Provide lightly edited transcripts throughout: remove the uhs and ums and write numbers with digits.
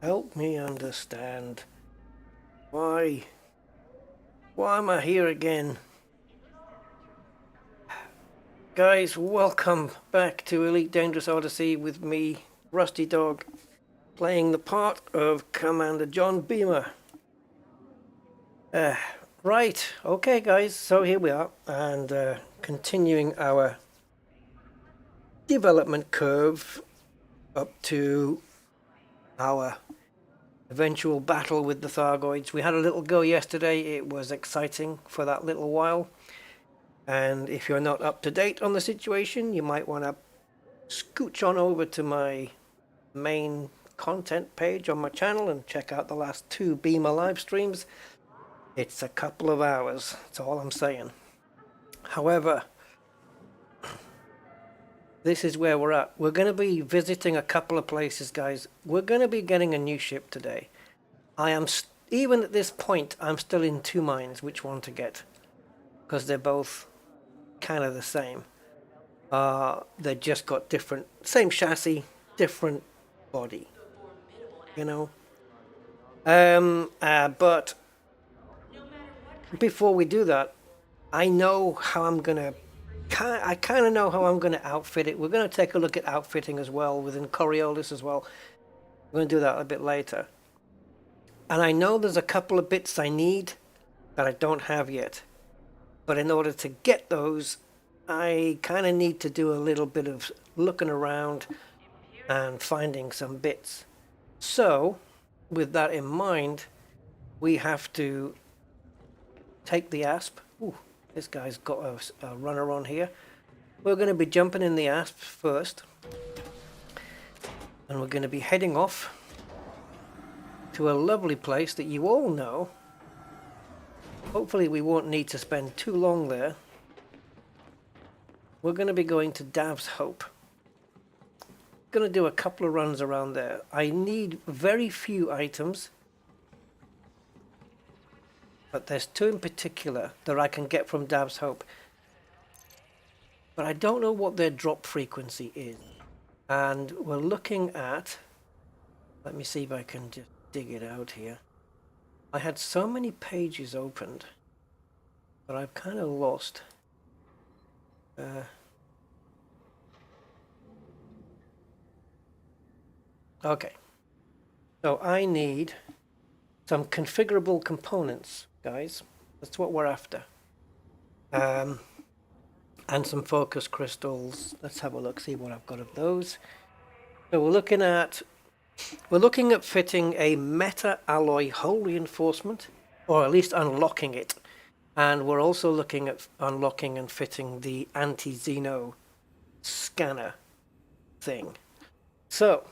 help me understand. Why am I here again? Guys, welcome back to Elite Dangerous Odyssey with me, Rusty Dog, playing the part of Commander John Beamer. Right, okay guys, so here we are, and continuing our development curve up to our eventual battle with the Thargoids. We had a little go yesterday. It was exciting for that little while. And if you're not up to date on the situation, you might want to scooch on over to my main content page on my channel and check out the last 2 Beamer live streams. It's a couple of hours, that's all I'm saying. However, this is where we're at. We're going to be visiting a couple of places, guys. We're going to be getting a new ship today. I am, even at this point, I'm still in 2 minds which one to get. Because they're both kind of the same. They just got different, same chassis, different body. You know? But before we do that, I know how I'm going to I kind of know how I'm going to outfit it. We're going to take a look at outfitting as well within Coriolis as well. We're going to do that a bit later. And I know there's a couple of bits I need that I don't have yet. But in order to get those, I kind of need to do a little bit of looking around and finding some bits. So, with that in mind, we have to take the asp. Ooh. This guy's got a runner on here. We're going to be jumping in the asp first. And we're going to be heading off to a lovely place that you all know. Hopefully we won't need to spend too long there. We're going to be going to Dav's Hope. Going to do a couple of runs around there. I need very few items. But there's 2 in particular that I can get from Dav's Hope. But I don't know what their drop frequency is. And we're looking at... Let me see if I can just dig it out here. I had so many pages opened that I've kind of lost. Okay. So I need some configurable components. Guys, that's what we're after. And some focus crystals. Let's have a look, see what I've got of those. So we're looking at fitting a meta alloy hull reinforcement, or at least unlocking it. And we're also looking at unlocking and fitting the anti-xeno scanner thing. So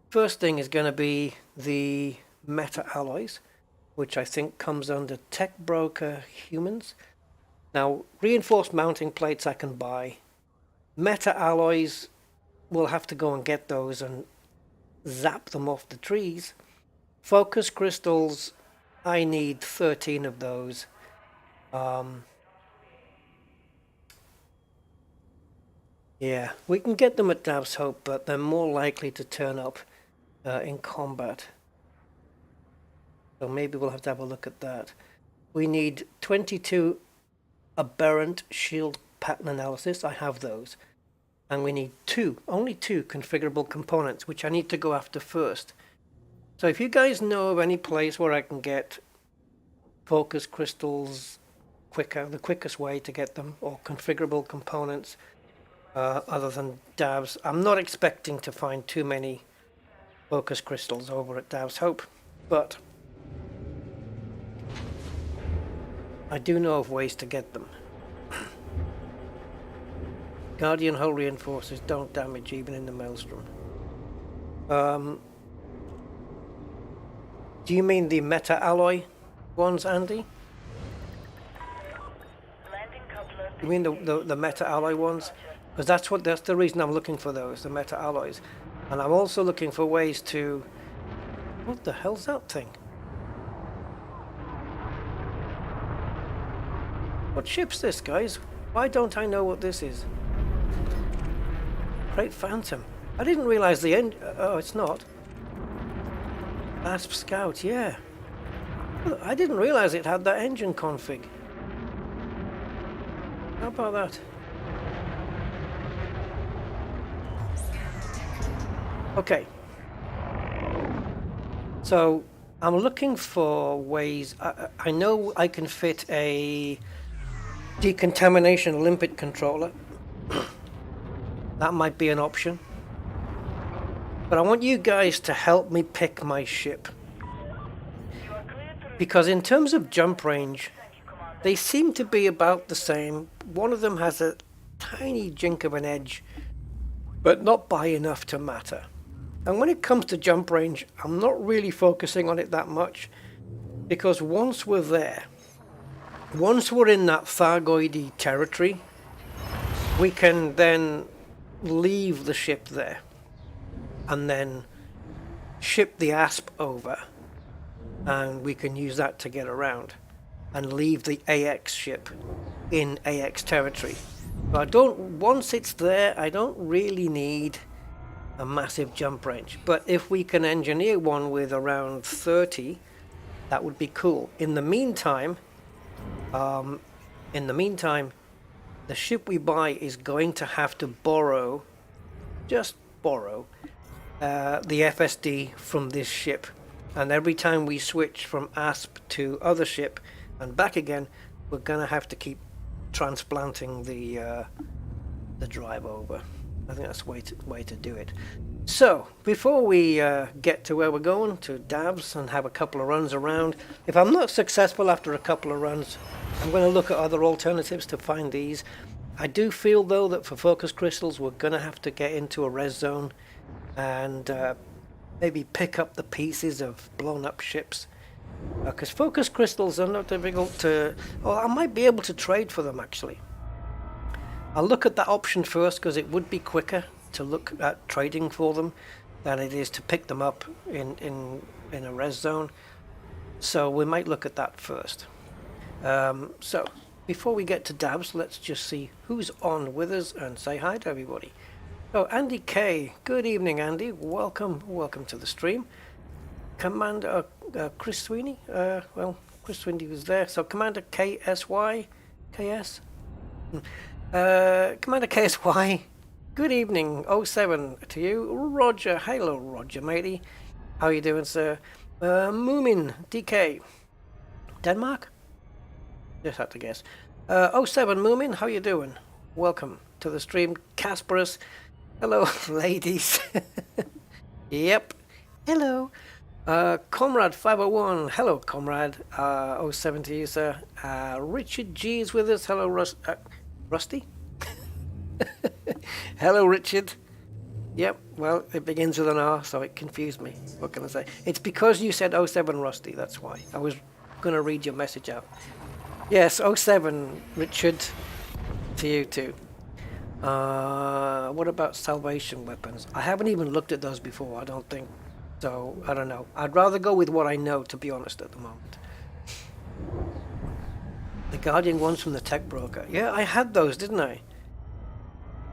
first thing is going to be the meta alloys, which I think comes under Tech Broker Humans. Now, reinforced mounting plates I can buy. Meta alloys, we'll have to go and get those and zap them off the trees. Focus crystals, I need 13 of those. Yeah, we can get them at Dav's Hope, but they're more likely to turn up in combat. So maybe we'll have to have a look at that. We need 22 aberrant shield pattern analysis. I have those. And we need only two configurable components, which I need to go after first. So if you guys know of any place where I can get focus crystals quicker, the quickest way to get them, or configurable components other than Dav's. I'm not expecting to find too many focus crystals over at Dav's Hope, but I do know of ways to get them. Guardian hull reinforcers don't damage even in the Maelstrom. Do you mean the meta alloy ones, Andy? You mean the meta alloy ones? Because that's the reason I'm looking for those, the meta alloys. And I'm also looking for ways to... What the hell's that thing? What ship's this, guys? Why don't I know what this is? Great Phantom. I didn't realize the end... oh, it's not. Asp Scout, yeah. I didn't realize it had that engine config. How about that? Okay. So I'm looking for ways. I know I can fit a decontamination limpet controller. That might be an option. But I want you guys to help me pick my ship. Because in terms of jump range, they seem to be about the same. One of them has a tiny jink of an edge, but not by enough to matter. And when it comes to jump range, I'm not really focusing on it that much, because once we're there, once we're in that Thargoids territory, we can then leave the ship there and then ship the ASP over, and we can use that to get around and leave the AX ship in AX territory. But once it's there, I don't really need a massive jump range. But if we can engineer one with around 30, that would be cool. In the meantime, the ship we buy is going to have to borrow, just borrow, the FSD from this ship. And every time we switch from ASP to other ship and back again, we're going to have to keep transplanting the drive over. I think that's the way to do it. So, before we get to where we're going, to Davs, and have a couple of runs around, if I'm not successful after a couple of runs, I'm going to look at other alternatives to find these. I do feel, though, that for focus crystals, we're going to have to get into a res zone and maybe pick up the pieces of blown-up ships. Because focus crystals are not difficult to... Well, I might be able to trade for them, actually. I'll look at that option first, because it would be quicker to look at trading for them than it is to pick them up in a res zone. So we might look at that first. So before we get to Dabs, let's just see who's on with us and say hi to everybody. Oh, Andy K. Good evening, Andy. Welcome to the stream. Commander Chris Sweeney. Well, Chris Sweeney was there. So Commander KSY, KS. Commander KSY. Good evening. 07 to you, Roger. Hello, Roger, matey. How you doing, sir? Moomin DK. Denmark. Just had to guess. 07 Moomin. How you doing? Welcome to the stream, Kasparus. Hello, ladies. Yep. Hello. Comrade 501. Hello, Comrade. 07 to you, sir. Richard G is with us. Hello, Rusty. Hello, Richard. Yep. Well, it begins with an R, so it confused me. What can I say? It's because you said 07 Rusty. That's why. I was going to read your message out. Yes, 07 Richard. To you too. What about salvation weapons? I haven't even looked at those before, I don't think. So, I don't know. I'd rather go with what I know, to be honest, at the moment. The Guardian ones from the tech broker. Yeah, I had those, didn't I?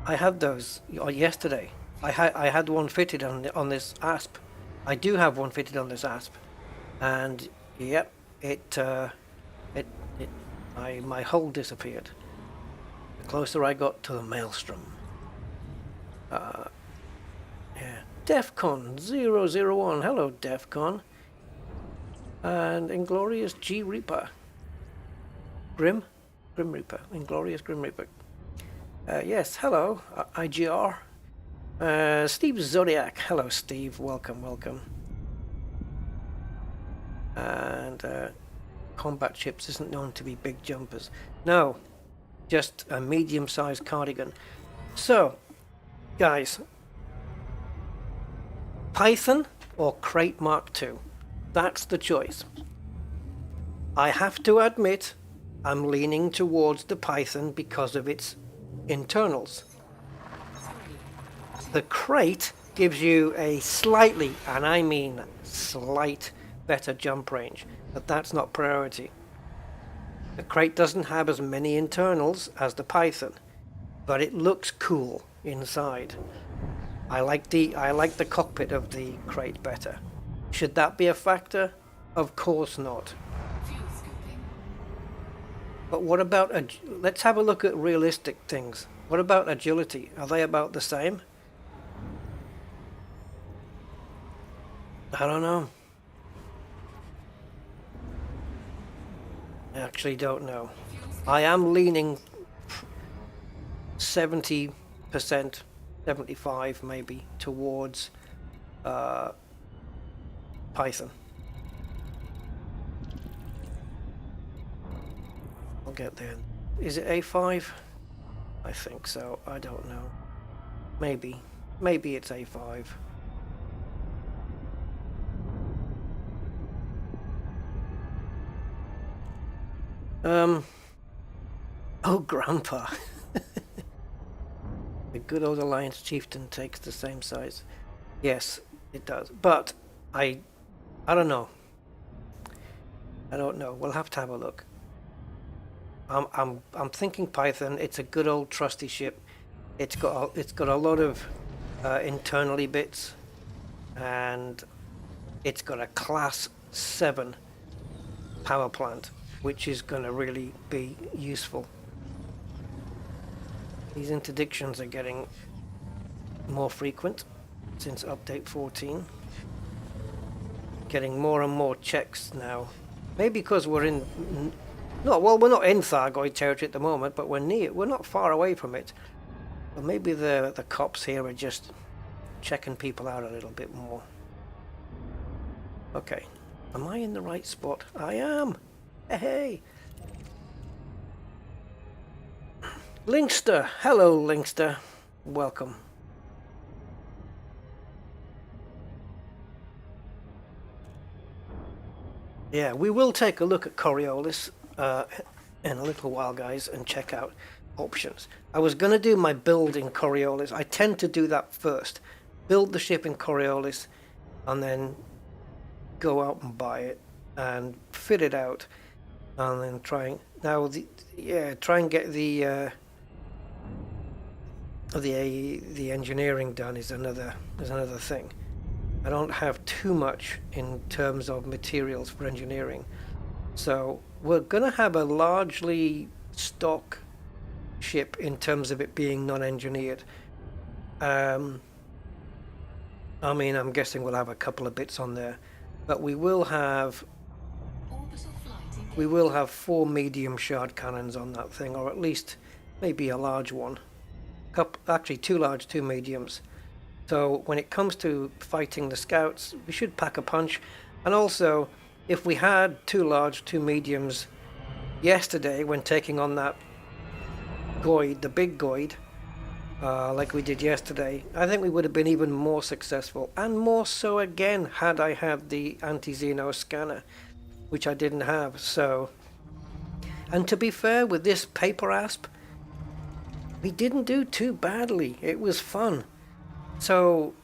I had those yesterday. I had one fitted on this ASP. I do have one fitted on this ASP. And, yep, my hole disappeared. The closer I got to the maelstrom. Yeah. Defcon 001. Hello, Defcon. And Inglorious G Reaper. Grim Reaper. Inglorious Grim Reaper. Yes, hello, IGR. Steve Zodiac. Hello, Steve. Welcome. And combat ships isn't known to be big jumpers. No. Just a medium-sized cardigan. So, guys, Python or Crate Mark II? That's the choice. I have to admit, I'm leaning towards the Python because of its internals. The Crate gives you a slightly, and I mean slight, better jump range, but that's not priority. The Crate doesn't have as many internals as the Python, but it looks cool inside. I like the cockpit of the Crate better. Should that be a factor? Of course not. But what about, let's have a look at realistic things. What about agility? Are they about the same? I don't know. I actually don't know. I am leaning 70%, 75 maybe, towards Python. I'll get there. Is it A5? I think so. I don't know. Maybe. Maybe it's A5. Oh, Grandpa. The good old Alliance Chieftain takes the same size. Yes, it does. But I don't know. I don't know. We'll have to have a look. I'm thinking Python. It's a good old trusty ship. It's got a lot of internally bits, and it's got a class 7 power plant, which is going to really be useful. These interdictions are getting more frequent since update 14. Getting more and more checks now. Maybe because we're in... No, well, we're not in Thargoid territory at the moment, but we're near. We're not far away from it. But maybe the cops here are just checking people out a little bit more. Okay. Am I in the right spot? I am! Hey! Linkster! Hello, Linkster. Welcome. Yeah, we will take a look at Coriolis in a little while, guys, and check out options. I was going to do my build in Coriolis. I tend to do that first. Build the ship in Coriolis, and then go out and buy it and fit it out, and then try and get the engineering done is another thing. I don't have too much in terms of materials for engineering, so we're gonna have a largely stock ship in terms of it being non-engineered. I mean, I'm guessing we'll have a couple of bits on there, but we will have 4 medium shard cannons on that thing, or at least maybe a large one. Actually 2 large, 2 mediums. So when it comes to fighting the scouts, we should pack a punch. And also, if we had 2 large, 2 mediums yesterday when taking on that Goid, the big Goid, like we did yesterday, I think we would have been even more successful. And more so again had I had the anti-Xeno scanner, which I didn't have. So, and to be fair, with this paper asp, we didn't do too badly. It was fun. So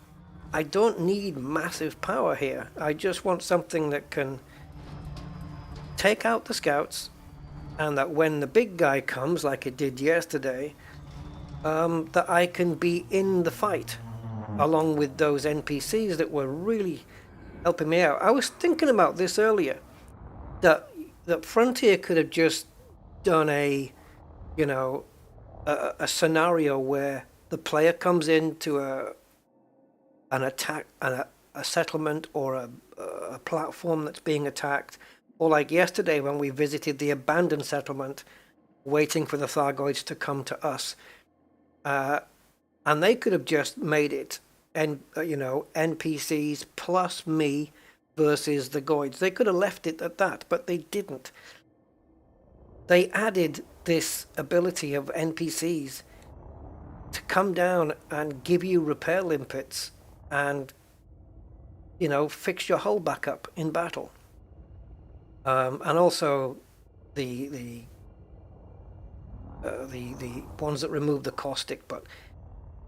I don't need massive power here. I just want something that can take out the scouts, and that when the big guy comes, like it did yesterday, that I can be in the fight along with those NPCs that were really helping me out. I was thinking about this earlier, that Frontier could have just done a scenario where the player comes into an attack, a settlement, or a platform that's being attacked, or like yesterday when we visited the abandoned settlement, waiting for the Thargoids to come to us, and they could have just made it, NPCs plus me versus the Goids. They could have left it at that, but they didn't. They added this ability of NPCs to come down and give you repair limpets and fix your hull back up in battle, and also the ones that remove the caustic, but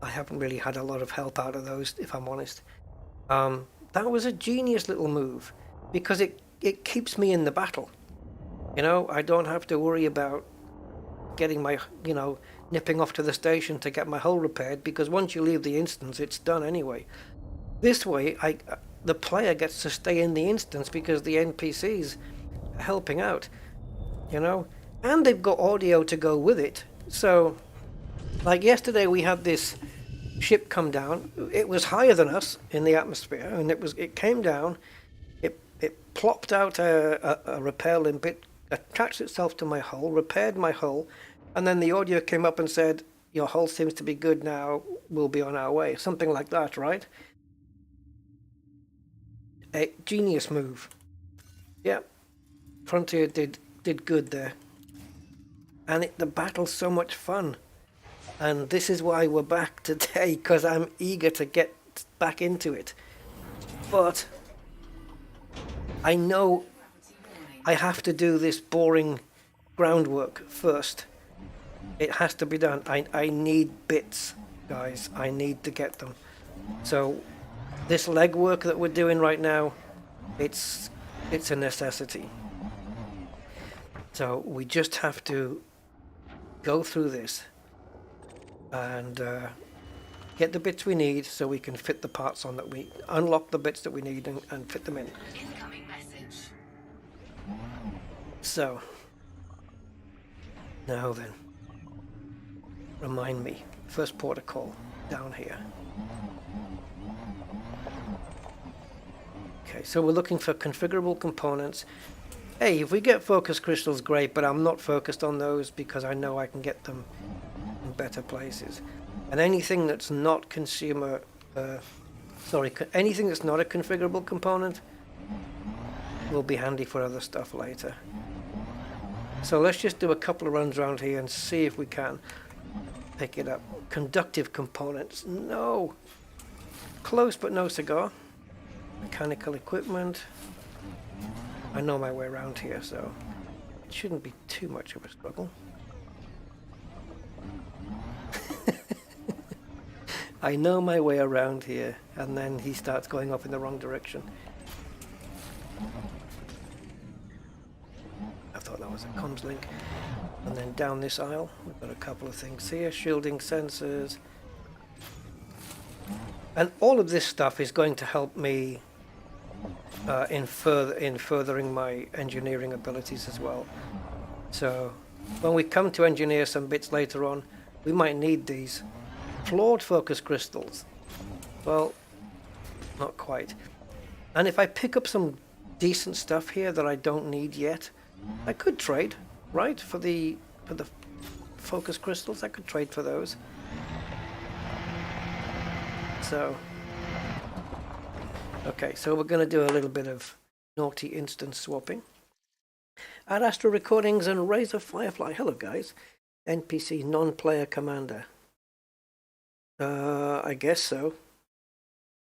I haven't really had a lot of help out of those, if I'm honest. That was a genius little move, because it keeps me in the battle. I don't have to worry about getting my nipping off to the station to get my hull repaired, because once you leave the instance, it's done anyway. This way, the player gets to stay in the instance because the NPCs are helping out, you know, and they've got audio to go with it. So, like yesterday, we had this ship come down. It was higher than us in the atmosphere, and it came down. It plopped out a repair limpet, attached itself to my hull, repaired my hull, and then the audio came up and said, "Your hull seems to be good now. We'll be on our way." Something like that, right? A genius move. Yeah, Frontier did good there, and the battle's so much fun. And this is why we're back today, because I'm eager to get back into it. But I know I have to do this boring groundwork first. It has to be done. I need bits, guys. I need to get them. So this legwork that we're doing right now, it's a necessity. So we just have to go through this and get the bits we need so we can fit the parts on that we unlock the bits that we need and fit them in. Incoming message. So now then, remind me, first port of call down here. Okay, so we're looking for configurable components. Hey, if we get focus crystals, great, but I'm not focused on those because I know I can get them in better places. And anything that's not consumer, anything that's not a configurable component will be handy for other stuff later. So let's just do a couple of runs around here and see if we can pick it up. Conductive components, no. Close but no cigar. Mechanical equipment. I know my way around here, so it shouldn't be too much of a struggle. I know my way around here, and then he starts going off in the wrong direction. I thought that was a comms link. And then down this aisle, we've got a couple of things here, shielding sensors. And all of this stuff is going to help me in furthering my engineering abilities as well. So when we come to engineer some bits later on, we might need these. Flawed focus crystals. Well, not quite. And if I pick up some decent stuff here that I don't need yet, I could trade, right? For the focus crystals, I could trade for those. So, okay, so we're going to do a little bit of naughty instance swapping. Add Astro Recordings and Razor Firefly. Hello, guys. NPC non-player commander. I guess so.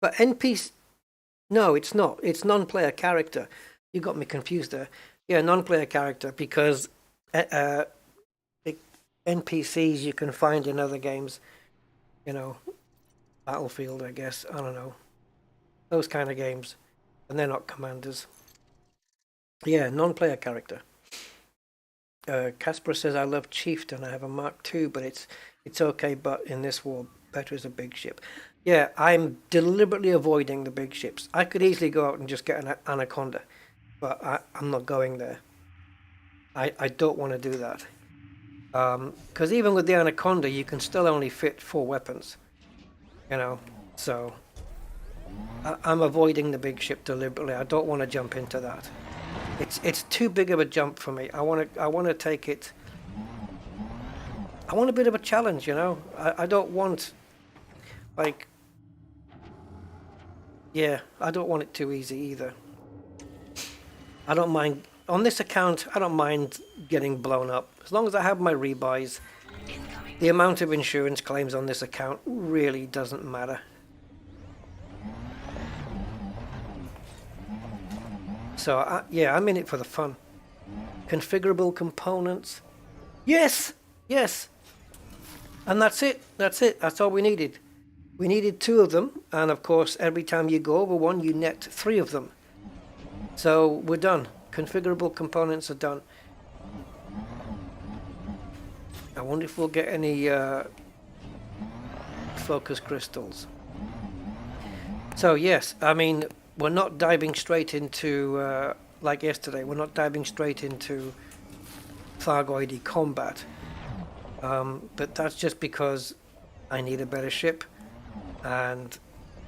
But NPC... No, it's not. It's non-player character. You got me confused there. Yeah, non-player character, because NPCs you can find in other games. You know, Battlefield, I guess. I don't know. Those kind of games. And they're not commanders. Yeah, non-player character. Casper says, I love Chieftain. I have a Mark II, but it's okay, but in this war, better is a big ship. Yeah, I'm deliberately avoiding the big ships. I could easily go out and just get an Anaconda, but I'm not going there. I don't want to do that. Because even with the Anaconda, you can still only fit 4 weapons. You know, so I'm avoiding the big ship deliberately. I don't want to jump into that. It's too big of a jump for me. I want to take it. I want a bit of a challenge, you know. I don't want, like, yeah, I don't want it too easy either. I don't mind, on this account, I don't mind getting blown up. As long as I have my rebuys, the amount of insurance claims on this account really doesn't matter. So, yeah, I'm in it for the fun. Configurable components. Yes! Yes! And that's it. That's it. That's all we needed. We needed 2 of them. And, of course, every time you go over one, you net 3 of them. So, we're done. Configurable components are done. I wonder if we'll get any focus crystals. So, yes, I mean, not diving straight into like yesterday. We're not diving straight into Thargoid combat, but that's just because I need a better ship, and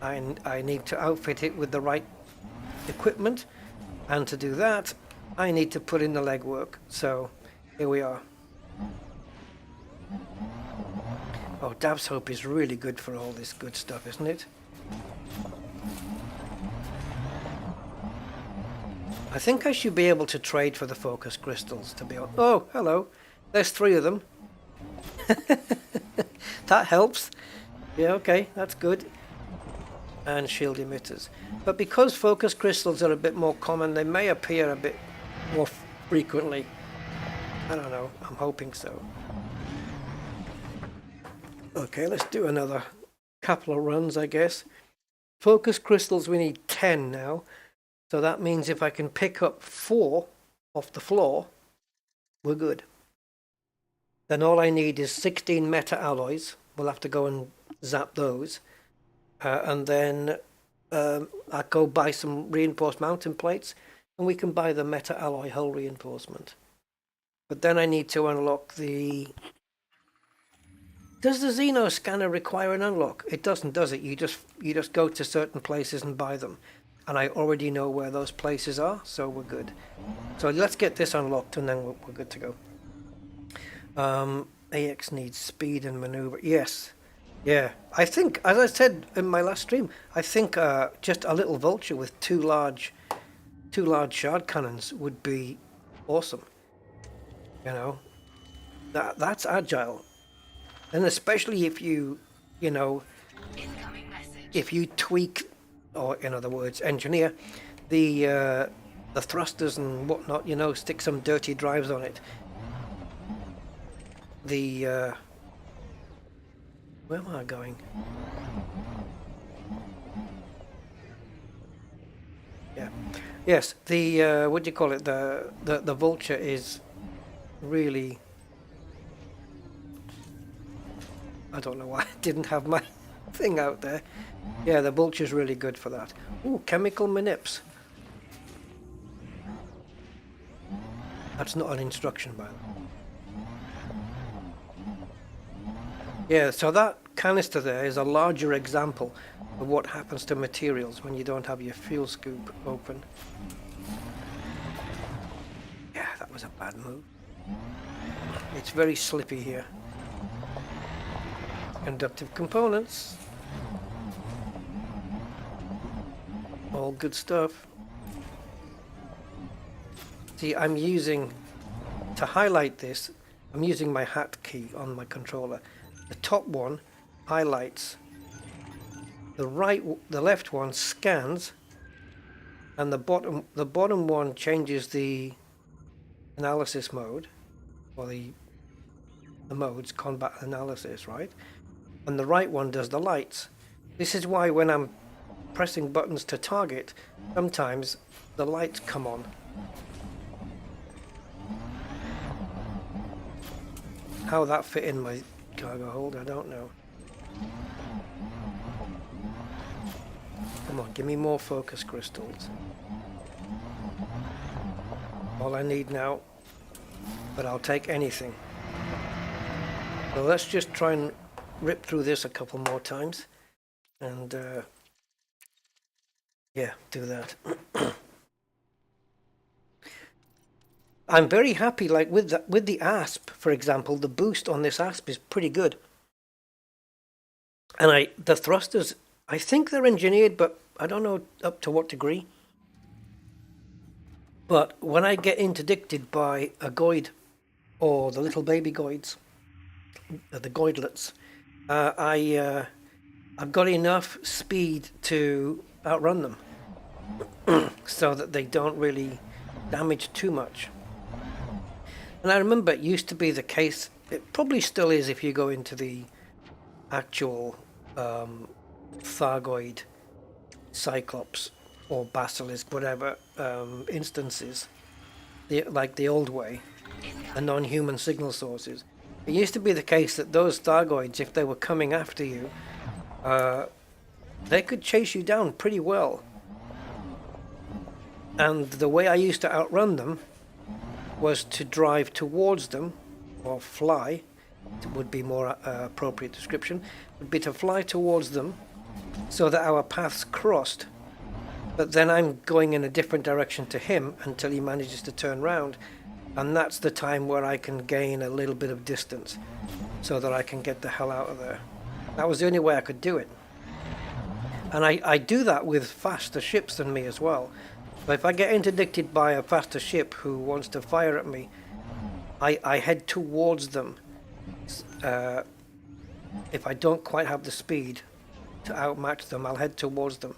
I need to outfit it with the right equipment, and to do that I need to put in the legwork. So here we are. Oh, Dab's Hope is really good for all this good stuff, isn't it? I think I should be able to trade for the focus crystals, to be honest. Oh, hello. There's 3 of them. That helps. Yeah, okay, that's good. And shield emitters. But because focus crystals are a bit more common, they may appear a bit more frequently. I don't know, I'm hoping so. Okay, let's do another couple of runs, I guess. Focus crystals, we need 10 now. So that means if I can pick up 4 off the floor, we're good. Then all I need is 16 meta alloys. We'll have to go and zap those. And then I'll go buy some reinforced mounting plates, and we can buy the meta alloy hull reinforcement. But then I need to unlock the... Does the Xeno scanner require an unlock? It doesn't, does it? You just go to certain places and buy them. And I already know where those places are, so we're good. So let's get this unlocked, and then we're good to go. AX needs speed and maneuver. Yes. Yeah. I think, as I said in my last stream, I think just a little vulture with two large shard cannons would be awesome. You know, that's agile. And especially if you if you tweak, or in other words, engineer the thrusters and whatnot, stick some dirty drives on it. Where am I going? Yeah. Yes, the what do you call it? The vulture is really, I don't know why I didn't have my thing out there. Yeah, the vulture's really good for that. Ooh, chemical manips. That's not an instruction, by the way. Yeah, so that canister there is a larger example of what happens to materials when you don't have your fuel scoop open. Yeah, that was a bad move. It's very slippy here. Conductive components. All good stuff. See, I'm using, to highlight this, I'm using my hat key on my controller. The top one highlights, the left one scans, and the bottom one changes the analysis mode, or the modes, combat analysis, right? And the right one does the lights. This is why when I'm pressing buttons to target, sometimes the lights come on. How that fit in my cargo hold, I don't know. Come on, give me more focus crystals. All I need now, but I'll take anything. So let's just try and rip through this a couple more times, and yeah, do that. I'm very happy, like with the ASP, for example. The boost on this ASP is pretty good, and the thrusters, I think they're engineered, but I don't know up to what degree. But when I get interdicted by a goid, or the little baby goids, the goidlets, I've got enough speed to outrun them, so that they don't really damage too much. And I remember it used to be the case, it probably still is if you go into the actual Thargoid, Cyclops, or Basilisk, whatever instances, like the old way, the non-human signal sources. It used to be the case that those Thargoids, if they were coming after you, they could chase you down pretty well. And the way I used to outrun them was to drive towards them, or fly, would be more appropriate description, would be to fly towards them so that our paths crossed. But then I'm going in a different direction to him until he manages to turn round. And that's the time where I can gain a little bit of distance so that I can get the hell out of there. That was the only way I could do it. And I do that with faster ships than me as well. But if I get interdicted by a faster ship who wants to fire at me, I head towards them. If I don't quite have the speed to outmatch them, I'll head towards them.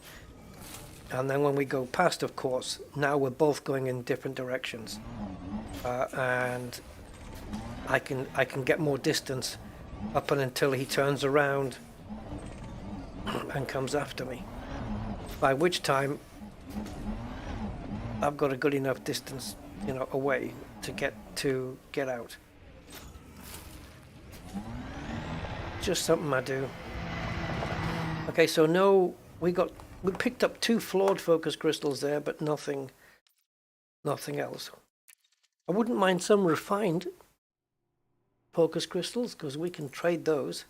And then when we go past, of course, now we're both going in different directions. And I can get more distance up and until he turns around and comes after me. By which time I've got a good enough distance, away to get out. Just something I do. Okay, so no, we picked up 2 flawed focus crystals there, but nothing else. I wouldn't mind some refined focus crystals because we can trade those.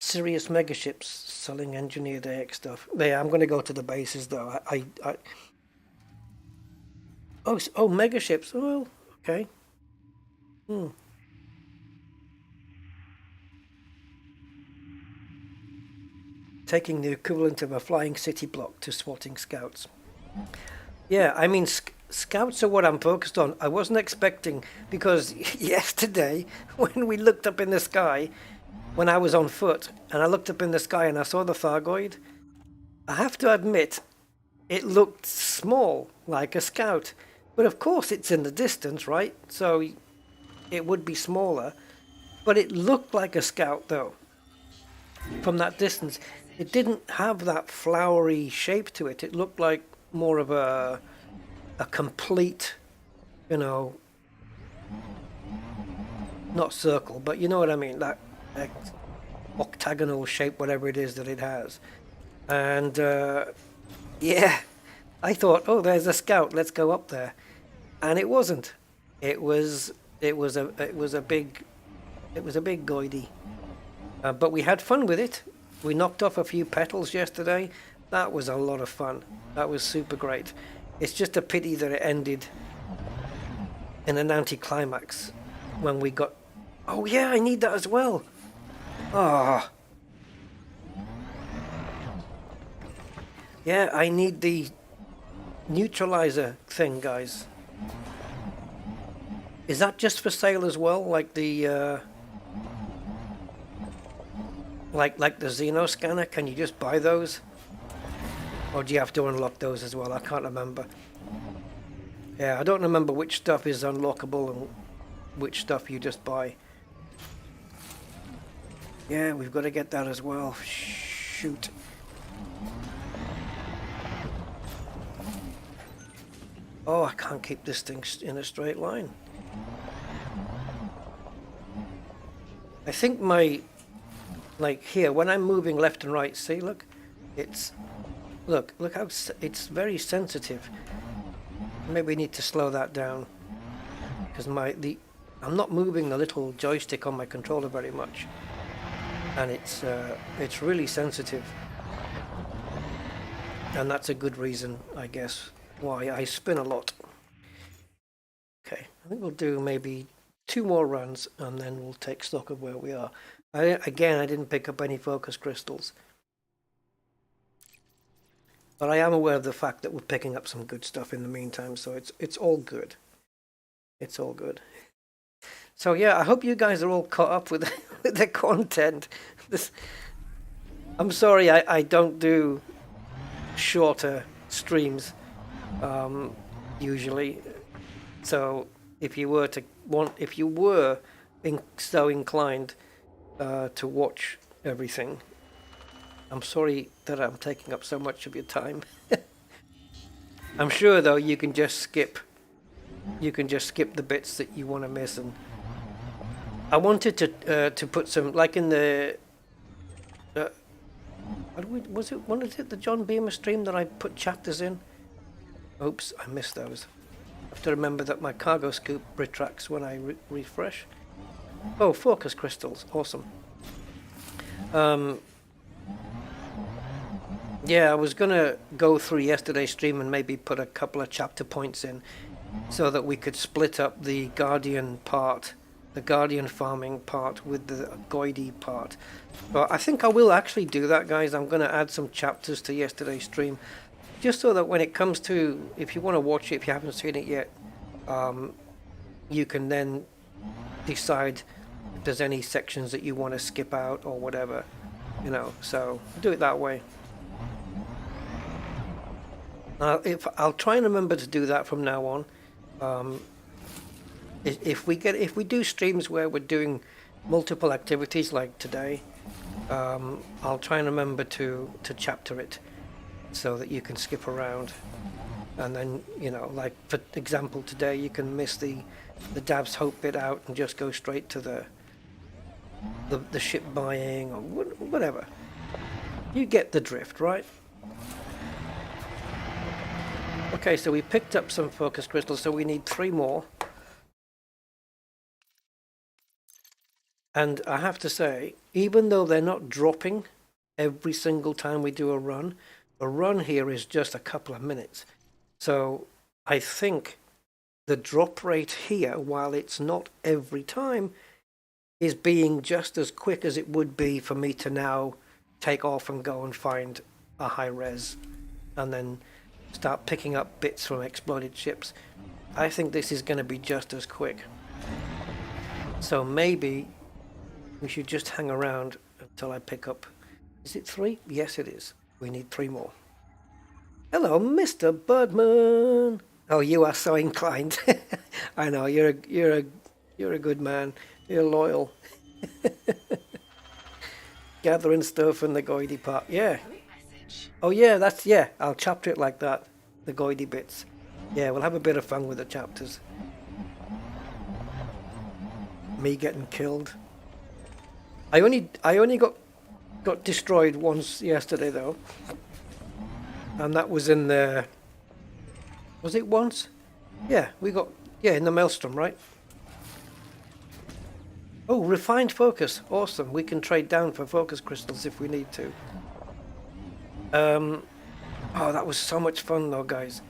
Serious megaships selling engineered AX stuff. Yeah, I'm going to go to the bases though. Oh, megaships. Well, okay. Taking the equivalent of a flying city block to swatting scouts. Yeah, I mean, scouts are what I'm focused on. I wasn't expecting, because yesterday when we looked up in the sky, when I was on foot, and I looked up in the sky and I saw the Thargoid, I have to admit, it looked small, like a scout. But of course it's in the distance, right? So it would be smaller. But it looked like a scout, though, from that distance. It didn't have that flowery shape to it. It looked like more of a complete, not circle, but you know what I mean, that octagonal shape, whatever it is that it has. And yeah, I thought, oh, there's a scout, let's go up there. And it wasn't. It was a big goidie. But we had fun with it. We knocked off a few petals yesterday. That was a lot of fun. That was super great. It's just a pity that it ended in an anticlimax when we got... Oh yeah, I need that as well. Ah. Yeah, I need the neutralizer thing, guys. Is that just for sale as well? Like the... Like the Xeno scanner? Can you just buy those? Or do you have to unlock those as well? I can't remember. Yeah, I don't remember which stuff is unlockable and which stuff you just buy. Yeah, we've got to get that as well. Shoot. Oh, I can't keep this thing in a straight line. I think like here, when I'm moving left and right, see, look, look how it's very sensitive. Maybe we need to slow that down because I'm not moving the little joystick on my controller very much, and it's really sensitive, and that's a good reason, I guess, why I spin a lot. Okay, I think we'll do maybe 2 more runs and then we'll take stock of where we are. I didn't pick up any focus crystals. But I am aware of the fact that we're picking up some good stuff in the meantime, so it's all good. It's all good. So yeah, I hope you guys are all caught up with the content. I'm sorry I don't do shorter streams usually. So if you were so inclined to watch everything, I'm sorry that I'm taking up so much of your time. I'm sure though you can just skip the bits that you want to miss. And I wanted to put some, like in the Was it the John Beamer stream that I put chapters in? Oops, I missed those. I have to remember that my cargo scoop retracts when I refresh. Oh, focus crystals, awesome. Yeah, I was gonna go through yesterday's stream and maybe put a couple of chapter points in so that we could split up the Guardian part, the Guardian farming part with the Goidy part. But I think I will actually do that, guys. I'm gonna add some chapters to yesterday's stream, just so that when it comes to, if you want to watch it, if you haven't seen it yet, you can then decide if there's any sections that you want to skip out or whatever, you know, so do it that way. If I'll try and remember to do that from now on. If we do streams where we're doing multiple activities like today, I'll try and remember to chapter it so that you can skip around, and then, you know, like for example today you can miss the Dab's Hope bit out and just go straight to the ship buying or whatever. You get the drift, right? Okay, so we picked up some focus crystals, so we need 3 more. And I have to say, even though they're not dropping every single time we do a run, the run here is just a couple of minutes. So I think the drop rate here, while it's not every time, is being just as quick as it would be for me to now take off and go and find a high res and then start picking up bits from exploded ships. I think this is going to be just as quick. So maybe we should just hang around until I pick up. Is it 3? Yes, it is. We need 3 more. Hello, Mr. Birdman. Oh, you are so inclined. I know, you're a good man. You're loyal. Gathering stuff in the Goidy part. Yeah. Oh yeah, yeah, I'll chapter it like that. The Goidy bits. Yeah, we'll have a bit of fun with the chapters. Me getting killed. I only got destroyed once yesterday though. And that was in the... Was it once? Yeah, in the Maelstrom, right? Oh, refined focus. Awesome. We can trade down for focus crystals if we need to. Oh, that was so much fun though, guys.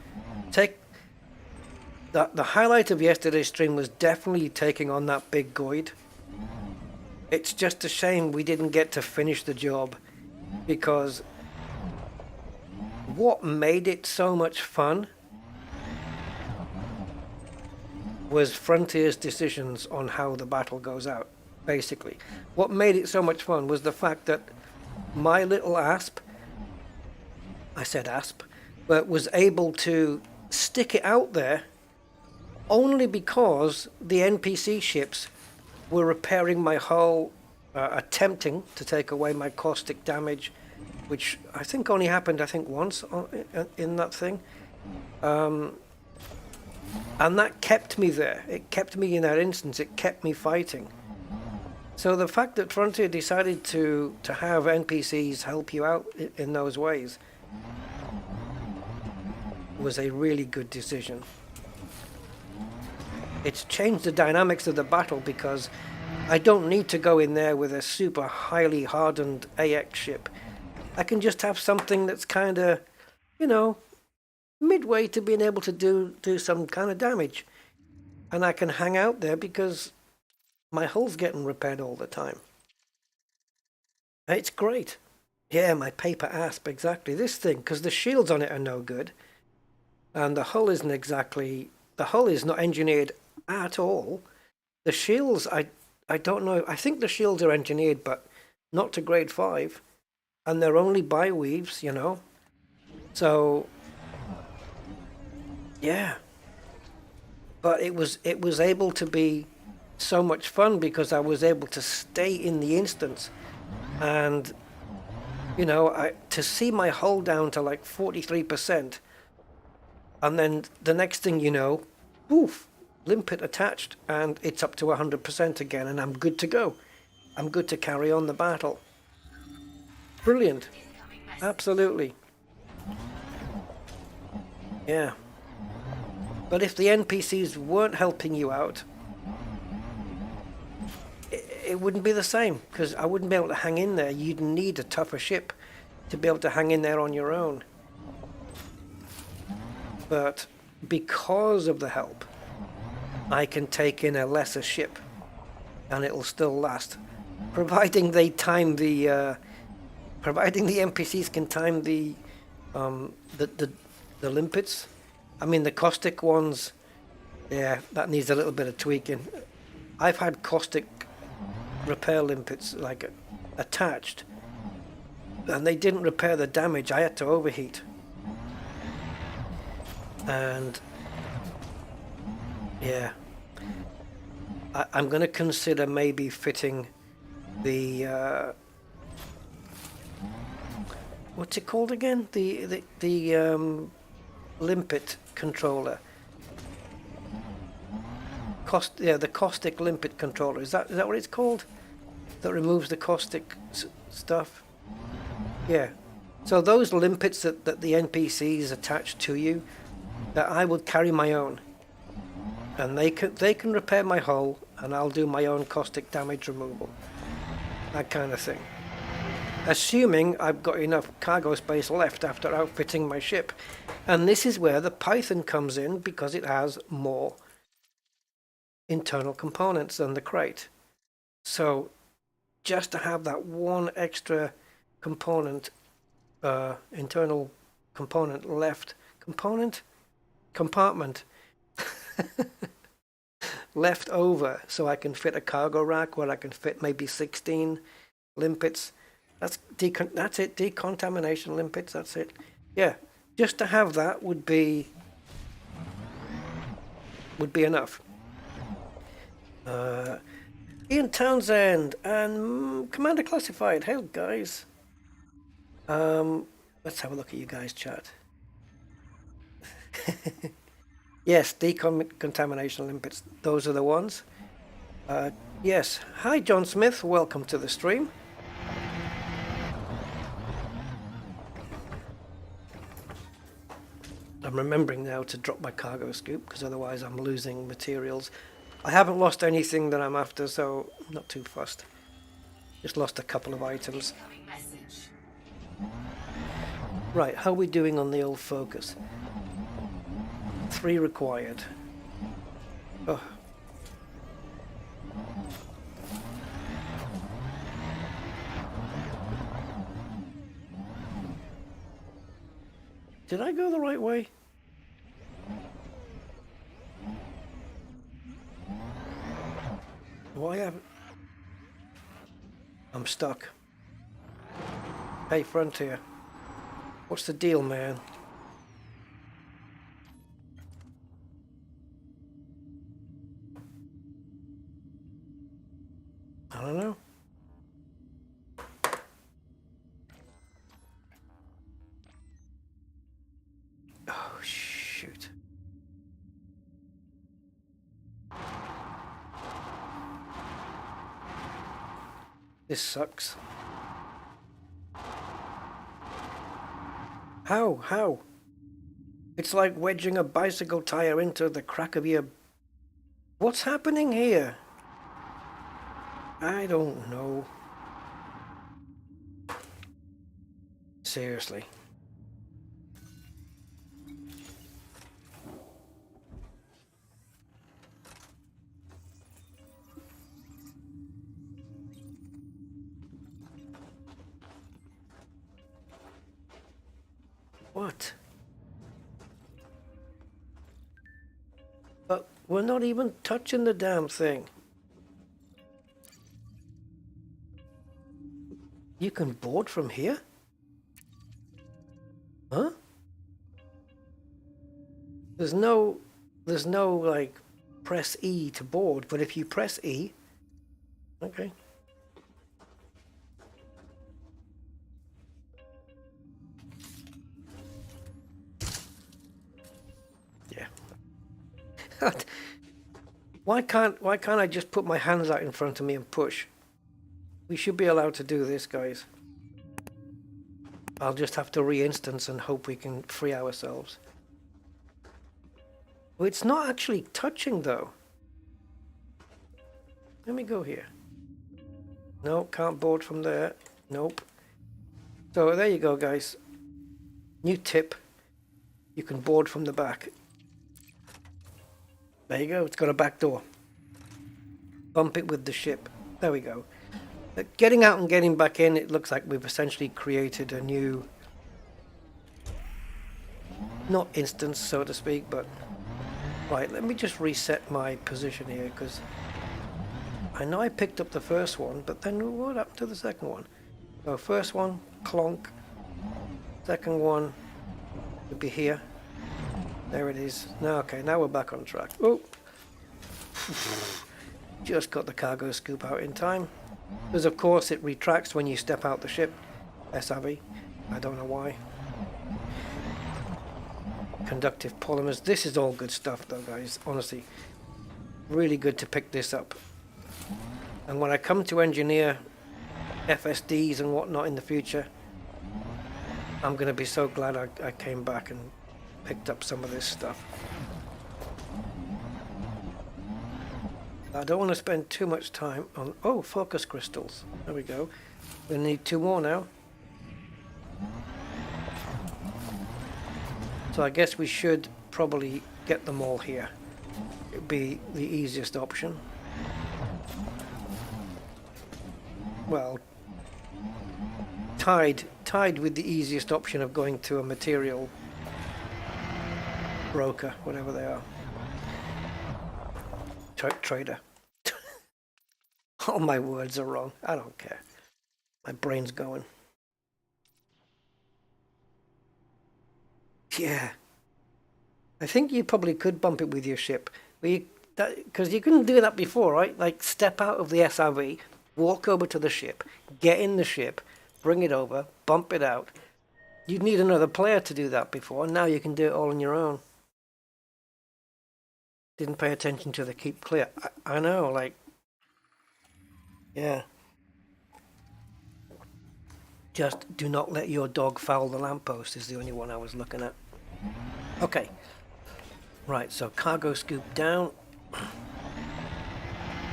The highlight of yesterday's stream was definitely taking on that big Goid. It's just a shame we didn't get to finish the job, because what made it so much fun was Frontier's decisions on how the battle goes out, basically. What made it so much fun was the fact that my little asp, I said asp, but was able to stick it out there only because the NPC ships were repairing my hull, attempting to take away my caustic damage, which I think only happened, once in that thing. And that kept me there. It kept me in that instance. It kept me fighting. So the fact that Frontier decided to have NPCs help you out in those ways was a really good decision. It's changed the dynamics of the battle, because I don't need to go in there with a super highly hardened AX ship. I can just have something that's kind of, you know, midway to being able to do some kind of damage. And I can hang out there because my hull's getting repaired all the time. It's great. Yeah, my paper asp, exactly. This thing, because the shields on it are no good. And the hull isn't exactly... The hull is not engineered at all. The shields, I don't know. I think the shields are engineered, but not to grade 5. And they're only bi-weaves, you know. So... yeah, but it was able to be so much fun because I was able to stay in the instance, and you know, to see my hull down to like 43%, and then the next thing you know, poof, limpet attached, and it's up to 100% again, and I'm good to go. I'm good to carry on the battle. Brilliant. Absolutely. Yeah. But if the NPCs weren't helping you out, it wouldn't be the same, because I wouldn't be able to hang in there. You'd need a tougher ship to be able to hang in there on your own. But because of the help, I can take in a lesser ship and it'll still last, providing they time the providing the NPCs can time the limpets. I mean, the caustic ones, yeah, that needs a little bit of tweaking. I've had caustic repair limpets like attached, and they didn't repair the damage. I had to overheat. And yeah, I'm going to consider maybe fitting the what's it called again? The limpet controller. The caustic limpet controller. Is that what it's called? That removes the caustic stuff. Yeah. So those limpets that the NPCs attach to you, that I would carry my own, and they can repair my hull, and I'll do my own caustic damage removal, that kind of thing. Assuming I've got enough cargo space left after outfitting my ship, and this is where the Python comes in, because it has more internal components than the crate. So just to have that one extra component, internal component left, compartment left over, so I can fit a cargo rack where I can fit maybe 16 limpets. That's it, decontamination limpets, that's it. Yeah, just to have that would be enough. Ian Townsend and Commander Classified, hey guys. Let's have a look at you guys' chat. Yes, decontamination limpets, those are the ones. Yes, hi John Smith, welcome to the stream. I'm remembering now to drop my cargo scoop, because otherwise I'm losing materials. I haven't lost anything that I'm after, so I'm not too fussed. Just lost a couple of items. Right, how are we doing on the old focus? 3 required. Oh. Did I go the right way? Why haven't... I'm stuck. Hey, Frontier. What's the deal, man? I don't know. Oh, shoot. This sucks. How? It's like wedging a bicycle tire into the crack of your... What's happening here? I don't know. Seriously. What? But we're not even touching the damn thing. You can board from here? Huh? There's no like press E to board, but if you press E, okay. Yeah. Why can't I just put my hands out in front of me and push? We should be allowed to do this, guys. I'll just have to re-instance and hope we can free ourselves. Well, it's not actually touching though. Let me go here. No, can't board from there. Nope. So there you go, guys. New tip. You can board from the back. There you go, it's got a back door. Bump it with the ship. There we go. Getting out and getting back in, it looks like we've essentially created a new, not instance, so to speak, but right, let me just reset my position here, because I know I picked up the first one, but then what happened to the second one? So first one, clonk. Second one would be here. There it is. Now, okay, now we're back on track. Oh, just got the cargo scoop out in time. Because of course it retracts when you step out the ship. SRV. I don't know why. Conductive polymers. This is all good stuff though, guys. Honestly, really good to pick this up. And when I come to engineer FSDs and whatnot in the future, I'm going to be so glad I came back and picked up some of this stuff. I don't want to spend too much time on... Oh, focus crystals. There we go. We need 2 more now. So I guess we should probably get them all here. It'd be the easiest option. Well, tied with the easiest option of going to a material broker, whatever they are. Trader. All my words are wrong. I don't care. My brain's going. Yeah. I think you probably could bump it with your ship. Because you couldn't do that before, right? Like, step out of the SRV, walk over to the ship, get in the ship, bring it over, bump it out. You'd need another player to do that before. Now you can do it all on your own. Didn't pay attention to the keep clear. I know, like... Yeah. Just do not let your dog foul the lamppost is the only one I was looking at. Okay. Right, so cargo scoop down.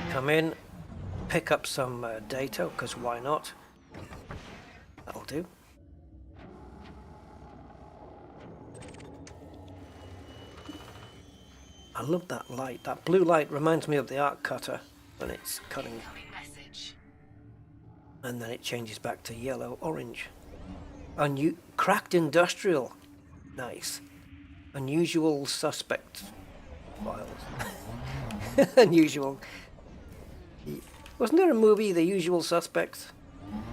Come in. Pick up some data, because why not? That'll do. I love that light. That blue light reminds me of the arc cutter when it's cutting. And then it changes back to yellow, orange. Cracked industrial. Nice. Unusual suspect files. Unusual. Wasn't there a movie, The Usual Suspects?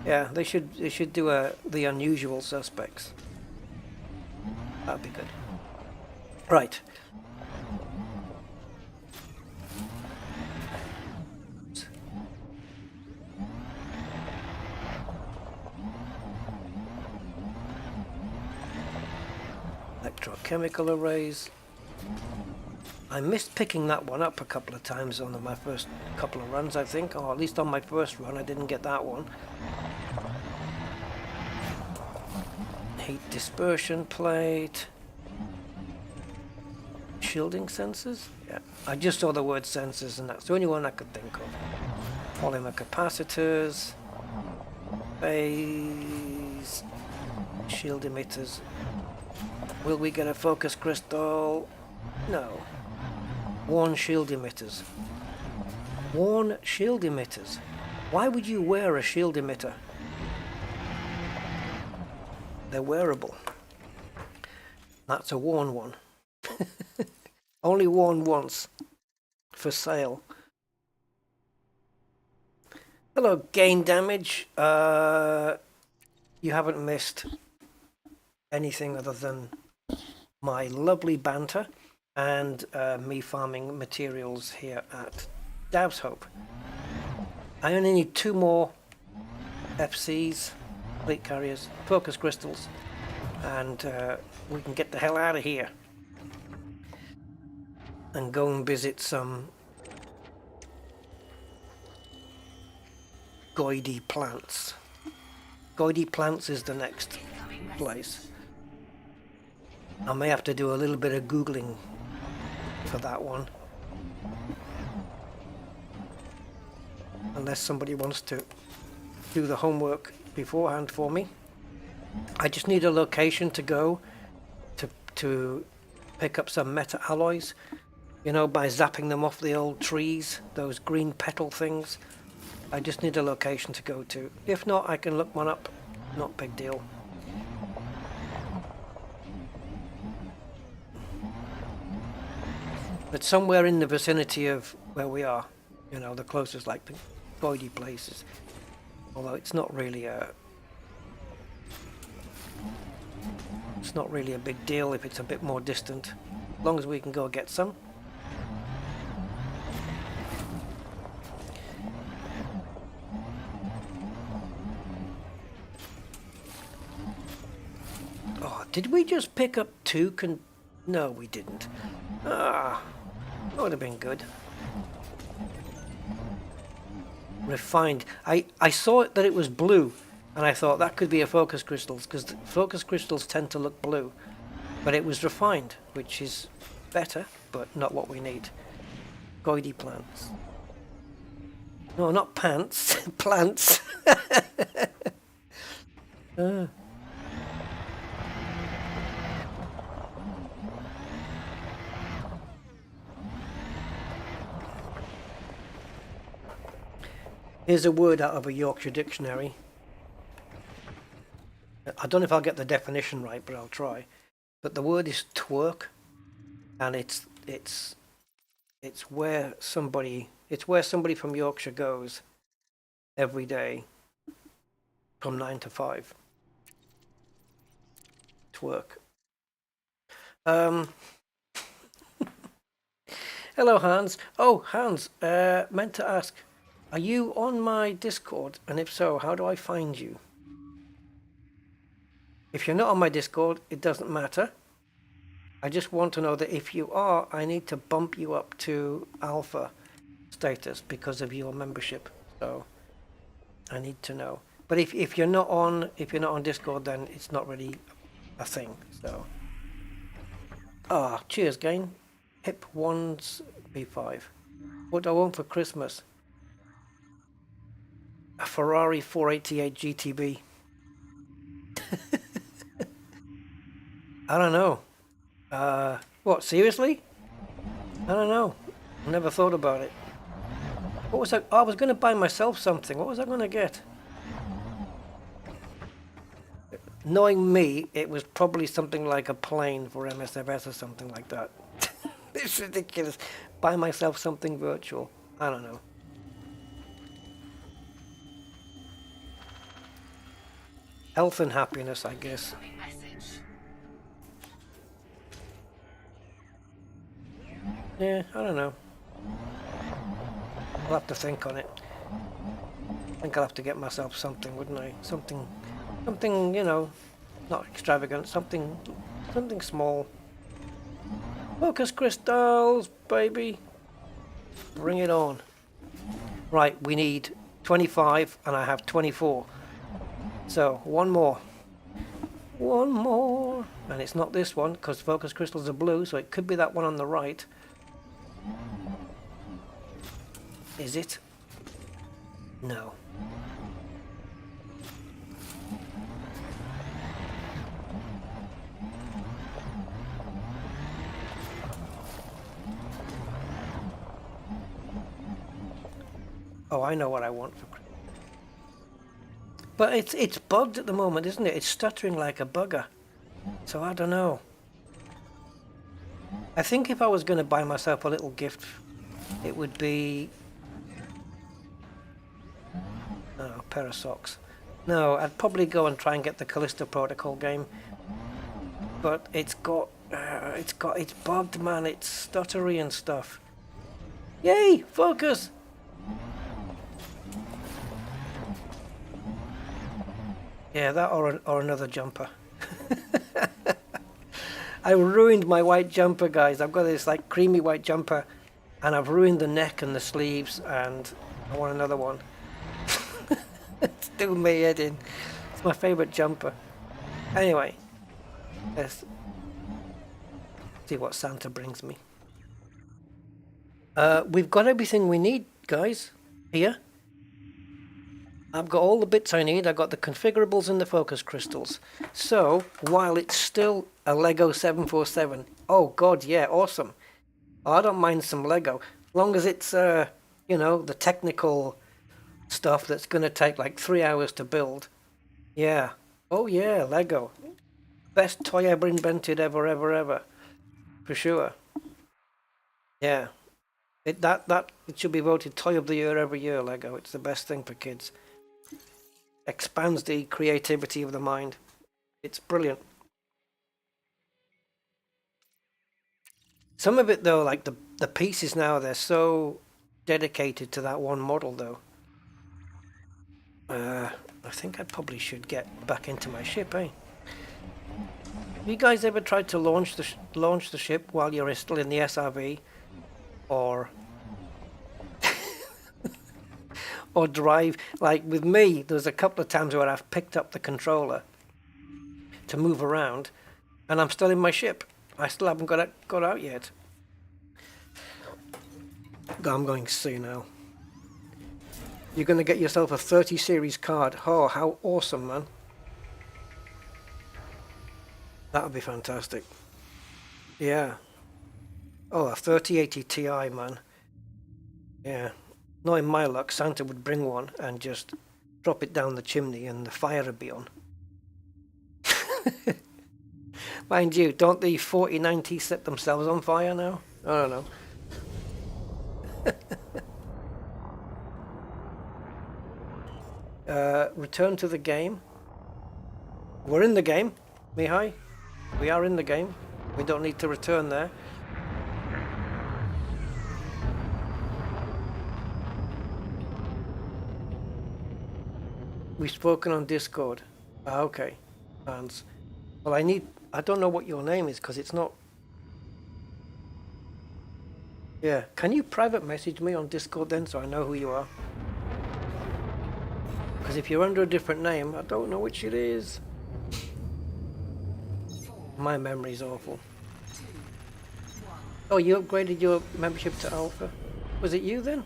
Yeah, they should do The Unusual Suspects. That'd be good. Right. Electrochemical arrays. I missed picking that one up a couple of times on my first couple of runs, I think, or at least on my first run I didn't get that one. Heat dispersion plate. Shielding sensors? Yeah, I just saw the word sensors and that's the only one I could think of. Polymer capacitors. Phase. Shield emitters. Will we get a focus crystal? No. Worn shield emitters. Worn shield emitters. Why would you wear a shield emitter? They're wearable. That's a worn one. Only worn once. For sale. Hello, gain damage. You haven't missed anything other than my lovely banter and me farming materials here at Dav's Hope. I only need 2 more FCs, fleet carriers, focus crystals, and we can get the hell out of here and go and visit some goidy plants. Goity Plants is the next place. I may have to do a little bit of Googling for that one. Unless somebody wants to do the homework beforehand for me. I just need a location to go to pick up some meta alloys, you know, by zapping them off the old trees, those green petal things. I just need a location to go to. If not, I can look one up. Not big deal. But somewhere in the vicinity of where we are, you know, the closest like the Goity places. Although it's not really a big deal if it's a bit more distant, as long as we can go get some. Oh, did we just pick up two? No, we didn't. Ah, that would have been good. Refined. I saw that it was blue, and I thought that could be a focus crystals, because focus crystals tend to look blue. But it was refined, which is better, but not what we need. Goity plants. No, not pants. Plants. Here's a word out of a Yorkshire dictionary. I don't know if I'll get the definition right, but I'll try. But the word is twerk, and it's where somebody from Yorkshire goes every day from 9 to 5. Twerk. Hello, Hans. Oh, Hans, meant to ask, are you on my Discord? And if so, how do I find you? If you're not on my Discord, it doesn't matter. I just want to know that if you are, I need to bump you up to alpha status because of your membership. So I need to know. But if you're not on Discord, then it's not really a thing. So cheers, gang. Hip ones B5. What do I want for Christmas? A Ferrari 488 GTB. I don't know. What, seriously? I don't know. I never thought about it. What was I? Oh, I was going to buy myself something. What was I going to get? Knowing me, it was probably something like a plane for MSFS or something like that. It's ridiculous. Buy myself something virtual. I don't know. Health and happiness, I guess. Yeah, I don't know. I'll have to think on it. I think I'll have to get myself something, wouldn't I? Something, you know, not extravagant, something small. Focus crystals, baby. Bring it on. Right, we need 25 and I have 24. So, one more. One more. And it's not this one, because focus crystals are blue, so it could be that one on the right. Is it? No. Oh, I know what I want for Christmas. But it's bugged at the moment, isn't it? It's stuttering like a bugger. So I don't know. I think if I was going to buy myself a little gift, it would be a pair of socks. No, I'd probably go and try and get the Callisto Protocol game. But it's bugged, man. It's stuttery and stuff. Yay! Focus! Yeah, that or another jumper. I ruined my white jumper, guys. I've got this like creamy white jumper, and I've ruined the neck and the sleeves, and I want another one. It's doing my head in. It's my favorite jumper. Anyway, let's see what Santa brings me. We've got everything we need, guys, here. I've got all the bits I need. I've got the configurables and the focus crystals. So, while it's still a Lego 747, oh god, yeah, awesome. I don't mind some Lego. As long as it's, you know, the technical stuff that's going to take like 3 hours to build. Yeah. Oh yeah, Lego. Best toy ever invented, ever. For sure. Yeah. It should be voted Toy of the Year every year, Lego. It's the best thing for kids. Expands the creativity of the mind. It's brilliant. Some of it though, like the pieces now, they're so dedicated to that one model though. I think I probably should get back into my ship, eh? Have you guys ever tried to launch the ship while you're still in the SRV, or or drive? Like with me, there's a couple of times where I've picked up the controller to move around, and I'm still in my ship. I still haven't got out yet. I'm going to see now. You're going to get yourself a 30 series card. Oh, how awesome, man. That would be fantastic. Yeah. Oh, a 3080 Ti, man. Yeah. Knowing my luck, Santa would bring one and just drop it down the chimney and the fire would be on. Mind you, don't the 4090 set themselves on fire now? I don't know. Return to the game. We're in the game, Mihai. We are in the game. We don't need to return there. We've spoken on Discord. Ah, okay. Hans. Well, I don't know what your name is because it's not. Yeah. Can you private message me on Discord then so I know who you are? Because if you're under a different name, I don't know which it is. My memory's awful. Oh, you upgraded your membership to Alpha? Was it you then?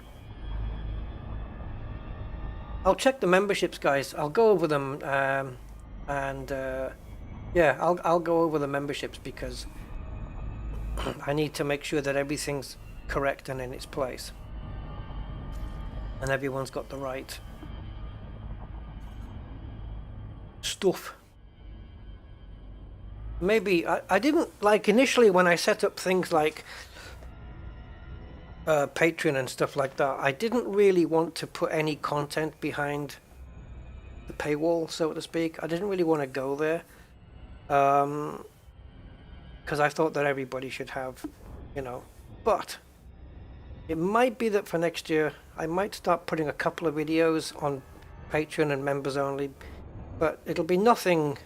I'll check the memberships, guys. I'll go over them, yeah, I'll go over the memberships because I need to make sure that everything's correct and in its place, and everyone's got the right stuff. Maybe I didn't like initially when I set up things like Patreon and stuff like that. I didn't really want to put any content behind the paywall, so to speak. I didn't really want to go there because I thought that everybody should have, you know. But it might be that for next year I might start putting a couple of videos on Patreon and members only, but it'll be nothing,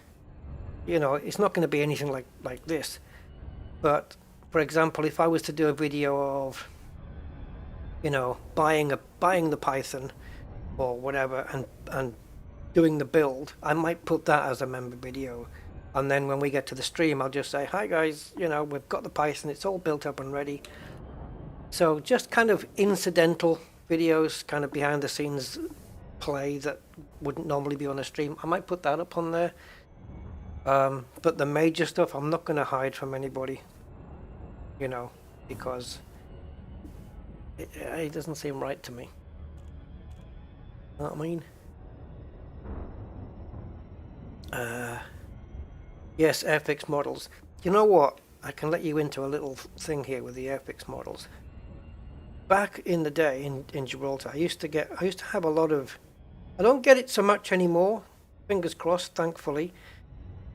you know, it's not going to be anything like this. But for example, if I was to do a video of, you know, buying the Python or whatever and doing the build, I might put that as a member video, and then when we get to the stream I'll just say, hi guys, you know, we've got the Python, it's all built up and ready. So just kind of incidental videos, kind of behind the scenes play that wouldn't normally be on a stream. I might put that up on there, but the major stuff I'm not going to hide from anybody, you know, because it doesn't seem right to me. You know what I mean? Yes, Airfix models. You know what? I can let you into a little thing here with the Airfix models. Back in the day in Gibraltar, I used to have a lot of. I don't get it so much anymore. Fingers crossed, thankfully.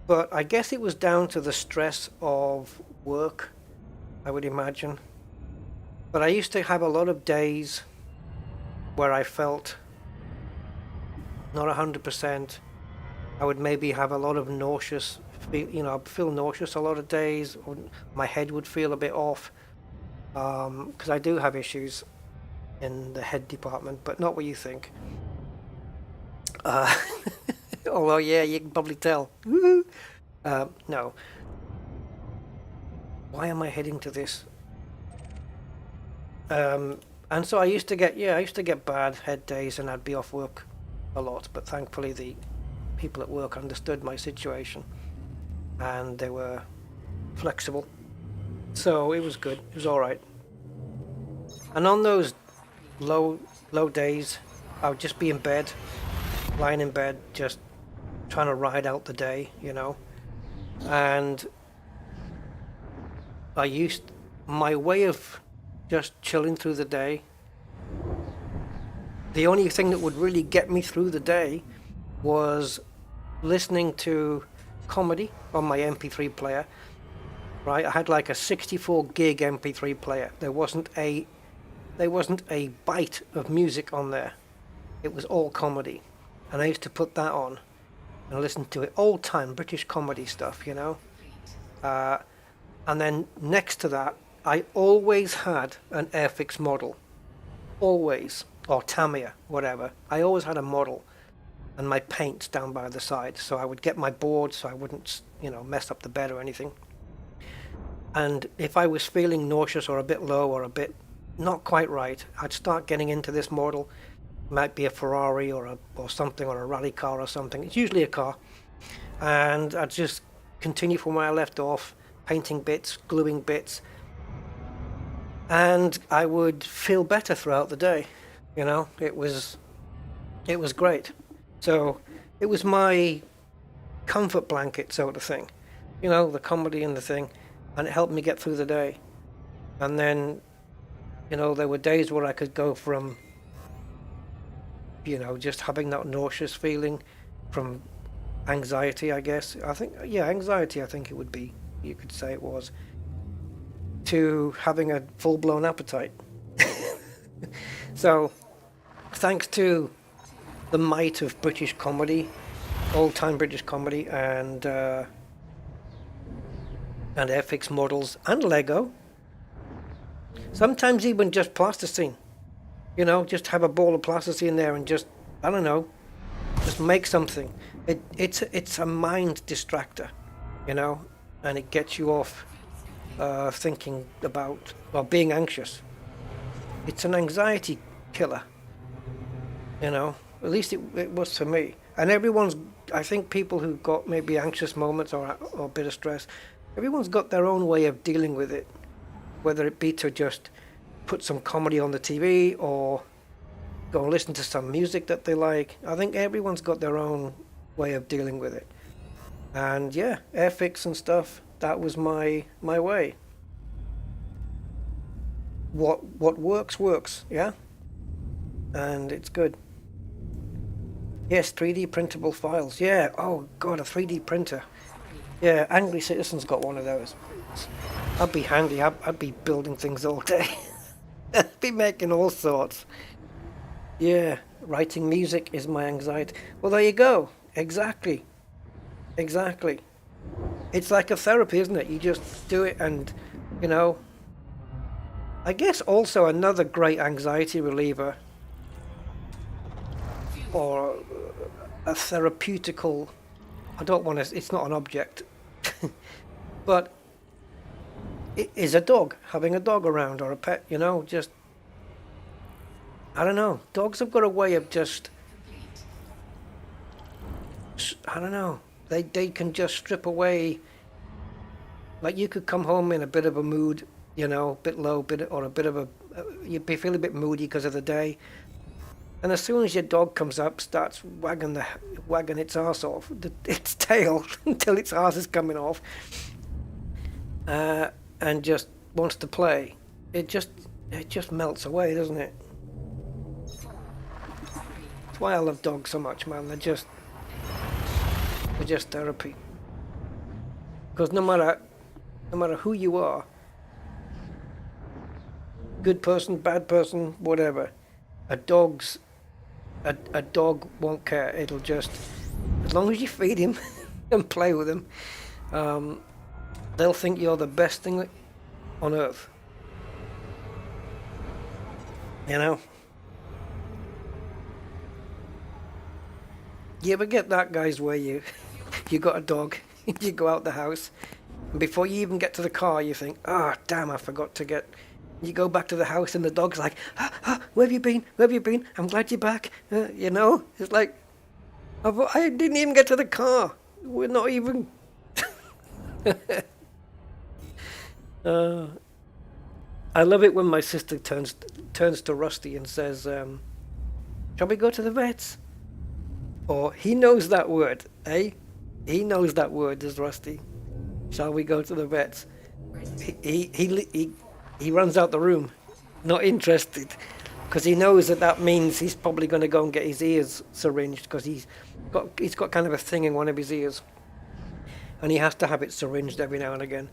But I guess it was down to the stress of work, I would imagine. But I used to have a lot of days where I felt not 100%. I would maybe have a lot of nauseous, you know, I'd feel nauseous a lot of days, or my head would feel a bit off, because I do have issues in the head department, but not what you think. Although, yeah, you can probably tell. Woo! No. Why am I heading to this? And so I used to get bad head days and I'd be off work a lot, but thankfully the people at work understood my situation and they were flexible. So it was good. It was all right. And on those low days, I would just be in bed, lying in bed, just trying to ride out the day, you know. And my way of just chilling through the day, the only thing that would really get me through the day was listening to comedy on my MP3 player. Right, I had like a 64 gig MP3 player. There wasn't a bite of music on there. It was all comedy, and I used to put that on and listen to it, old time British comedy stuff, you know. And then next to that, I always had an Airfix model, always, or Tamiya, whatever. I always had a model, and my paints down by the side, so I would get my board so I wouldn't, you know, mess up the bed or anything. And if I was feeling nauseous or a bit low or a bit not quite right, I'd start getting into this model. It might be a Ferrari or something, or a rally car or something. It's usually a car. And I'd just continue from where I left off, painting bits, gluing bits. And I would feel better throughout the day. You know, it was great. So it was my comfort blanket sort of thing. You know, the comedy and the thing. And it helped me get through the day. And then, you know, there were days where I could go from, you know, just having that nauseous feeling from anxiety, I guess. Anxiety, I think it would be, you could say it was, to having a full-blown appetite. So, thanks to the might of British comedy, old-time British comedy, and Airfix models, and Lego. Sometimes even just plasticine. You know, just have a ball of plasticine there and just, I don't know, just make something. It's a mind distractor, you know, and it gets you off thinking about, well, being anxious. It's an anxiety killer, you know, at least it was for me. And I think people who've got maybe anxious moments or a bit of stress, everyone's got their own way of dealing with it, whether it be to just put some comedy on the TV or go and listen to some music that they like. I think everyone's got their own way of dealing with it. And yeah, Airfix and stuff, that was my way. What works, yeah? And it's good. Yes, 3D printable files. Yeah, oh god, a 3D printer. Yeah, Angry Citizen's got one of those. I'd be handy. I'd be building things all day. I'd be making all sorts. Yeah, writing music is my anxiety. Well, there you go. Exactly. It's like a therapy, isn't it? You just do it and, you know. I guess also another great anxiety reliever, or a therapeutical, it's not an object, but it is a dog, having a dog around, or a pet, you know, just, I don't know, dogs have got a way of just, I don't know, they can just strip away, like you could come home in a bit of a mood, you know, a bit low, you'd be feeling a bit moody because of the day. And as soon as your dog comes up, starts wagging its arse off, its tail, until its arse is coming off, and just wants to play, it just melts away, doesn't it? That's why I love dogs so much, man. They're just therapy. Because no matter who you are, good person, bad person, whatever, a dog won't care. It'll just, as long as you feed him and play with him, they'll think you're the best thing on earth. You know? You ever get that, guys, where you got a dog, you go out the house, and before you even get to the car, you think, "Ah, oh, damn, I forgot to get." You go back to the house, and the dog's like, "Where have you been? Where have you been? I'm glad you're back." You know, it's like, I didn't even get to the car. We're not even. I love it when my sister turns to Rusty and says, "Shall we go to the vets?" Or he knows that word, eh? He knows that word, does Rusty. Shall we go to the vets? He runs out the room, not interested, because he knows that means he's probably going to go and get his ears syringed, because he's got kind of a thing in one of his ears, and he has to have it syringed every now and again,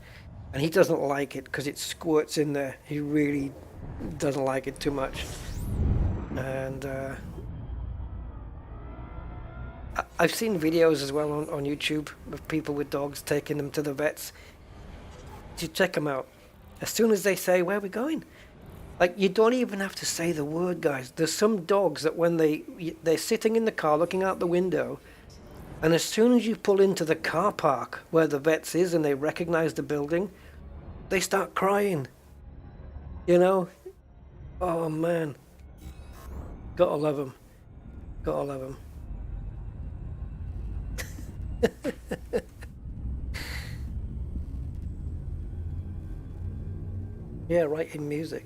and he doesn't like it because it squirts in there. He really doesn't like it too much, and I've seen videos as well on YouTube of people with dogs taking them to the vets. You check them out. As soon as they say, "Where are we going?" Like, you don't even have to say the word, guys. There's some dogs that when they're sitting in the car looking out the window, and as soon as you pull into the car park where the vets is and they recognize the building, they start crying. You know? Oh, man. Gotta love them. Gotta love them. Yeah, writing music.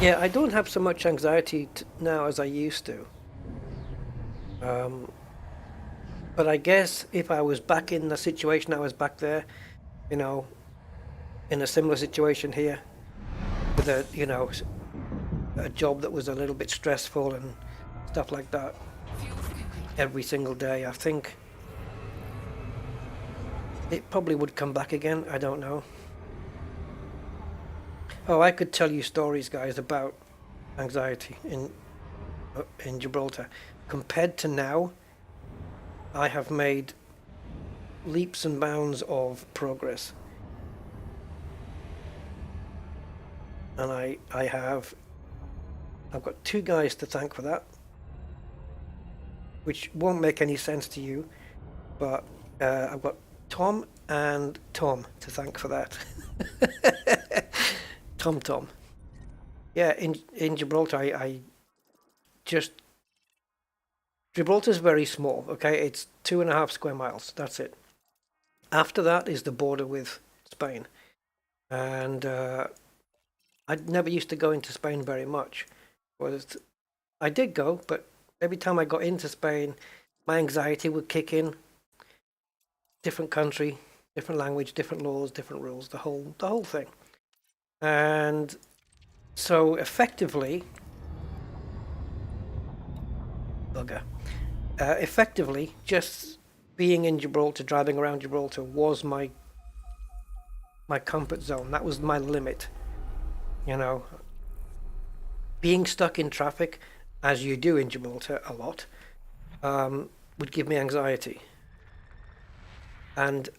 Yeah, I don't have so much anxiety now as I used to. But I guess if I was back in the situation I was back there, you know, in a similar situation here, with a job that was a little bit stressful and stuff like that every single day, I think it probably would come back again. I don't know. Oh, I could tell you stories, guys, about anxiety in Gibraltar. Compared to now, I have made leaps and bounds of progress. And I've got two guys to thank for that, which won't make any sense to you, but I've got Tom and Tom to thank for that. Tom. Yeah, in Gibraltar, I just... Gibraltar's very small, okay? It's 2.5 square miles, that's it. After that is the border with Spain. And I never used to go into Spain very much. I did go, but every time I got into Spain, my anxiety would kick in. Different country, different language, different laws, different rules, the whole thing. And so effectively, just being in Gibraltar, driving around Gibraltar was my comfort zone. That was my limit. You know, being stuck in traffic, as you do in Gibraltar a lot, would give me anxiety. And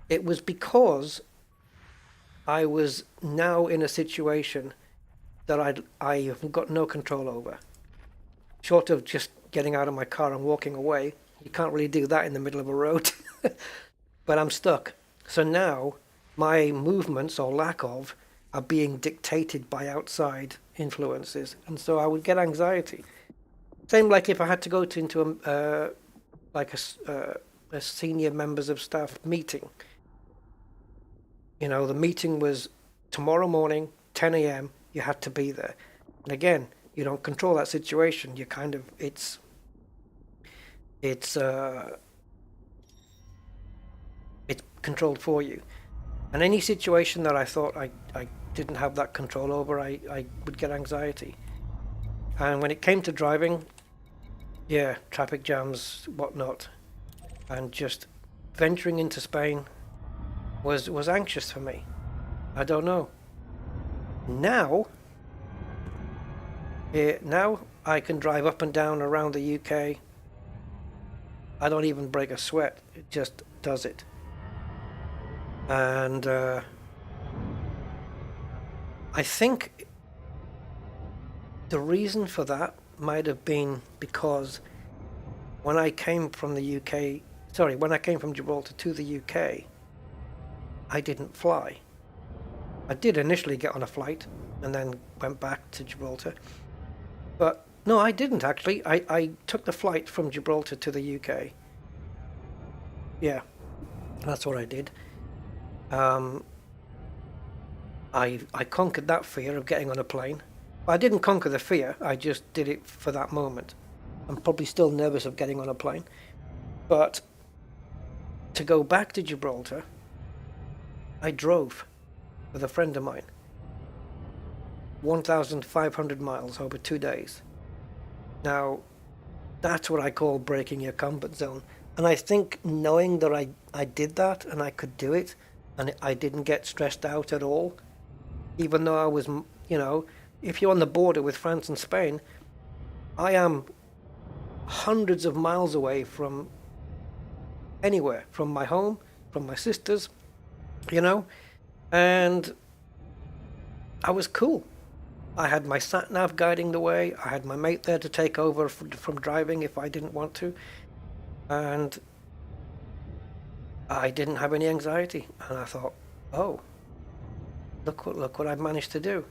it was because I was now in a situation that I have got no control over. Short of just getting out of my car and walking away, you can't really do that in the middle of a road. But I'm stuck. So now my movements, or lack of, are being dictated by outside influences, and so I would get anxiety. Same like if I had to go into a senior members of staff meeting. You know, the meeting was tomorrow morning, 10 a.m. You had to be there. And again, you don't control that situation. You kind of, it's controlled for you. And any situation that I thought I didn't have that control over, I would get anxiety. And when it came to driving, yeah, traffic jams, whatnot, and just venturing into Spain was anxious for me. I don't know. Now I can drive up and down around the UK. I don't even break a sweat. It just does it. And I think the reason for that might have been because when I came from the UK, sorry, when I came from Gibraltar to the UK, I didn't fly. I did initially get on a flight and then went back to Gibraltar. But no, I didn't actually. I took the flight from Gibraltar to the UK. Yeah, that's what I did. I conquered that fear of getting on a plane. I didn't conquer the fear, I just did it for that moment. I'm probably still nervous of getting on a plane. But to go back to Gibraltar, I drove with a friend of mine. 1,500 miles over 2 days. Now, that's what I call breaking your comfort zone. And I think knowing that I did that and I could do it, and I didn't get stressed out at all, even though I was, you know, if you're on the border with France and Spain, I am hundreds of miles away from anywhere, from my home, from my sisters, you know, and I was cool. I had my sat nav guiding the way. I had my mate there to take over from driving if I didn't want to, and I didn't have any anxiety. And I thought, oh, look what I've managed to do,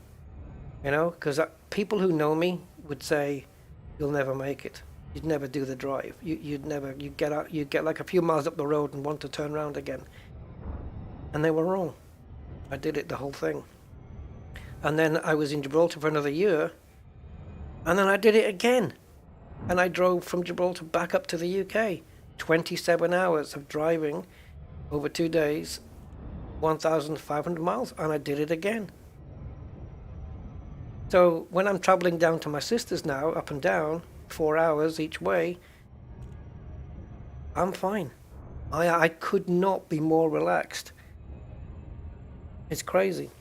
you know, because people who know me would say, you'll never make it. You'd never do the drive. You'd get out, you'd get like a few miles up the road and want to turn around again. And they were wrong. I did it, the whole thing. And then I was in Gibraltar for another year, and then I did it again. And I drove from Gibraltar back up to the UK. 27 hours of driving over 2 days, 1,500 miles, and I did it again. So when I'm traveling down to my sister's now, up and down, 4 hours each way, I'm fine. I could not be more relaxed. It's crazy.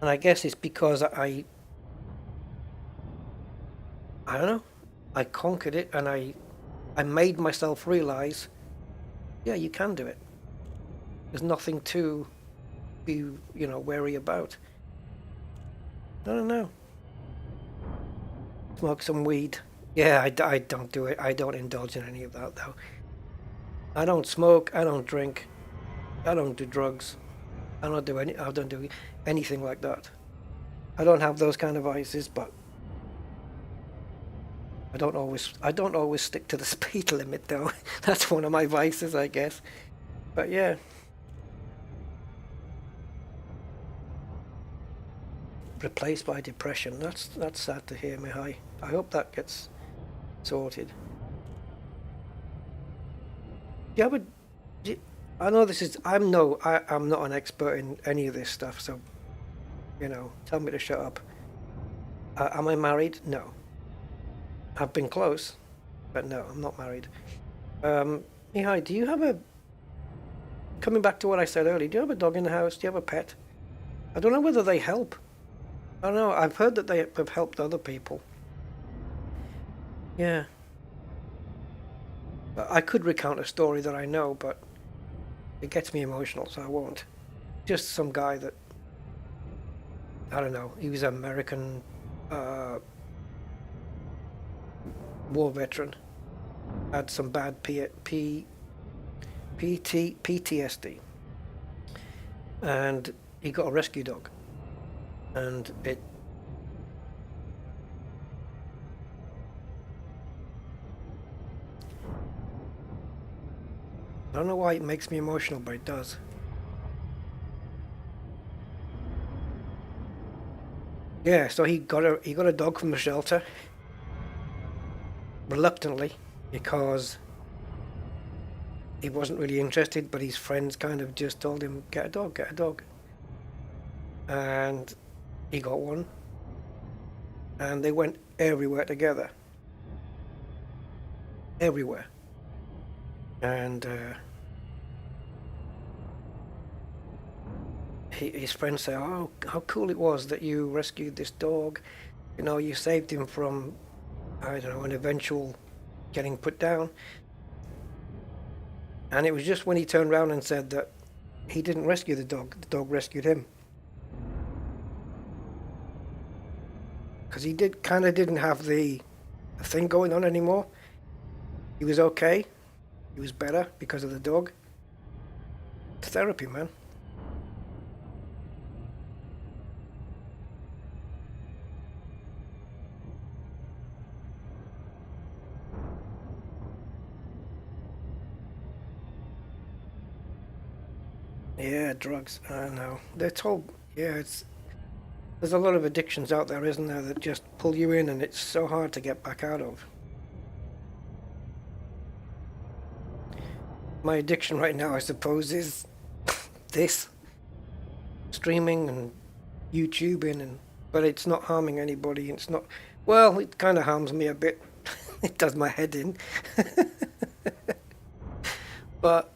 And I guess it's because I don't know, I conquered it, and I made myself realize, yeah, you can do it. There's nothing to be, you know, wary about. I don't know. Smoke some weed. Yeah, I don't do it. I don't indulge in any of that, though. I don't smoke. I don't drink. I don't do drugs. I don't do anything like that. I don't have those kind of vices, but I don't always stick to the speed limit, though. That's one of my vices, I guess. But yeah. Replaced by depression. That's sad to hear, Mihai. I hope that gets sorted. I know this is. I'm not an expert in any of this stuff, so you know, tell me to shut up. Am I married? No. I've been close, but no, I'm not married. Mihai, do you have a? Coming back to what I said earlier, do you have a dog in the house? Do you have a pet? I don't know whether they help. I don't know. I've heard that they have helped other people. Yeah. I could recount a story that I know, but it gets me emotional, so I won't. Just some guy that, I don't know, he was an American war veteran, had some bad PTSD, and he got a rescue dog, and I don't know why it makes me emotional, but it does. Yeah, so he got a dog from the shelter, reluctantly, because he wasn't really interested, but his friends kind of just told him, get a dog. And he got one, and they went everywhere together. Everywhere. And his friends say, oh, how cool it was that you rescued this dog. You know, you saved him from, I don't know, an eventual getting put down. And it was just when he turned around and said that he didn't rescue the dog rescued him. because he didn't have the thing going on anymore. He was okay. He was better because of the dog. It's therapy, man. Yeah, drugs. I know. They're told. Yeah, there's a lot of addictions out there, isn't there, that just pull you in, and it's so hard to get back out of. My addiction right now, I suppose, is this streaming and YouTubing, but it's not harming anybody. It's not. Well, it kind of harms me a bit. It does my head in. But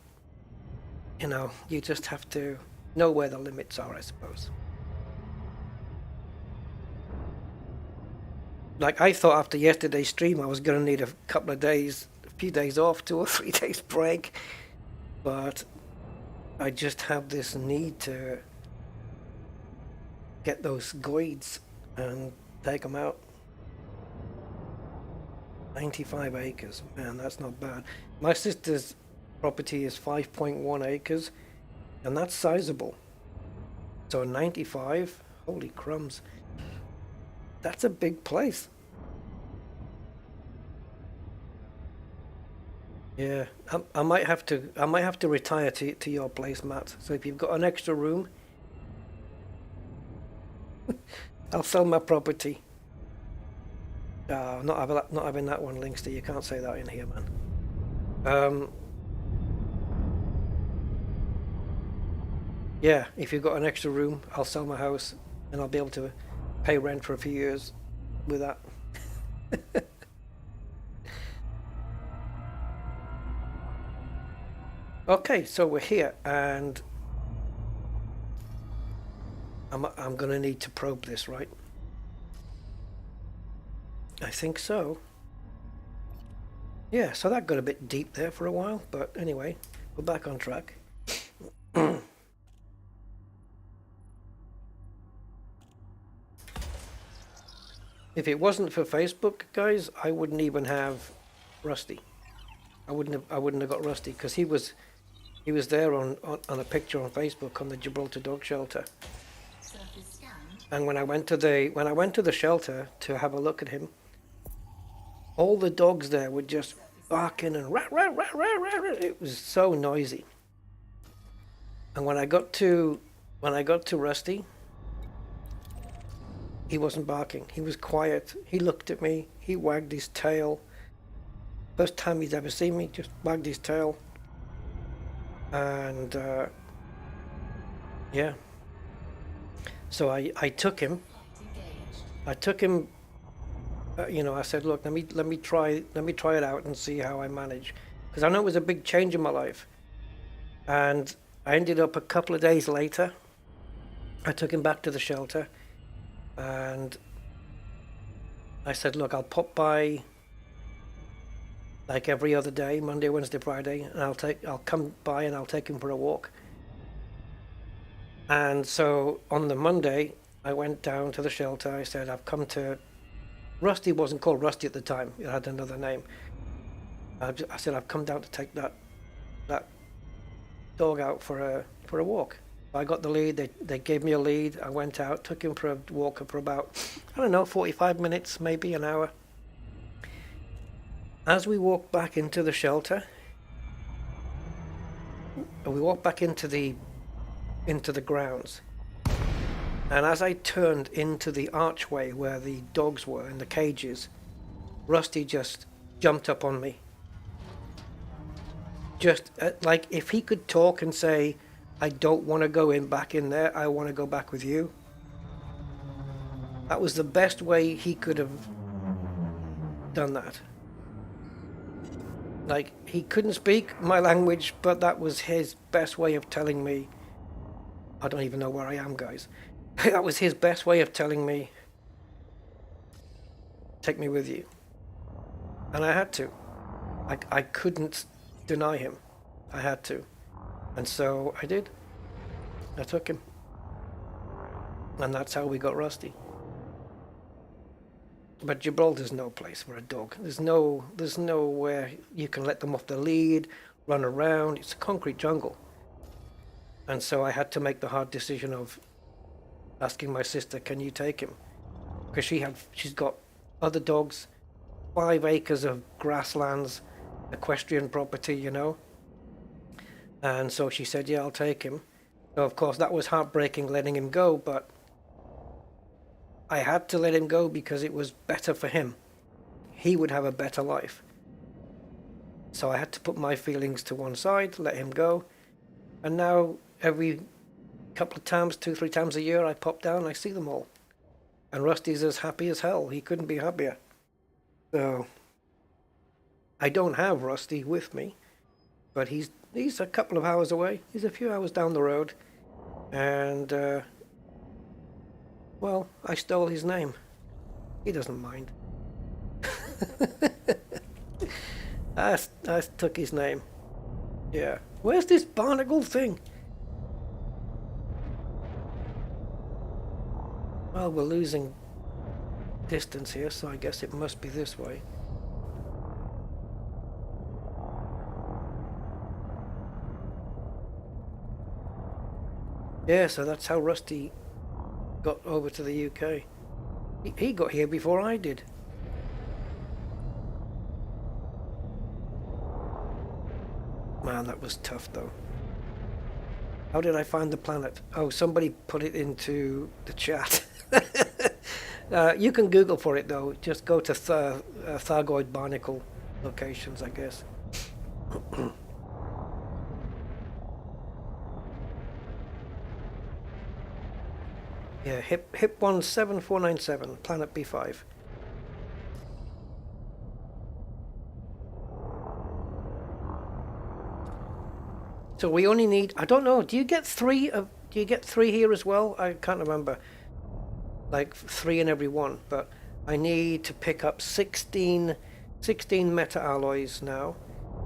you just have to know where the limits are, I suppose. Like, I thought after yesterday's stream I was going to need a few days off, 2 or 3 days break. But I just have this need to get those goids and take them out. 95 acres, man, that's not bad. My sister's property is 5.1 acres, and that's sizable. So 95, holy crumbs. That's a big place. Yeah, I might have to retire to your place, Matt. So if you've got an extra room, I'll sell my property. Not having that one, Linkster. You can't say that in here, man. Yeah, if you've got an extra room, I'll sell my house, and I'll be able to pay rent for a few years with that. Okay, so we're here, and I'm gonna need to probe this, right? I think so. Yeah, so that got a bit deep there for a while, but anyway, we're back on track. If it wasn't for Facebook, guys, I wouldn't even have Rusty. I wouldn't have got Rusty, because he was there on a picture on Facebook on the Gibraltar dog shelter. And when I went to the shelter to have a look at him, all the dogs there were just barking and rah, rah, rah, rah, rah, rah. It was so noisy. And when I got to Rusty, he wasn't barking. He was quiet. He looked at me. He wagged his tail. First time he's ever seen me, just wagged his tail. And yeah. So I took him. I said, look, let me try it out and see how I manage, because I know it was a big change in my life. And I ended up a couple of days later, I took him back to the shelter, and I said, look, I'll pop by like every other day, Monday, Wednesday, Friday, and I'll come by and I'll take him for a walk. And so on the Monday, I went down to the shelter. I said, I've come to... Rusty wasn't called Rusty at the time. It had another name. I said, I've come down to take that dog out for a walk. I got the lead. They gave me a lead. I went out, took him for a walk for about, 45 minutes, maybe an hour. As we walked back into the shelter, we walked back into the grounds. And as I turned into the archway where the dogs were in the cages, Rusty just jumped up on me. Just like if he could talk and say, I don't want to go back in there, I want to go back with you. That was the best way he could have done that. Like, he couldn't speak my language, but that was his best way of telling me, I don't even know where I am, guys. That was his best way of telling me, take me with you. And I had to. I couldn't deny him. I had to. And so I did. I took him. And that's how we got Rusty. But Gibraltar's no place for a dog. There's nowhere you can let them off the lead, run around. It's a concrete jungle. And so I had to make the hard decision of asking my sister, can you take him? Because she's got other dogs, 5 acres of grasslands, equestrian property, you know. And so she said, yeah, I'll take him. So of course that was heartbreaking letting him go, but I had to let him go because it was better for him. He would have a better life. So I had to put my feelings to one side, let him go. And now every couple of times, 2-3 times a year, I pop down, I see them all. And Rusty's as happy as hell. He couldn't be happier. So I don't have Rusty with me, but he's a couple of hours away. He's a few hours down the road. And well, I stole his name. He doesn't mind. I took his name. Yeah. Where's this barnacle thing? Well, we're losing distance here, so I guess it must be this way. Yeah, so that's how Rusty got over to the UK. He got here before I did. Man, that was tough though. How did I find the planet? Oh, somebody put it into the chat. You can Google for it though. Just go to Thargoid barnacle locations, I guess. Yeah, HIP 17497, planet B5. So we only need, I don't know, do you get 3 here as well? I can't remember. Like 3 in every one, but I need to pick up 16 meta alloys now.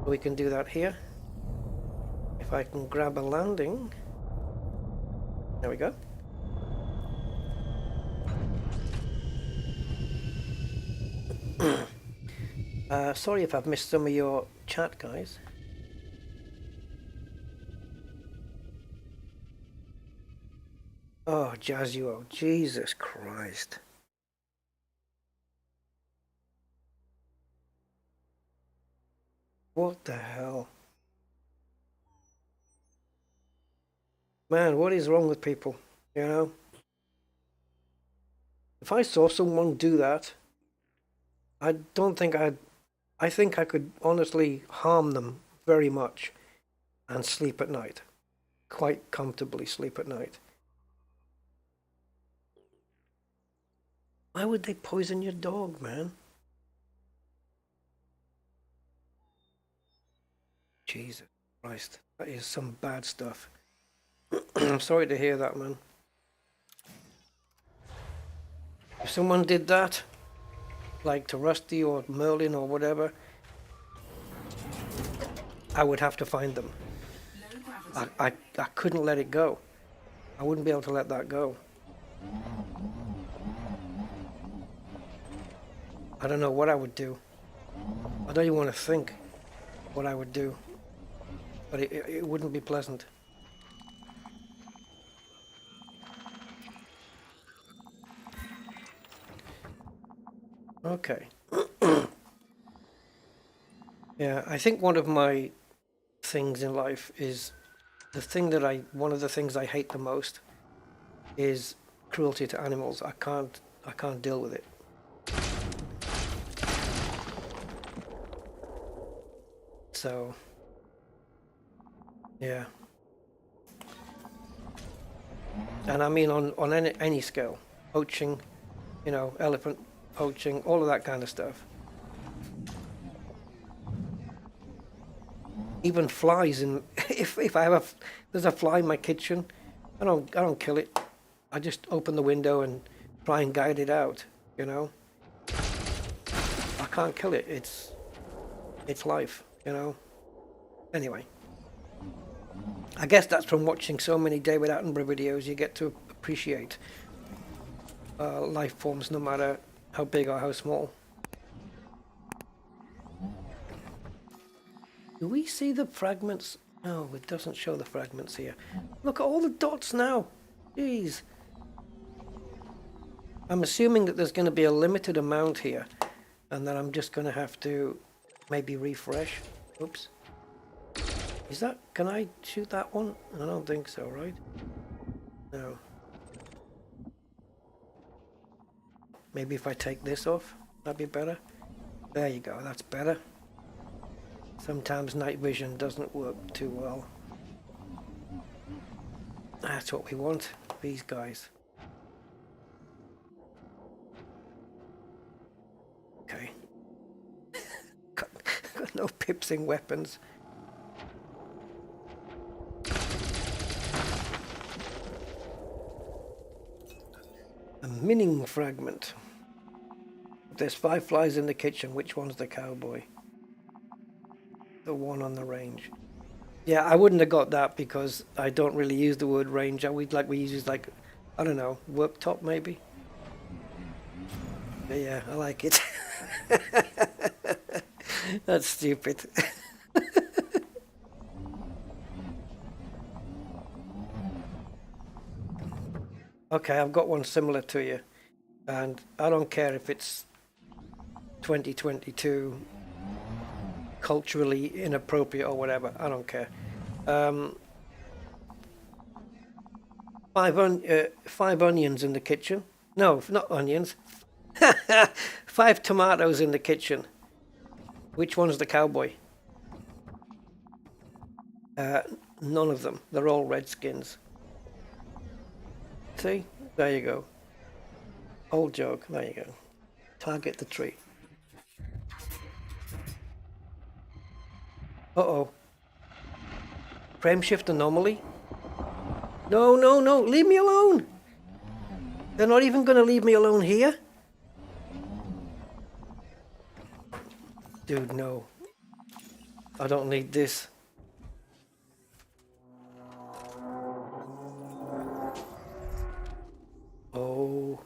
We can do that here. If I can grab a landing. There we go. Sorry if I've missed some of your chat, guys. Oh, Jazuo, Jesus Christ. What the hell? Man, what is wrong with people, you know? If I saw someone do that, I think I could honestly harm them very much and sleep at night. Quite comfortably sleep at night. Why would they poison your dog, man? Jesus Christ, that is some bad stuff. I'm sorry to hear that, man. If someone did that, like to Rusty or Merlin or whatever, I would have to find them. I couldn't let it go. I wouldn't be able to let that go. I don't know what I would do. I don't even want to think what I would do. But it wouldn't be pleasant. Okay. Yeah, I think one of my things in life is one of the things I hate the most is cruelty to animals. I can't deal with it. So, yeah. And I mean on any scale, poaching, you know, elephant poaching, all of that kind of stuff. Even flies in, if I have there's a fly in my kitchen, I don't kill it. I just open the window and try and guide it out, you know. I can't kill it. It's life, you know. Anyway, I guess that's from watching so many David Attenborough videos. You get to appreciate life forms, no matter how big or how small. Do we see the fragments? No, it doesn't show the fragments here. Look at all the dots now. Jeez. I'm assuming that there's going to be a limited amount here, and then I'm just going to have to maybe refresh. Oops. Is that... Can I shoot that one? I don't think so, right? No. Maybe if I take this off, that'd be better. There you go, that's better. Sometimes night vision doesn't work too well. That's what we want, these guys. Okay. got no pipsing weapons. A mining fragment. There's 5 flies in the kitchen. Which one's the cowboy? The one on the range. Yeah, I wouldn't have got that because I don't really use the word range. We use like, I don't know, worktop maybe. But yeah, I like it. That's stupid. Okay, I've got one similar to you, and I don't care if it's 2022, culturally inappropriate or whatever. I don't care. 5 onions in the kitchen. No, not onions. 5 tomatoes in the kitchen. Which one's the cowboy? None of them. They're all redskins. See? There you go. Old joke. There you go. Target the tree. Uh-oh. Frame shift anomaly? No, no, no. Leave me alone. They're not even going to leave me alone here. Dude, no. I don't need this. Oh.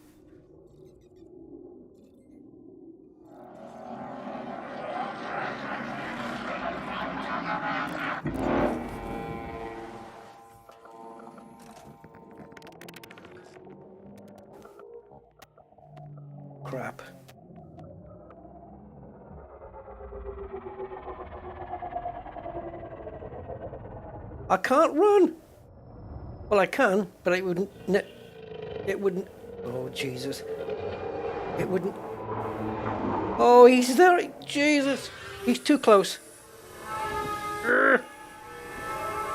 Crap. I can't run. Well, I can, but it wouldn't. It wouldn't. Oh, Jesus. It wouldn't. Oh, he's there. Jesus. He's too close. Urgh.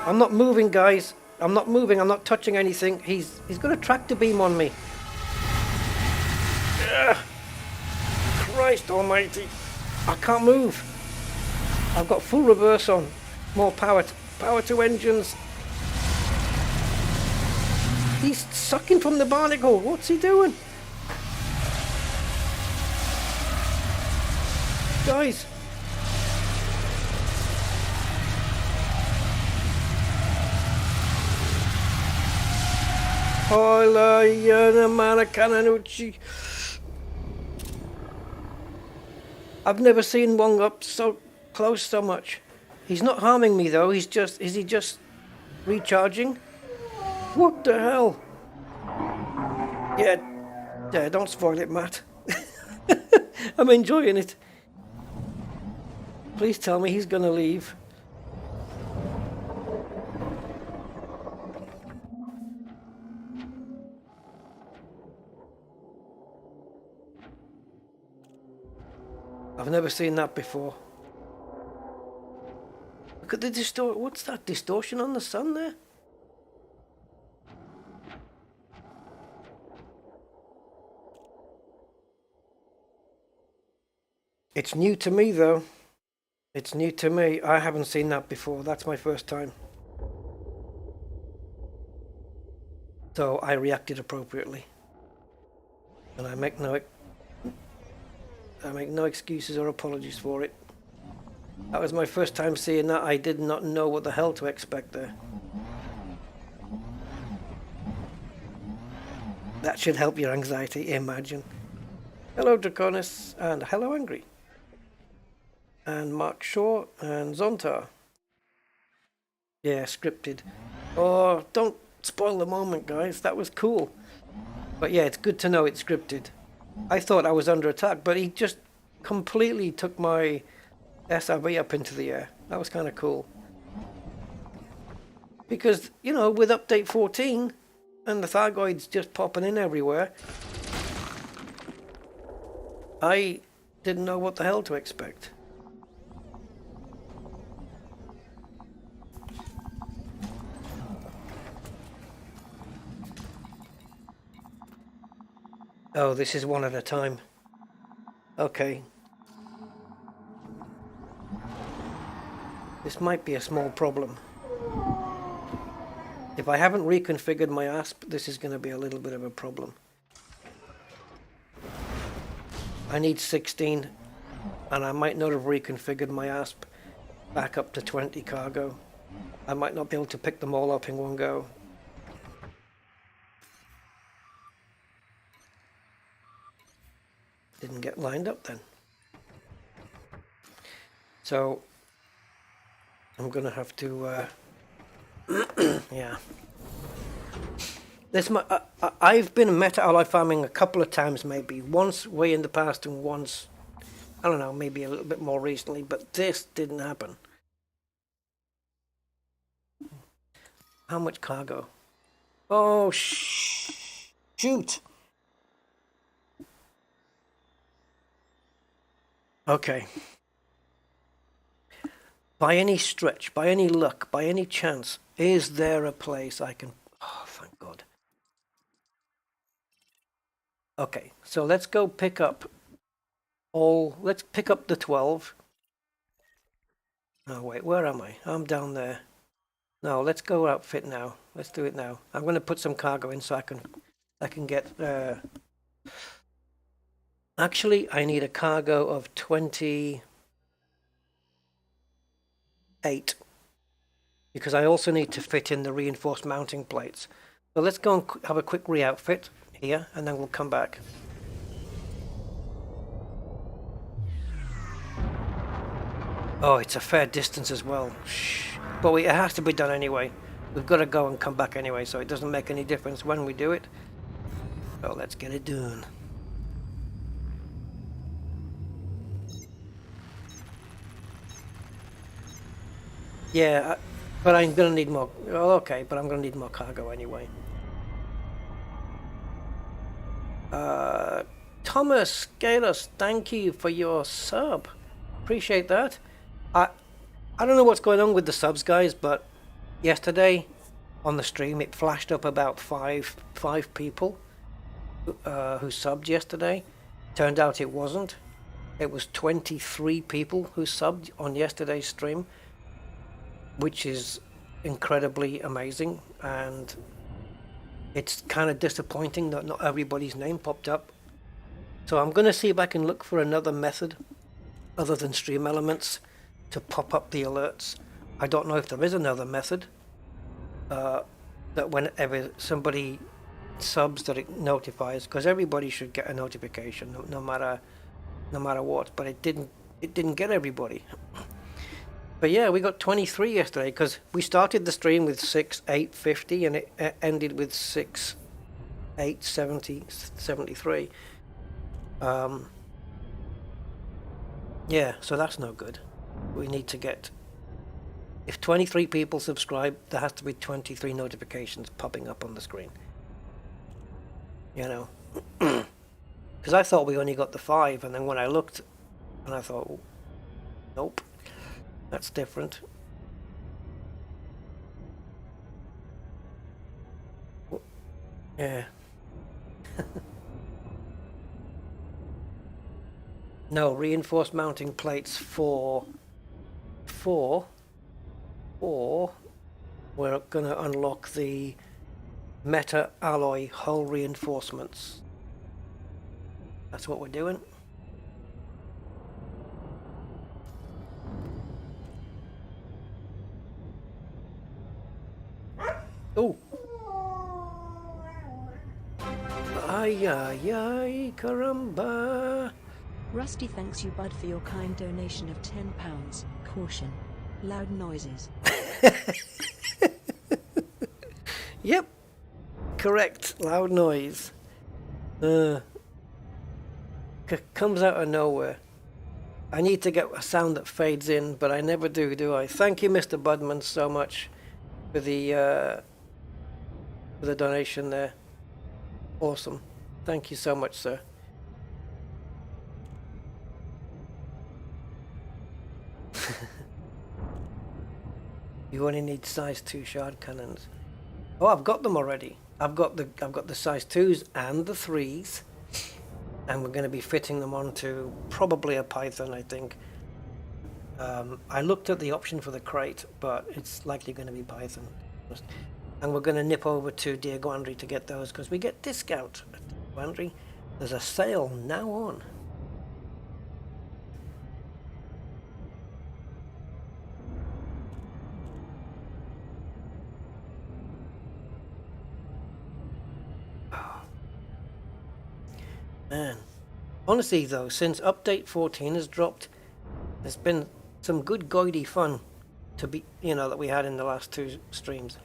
I'm not moving, guys. I'm not moving. I'm not touching anything. He's got a tractor beam on me. Ugh. Christ almighty. I can't move. I've got full reverse on. More power. Power to engines. He's sucking from the barnacle. What's he doing? Guys. Hola, Cananucci. I've never seen one up so close so much. He's not harming me though. Is he just recharging? What the hell? Yeah, don't spoil it, Matt. I'm enjoying it. Please tell me he's gonna leave. I've never seen that before. Look at the what's that distortion on the sun there? It's new to me though. It's new to me. I haven't seen that before. That's my first time. So I reacted appropriately. And I make no excuses or apologies for it. That was my first time seeing that. I did not know what the hell to expect there. That should help your anxiety, imagine. Hello, Draconis, and hello, Angry. And Mark Shaw, and Zontar. Yeah, scripted. Oh, don't spoil the moment, guys. That was cool. But yeah, it's good to know it's scripted. I thought I was under attack, but he just completely took my SRV up into the air. That was kind of cool. Because, you know, with update 14 and the Thargoids just popping in everywhere, I didn't know what the hell to expect. Oh, this is one at a time. Okay. This might be a small problem. If I haven't reconfigured my ASP, this is going to be a little bit of a problem. I need 16, and I might not have reconfigured my ASP back up to 20 cargo. I might not be able to pick them all up in one go. Didn't get lined up then. So I'm going to have to, yeah. I've been meta alloy farming a couple of times, maybe. Once way in the past and once, I don't know, maybe a little bit more recently, but this didn't happen. How much cargo? Oh, shoot. Okay. By any stretch, by any luck, by any chance, is there a place I can... Oh, thank God. Okay, so let's go pick up all... Let's pick up the 12. Oh, wait, where am I? I'm down there. No, let's go outfit now. Let's do it now. I'm going to put some cargo in so I can get... Actually, I need a cargo of 28. Because I also need to fit in the reinforced mounting plates. So let's go and have a quick re-outfit here, and then we'll come back. Oh, it's a fair distance as well. Shh. But it has to be done anyway. We've got to go and come back anyway, so it doesn't make any difference when we do it. So let's get it done. Yeah, but I'm going to need more... Oh, okay, but I'm going to need more cargo anyway. Thomas Galos, thank you for your sub. Appreciate that. I don't know what's going on with the subs, guys, but yesterday on the stream it flashed up about five people who subbed yesterday. Turned out it wasn't. It was 23 people who subbed on yesterday's stream, which is incredibly amazing, and it's kind of disappointing that not everybody's name popped up. So I'm going to see if I can look for another method other than Stream Elements to pop up the alerts. I don't know if there is another method that whenever somebody subs that it notifies, because everybody should get a notification no matter what, but it didn't get everybody. But yeah, we got 23 yesterday because we started the stream with 6,850 and it ended with 6,873. Yeah, so that's no good. We need to get... If 23 people subscribe, there has to be 23 notifications popping up on the screen. You know? Because I thought we only got the 5, and then when I looked, and I thought, nope, that's different. Yeah. No, reinforced mounting plates for we're going to unlock the meta alloy hull reinforcements. That's what we're doing. Oh. Ay, ay, ay, caramba. Rusty thanks you, Bud, for your kind donation of £10. Caution. Loud noises. Yep. Correct. Loud noise. Comes out of nowhere. I need to get a sound that fades in, but I never do I? Thank you, Mr. Budman, so much for the donation there. Awesome. Thank you so much, sir. You only need size 2 shard cannons. Oh, I've got them already. I've got the size 2s and the 3s, and we're going to be fitting them onto probably a Python, I think. I looked at the option for the crate, but it's likely going to be Python. And we're going to nip over to Diaguandri to get those because we get discount at Diaguandri. There's a sale now on. Man, honestly though, since update 14 has dropped, there's been some good goity fun to be, that we had in the last 2 streams.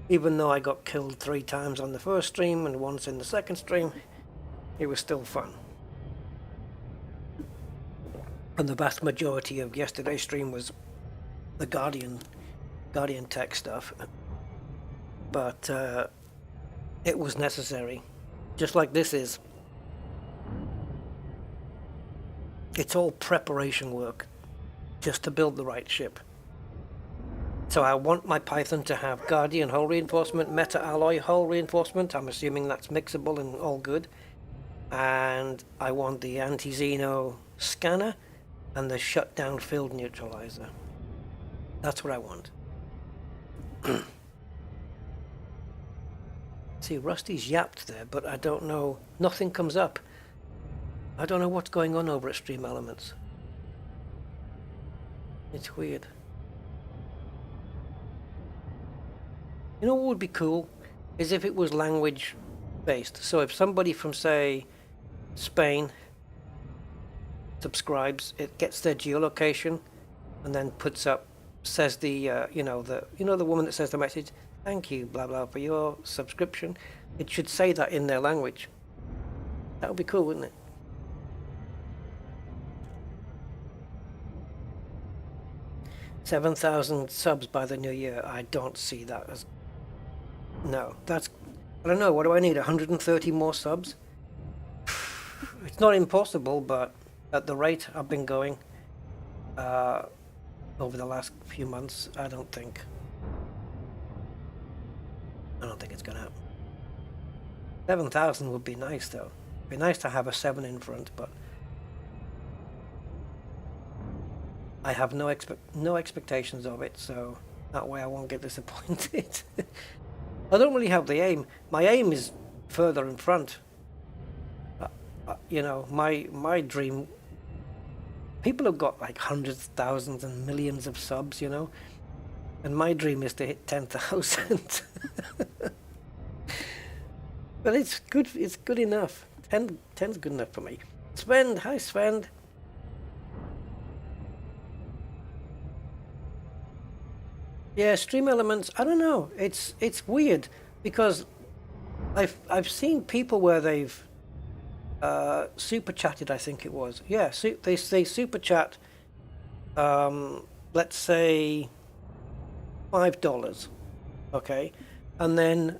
Even though I got killed 3 times on the first stream and once in the second stream, it was still fun. And the vast majority of yesterday's stream was the Guardian tech stuff. But it was necessary, just like this is. It's all preparation work just to build the right ship. So I want my Python to have Guardian hull reinforcement, Meta Alloy hull reinforcement. I'm assuming that's mixable and all good. And I want the anti-Xeno scanner and the shutdown field neutralizer. That's what I want. See, Rusty's yapped there, but I don't know. Nothing comes up. I don't know what's going on over at Stream Elements. It's weird. You know what would be cool? Is if it was language based. So if somebody from, say, Spain subscribes, it gets their geolocation and then puts up, says the, the woman that says the message, thank you, blah, blah, for your subscription. It should say that in their language. That would be cool, wouldn't it? $7,000 subs by the new year. I don't see that as... No, that's... I don't know, what do I need, 130 more subs? It's not impossible, but at the rate I've been going over the last few months, I don't think it's gonna happen. 7,000 would be nice though. It'd be nice to have a 7 in front, but I have no expectations of it, so that way I won't get disappointed. I don't really have the aim. My aim is further in front. My dream... People have got like hundreds, thousands and millions of subs, and my dream is to hit 10,000. But it's good enough. 10's good enough for me. Sven, hi Sven. Yeah, Stream Elements, I don't know. It's weird because I've seen people where they've super chatted, I think it was. Yeah, they super chat, let's say $5, okay? And then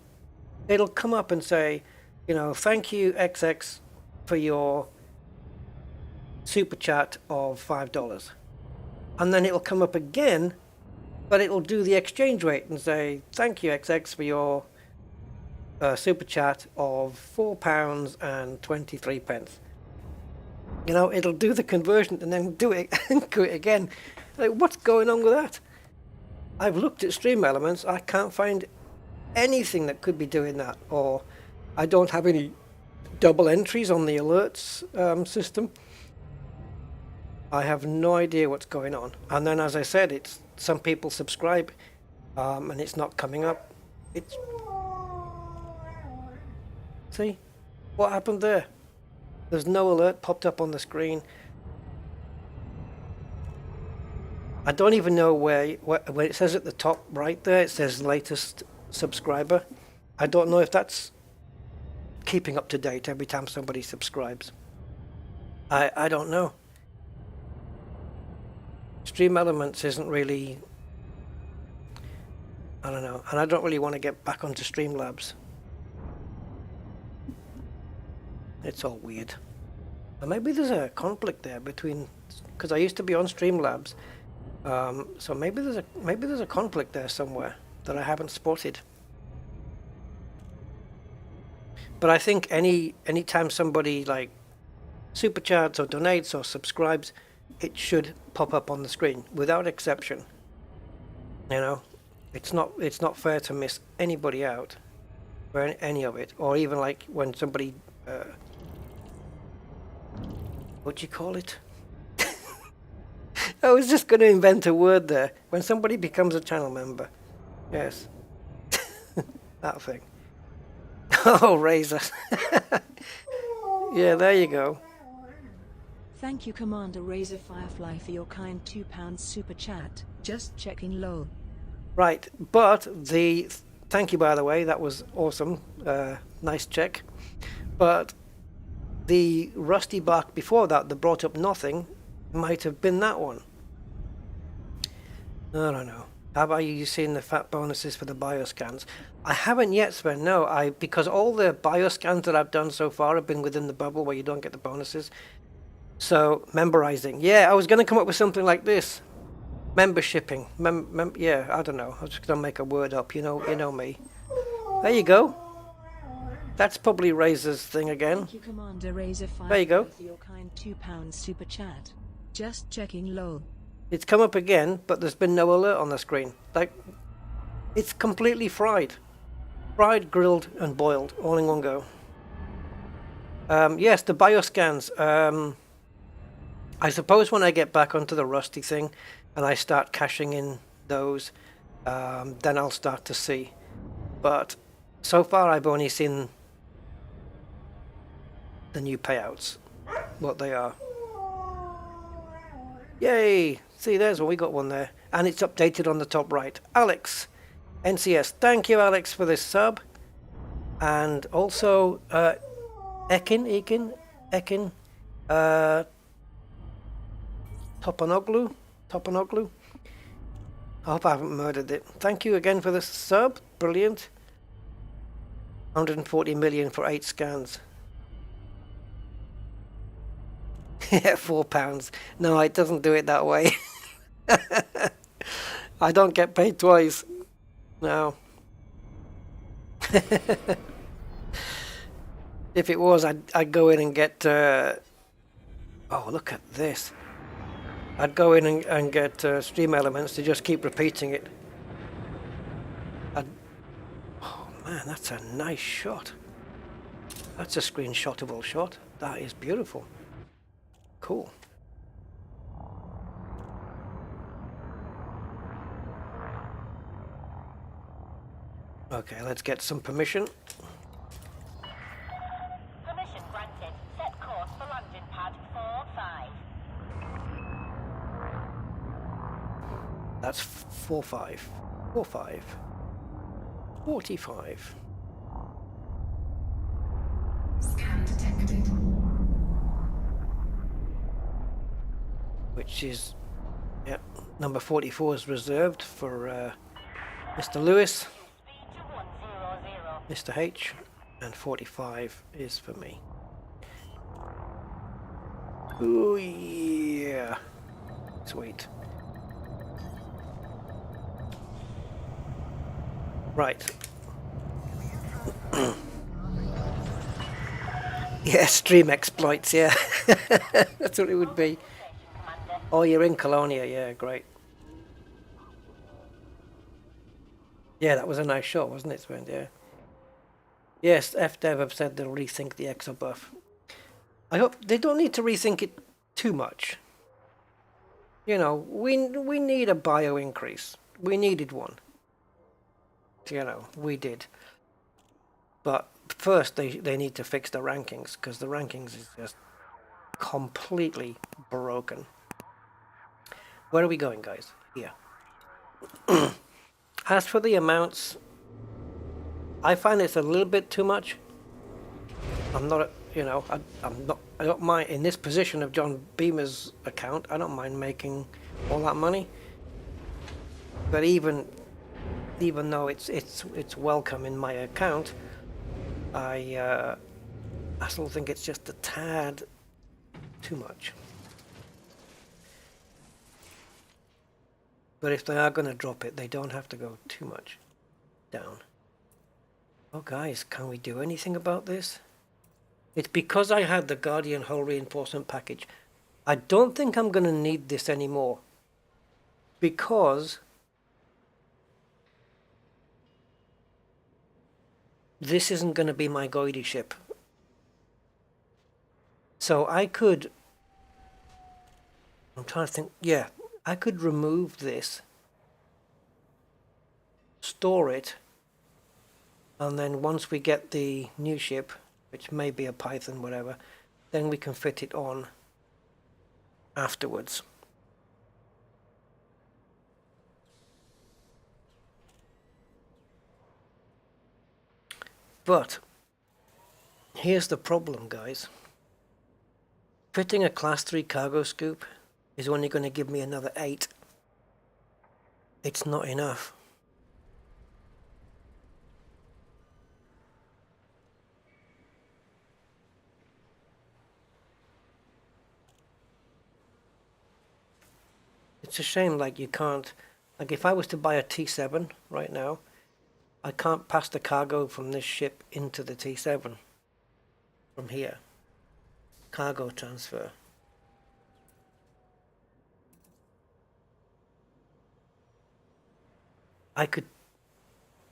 it'll come up and say, thank you XX for your super chat of $5. And then it'll come up again, but it'll do the exchange rate and say, thank you XX for your super chat of £4.23. It'll do the conversion and then do it and do it again. Like, what's going on with that? I've looked at Stream Elements. I can't find anything that could be doing that, or I don't have any double entries on the alerts system. I have no idea what's going on. And then, as I said, it's some people subscribe and it's not coming up. See, What happened there? There's no alert popped up on the screen. I don't even know where it says at the top right there, it says latest subscriber. I don't know if that's keeping up to date every time somebody subscribes. I don't know. Stream Elements isn't really, I don't know, and I don't really want to get back onto Streamlabs. It's all weird. And maybe there's a conflict there between, because I used to be on Streamlabs, so maybe there's a conflict there somewhere that I haven't spotted. But I think anytime somebody like super chats or donates or subscribes, it should pop up on the screen without exception. You know, it's not fair to miss anybody out for any of it, or even like when somebody what do you call it? I was just going to invent a word there. When somebody becomes a channel member. Yes. That thing. Oh, Razor. Yeah, there you go. Thank you, Commander Razor Firefly, for your kind £2 super chat. Just checking lol. Right, but thank you, by the way, that was awesome. Nice check. But the rusty bark before that brought up nothing might have been that one. I don't know. How about you seeing the fat bonuses for the bioscans? I haven't yet, Sven. No, because all the bioscans that I've done so far have been within the bubble where you don't get the bonuses. So memberizing. Yeah, I was going to come up with something like this. Membershipping. Yeah, I don't know. I was just going to make a word up. You know me. There you go. That's probably Razor's thing again. Thank you, Commander Razor Firefly, there you go. For your kind £2 super chat. Just checking lol. It's come up again, but there's been no alert on the screen. Like, it's completely fried. Fried, grilled, and boiled, all in one go. Yes, the bioscans. I suppose when I get back onto the Rusty thing, and I start cashing in those, then I'll start to see. But so far I've only seen the new payouts, what they are. Yay! See, there's one. We got one there. And it's updated on the top right. Alex, NCS. Thank you, Alex, for this sub. And also, Ekin, Topanoglu. I hope I haven't murdered it. Thank you again for this sub. Brilliant. 140 million for 8 scans. Yeah, £4. No, it doesn't do it that way. I don't get paid twice. No. If it was, I'd go in and get... oh, look at this. I'd go in and get Stream Elements to just keep repeating it. Oh man, that's a nice shot. That's a screenshotable shot. That is beautiful. Cool. Okay, let's get some permission. Permission granted. Set course for landing pad 45. That's 45. 45. 45. Scan detected. Which is, yeah, number 44 is reserved for Mr. Lewis, Mr. H, and 45 is for me. Ooh, yeah. Sweet. Right. Yeah, stream exploits, yeah. That's what it would be. Oh, you're in Colonia, yeah, great. Yeah, that was a nice shot, wasn't it, Sven? Yeah. Yes, FDev have said they'll rethink the exo buff. I hope they don't need to rethink it too much. You know, we need a bio increase. We needed one. You know, we did. But first they need to fix the rankings, because the rankings is just completely broken. Where are we going, guys? Here. As for the amounts, I find it's a little bit too much. I'm not, I don't mind, in this position of John Beamer's account, I don't mind making all that money. But even though it's welcome in my account, I still think it's just a tad too much. But if they are going to drop it, they don't have to go too much down. Oh guys, can we do anything about this? It's because I had the Guardian hull reinforcement package. I don't think I'm going to need this anymore, because this isn't going to be my Goidy ship. So I could, I'm trying to think, yeah, I could remove this, store it, and then once we get the new ship, which may be a Python, whatever, then we can fit it on afterwards. But here's the problem, guys. Fitting a class 3 cargo scoop is only going to give me another 8. It's not enough. It's a shame, like, you can't, like, if I was to buy a T7 right now, I can't pass the cargo from this ship into the T7 from here. Cargo transfer.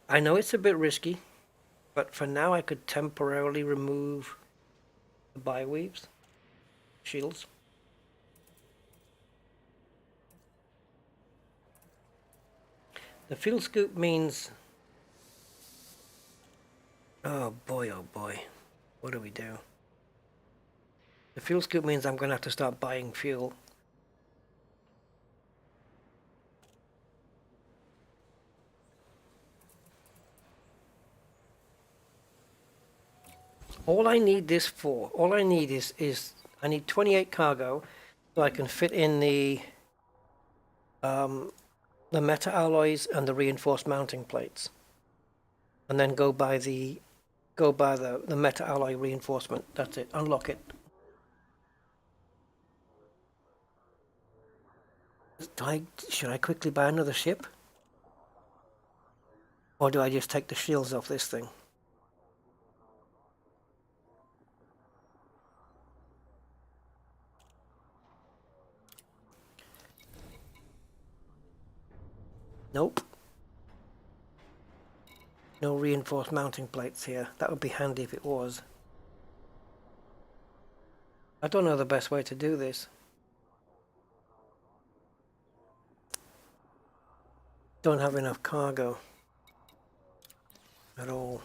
I know it's a bit risky, but for now I could temporarily remove the bi-weaves, shields. The field scoop means, oh boy, what do we do? The fuel scoop means I'm going to have to start buying fuel. All I need this for, all I need is I need 28 cargo, so I can fit in the meta alloys and the reinforced mounting plates, and then go by the meta alloy reinforcement. That's it. Unlock it. Should I quickly buy another ship, or do I just take the shields off this thing? Nope. No reinforced mounting plates here. That would be handy if it was. I don't know the best way to do this. Don't have enough cargo at all.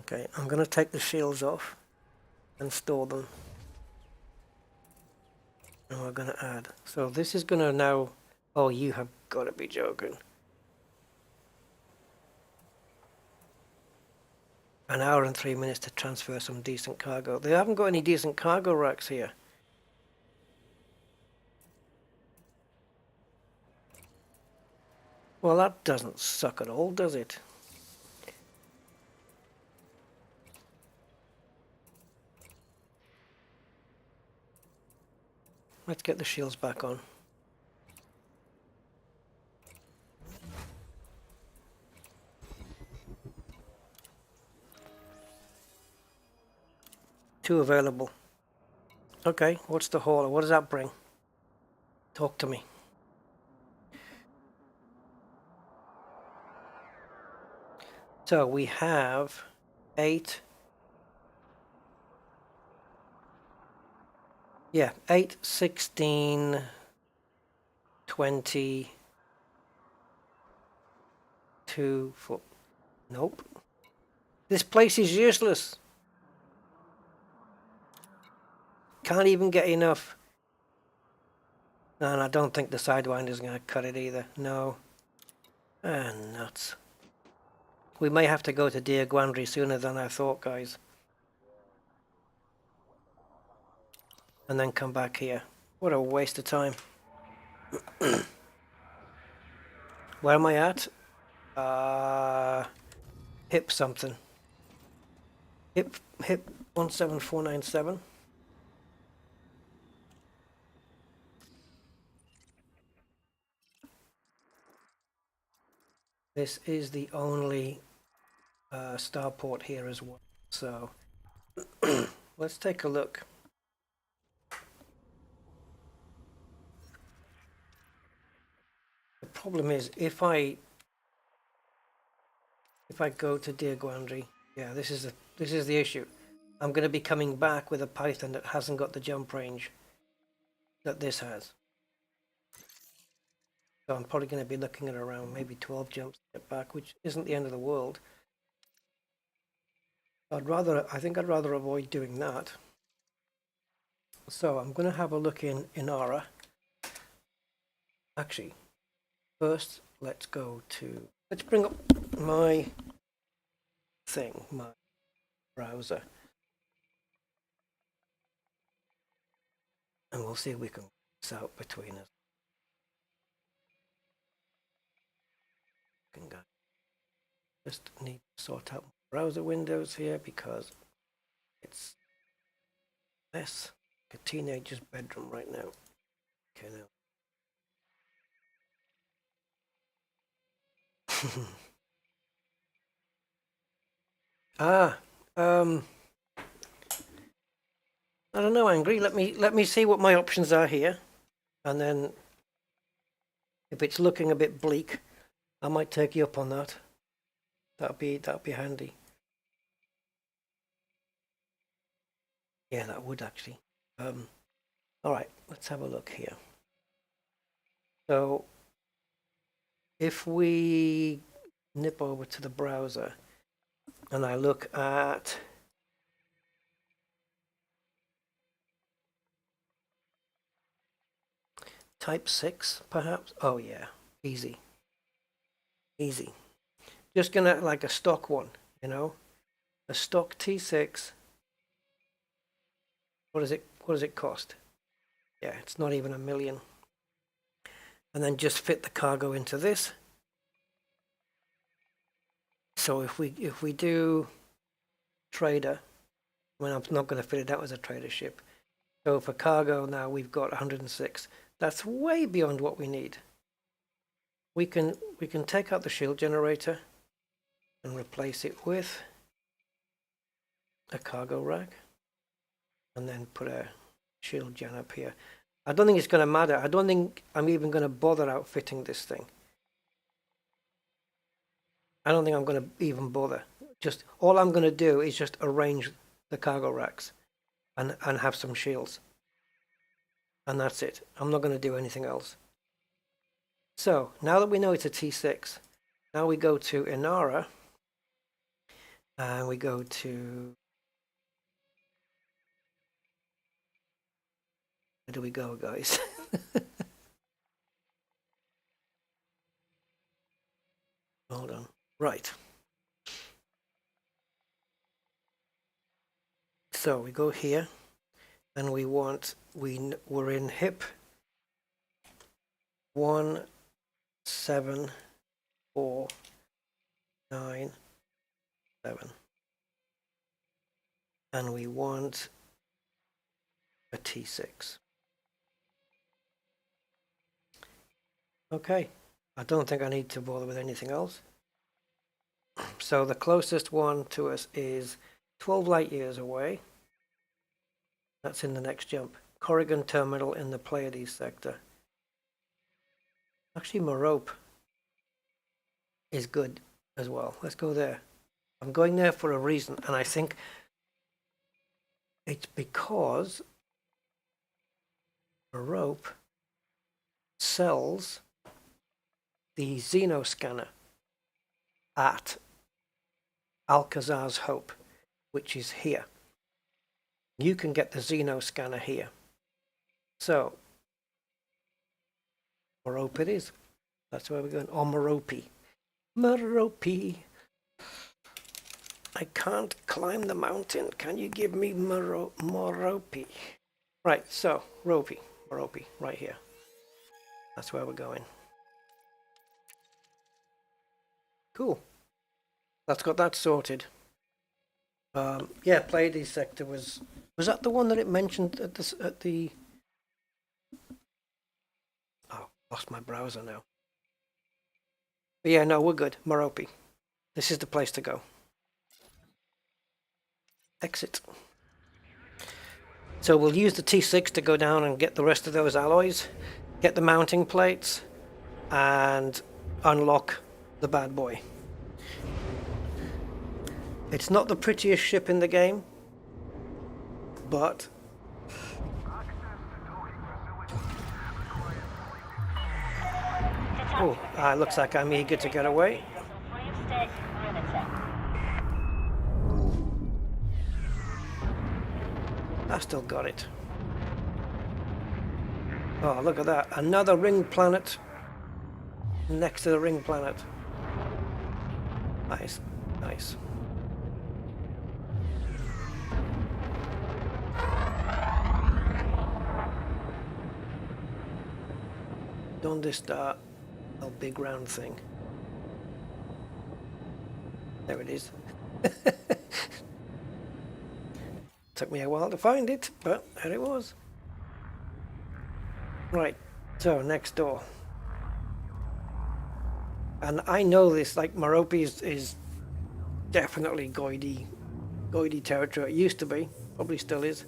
Okay, I'm going to take the shields off and store them. And we're going to add. So this is going to now... Oh, you have got to be joking. An hour and 3 minutes to transfer some decent cargo. They haven't got any decent cargo racks here. Well, that doesn't suck at all, does it? Let's get the shields back on. Two available. Okay, what's the hauler? What does that bring? Talk to me. So we have 8. Yeah, 8, 16, 20, 2, 4. Nope. This place is useless. Can't even get enough. And I don't think the Sidewinder's going to cut it either. No. Ah, nuts. We may have to go to Dear Gwandry sooner than I thought, guys. And then come back here. What a waste of time. Where am I at? Hip something. Hip 17497. This is the only starport here as well. So let's take a look. The problem is if I go to Dear Gwandry, yeah, this is the issue. I'm going to be coming back with a Python that hasn't got the jump range that this has. So I'm probably going to be looking at around maybe 12 jumps to get back, which isn't the end of the world. I think I'd rather avoid doing that. So I'm going to have a look in Inara. Actually, first let's bring up my browser. And we'll see if we can work this out between us. Just need to sort out browser windows here because it's a mess. Like a teenager's bedroom right now. Okay, now. I don't know, Angry. Let me see what my options are here, and then if it's looking a bit bleak, I might take you up on that. That'd be handy. Yeah, that would actually. All right, let's have a look here. So if we nip over to the browser and I look at type 6 perhaps. Oh yeah, easy. Just gonna like a stock one, a stock T6. What does it cost? Yeah, it's not even $1 million. And then just fit the cargo into this. So if we do trader, I mean, I'm not going to fit it out as a trader ship. So for cargo now we've got 106. That's way beyond what we need. We can take out the shield generator and replace it with a cargo rack, and then put a shield gen up here. I don't think it's going to matter. I don't think I'm even going to bother outfitting this thing. I don't think I'm going to even bother. Just all I'm going to do is just arrange the cargo racks and have some shields. And that's it. I'm not going to do anything else. So now that we know it's a T6, now we go to Inara and we go to, where do we go, guys? Hold on. Right. So we go here and we're in hip 17497, and we want a T6. Okay, I don't think I need to bother with anything else. So the closest one to us is 12 light years away. That's in the next jump. Corrigan Terminal in the Pleiades sector. Actually, Merope is good as well. Let's go there. I'm going there for a reason, and I think it's because Rope sells the Xeno scanner at Alcazar's Hope, which is here. You can get the Xeno scanner here. So, Merope it is. That's where we're going. Or Merope. Merope. I can't climb the mountain. Can you give me Merope? Right, so, Merope, right here. That's where we're going. Cool. That's got that sorted. Yeah, Pleiades sector was that the one that it mentioned at the oh, lost my browser now. But yeah, no, we're good. Merope. This is the place to go. Exit. So we'll use the T6 to go down and get the rest of those alloys, get the mounting plates, and unlock the bad boy. It's not the prettiest ship in the game, but oh, looks like I'm eager to get away. I still got it. Oh, look at that. Another ring planet next to the ring planet. Nice, nice. ¿Dónde está el big round thing? There it is. Took me a while to find it, but there it was. Right, so next door. And I know this, like Merope is definitely Goidy territory. It used to be, probably still is.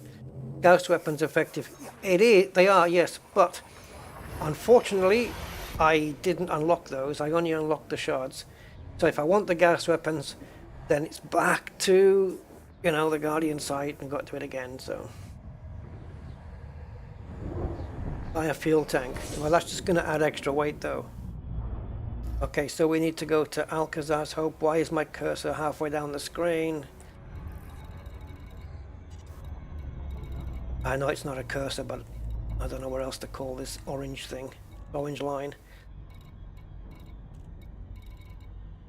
Gauss weapons effective. It is, they are, yes, but unfortunately, I didn't unlock those. I only unlocked the shards. So if I want the gas weapons, then it's back to, you know, the Guardian site and got to it again, so. Buy a fuel tank. Well, that's just going to add extra weight, though. Okay, so we need to go to Alcazar's Hope. Why is my cursor halfway down the screen? I know it's not a cursor, but I don't know what else to call this orange thing. Orange line.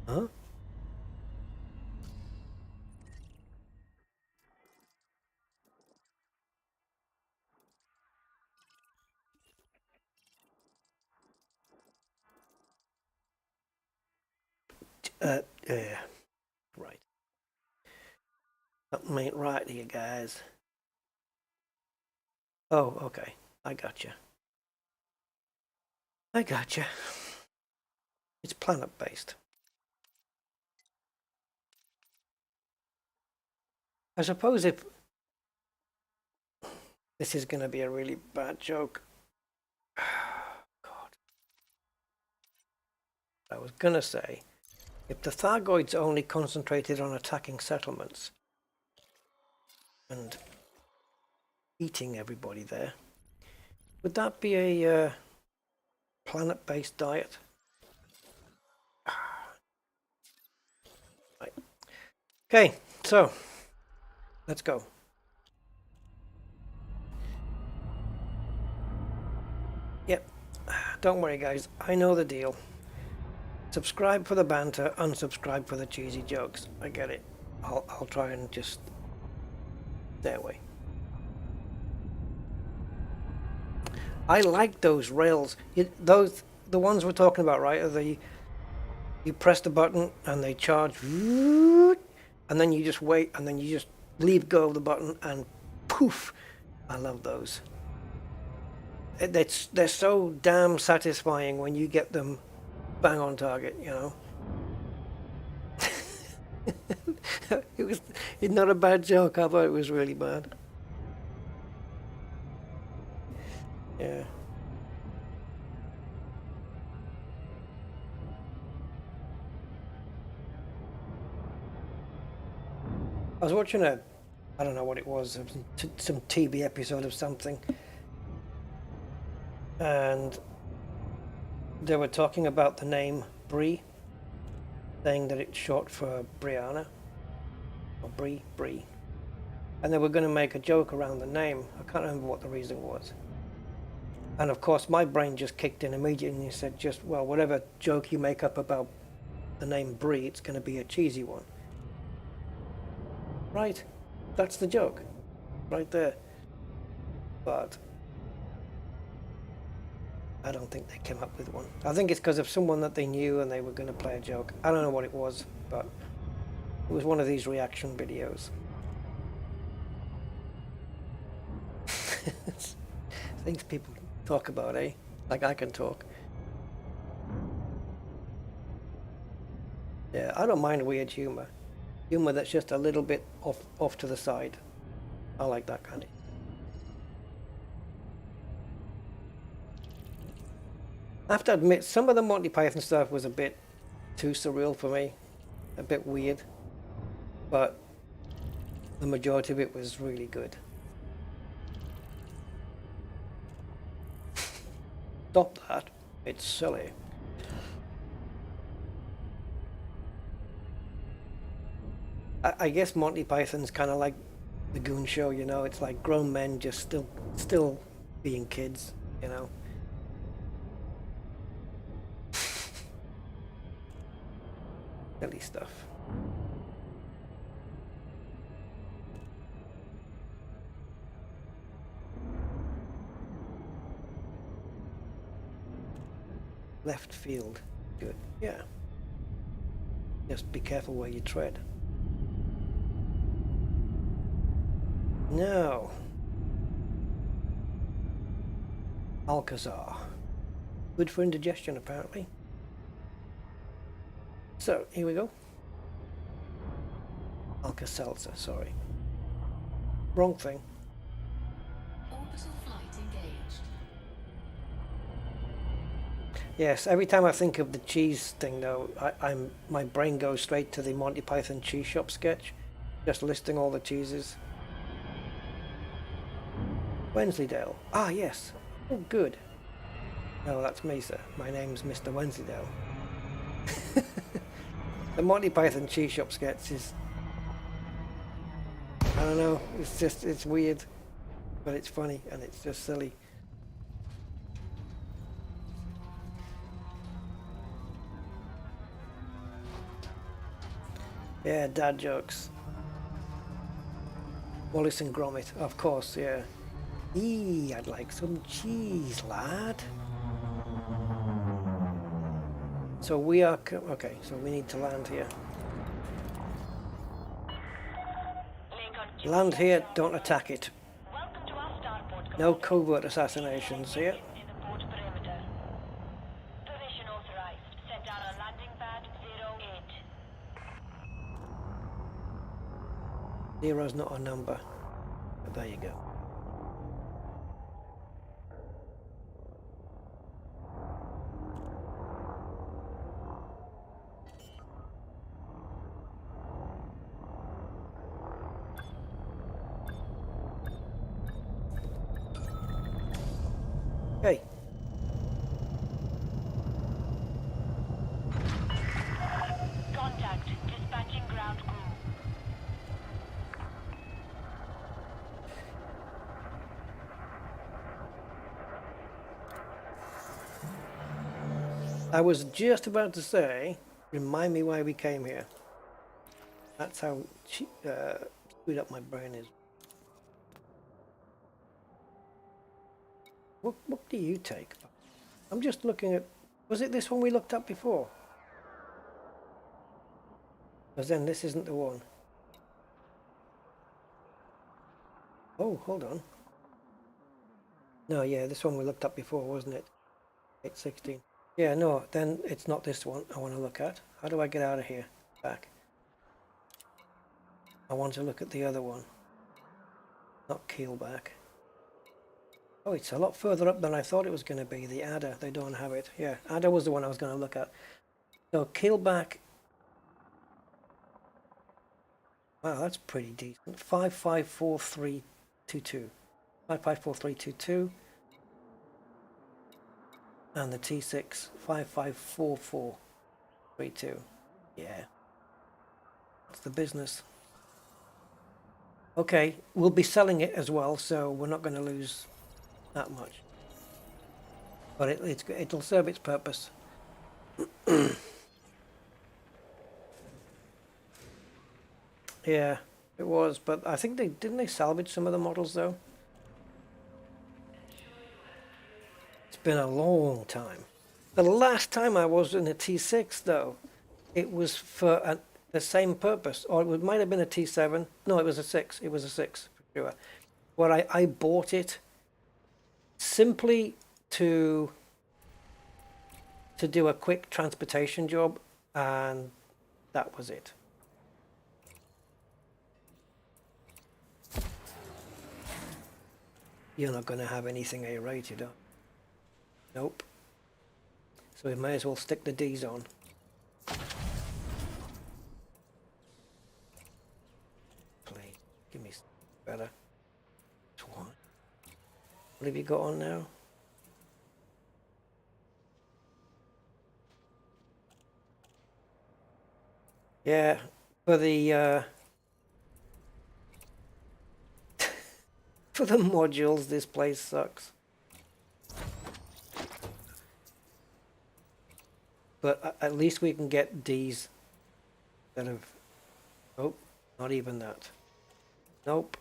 Huh? Right. Something ain't right here, guys. Oh, okay. I gotcha. I gotcha. It's planet-based. I suppose if... This is going to be a really bad joke. God. I was going to say, if the Thargoids only concentrated on attacking settlements and eating everybody there, would that be a planet-based diet? Right. Okay, so let's go. Yep, don't worry guys, I know the deal. Subscribe for the banter, unsubscribe for the cheesy jokes. I get it. I'll try and just stay away. I like those rails. The ones we're talking about, right? Are you press the button and they charge, and then you just wait, and then you just leave go of the button, and poof! I love those. They're so damn satisfying when you get them bang on target, you know. It's not a bad joke. I thought it was really bad. Yeah. I was watching I don't know what it was, some TV episode of something. and they were talking about the name Bree, saying that it's short for Brianna, or Bree. And they were going to make a joke around the name. I can't remember what the reason was. And of course, my brain just kicked in immediately and said, just, well, whatever joke you make up about the name Brie, it's going to be a cheesy one. Right. That's the joke. Right there. But I don't think they came up with one. I think it's because of someone that they knew and they were going to play a joke. I don't know what it was, but it was one of these reaction videos. Things people talk about, eh? Like I can talk. Yeah, I don't mind weird humor. Humor that's just a little bit off to the side. I like that kind of. I have to admit, some of the Monty Python stuff was a bit too surreal for me. A bit weird. But the majority of it was really good. Stop that. It's silly. I guess Monty Python's kind of like the Goon Show, you know? It's like grown men just still being kids, you know? Silly stuff. Left field. Good. Yeah. Just be careful where you tread. No. Alcazar. Good for indigestion, apparently. So, here we go. Alka-Seltzer, sorry. Wrong thing. Orbital flight engaged. Yes, every time I think of the cheese thing, though, my brain goes straight to the Monty Python cheese shop sketch, just listing all the cheeses. Wensleydale. Ah, yes. Oh, good. No, that's me, sir. My name's Mr. Wensleydale. The Monty Python cheese shop sketch is... I don't know, it's weird, but it's funny, and it's just silly. Yeah, dad jokes. Wallace and Gromit, of course, yeah. Eee, I'd like some cheese, lad. So we are... okay, so we need to land here. Land here, don't attack it. Welcome to our starport. No covert assassinations here. In the port perimeter. Position authorized. Set down on landing pad 08. Zero's not a number. But there you go. Hey. Contact. Dispatching ground crew. I was just about to say, remind me why we came here. That's how screwed up my brain is. What do you take? I'm just looking at... was it this one we looked at before? Because then this isn't the one. Oh, hold on. No, yeah, this one we looked at before, wasn't it? 816. Yeah, no, then it's not this one I want to look at. How do I get out of here? Back. I want to look at the other one. Not Keelback. Oh, it's a lot further up than I thought it was going to be. The Adder, they don't have it. Yeah, Adder was the one I was going to look at. So Keelback. Wow, that's pretty decent. 554322. 554322. And the T6 554432. Yeah. That's the business. Okay, we'll be selling it as well, so we're not going to lose that much. But it'll serve its purpose. Yeah, it was, but I think didn't they salvage some of the models though? It's been a long time. The last time I was in a T6 though, it was for the same purpose, or it might have been a T7. No, it was a 6. It was a 6 for sure. Where I bought it simply to do a quick transportation job, and that was it. You're not going to have anything A-rated, nope. So we may as well stick the D's on. Please, give me something better. What have you got on now? Yeah, for the for the modules, this place sucks. But at least we can get D's that have... Oh, not even that. Nope.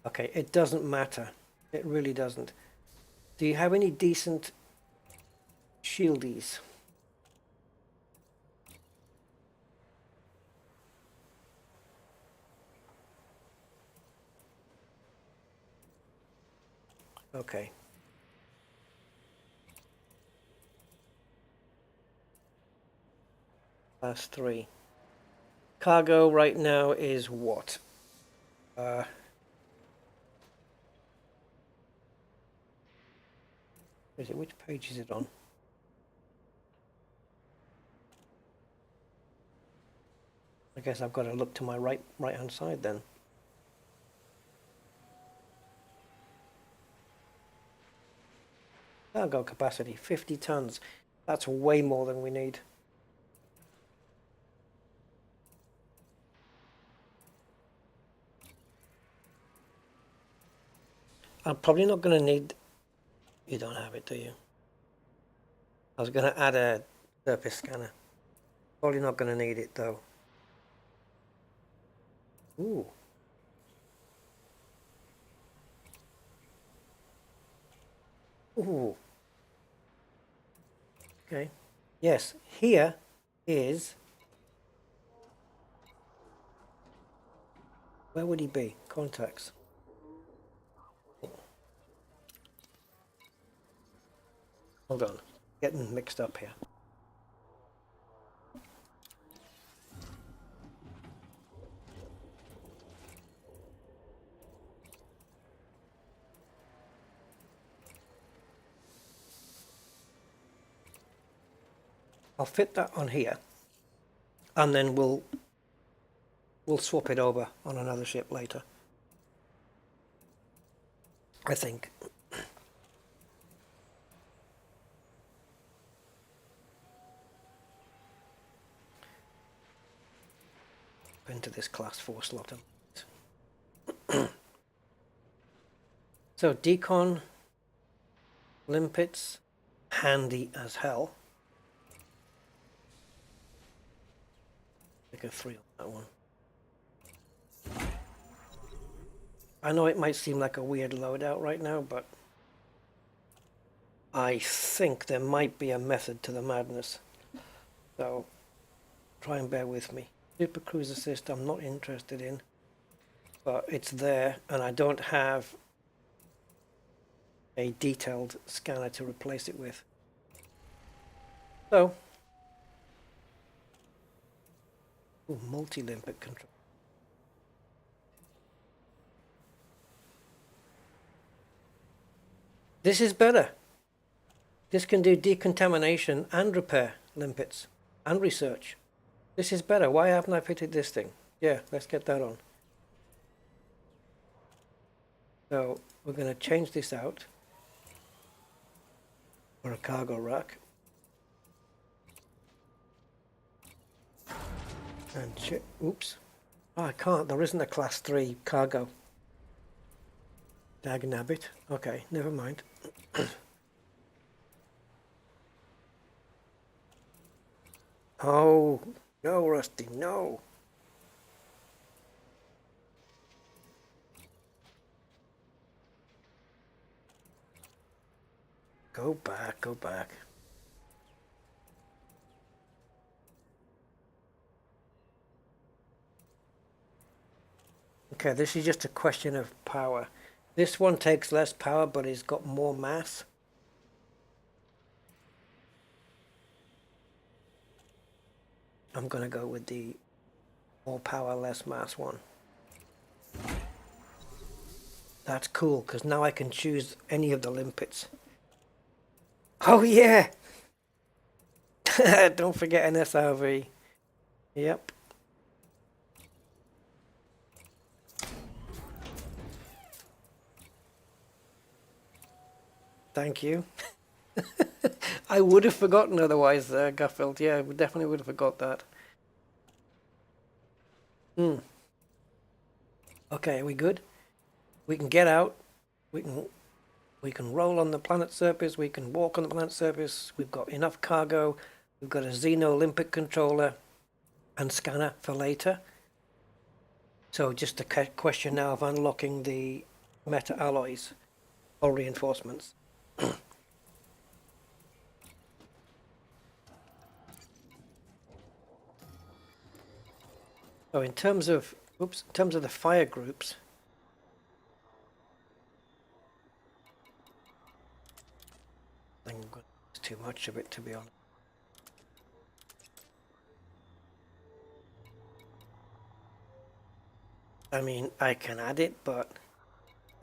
Okay, it doesn't matter. It really doesn't. Do you have any decent shieldies? Okay. Class 3. Cargo right now is what? Is it, which page is it on? I guess I've got to look to my right hand side then. Cargo capacity 50 tons. That's way more than we need. I'm probably not going to need... You don't have it, do you? I was going to add a surface scanner. Probably not going to need it though. Ooh. Ooh. Okay. Yes, here is... Where would he be? Contacts. Hold on. Getting mixed up here. I'll fit that on here, and then we'll swap it over on another ship later, I think. Into this class 4 slot. So decon limpets, handy as hell. Take a 3 on that one. I know it might seem like a weird loadout right now, but I think there might be a method to the madness. So try and bear with me. Super Cruise Assist I'm not interested in, but it's there, and I don't have a detailed scanner to replace it with. So, multi-limpet control. This is better. This can do decontamination and repair limpets and research. This is better. Why haven't I fitted this thing? Yeah, let's get that on. So we're going to change this out. or a cargo rack. And oops. Oh, I can't. There isn't a class 3 cargo. Dag nabbit. Okay, never mind. Oh, no, Rusty, no. Go back, go back. Okay, this is just a question of power. This one takes less power, but it's got more mass. I'm going to go with the more power, less mass one. That's cool, because now I can choose any of the limpets. Oh yeah! Don't forget an SRV. Yep. Thank you. I would have forgotten otherwise, Guffield. Yeah, we definitely would have forgot that. Okay, are we good? We can get out. We can roll on the planet's surface. We can walk on the planet's surface. We've got enough cargo. We've got a Xeno Olympic controller and scanner for later. So just a question now of unlocking the meta alloys or reinforcements. So in terms of the fire groups, I think it's too much of it, to be honest. I mean, I can add it, but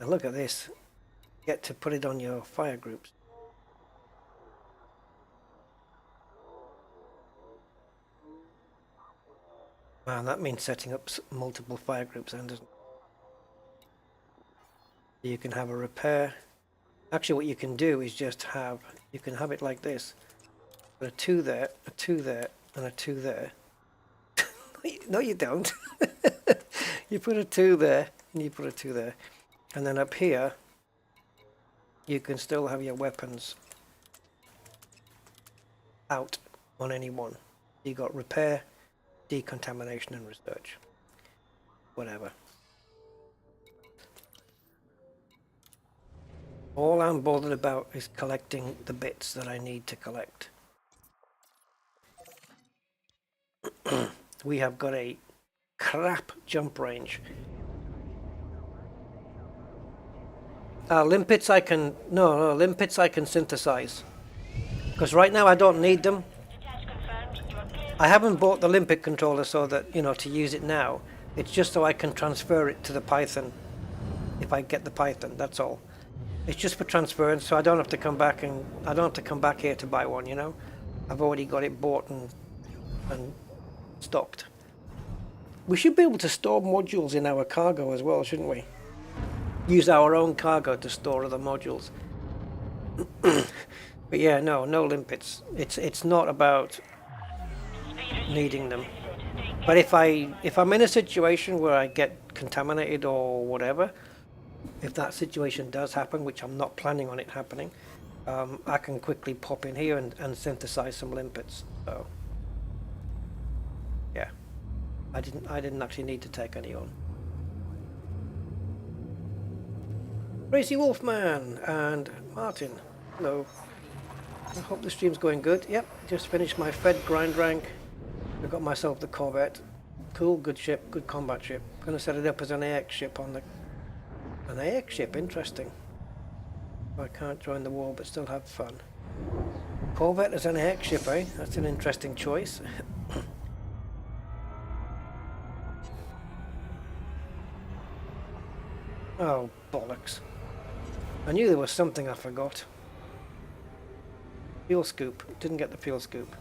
look at this. You get to put it on your fire groups. Wow, that means setting up multiple fire groups, and doesn't it? You can have a repair. Actually, what you can do is just have, you can have it like this. Put a 2 there, a 2 there, and a 2 there. No, you don't. You put a 2 there, and you put a 2 there. And then up here, you can still have your weapons out on any one. You got repair, decontamination, and research. Whatever. All I'm bothered about is collecting the bits that I need to collect. We have got a crap jump range. Limpets I can... No, limpets I can synthesize. Because right now I don't need them. I haven't bought the limpet controller so that, you know, to use it now. It's just so I can transfer it to the Python. If I get the Python, that's all. It's just for transference, so I don't have to come back and... I don't have to come back here to buy one, you know? I've already got it bought and stocked. We should be able to store modules in our cargo as well, shouldn't we? Use our own cargo to store other modules. But yeah, no limpets. It's not about needing them. But if I'm in a situation where I get contaminated or whatever, if that situation does happen, which I'm not planning on it happening, I can quickly pop in here and synthesize some limpets. So yeah, I didn't actually need to take any on. Racy Wolfman and Martin, hello. I hope the stream's going good. Yep, just finished my Fed grind rank. I got myself the Corvette. Cool, good ship, good combat ship. Gonna set it up as an AX ship on the... An AX ship, interesting. I can't join the war but still have fun. Corvette as an AX ship, eh? That's an interesting choice. Oh, bollocks. I knew there was something I forgot. Fuel scoop. Didn't get the fuel scoop.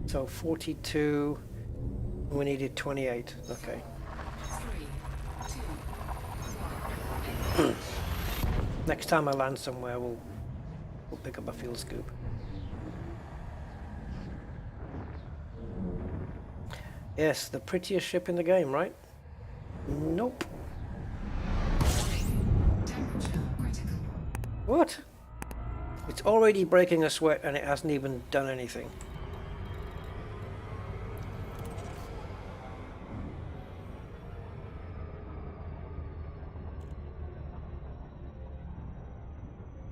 So 42 We needed 28. Okay. 3, 2, Next time I land somewhere, we'll pick up a fuel scoop. Yes, the prettiest ship in the game, right? Nope. temperature critical. What? It's already breaking a sweat and it hasn't even done anything.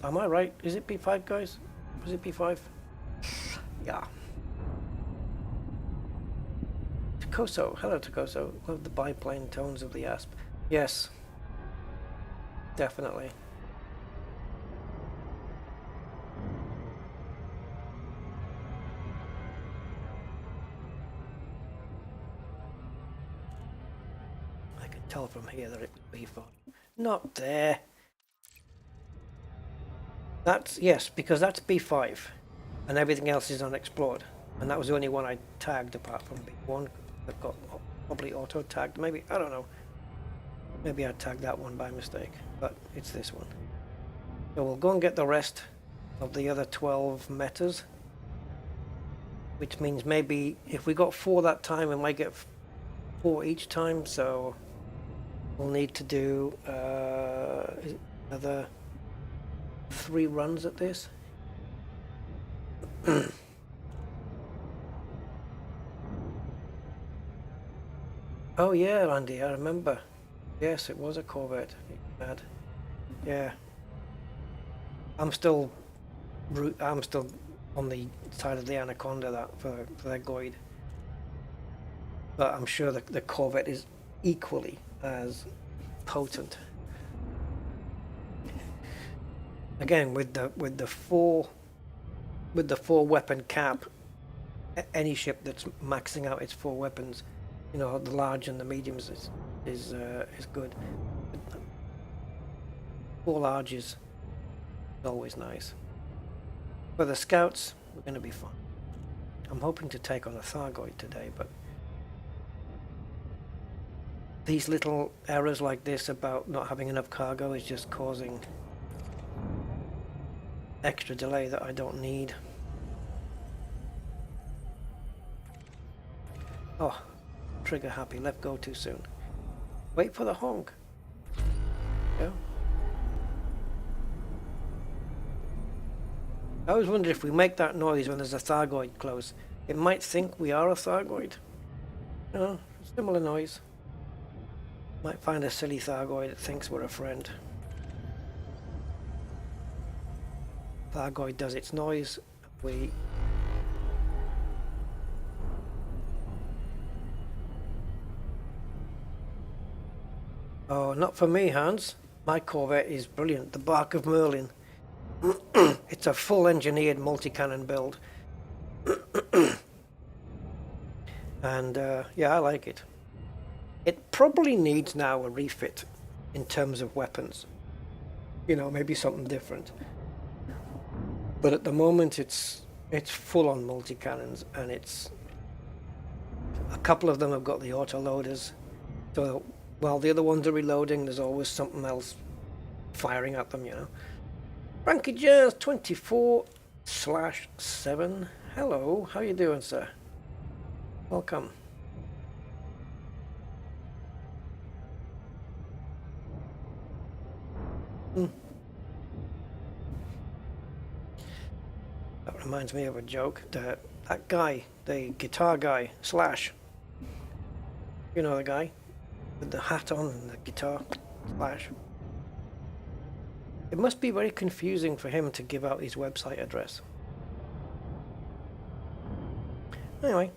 Am I right? Is it P5, guys? Was it P5? Yeah. Takoso. Hello, Takoso. Love the biplane tones of the Asp. Yes. Definitely. I can tell from here that it was B5. Not there. That's, yes, because that's B5 and everything else is unexplored, and that was the only one I tagged apart from B1 that got probably auto tagged. Maybe, I don't know, maybe I tagged that one by mistake, but it's this one. So we'll go and get the rest of the other 12 metas, which means maybe if we got 4 that time, we might get 4 each time, so we'll need to do another 3 runs at this. Oh yeah, Andy, I remember. Yes, it was a Corvette. Bad. Yeah. I'm still on the side of the Anaconda that for that Goid. But I'm sure the Corvette is equally as potent. Again, with the four weapon cap, any ship that's maxing out its 4 weapons, you know, the large and the mediums is good. 4 larges is always nice. For the scouts, we're going to be fine. I'm hoping to take on a Thargoid today, but these little errors like this about not having enough cargo is just causing extra delay that I don't need. Oh, trigger happy, let go too soon. Wait for the honk. Yeah. I always wondered if we make that noise when there's a Thargoid close, it might think we are a Thargoid. You know, similar noise. Might find a silly Thargoid that thinks we're a friend. Thargoid does its noise, we... Oh, not for me, Hans. My Corvette is brilliant, the Bark of Merlin. It's a full engineered multi-cannon build. And yeah, I like it. It probably needs now a refit in terms of weapons. You know, maybe something different. But at the moment it's full on multi-cannons, and it's a couple of them have got the auto loaders, so while the other ones are reloading, there's always something else firing at them, you know. Frankie Jazz 24/7. Hello, how you doing, sir? Welcome. That reminds me of a joke. That guy, the guitar guy, Slash. You know the guy with the hat on and the guitar, Slash. It must be very confusing for him to give out his website address. Anyway.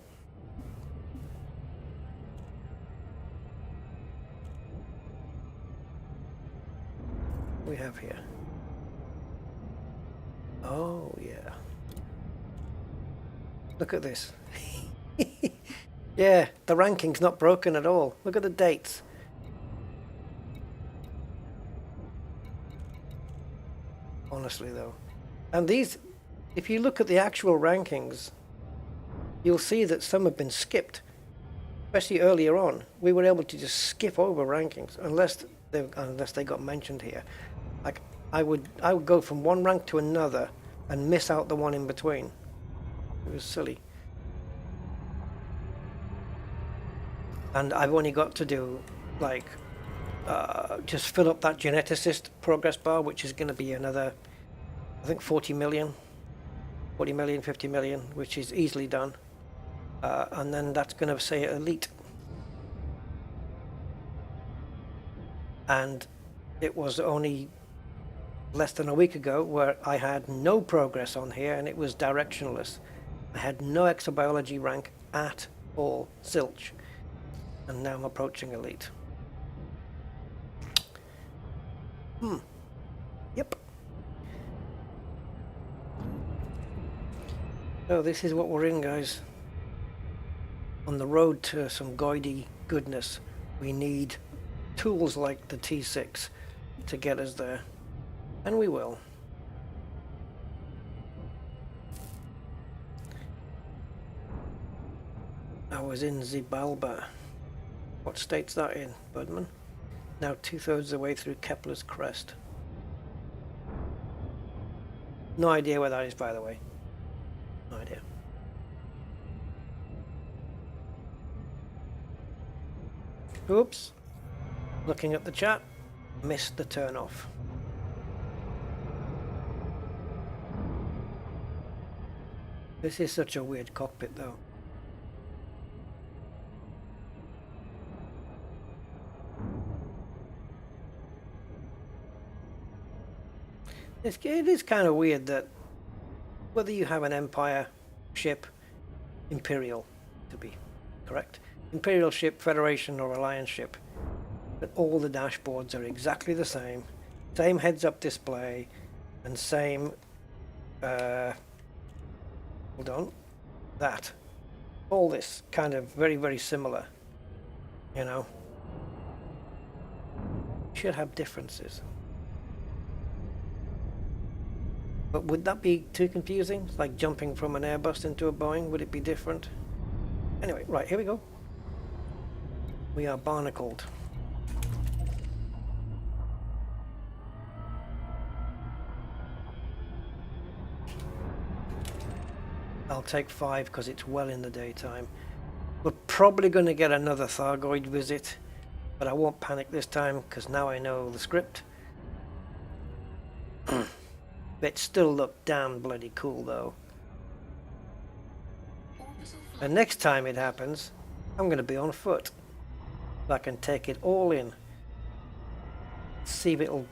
What we have here. Oh yeah. Look at this. Yeah, the ranking's not broken at all. Look at the dates. Honestly though. And these, if you look at the actual rankings, you'll see that some have been skipped. especially earlier on, we were able to just skip over rankings unless they got mentioned here. Like I would go from one rank to another and miss out the one in between. It was silly. And I've only got to do like just fill up that geneticist progress bar, which is going to be another, I think 40 million, 50 million, which is easily done. And then that's going to say elite. And it was only less than a week ago where I had no progress on here and it was directionless. I had no exobiology rank at all, zilch. And now I'm approaching elite. Yep. So this is what we're in, guys. On the road to some goidy goodness, we need tools like the T6 to get us there. And we will. I was in Zibalba. What state's that in, Budman? Now 2/3 of the way through Kepler's Crest. No idea where that is, by the way. No idea. Oops. Looking at the chat. Missed the turn off. This is such a weird cockpit though. It is kind of weird that whether you have an Empire ship, Imperial to be correct, Imperial ship, Federation or Alliance ship, but all the dashboards are exactly the same heads-up display and same, hold on, that. All this kind of very, very similar, you know. Should have differences. But would that be too confusing? Like jumping from an Airbus into a Boeing? Would it be different? Anyway, right, here we go. We are barnacled. I'll take 5 because it's well in the daytime. We're probably going to get another Thargoid visit, but I won't panic this time because now I know the script. It still looked damn bloody cool though. And next time it happens, I'm going to be on foot. I can take it all in. See if it'll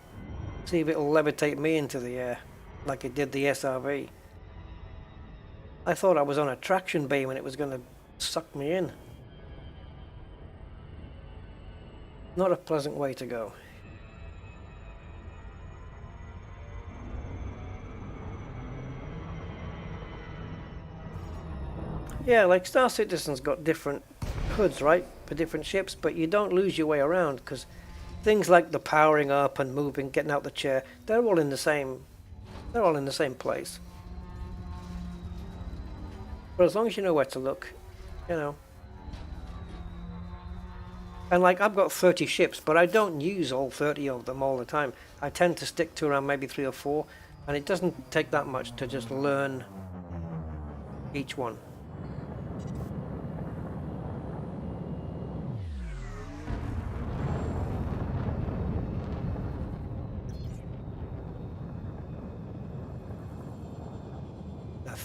levitate me into the air like it did the SRV. I thought I was on a traction beam and it was going to suck me in. Not a pleasant way to go. Yeah, like Star Citizen's got different hoods, right, for different ships, but you don't lose your way around because things like the powering up and moving, getting out the chair, they're all in the same place. But as long as you know where to look, you know. And like I've got 30 ships, but I don't use all 30 of them all the time. I tend to stick to around maybe 3 or 4, and it doesn't take that much to just learn each one.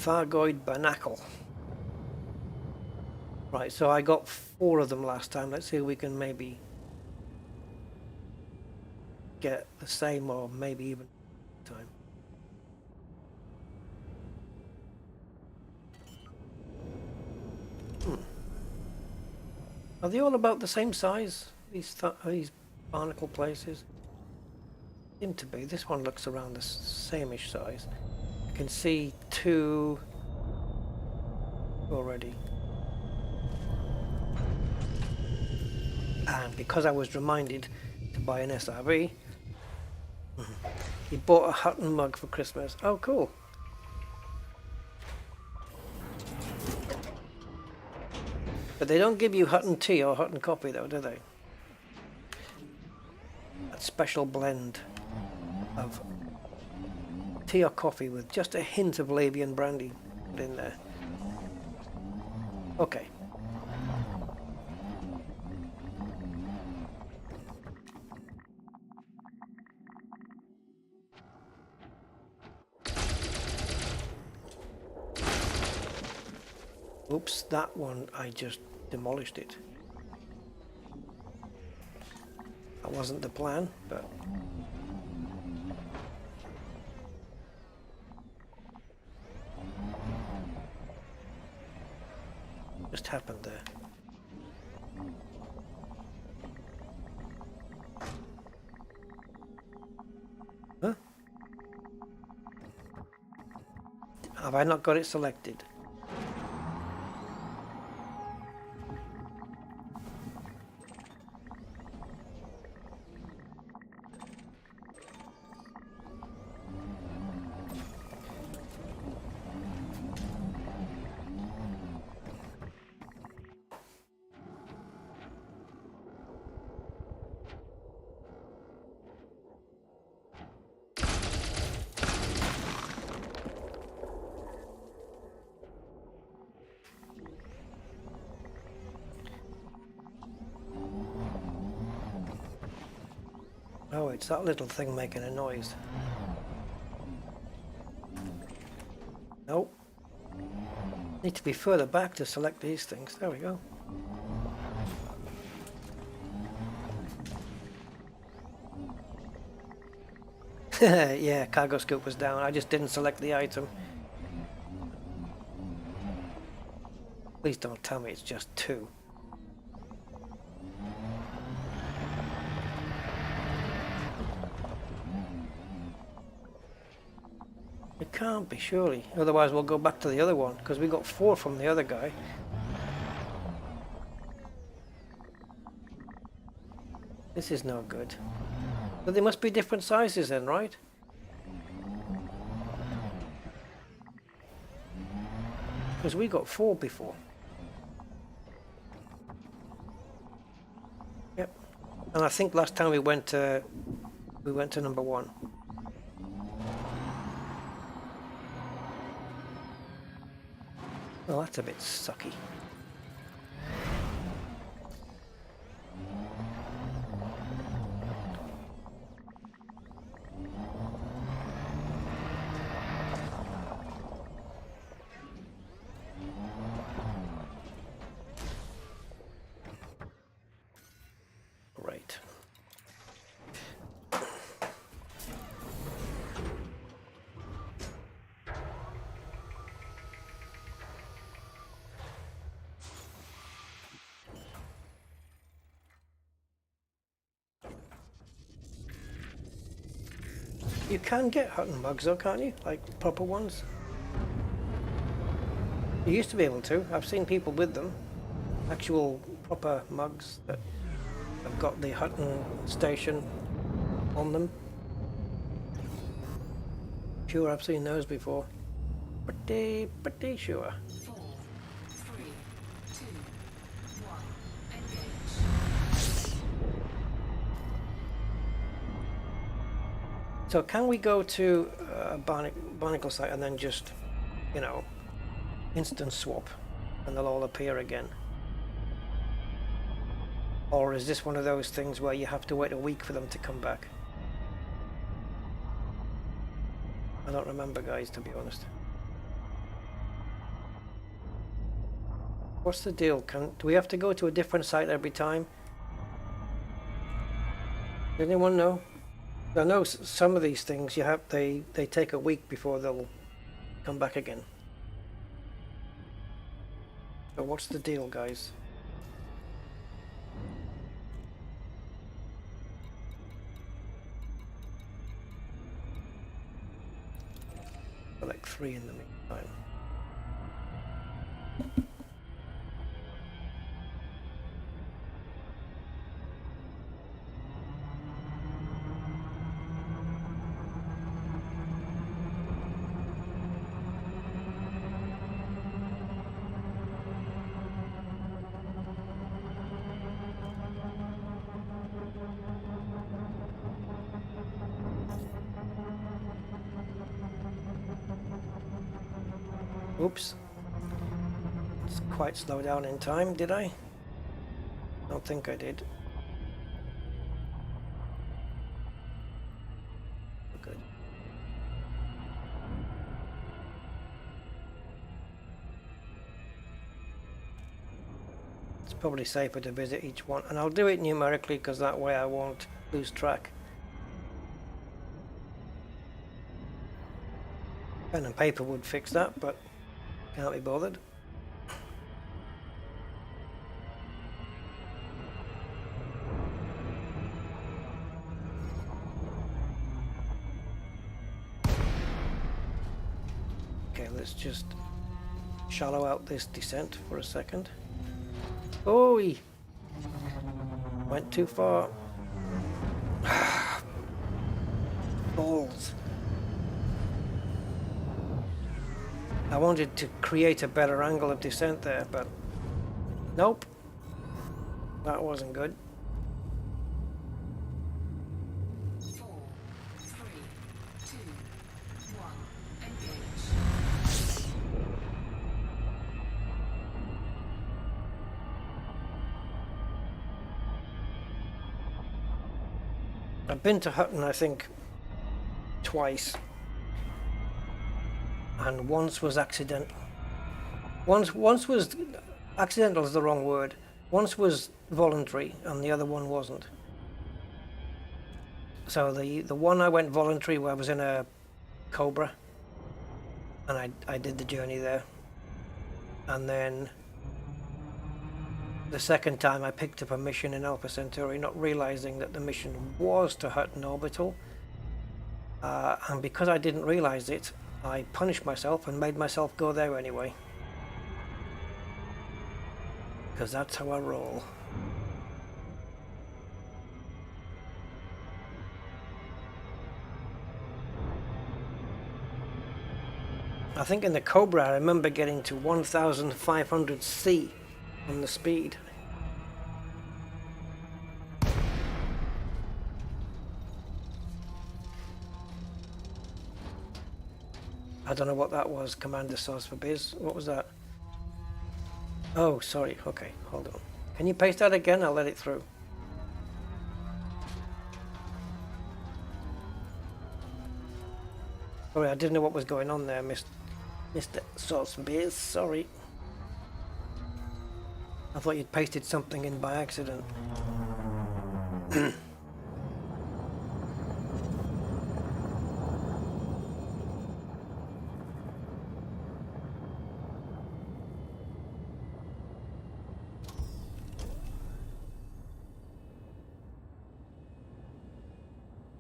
Thargoid Banacle. Right, so I got 4 of them last time. Let's see if we can maybe get the same or maybe even time. Are they all about the same size? These barnacle places? Seem to be. This one looks around the same-ish size. I can see 2 already. And because I was reminded to buy an SRV, he bought a Hutton mug for Christmas. Oh, cool. But they don't give you hot and tea or hot and coffee though, do they? That special blend of tea or coffee with just a hint of Labian brandy put in there. Okay. Oops, that one, I just demolished it. That wasn't the plan, but... just happened there. Huh? Have I not got it selected? Oh, it's that little thing making a noise. Nope. Need to be further back to select these things. There we go. Yeah, cargo scoop was down. I just didn't select the item. Please don't tell me it's just 2. It can't be, surely. Otherwise we'll go back to the other one, because we got 4 from the other guy. This is no good. But they must be different sizes then, right? Because we got 4 before. Yep. And I think last time we went to number 1. Well, that's a bit sucky. Right. You can get hutton mugs though, can't you? Like proper ones? You used to be able to. I've seen people with them. Actual proper mugs that have got the hutton station on them. Sure, I've seen those before. Pretty sure. 4, 3, 2, 1, engage. So can we go to a barnacle site and then just, you know, instant swap and they'll all appear again? Or is this one of those things where you have to wait a week for them to come back? I don't remember, guys, to be honest. What's the deal? Do we have to go to a different site every time? Does anyone know? I know some of these things they take a week before they'll come back again. So what's the deal, guys? Select 3 in the meantime. Oops. It's quite slow down in time, did I? Don't think I did. Good. It's probably safer to visit each one, and I'll do it numerically because that way I won't lose track. Pen and paper would fix that, but can't be bothered. Okay, let's just shallow out this descent for a second. Oh, he went too far. Balls. I wanted to create a better angle of descent there, but nope. That wasn't good. 4, 3, 2, 1, engage. I've been to Hutton, I think, twice. And once was accidental. Once was accidental is the wrong word. Once was voluntary, and the other one wasn't. So the one I went voluntary, where I was in a Cobra, and I did the journey there. And then the second time I picked up a mission in Alpha Centauri, not realizing that the mission was to Hutton Orbital. And because I didn't realize it, I punished myself and made myself go there anyway. Because that's how I roll. I think in the Cobra I remember getting to 1500 C on the speed. I don't know what that was, Commander Source for Biz. What was that? Oh, sorry. Okay, hold on. Can you paste that again? I'll let it through. Sorry, I didn't know what was going on there, Mr. Source for Biz. Sorry. I thought you'd pasted something in by accident.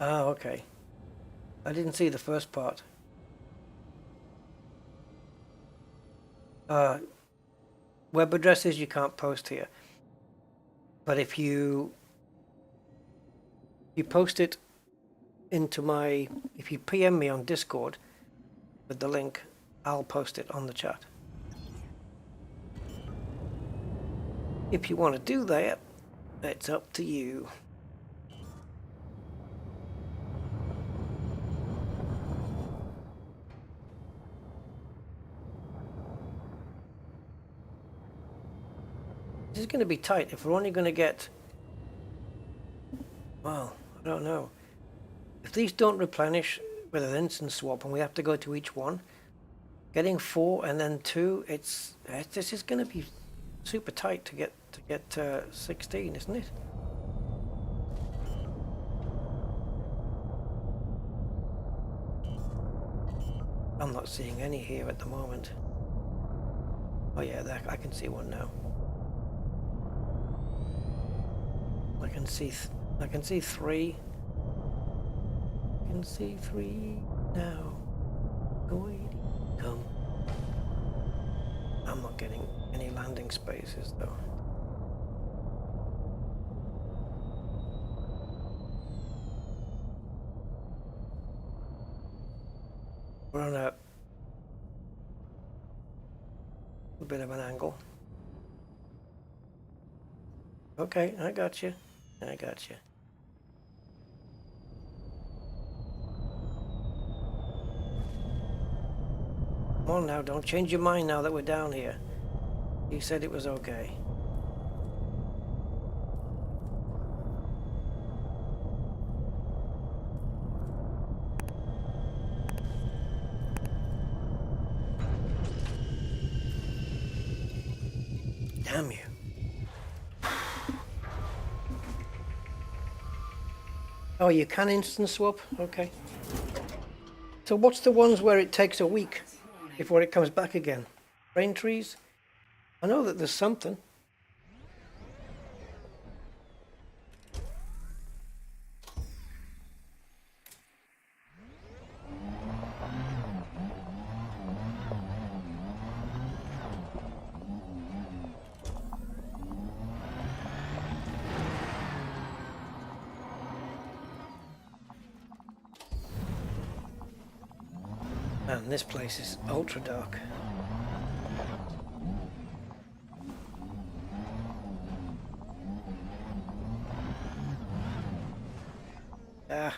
Ah, okay. I didn't see the first part. Web addresses you can't post here. But if you post it into my, if you PM me on Discord with the link, I'll post it on the chat. If you want to do that, it's up to you. This is going to be tight if we're only going to get, well, I don't know. If these don't replenish with an instant swap and we have to go to each one, getting 4 and then 2, this is going to be super tight to get 16, isn't it? I'm not seeing any here at the moment. Oh yeah, there, I can see one now. I can see 3. I can see 3 now. Going, come. I'm not getting any landing spaces though. We're on a bit of an angle. Okay, I got you. I got you. Come on now, don't change your mind now that we're down here. You said it was okay. Damn you. Oh, you can instant swap? Okay. So what's the ones where it takes a week before it comes back again? Rain trees? I know that there's something. Man, this place is ultra dark. Ah.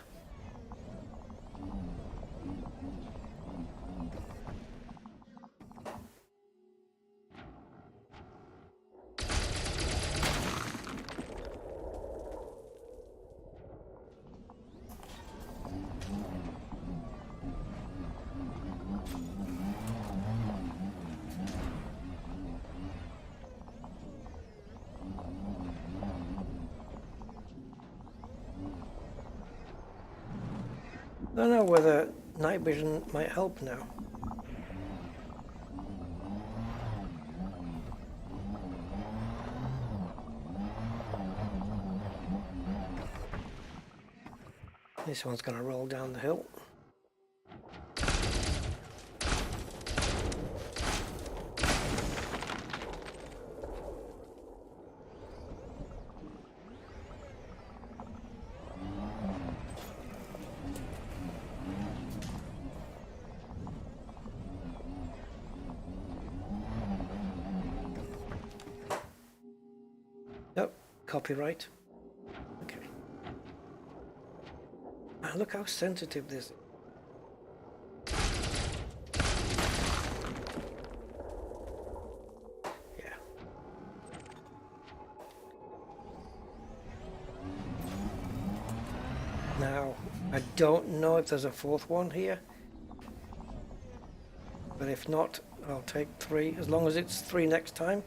I don't know whether night vision might help now. This one's going to roll down the hill. Nope, copyright. Okay. Ah, look how sensitive this is. Yeah. Now, I don't know if there's a fourth one here. But if not, I'll take 3, as long as it's 3 next time.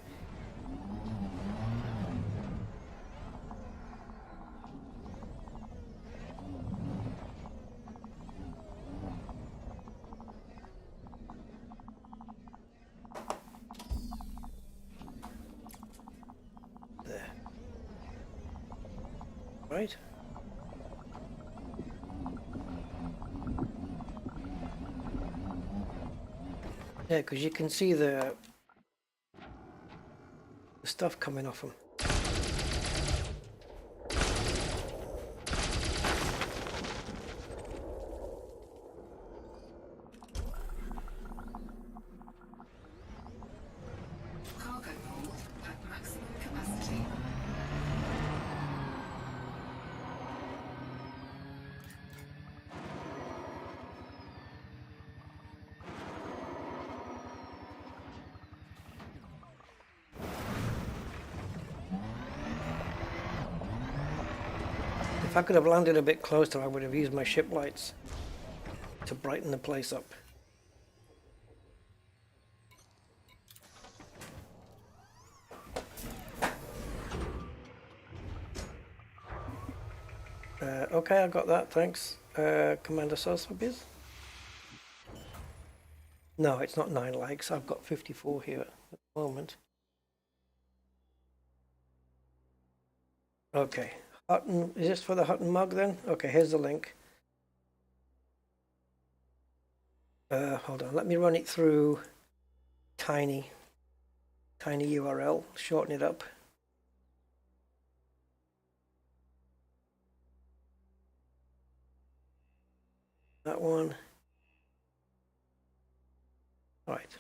There. Right? Yeah, because you can see the stuff coming off them. Cargo hold at maximum capacity. If I could have landed a bit closer, I would have used my ship lights to brighten the place up. Okay, I got that, thanks. Commander Sosabiz? No, it's not 9 likes. I've got 54 here at the moment. Okay, Hutton, is this for the Hutton mug then? Okay, here's the link. Hold on, let me run it through tiny URL, shorten it up. That one. Right.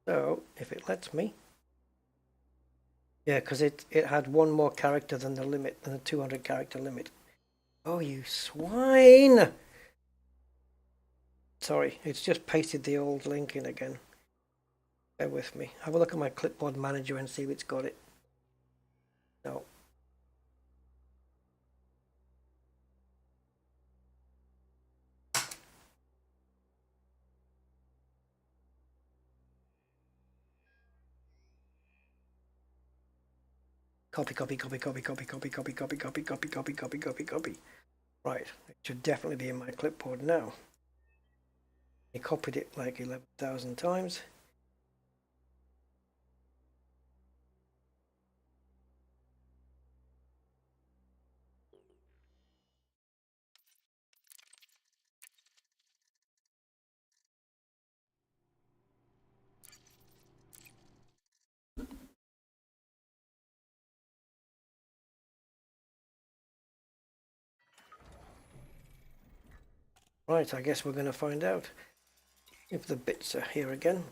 So, if it lets me. Yeah, because it had one more character than the limit, than the 200 character limit. Oh, you swine! Sorry, it's just pasted the old link in again. Bear with me. Have a look at my clipboard manager and see if it's got it. No. Copy. Right, it should definitely be in my clipboard now. I copied it like 11,000 times. Right, I guess we're going to find out if the bits are here again.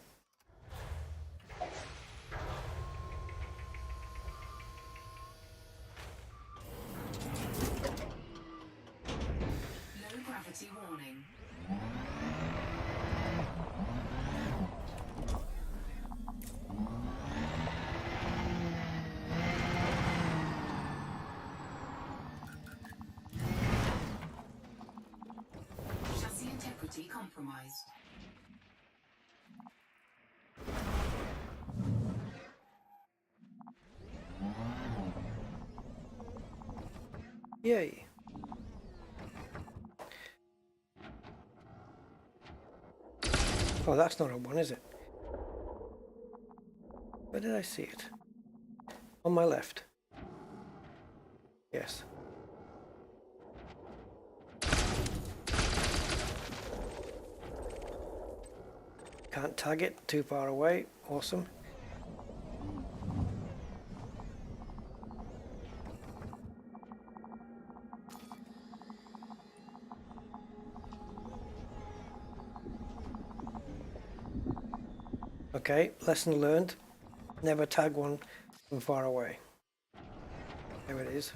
Low gravity warning. Chassis integrity compromised. Yay. Oh, that's not a one, is it? Where did I see it? On my left. Yes. Can't tag it, too far away. Awesome. Okay, lesson learned. Never tag one from far away. There it is.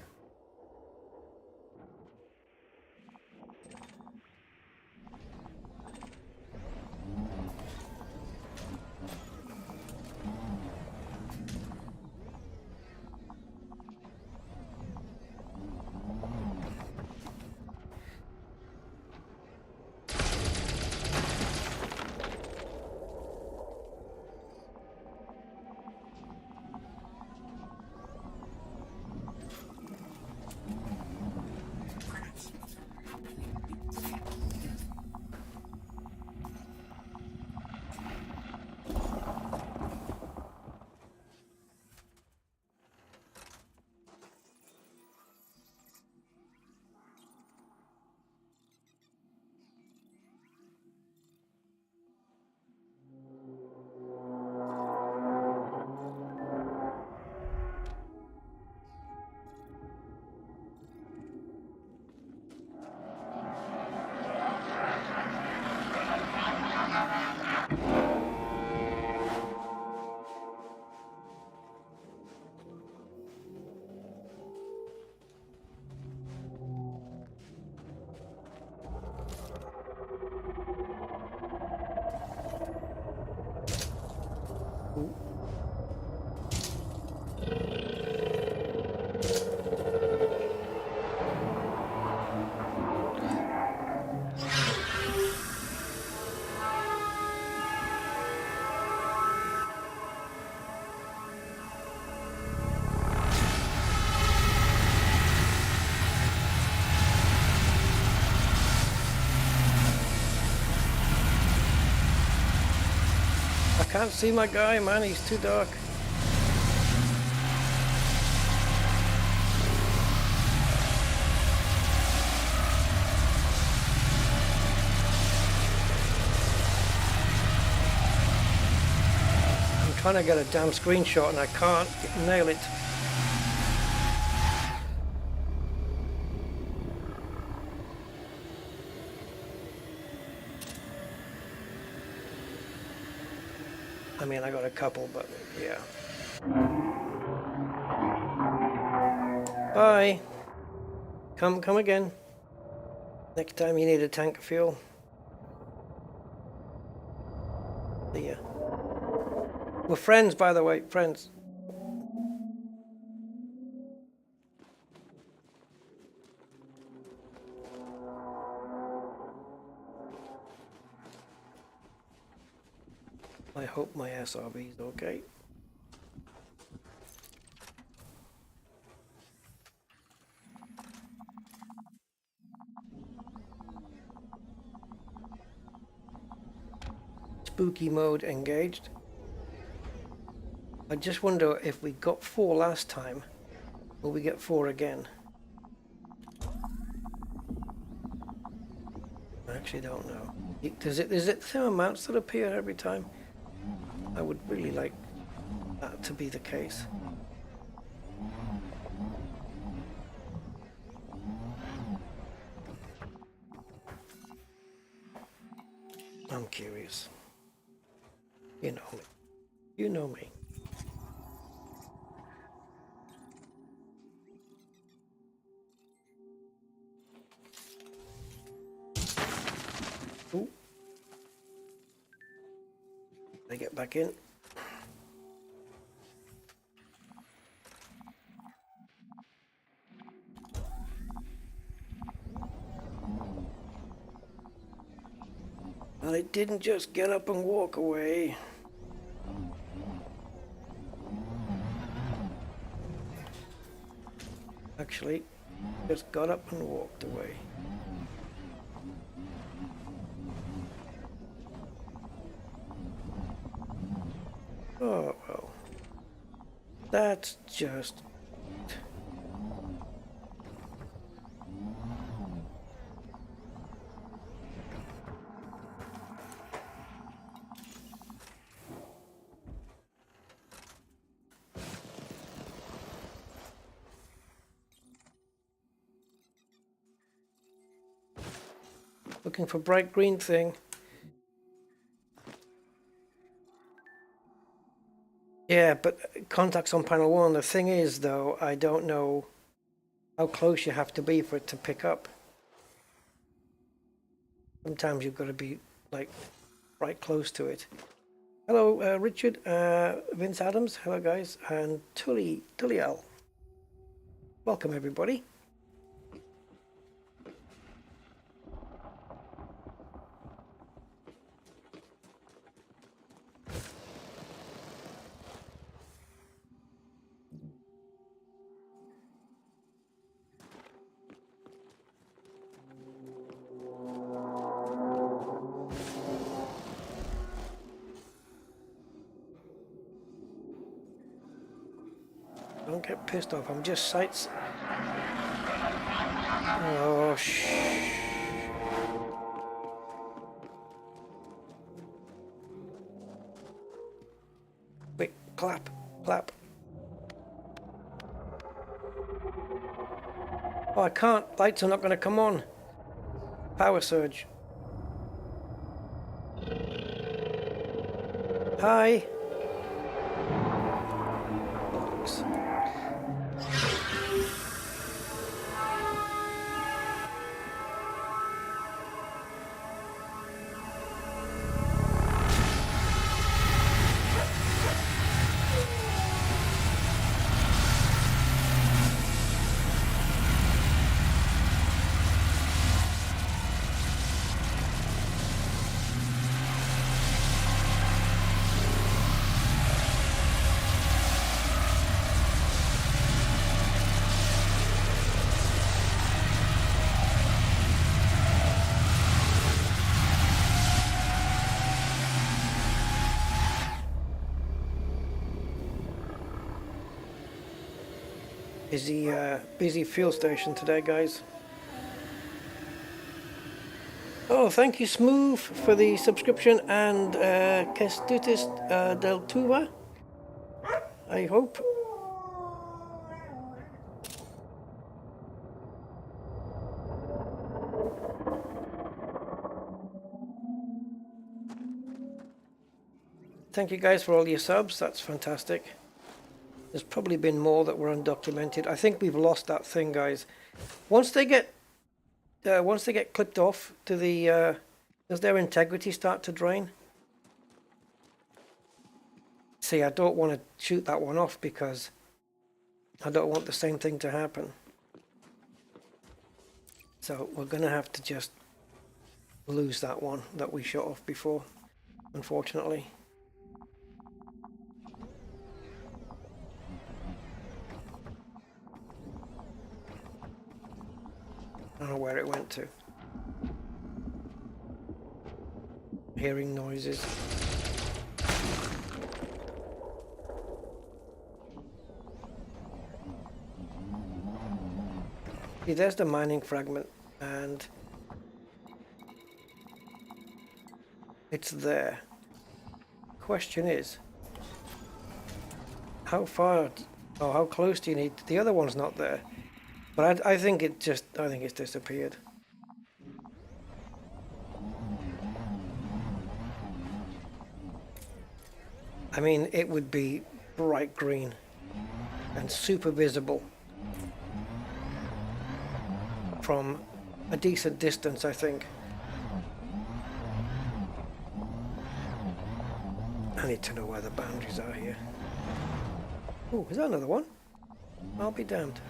I can't see my guy, man. He's too dark. I'm trying to get a damn screenshot and I can't nail it. I mean, I got a couple, but yeah. Bye. Come again. Next time you need a tank of fuel. See ya. We're friends, by the way, friends. I hope my SRB is okay. Spooky mode engaged. I just wonder if we got 4 last time, will we get 4 again? I actually don't know. Is it the same amounts that appear every time? I would really like that to be the case. I'm curious. You know me. You know me. Ooh. They get back in. Well, it didn't just get up and walk away. Actually, just got up and walked away. Oh, well. That's just... Looking for bright green thing. Yeah, but contacts on panel 1. The thing is, though, I don't know how close you have to be for it to pick up. Sometimes you've got to be, like, right close to it. Hello, Richard, Vince Adams, hello guys, and Tulliel. Welcome, everybody. Don't get pissed off, I'm just sights. Oh, shh. Wait, clap, clap. Oh, I can't, lights are not going to come on. Power surge. Hi. Bollocks. Busy fuel station today, guys. Oh, thank you, Smooth, for the subscription, and Kestutis del Tuva, I hope. Thank you guys for all your subs, that's fantastic. There's probably been more that were undocumented. I think we've lost that thing, guys. Once they get clipped off to the, does their integrity start to drain? see, I don't want to shoot that one off because I don't want the same thing to happen. So we're going to have to just lose that one that we shot off before, unfortunately. I don't know where it went to. Hearing noises. See, there's the mining fragment, and it's there. Question is, how far or how close do you need? The other one's not there, but I think it just, I think it's disappeared. I mean, it would be bright green and super visible from a decent distance, I think. I need to know where the boundaries are here. Oh, is that another one? I'll be damned.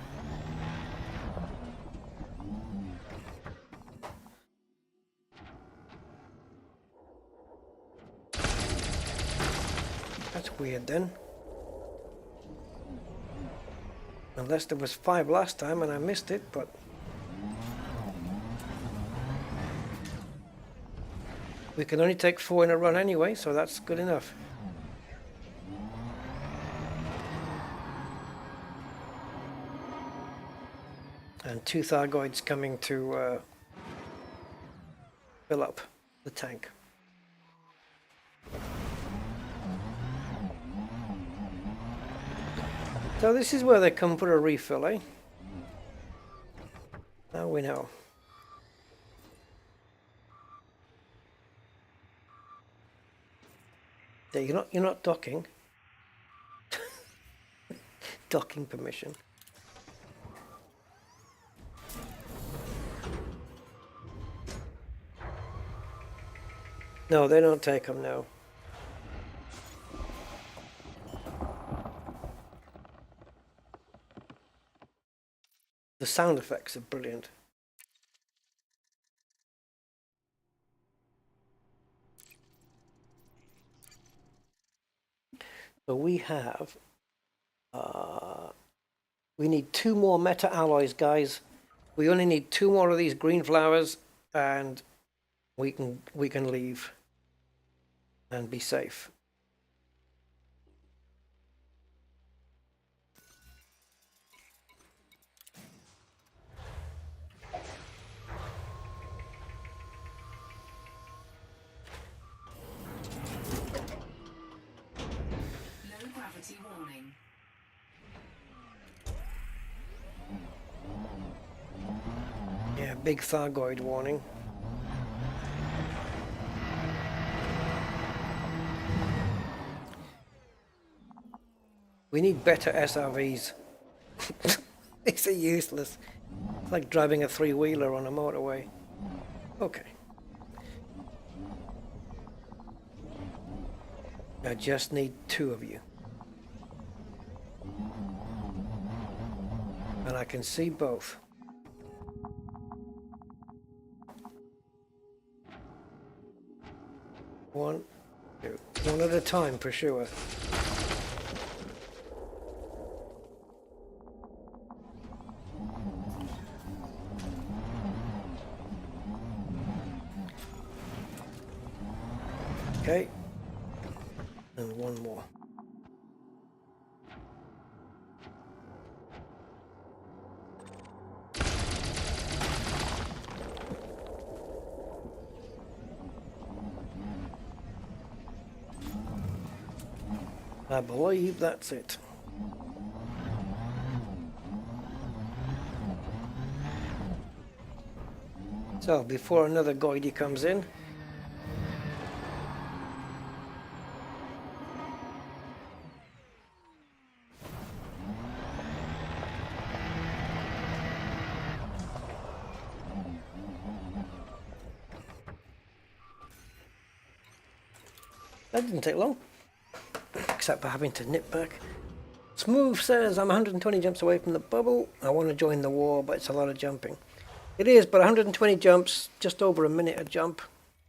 That's weird then. Unless there was 5 last time and I missed it, but we can only take 4 in a run anyway, so that's good enough. And 2 Thargoids coming to fill up the tank. So this is where they come for a refill, eh? Now we know. Yeah, you're not docking. Docking permission. No, they don't take them now. The sound effects are brilliant. So we have, we need 2 more meta alloys, guys. We only need 2 more of these green flowers, and we can leave and be safe. Low gravity warning. Yeah, big Thargoid warning. We need better SRVs. These are useless. It's like driving a 3-wheeler on a motorway. Okay. I just need 2 of you. And I can see both. One, 2. One at a time for sure. Okay. And one more. I believe that's it. So before another Goidy comes in, that didn't take long. except for having to nip back. Smooth says, I'm 120 jumps away from the bubble. I want to join the war, but it's a lot of jumping. It is, but 120 jumps, just over a minute a jump.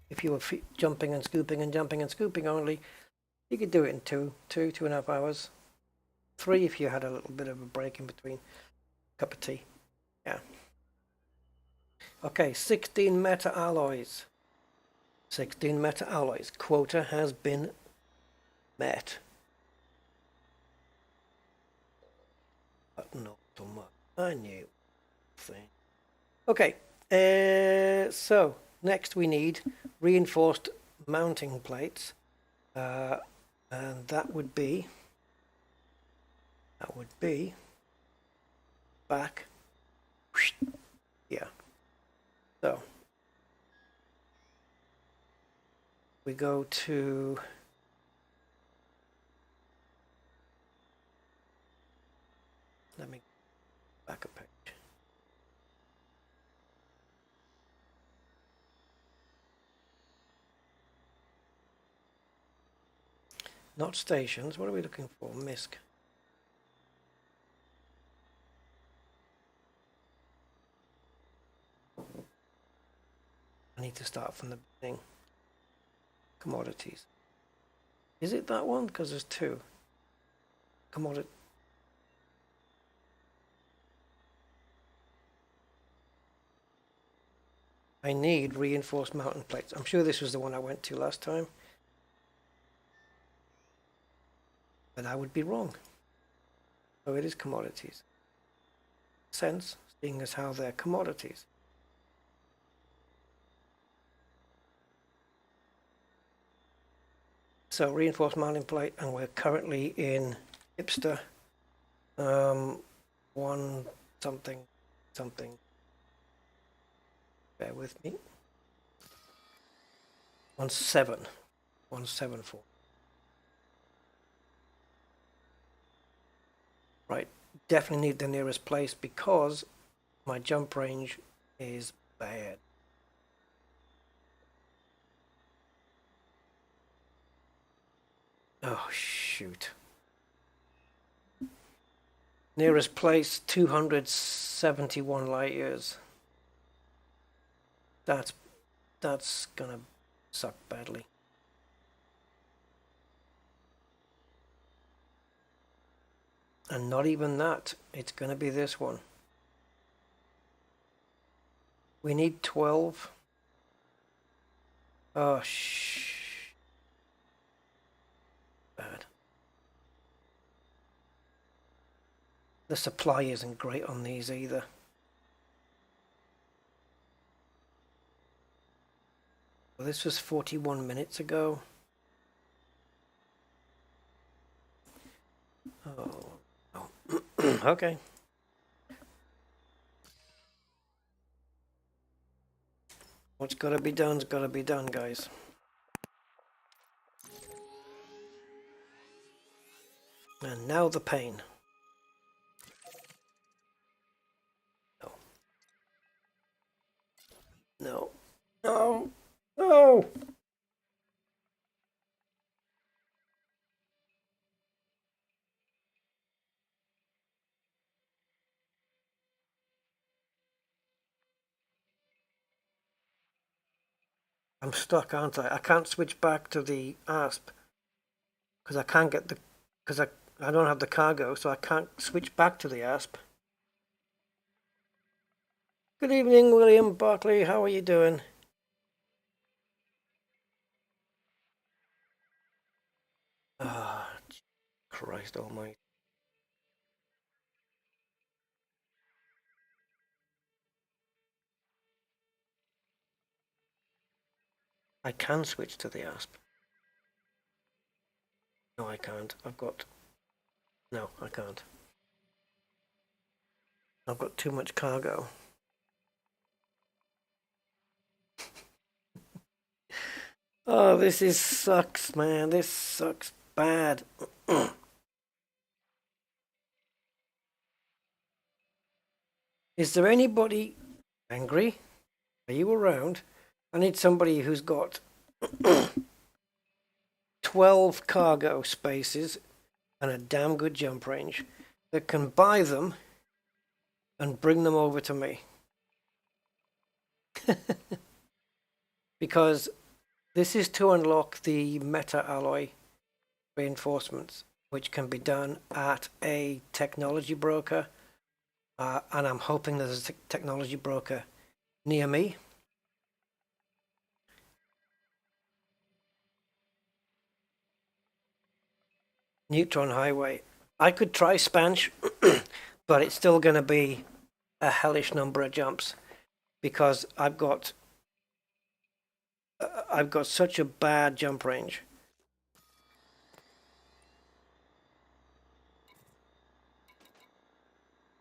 If you were jumping and scooping and jumping and scooping only, you could do it in 2.5 hours. 3 if you had a little bit of a break in between. Cup of tea. Yeah. Okay, 16 meta alloys. 16 meta alloys. Quota has been met. But not so much. I knew. Thing. Okay, so next we need reinforced mounting plates, and that would be back here. So we go to let me back a page. Not stations. What are we looking for? MISC. I need to start from the beginning. Commodities. Is it that one? Because there's two. Commodity. I need reinforced mountain plates. I'm sure this was the one I went to last time. But I would be wrong. So it is commodities. Sense, seeing as how they're commodities. So reinforced mounting plate, and we're currently in hipster 1 something something. Bear with me. 174. Right, definitely need the nearest place because my jump range is bad. Oh, shoot. Nearest place, 271 light years. That's gonna suck badly. And not even that, it's gonna be this one. We need 12. Oh, bad. The supply isn't great on these either. Well, this was 41 minutes ago. Oh, no. Okay. What's gotta be done's gotta be done, guys. And now the pain. No. No. No. No! I'm stuck, aren't I? I can't switch back to the ASP because I can't get the because I don't have the cargo, so I can't switch back to the ASP. Good evening, William Barkley. How are you doing? Ah, Christ almighty. I can switch to the ASP. No, I can't. No, I can't. I've got too much cargo. Oh, this sucks, man. This sucks bad. Is there anybody angry? Are you around? I need somebody who's got 12 cargo spaces and a damn good jump range that can buy them and bring them over to me. Because this is to unlock the meta alloy reinforcements, which can be done at a technology broker, and I'm hoping there's a technology broker near me. Neutron Highway. I could try Spanch, but it's still going to be a hellish number of jumps because I've got such a bad jump range.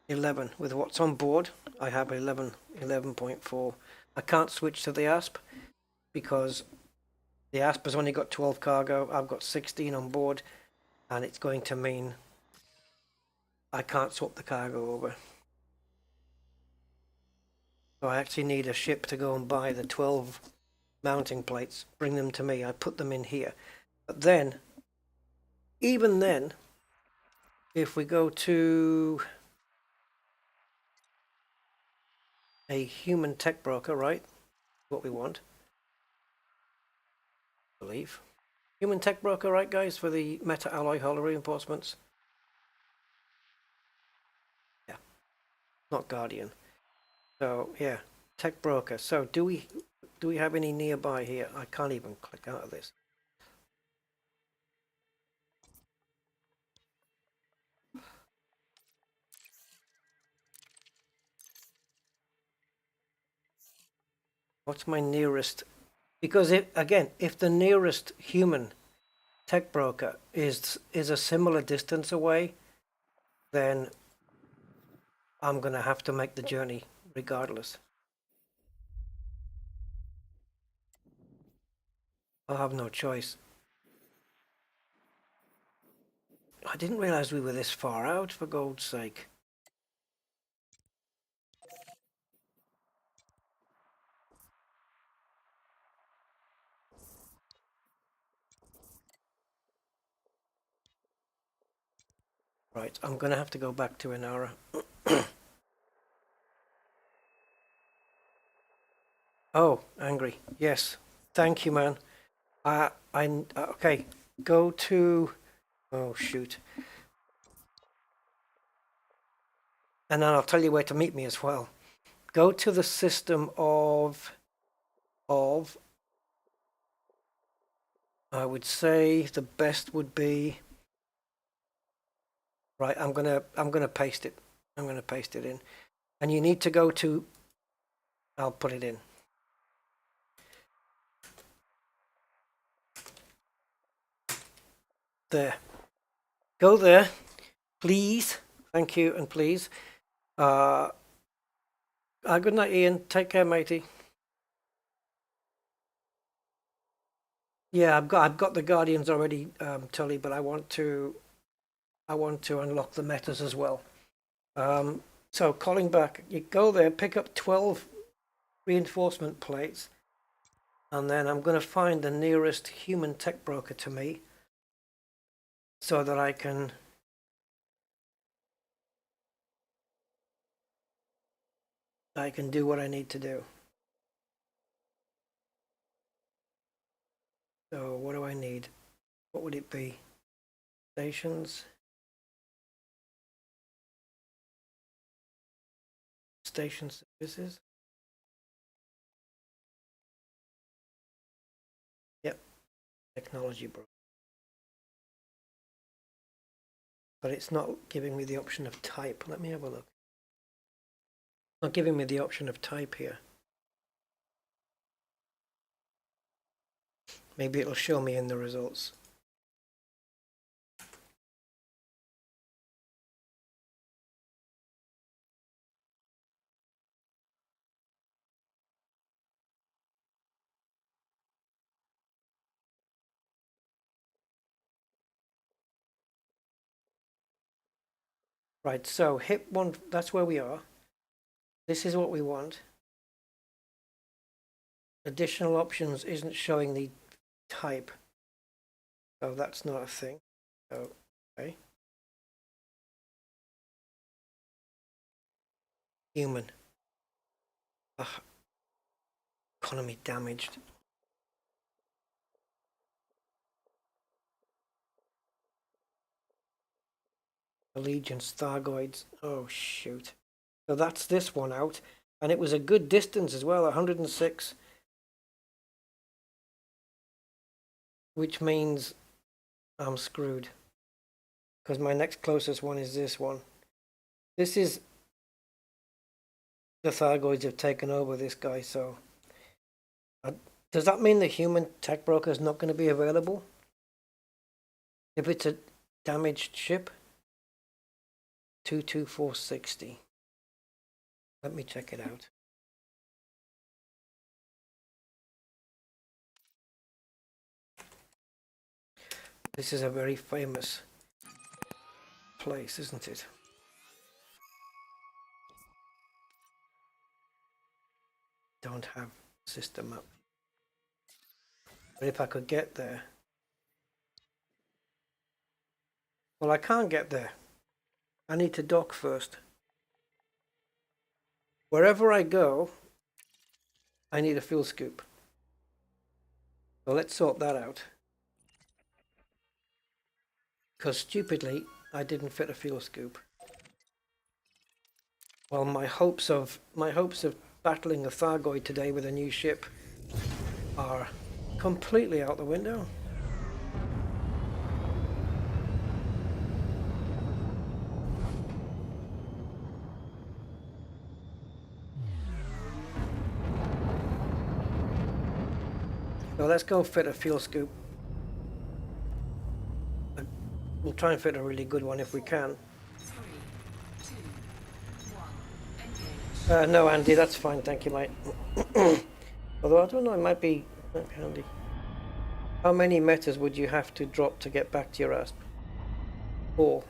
(11) With what's on board, I have 11.4. I can't switch to the ASP because the ASP has only got 12 cargo. I've got 16 on board, and it's going to mean I can't swap the cargo over. So I actually need a ship to go and buy the 12 mounting plates, bring them to me. I put them in here. But then, even then, if we go to a human tech broker, right? What we want, I believe. Human tech broker, right, guys, for the meta alloy hull reinforcements? Yeah, not Guardian. So yeah, tech broker. So do we have any nearby here? I can't even click out of this. What's my nearest? Because if the nearest human tech broker is a similar distance away, then I'm gonna have to make the journey regardless. I'll have no choice. I didn't realize we were this far out, for God's sake. Right, I'm gonna have to go back to Inara. Oh, angry. Yes. Thank you, man. Okay. Go to. Oh shoot. And then I'll tell you where to meet me as well. Go to the system of. I would say the best would be. Right. I'm gonna paste it. I'm gonna paste it in, and you need to go to. I'll put it in. There. Go there, please. Thank you, and please. Good night, Ian. Take care, matey. Yeah, I've got the Guardians already, Tully, but I want to unlock the metas as well. So calling back, you go there, pick up 12 reinforcement plates, and then I'm going to find the nearest human tech broker to me, so that I can do what I need to do. So what do I need? What would it be? Stations. Station services. Yep. Technology broker. But it's not giving me the option of type. Let me have a look. Not giving me the option of type here. Maybe it'll show me in the results. Right, so hit one, that's where we are. This is what we want. Additional options isn't showing the type. So that's not a thing. So, okay. Human. Ugh. Economy damaged. Allegiance, Thargoids. Oh shoot. So that's this one out. And it was a good distance as well, 106. Which means I'm screwed. Because my next closest one is this one. This is... The Thargoids have taken over this guy, so... does that mean the human tech broker is not going to be available? If it's a damaged ship? 22460. Let me check it out. This is a very famous place, isn't it? Don't have system map. But if I could get there. Well, I can't get there. I need to dock first. Wherever I go, I need a fuel scoop. So let's sort that out. Because stupidly, I didn't fit a fuel scoop. Well, my hopes of battling a Thargoid today with a new ship are completely out the window. So let's go fit a fuel scoop. We'll try and fit a really good one if we can. 3, 2, 1, engage. No, Andy, that's fine. Thank you, mate. Although I don't know, it might be handy. How many meters would you have to drop to get back to your ASP? 4.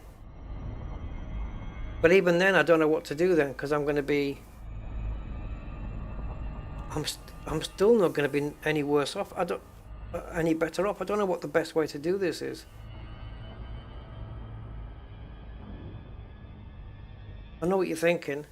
But even then, I don't know what to do then, because I'm going to be... I'm still not going to be any worse off. I don't... any better off. I don't know what the best way to do this is. I know what you're thinking.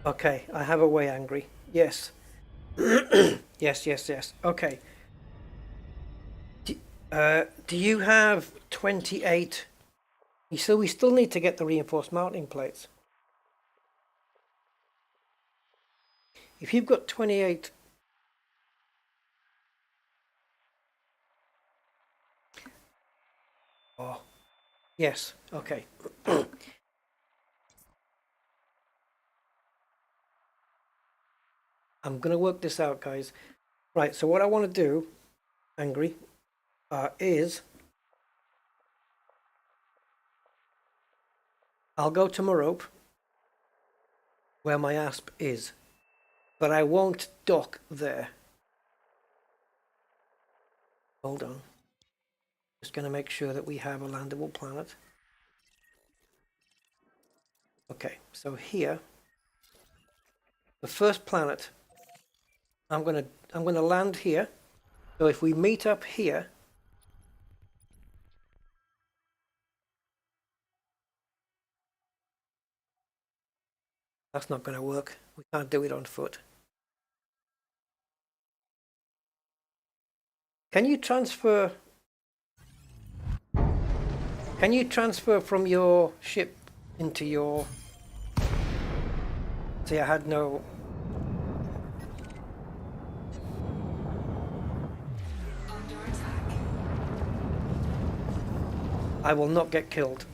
Okay, I have a way, Angry. Yes. Yes. Okay. Do you have 28? So we still need to get the reinforced mounting plates. If you've got 28... Oh, yes, okay. I'm going to work this out, guys. Right, so what I want to do, Angry, is... I'll go to my rope, where my ASP is, but I won't dock there. Hold on. Just going to make sure that we have a landable planet. Okay, so here, the first planet, I'm going to land here. So if we meet up here, that's not going to work. We can't do it on foot. Can you transfer from your ship into your... See, I had no... Under attack. I will not get killed.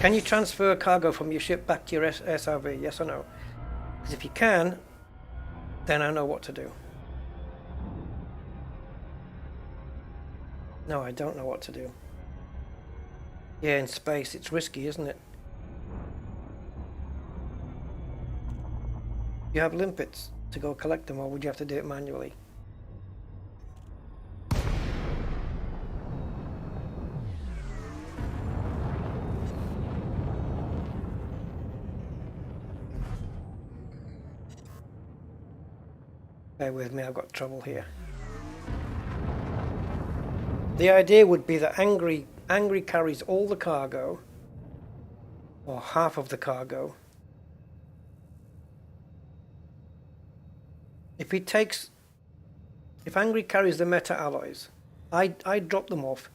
Can you transfer cargo from your ship back to your SRV? Yes or no? Because if you can, then I know what to do. No, I don't know what to do. Yeah, in space, it's risky, isn't it? You have limpets to go collect them, or would you have to do it manually? Bear with me, I've got trouble here. The idea would be that Angry carries all the cargo, or half of the cargo. If Angry carries the meta alloys, I drop them off,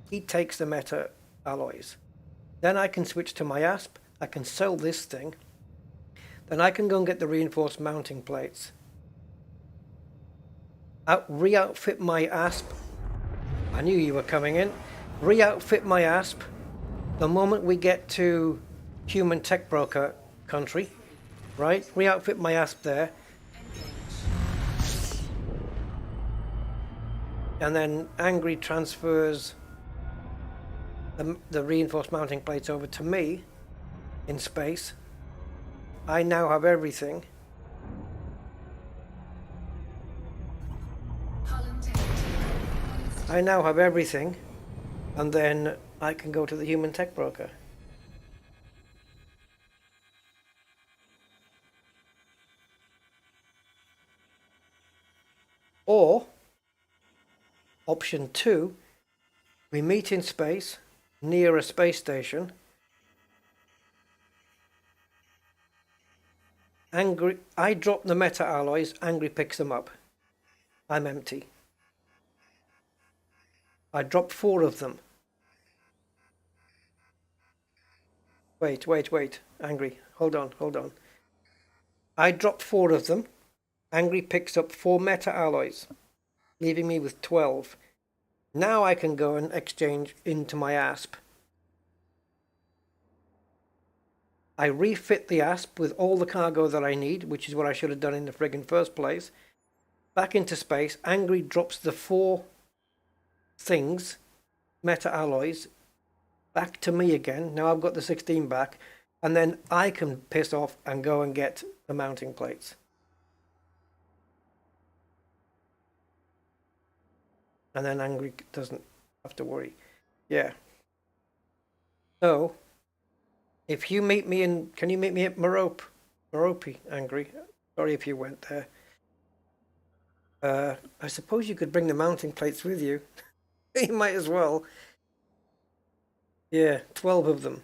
he takes the meta alloys. Then I can switch to my ASP, I can sell this thing, then I can go and get the reinforced mounting plates. Re-outfit my ASP. I knew you were coming in. Re-outfit my ASP the moment we get to human tech broker country, right? Re-outfit my ASP there. And then Angry transfers the reinforced mounting plates over to me in space. I now have everything. I now have everything, and then I can go to the human tech broker. Or option 2, we meet in space near a space station. I drop the meta alloys, Angry picks them up. I'm empty. I drop 4 of them. Wait, Angry, hold on. I drop 4 of them. Angry picks up 4 meta alloys, leaving me with 12. Now I can go and exchange into my ASP. I refit the ASP with all the cargo that I need, which is what I should have done in the friggin' first place. Back into space, Angry drops the 4 things, meta alloys, back to me again. Now I've got the 16 back, and then I can piss off and go and get the mounting plates. And then Angry doesn't have to worry. Yeah. So, if you meet me in, can you meet me at Merope, Angry? Sorry if you went there. I suppose you could bring the mounting plates with you. You might as well. Yeah, 12 of them.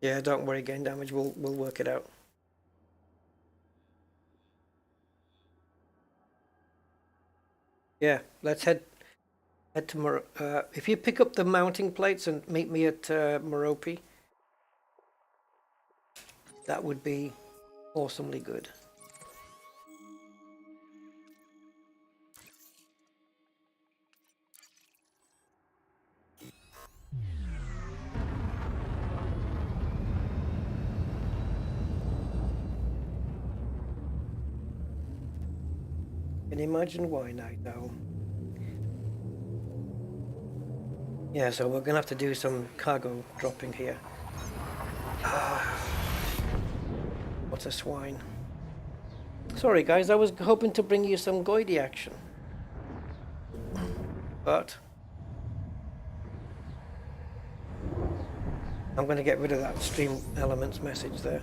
Yeah, don't worry, gain damage, we'll work it out. Yeah, let's head to if you pick up the mounting plates and meet me at Merope, that would be awesomely good. Can you imagine why now? No. Yeah, so we're gonna have to do some cargo dropping here. What a swine. Sorry guys, I was hoping to bring you some Goidy action. But I'm gonna get rid of that stream elements message there.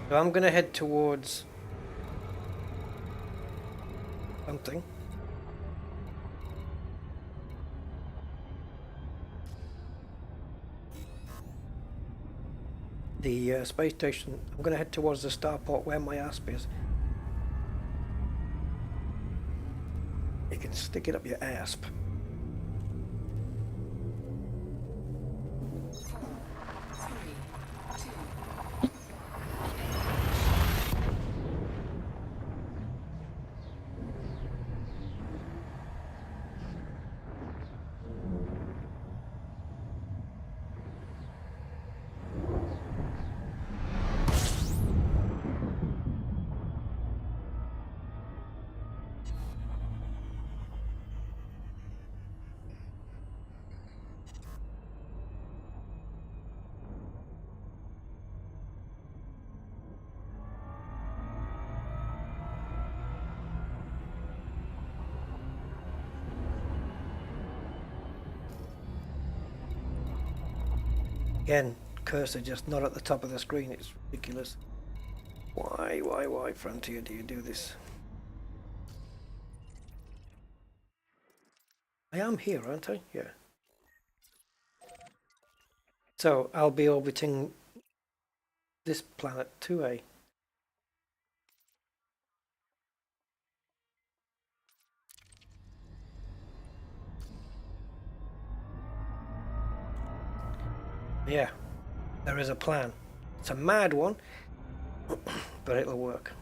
So I'm going to head towards something. The space station. I'm going to head towards the starport where my ASP is. You can stick it up your ASP. Again, cursor just not at the top of the screen. It's ridiculous. Why, Frontier, do you do this? I am here, aren't I? Yeah. So I'll be orbiting this planet 2A. Yeah, there is a plan. It's a mad one, but it'll work.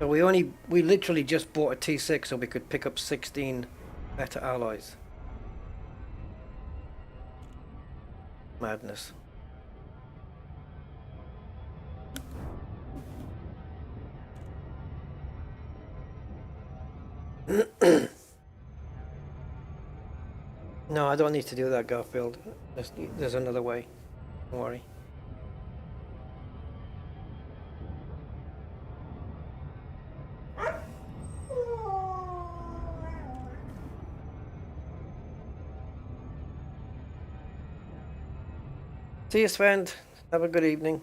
So we literally just bought a T6 so we could pick up 16 better alloys. Madness. No, I don't need to do that, Garfield. There's another way. Don't worry. See you, Sven. Have a good evening.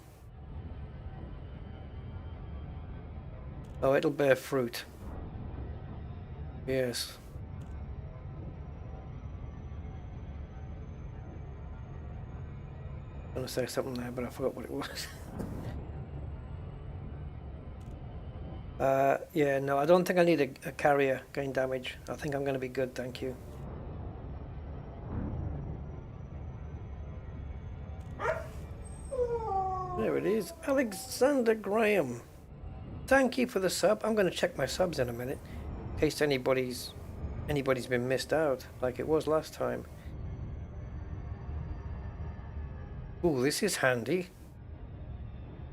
Oh, it'll bear fruit. Yes. I was going to say something there, but I forgot what it was. Yeah, no, I don't think I need a carrier gain damage. I think I'm going to be good, thank you. There it is, Alexander Graham. Thank you for the sub. I'm going to check my subs in a minute, in case anybody's been missed out, like it was last time. Ooh, this is handy.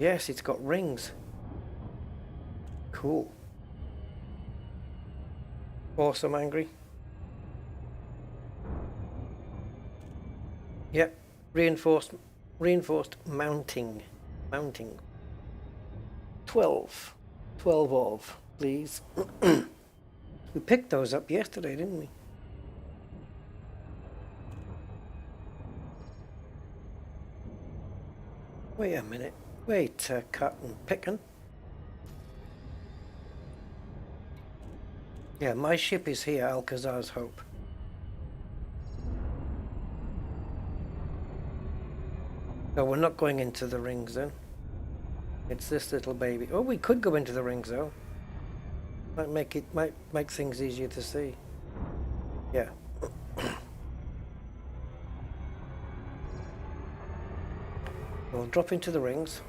Yes, it's got rings. Cool. Awesome, Angry. Yep, reinforced mounting. 12 of, please. We picked those up yesterday, didn't we? Wait a minute. Wait, cotton picking. Yeah, my ship is here, Alcazar's Hope. So we're not going into the rings then. It's this little baby. Oh, we could go into the rings though. Might make things easier to see. Yeah. We'll drop into the rings.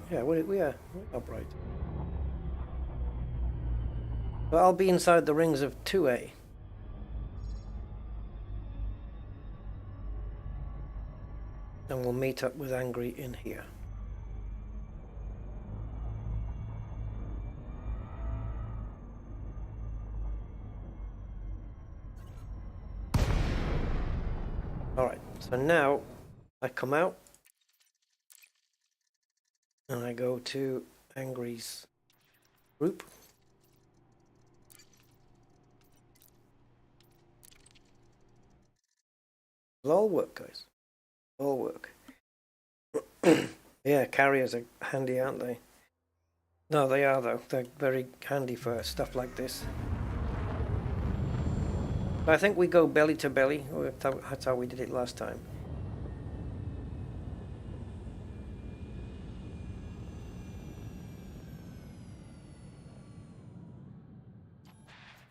Yeah, we are upright. So I'll be inside the rings of 2A. And we'll meet up with Angry in here. Alright, so now I come out and I go to Angry's group. It'll all work, guys. It'll all work. Yeah, carriers are handy, aren't they? No, they are though. They're very handy for stuff like this. I think we go belly to belly. That's how we did it last time.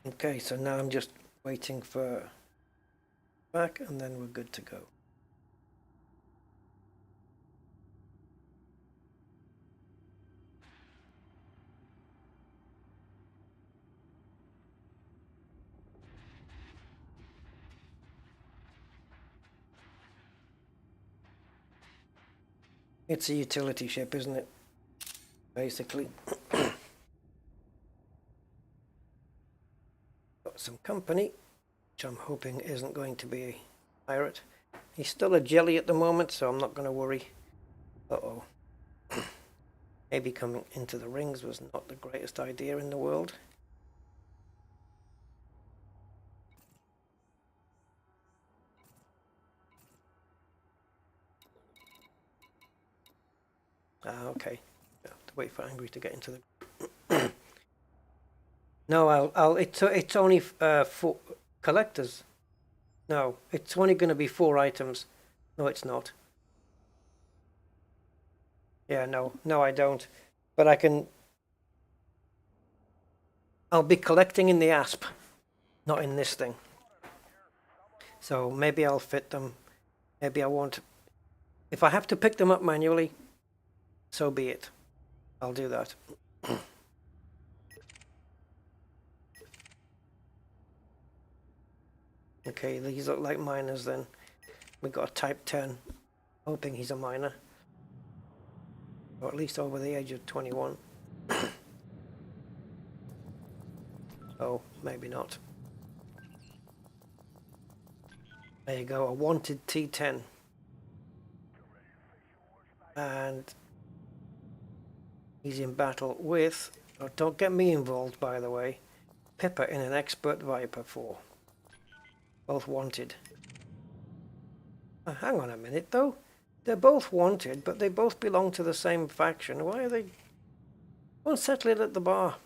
Okay, so now I'm just waiting for back and then we're good to go. It's a utility ship, isn't it? Basically. Got some company, which I'm hoping isn't going to be pirate. He's still a jelly at the moment, so I'm not going to worry. Uh-oh. Maybe coming into the rings was not the greatest idea in the world. Ah, okay. I have to wait for Angry to get into the... No, it's only for collectors. No, it's only going to be 4 items. No, it's not. Yeah, no, I don't. But I'll be collecting in the ASP, not in this thing. So maybe I'll fit them. Maybe I won't. If I have to pick them up manually, so be it. I'll do that. Okay, these look like miners then. We got a Type 10. Hoping he's a miner. Or at least over the age of 21. Oh, maybe not. There you go, a wanted T10. And he's in battle with, oh, don't get me involved by the way, Pippa in an Expert Viper 4. Both wanted. Hang on a minute though. They're both wanted, but they both belong to the same faction. Why are they... Won't settle it at the bar.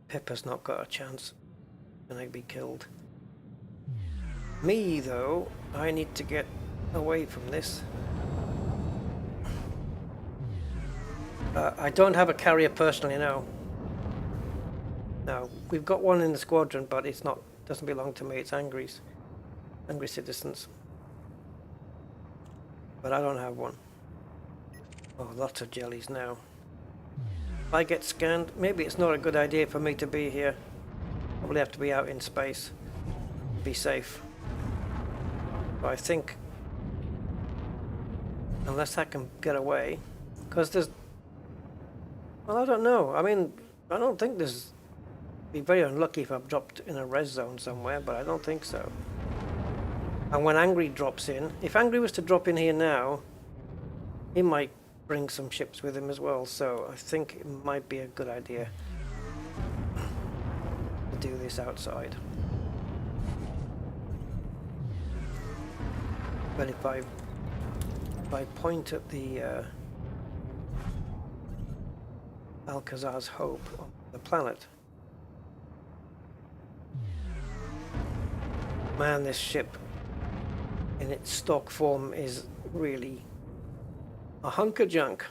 Pippa's not got a chance. Can I be killed? Me though, I need to get away from this. I don't have a carrier personally now. No, we've got one in the squadron, but it's not, doesn't belong to me. It's Angry's, Angry Citizens. But I don't have one. Oh, lots of jellies now. If I get scanned, maybe it's not a good idea for me to be here. Probably have to be out in space. Be safe. But I think, unless I can get away, because there's, well, I don't know. I mean, I don't think there's, be very unlucky if I've dropped in a res zone somewhere, but I don't think so. And when Angry drops in, if Angry was to drop in here now, he might bring some ships with him as well, so I think it might be a good idea to do this outside. But if I point at the Alcazar's Hope on the planet, man, this ship in its stock form is really a hunk of junk.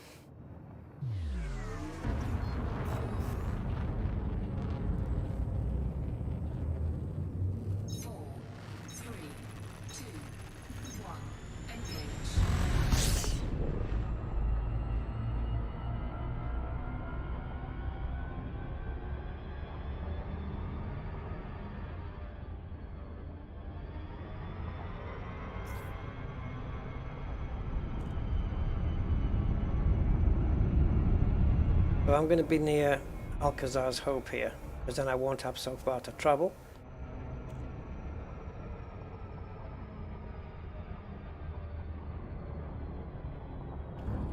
So I'm going to be near Alcazar's Hope here, because then I won't have so far to travel.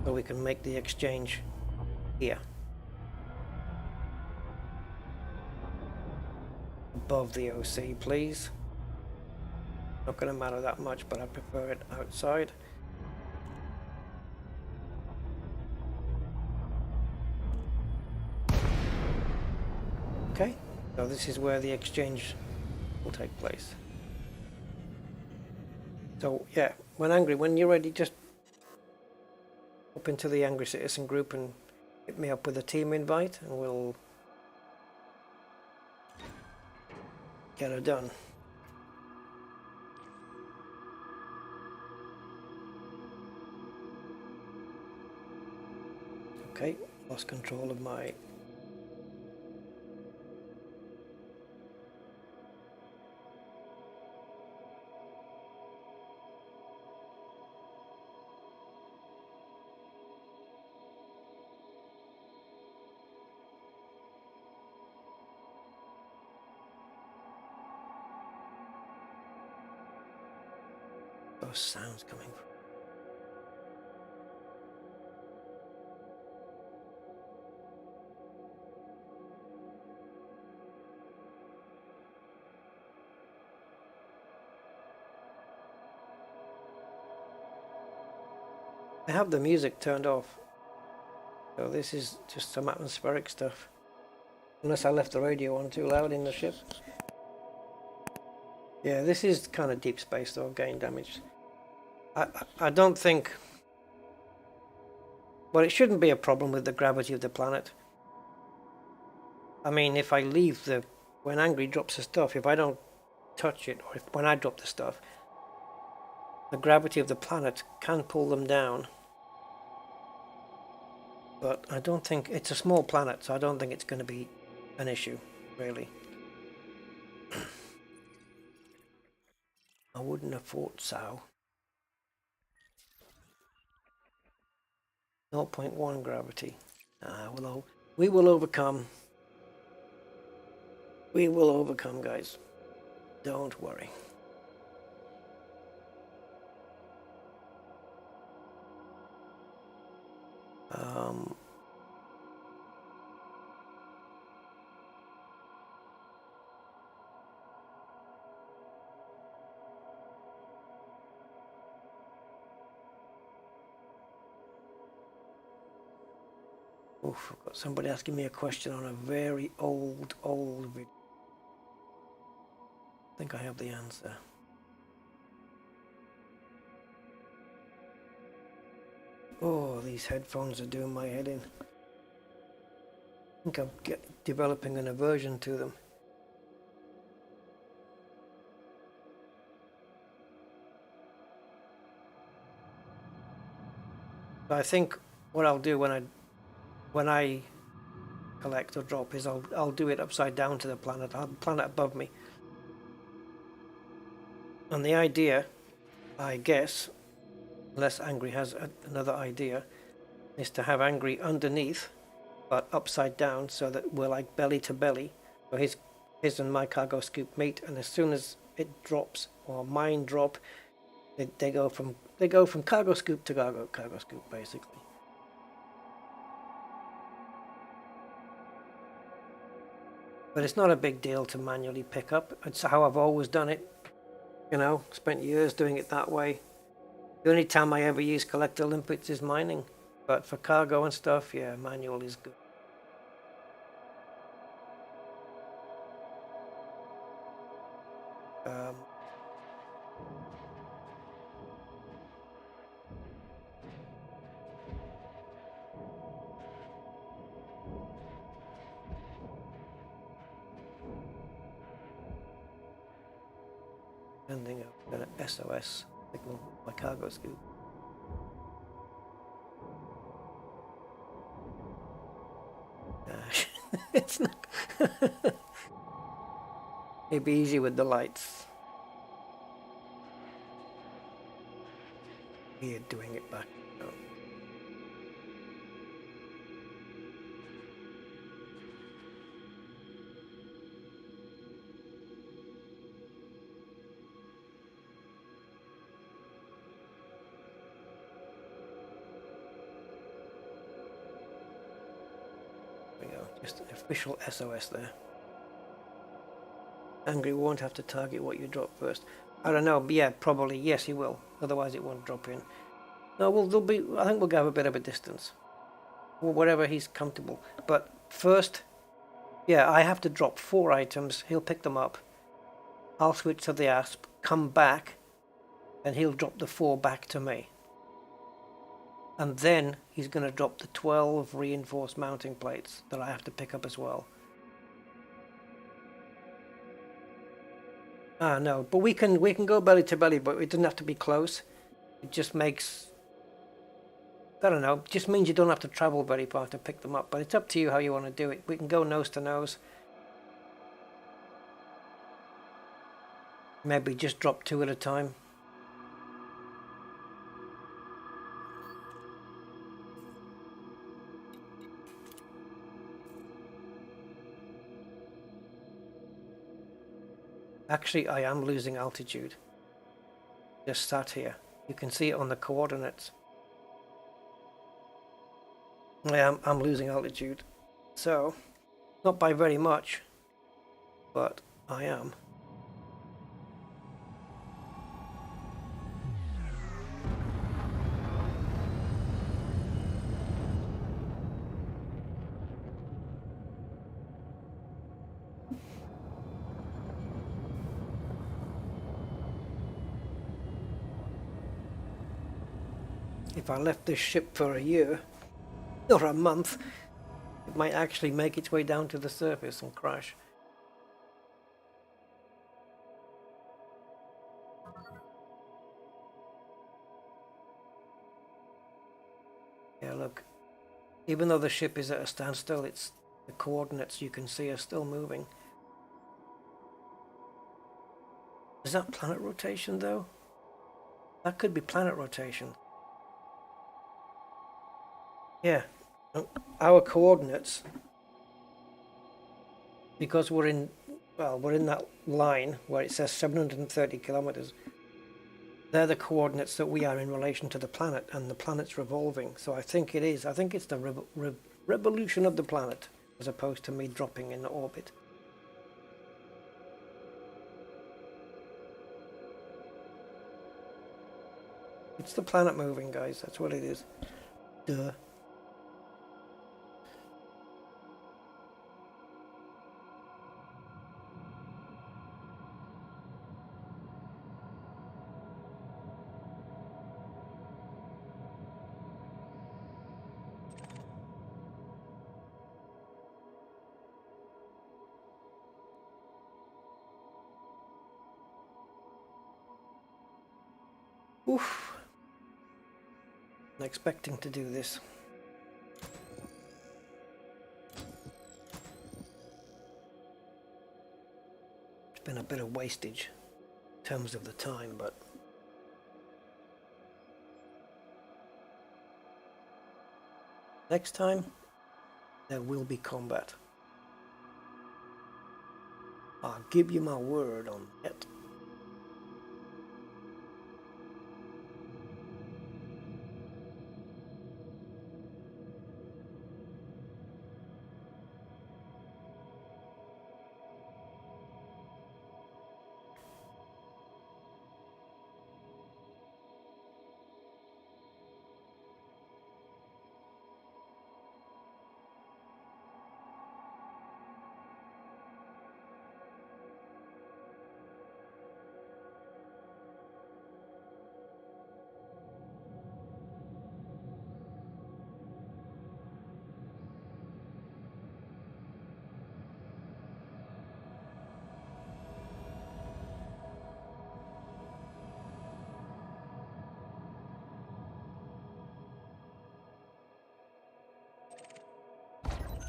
So we can make the exchange here. Above the OC, please. Not going to matter that much, but I prefer it outside. Okay, so this is where the exchange will take place. So yeah, when you're ready, just up into the Angry Citizen group and hit me up with a team invite and we'll get her done. Okay, lost control of my those sounds coming from? I have the music turned off, so this is just some atmospheric stuff. Unless I left the radio on too loud in the ship. Yeah, this is kind of deep space though, gain damage. I don't think... Well, it shouldn't be a problem with the gravity of the planet. I mean, if I leave the... When Angry drops the stuff, if I don't touch it, or when I drop the stuff, the gravity of the planet can pull them down. But I don't think... It's a small planet, so I don't think it's going to be an issue, really. I wouldn't have thought so. 0.1 gravity. We will overcome. We will overcome, guys. Don't worry. Oof, I've got somebody asking me a question on a very old video. I think I have the answer. Oh, these headphones are doing my head in. I think I'm developing an aversion to them. I think what I'll do when I collect or drop is I'll do it upside down to the planet. I'll have the planet above me. And the idea, I guess, unless Angry has another idea, is to have Angry underneath, but upside down, so that we're like belly to belly. So his and my cargo scoop meet, and as soon as it drops, or mine drop, they go from cargo scoop to cargo scoop, basically. But it's not a big deal to manually pick up. It's how I've always done it. You know, spent years doing it that way. The only time I ever use collector limpets is mining. But for cargo and stuff, yeah, manual is good. Sending an SOS signal my cargo scoop. It's not. It'd be easy with the lights. Weird doing it back. No. Just an official SOS there. Angry won't have to target what you drop first. I don't know, but yeah, probably yes he will. Otherwise it won't drop in. No, well there'll be. I think we'll have a bit of a distance, or whatever he's comfortable. But first, yeah, I have to drop 4 items. He'll pick them up. I'll switch to the ASP, come back, and he'll drop the 4 back to me. And then he's going to drop the 12 reinforced mounting plates that I have to pick up as well. No, but we can go belly to belly, but it doesn't have to be close. It just makes, I don't know, it just means you don't have to travel very far to pick them up. But it's up to you how you want to do it. We can go nose to nose. Maybe just drop 2 at a time. Actually, I am losing altitude. just sat here. You can see it on the coordinates. I'm losing altitude, so not by very much, but I am. If I left this ship for a year or a month, it might actually make its way down to the surface and crash. Yeah, look. Even though the ship is at a standstill, it's the coordinates you can see are still moving. Is that planet rotation though? That could be planet rotation. Yeah, our coordinates, because we're in that line where it says 730 kilometers. They're the coordinates that we are in relation to the planet, and the planet's revolving. So I think it is. I think it's the revolution of the planet, as opposed to me dropping in orbit. It's the planet moving, guys. That's what it is. Duh. Oof. I'm expecting to do this. It's been a bit of wastage in terms of the time, but next time there will be combat. I'll give you my word on that.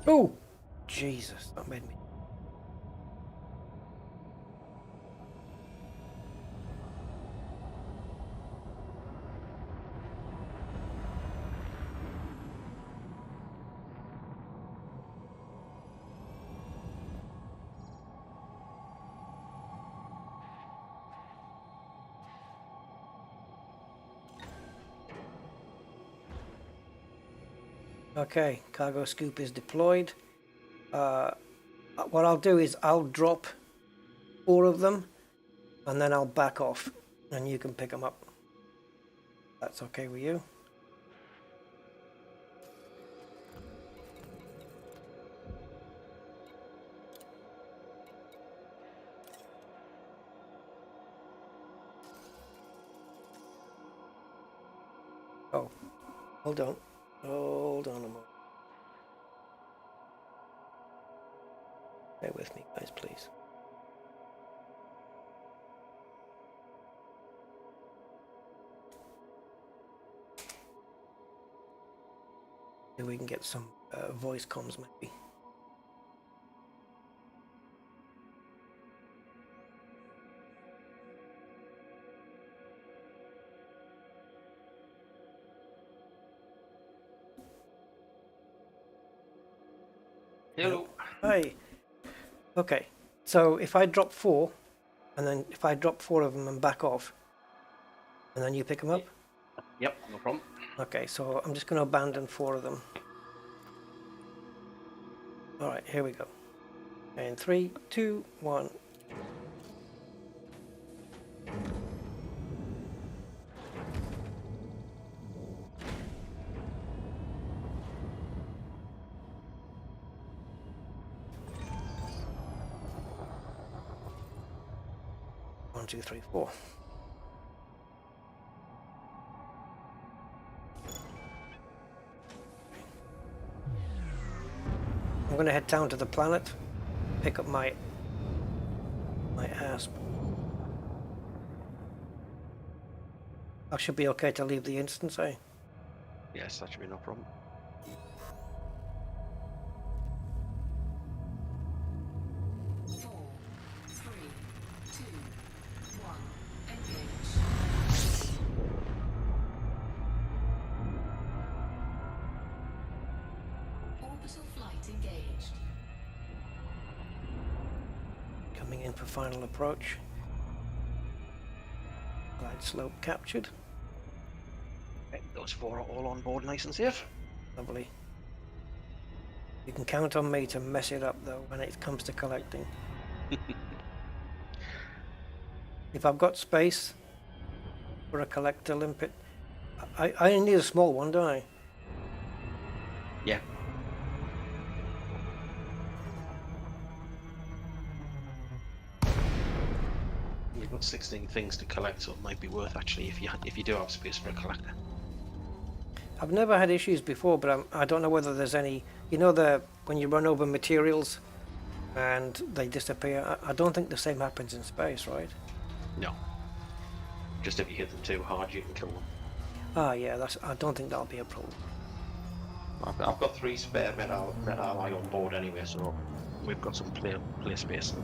Oh, Jesus, that made me. Okay, cargo scoop is deployed. What I'll do is I'll drop 4 of them, and then I'll back off, and you can pick them up. That's okay with you? Oh, hold on. Hold on a moment. Bear with me, guys, please. Maybe we can get some voice comms, maybe. Hello. Hi. Okay, so if I drop 4, and then if I drop 4 of them and back off, And then you pick them up? Yep, no problem. Okay, so I'm just going to abandon 4 of them. Alright, here we go. In 3, 2, 1. One, two, three, 4. I'm going to head down to the planet, pick up my asp. I should be okay to leave the instance, eh? Yes, that should be no problem. Four, three, two, one. Engage. Orbital flight engaged. Coming in for final approach. Glide slope captured. Okay, those 4 are all on board nice and safe. Lovely. You can count on me to mess it up though when it comes to collecting. If I've got space for a collector limpet, I only need a small one, don't I? Yeah. You've got 16 things to collect, so it might be worth actually if you do have space for a collector. I've never had issues before, but I don't know whether there's any. You know, when you run over materials and they disappear. I don't think the same happens in space, right? No. Just if you hit them too hard, you can kill them. Ah, yeah. I don't think that'll be a problem. I've got 3 spare metal ally on board anyway, so we've got some play space.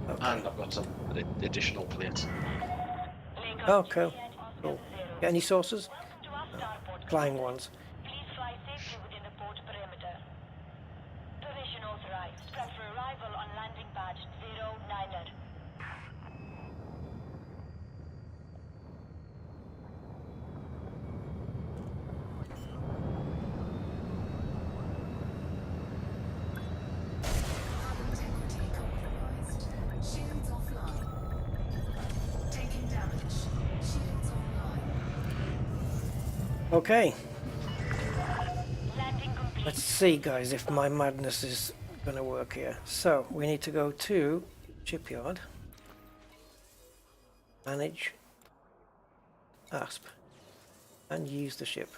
Okay. And I've got some additional plates. Oh, cool. Cool. Get any sources? Welcome to our starboard Flying cluster. ones. Please fly safely within the port perimeter. Permission authorized. Prep for arrival on landing pad 09er. Carbon integrity compromised. Shields offline. Taking damage. Shields online. Okay. Landing complete. Let's see, guys, if my madness is going to work here. So we need to go to shipyard. Manage. ASP. And use the ship.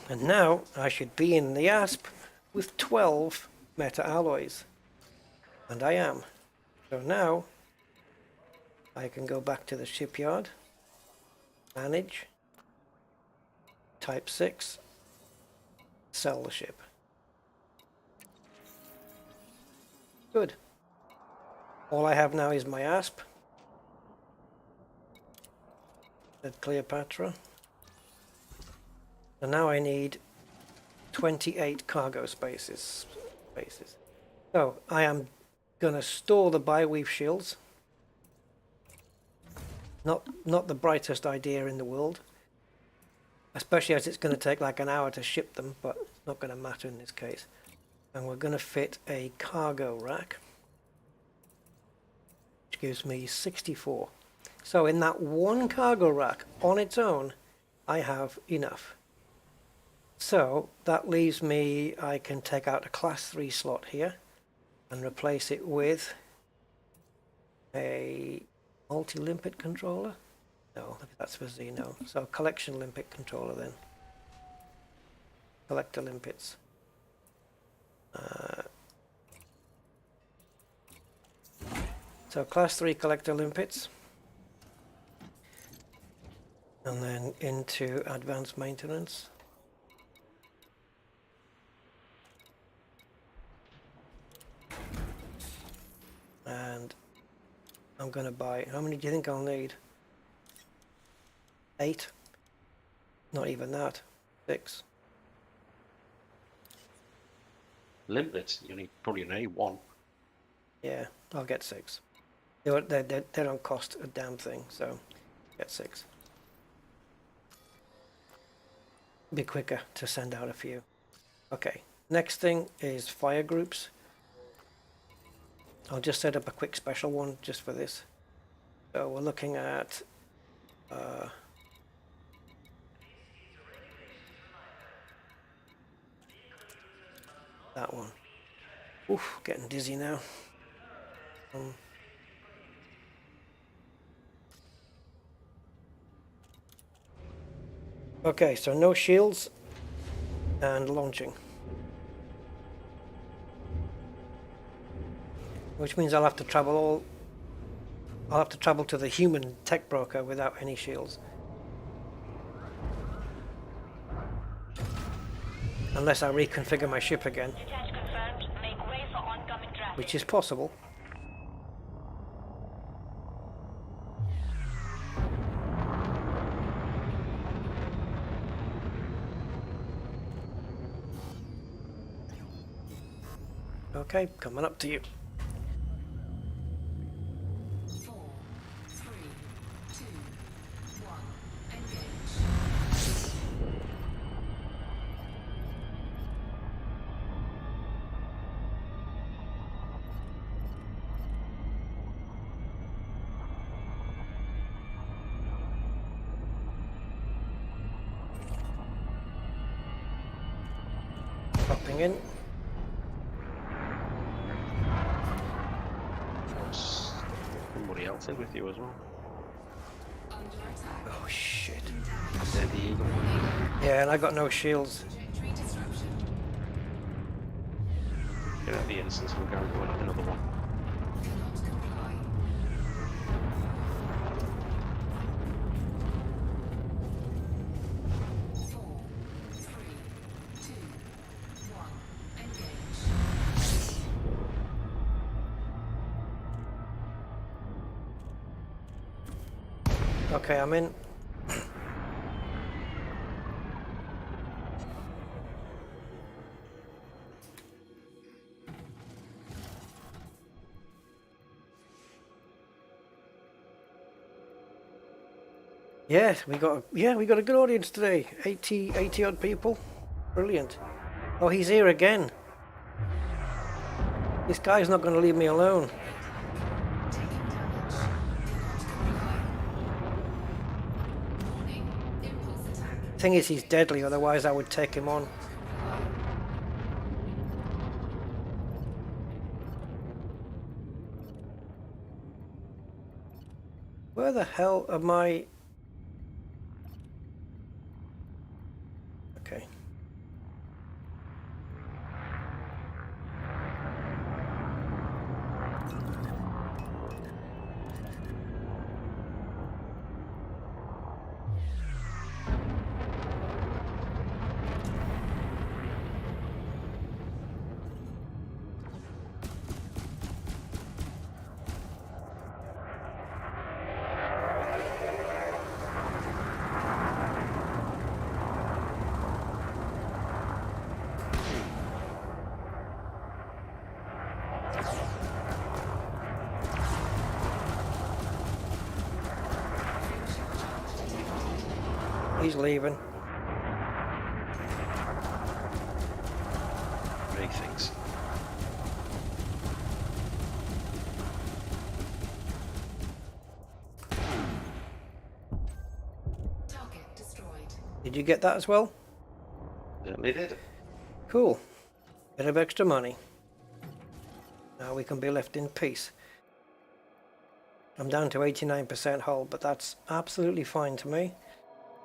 And now I should be in the ASP with 12 meta alloys. And I am. So now I can go back to the shipyard. Manage. Type 6. Sell the ship. Good. All I have now is my ASP. At Cleopatra. And now I need 28 cargo spaces. So I am going to store the bi-weave shields. Not the brightest idea in the world. Especially as it's going to take like an hour to ship them, but it's not going to matter in this case. And we're going to fit a cargo rack, which gives me 64. So in that one cargo rack on its own, I have enough. So that leaves me, I can take out a class 3 slot here and replace it with a multi-limpet controller. No, that's for Xeno. So collection limpet controller then. Collector limpets. So class 3 collector limpets. And then into advanced maintenance. And I'm going to buy, how many do you think I'll need? 8? Not even that. 6. Limpets, probably need 1. Yeah, I'll get 6. They don't cost a damn thing, so get 6. Be quicker to send out a few. Okay, next thing is fire groups. I'll just set up a quick special one just for this. So we're looking at that one. Oof, getting dizzy now. Okay, so no shields and launching. Which means I'll have to travel to the human tech broker without any shields. Unless I reconfigure my ship again, Detach confirmed. Make way for oncoming traffic. which is possible. Okay, coming up to you. 4, 3, 2, 1. Engage. Popping in. Somebody else in with you as well. Under attack. Oh shit. They're the Eagle. Yeah, and I got no shields. Trajectory disruption. Get out the instance, we'll go and run another one. Cannot comply. 4, 3, 2, 1. Engage. Okay, I'm in. Yes, we got a good audience today. 80 odd people. Brilliant. Oh, he's here again. This guy's not going to leave me alone. Taking damage. Cannot comply. Warning. Impulse attack. Thing is, he's deadly, otherwise I would take him on. Where the hell am I? Okay. He's leaving. Big things. Target destroyed. Did you get that as well? Certainly did. Cool. Bit of extra money. Now we can be left in peace. I'm down to 89% hull, but that's absolutely fine to me.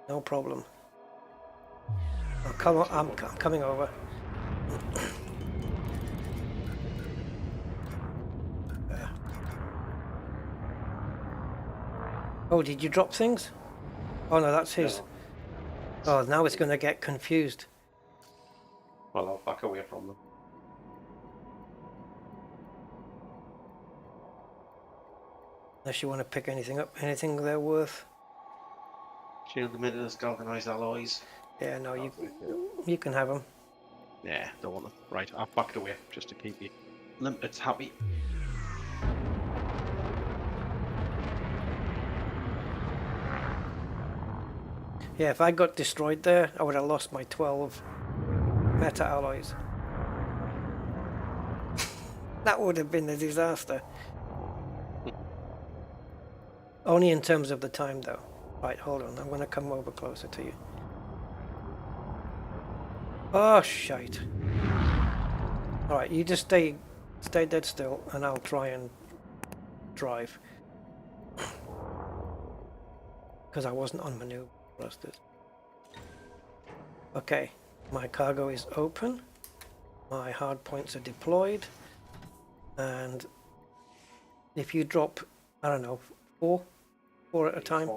No problem. Oh, come on, I'm coming over. Oh, did you drop things? Oh no, that's his. No. Oh, now it's going to get confused. Well, I'll back away from them. Unless you want to pick anything up, anything they're worth. Shield emitters, galvanized alloys. Yeah, no, you can have them. Yeah, don't want them. Right, I've backed away just to keep you limpets happy. Yeah, if I got destroyed there, I would have lost my 12 meta alloys. That would have been a disaster. Only in terms of the time, though. Right, hold on. I'm going to come over closer to you. Oh, shite. Alright, you just stay dead still, and I'll try and drive. Because I wasn't on maneuver thrusters. Okay, my cargo is open. My hard points are deployed. And if you drop, I don't know, four at a time.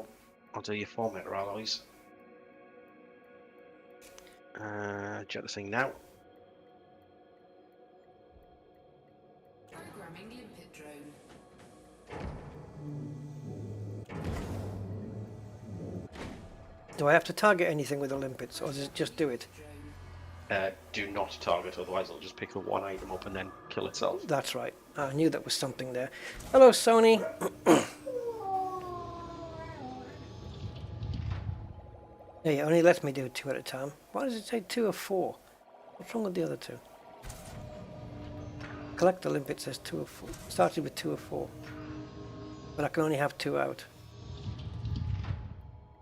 I'll do your 4 meter alloys. Check this thing now. Programming limpet drone. Do I have to target anything with the limpets, or does it just do it? Do not target, otherwise it'll just pick the one item up and then kill itself. That's right. I knew that was something there. Hello, Sony. Yeah, it only lets me do 2 at a time. Why does it say 2 or 4? What's wrong with the other 2? Collect the limpet says 2 or 4. Started with 2 or 4. But I can only have 2 out.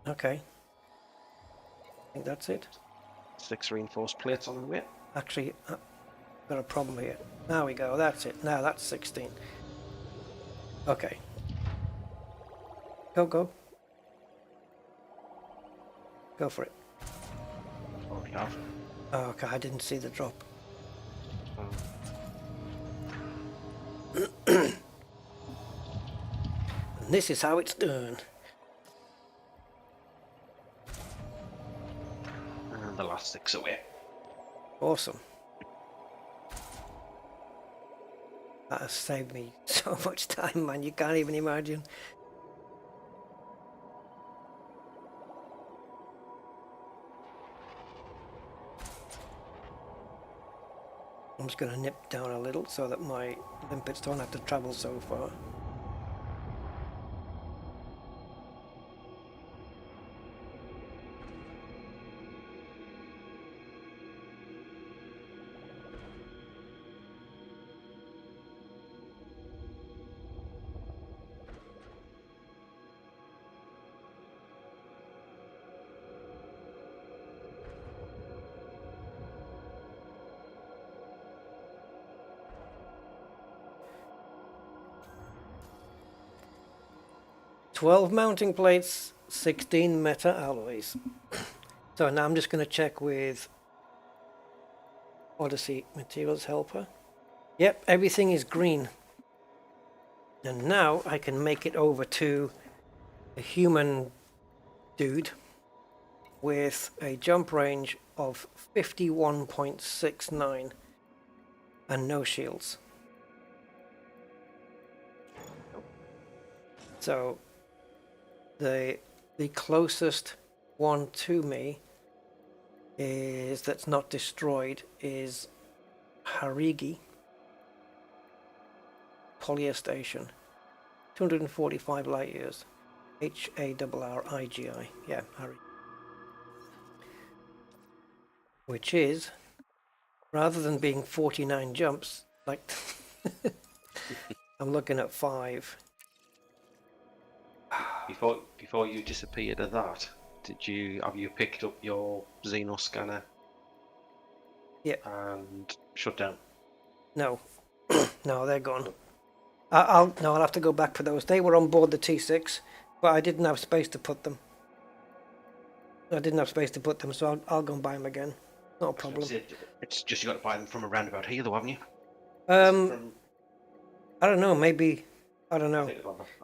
Okay. I think that's it. 6 reinforced plates on the way. Actually, I've got a problem here. There we go, that's it. Now that's 16. Okay. Go. Go for it. Already have. Oh, okay, I didn't see the drop. And this is how it's done. And the last 6 away. Awesome. That has saved me so much time, man. You can't even imagine. I'm just going to nip down a little so that my limpets don't have to travel so far. "12 mounting plates, 16 meta alloys." So now I'm just going to check with Odyssey Materials Helper. Yep, everything is green. And now I can make it over to a human dude with a jump range of 51.69 and no shields. So the closest one to me is that's not destroyed is Harigi Polyer Station, 245 light years, HARRIGI, yeah, Harigi. Which is, rather than being 49 jumps, like I'm looking at 5. Before you disappeared at that, have you picked up your Xeno scanner? Yeah. And shut down? No, no, they're gone. I'll have to go back for those. They were on board the T6, but I didn't have space to put them. So I'll go and buy them again. Not a problem. It's just you got to buy them from a roundabout here, though, haven't you? I don't know. Maybe I don't know.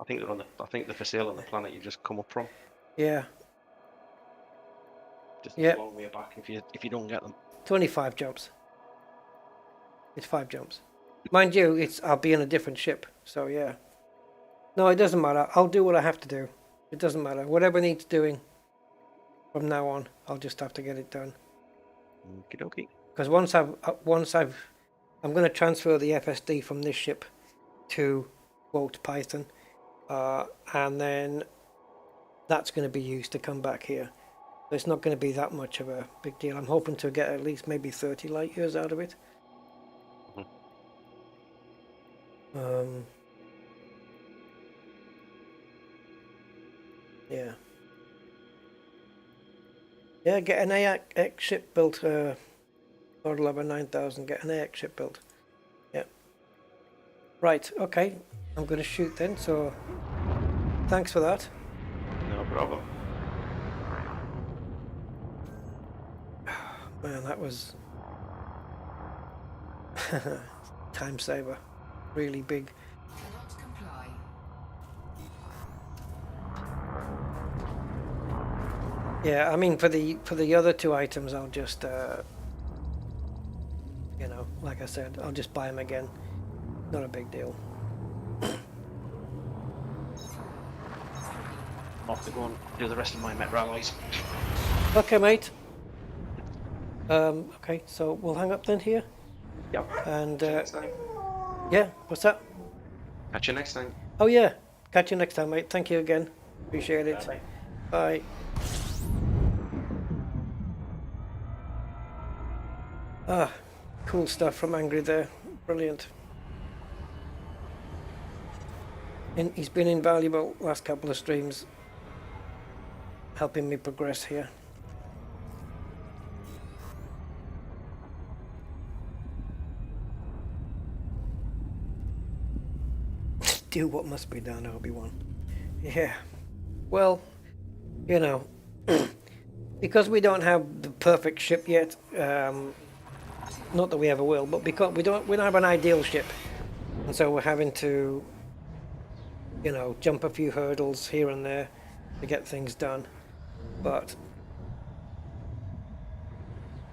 I think they're for sale on the planet you've just come up from. Yeah. Just a long way back if you don't get them. 25 jumps. It's 5 jumps. Mind you, I'll be in a different ship, so yeah. No, it doesn't matter. I'll do what I have to do. It doesn't matter. Whatever needs doing from now on, I'll just have to get it done. Okie dokie. Because I'm going to transfer the FSD from this ship to quote Python, and then that's going to be used to come back here. It's not going to be that much of a big deal. I'm hoping to get at least maybe 30 light years out of it. Yeah. Yeah, get an AX ship built, Model 9000, get an AX ship built. Yeah. Right, okay. I'm going to shoot then, so thanks for that. No problem. Man, that was time saver. Really big. Cannot comply. Yeah, I mean for the other two items, I'll just you know, like I said, I'll just buy them again. Not a big deal. Off to go and do the rest of my Met rallies. Okay, mate. Okay, so we'll hang up then here. Yep. And Catch you next time. yeah, what's that? Catch you next time. Oh yeah, catch you next time, mate. Thank you again. Appreciate it. Bye. Bye. Ah, cool stuff from Angry there. Brilliant. And he's been invaluable last couple of streams, helping me progress here. Do what must be done, Obi-Wan. Yeah. Well, you know, because we don't have the perfect ship yet, not that we ever will, but because we don't have an ideal ship, and so we're having to, you know, jump a few hurdles here and there to get things done. But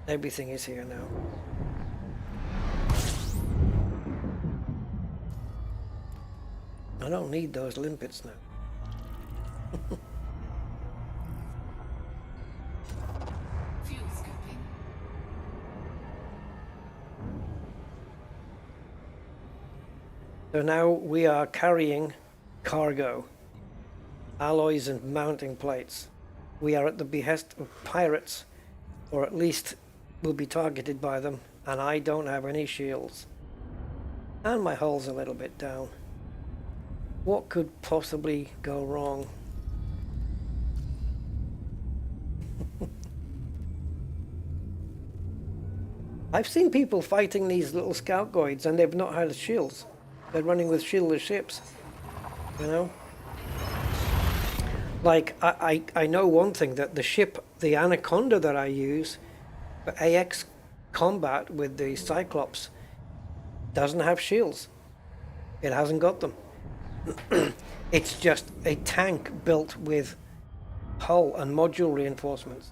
everything is here now. I don't need those limpets now. Fuel scoping. So now we are carrying cargo, alloys and mounting plates. We are at the behest of pirates, or at least will be targeted by them, and I don't have any shields. And my hull's a little bit down. What could possibly go wrong? I've seen people fighting these little Thargoids and they've not had shields. They're running with shieldless ships, you know? Like, I know one thing, that the ship, the Anaconda that I use for AX combat with the Cyclops, doesn't have shields. It hasn't got them. It's just a tank built with hull and module reinforcements.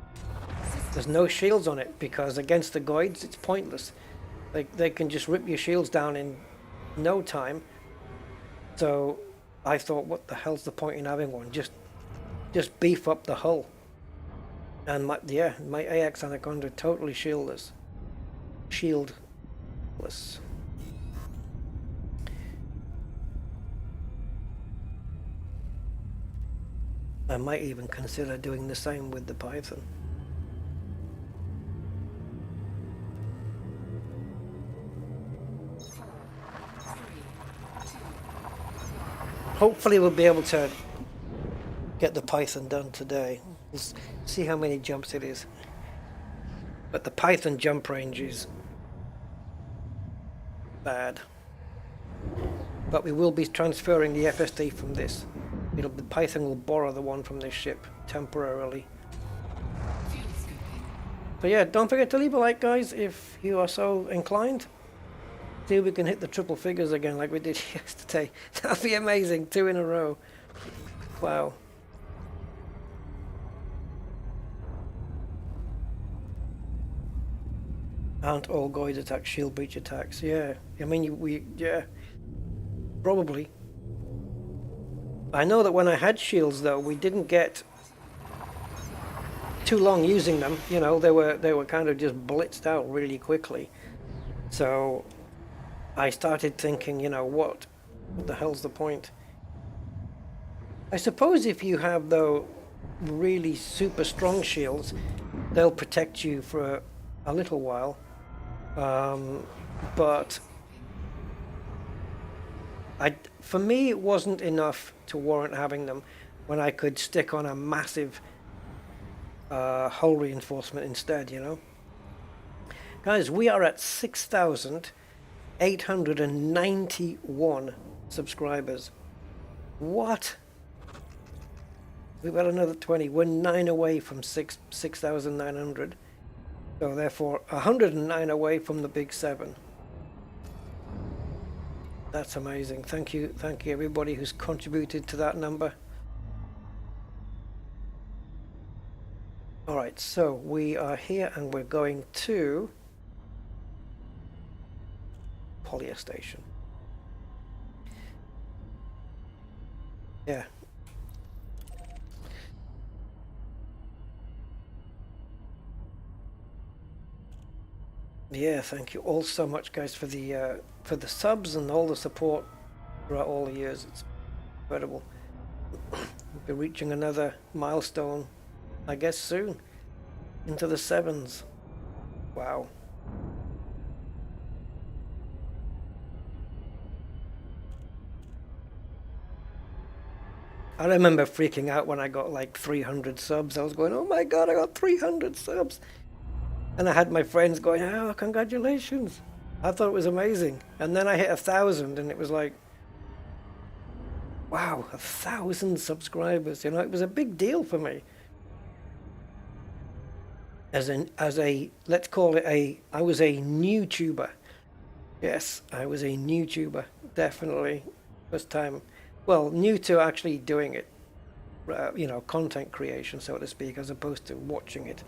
There's no shields on it because against the Goids it's pointless. They can just rip your shields down in no time. So I thought, what the hell's the point in having one? Just beef up the hull. And my AX Anaconda totally shieldless. Shieldless. I might even consider doing the same with the Python. Hopefully we'll be able to get the Python done today. We'll see how many jumps it is. But the Python jump range is bad. But we will be transferring the FSD from this. The Python will borrow the one from this ship temporarily. So yeah, don't forget to leave a like, guys, if you are so inclined. See if we can hit the triple figures again like we did yesterday. That'd be amazing, 2 in a row. Wow. Aren't all Goid attacks shield breach attacks? Yeah. I mean, yeah. Probably. I know that when I had shields, though, we didn't get too long using them. You know, they were kind of just blitzed out really quickly. So I started thinking, you know, what the hell's the point? I suppose if you have, though, really super strong shields, they'll protect you for a little while. But for me, it wasn't enough to warrant having them when I could stick on a massive hull reinforcement instead, you know. Guys, we are at 6,891 subscribers. What? We've got another 20. We're 9 away from 6,900. So therefore, 109 away from the big 7. That's amazing. Thank you everybody who's contributed to that number. Alright, so we are here and we're going to Polia Station. Yeah. Yeah, thank you all so much, guys, for the subs and all the support throughout all the years. It's incredible. We'll be reaching another milestone, I guess, soon, into the 7s. Wow. I remember freaking out when I got like 300 subs. I was going, oh my god, I got 300 subs. And I had my friends going, oh, congratulations. I thought it was amazing. And then I hit 1,000 and it was like, wow, 1,000 subscribers. You know, it was a big deal for me. As a let's call it I was a new tuber. Yes, I was a new tuber, definitely. First time, well, new to actually doing it, you know, content creation, so to speak, as opposed to watching it.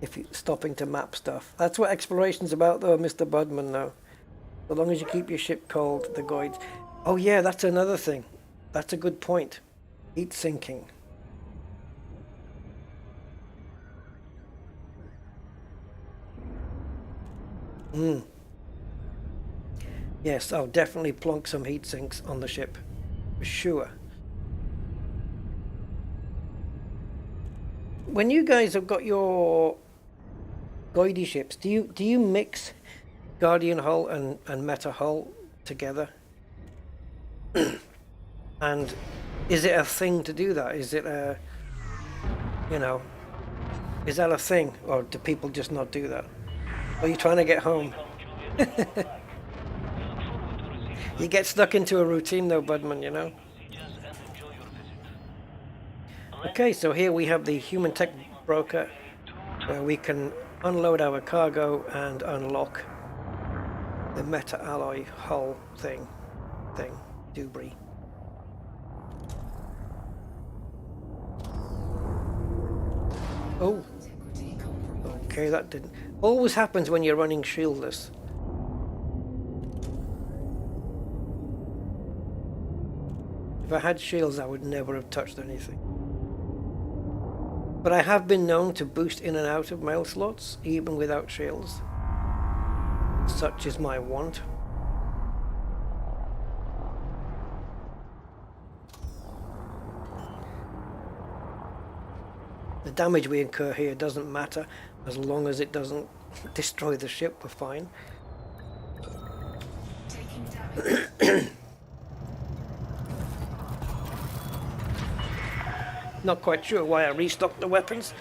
If you stopping to map stuff, that's what exploration's about, though, Mr. Budman. Now, so long as you keep your ship cold, the Thargoids. Oh yeah, that's another thing. That's a good point. Heat sinking. Yes, I'll definitely plonk some heat sinks on the ship, for sure. When you guys have got your Goidy ships, do you mix Guardian hull and Meta hull together? And is it a thing to do that? Is it a, you know, is that a thing, or do people just not do that? Are you trying to get home? You get stuck into a routine though, Budman, you know. Okay, so here we have the human tech broker where we can unload our cargo and unlock the meta alloy hull thing, debris. Oh, okay, that didn't. Always happens when you're running shieldless. If I had shields, I would never have touched anything. But I have been known to boost in and out of mail slots, even without shields. Such is my want. The damage we incur here doesn't matter, as long as it doesn't destroy the ship, we're fine. Not quite sure why I restocked the weapons.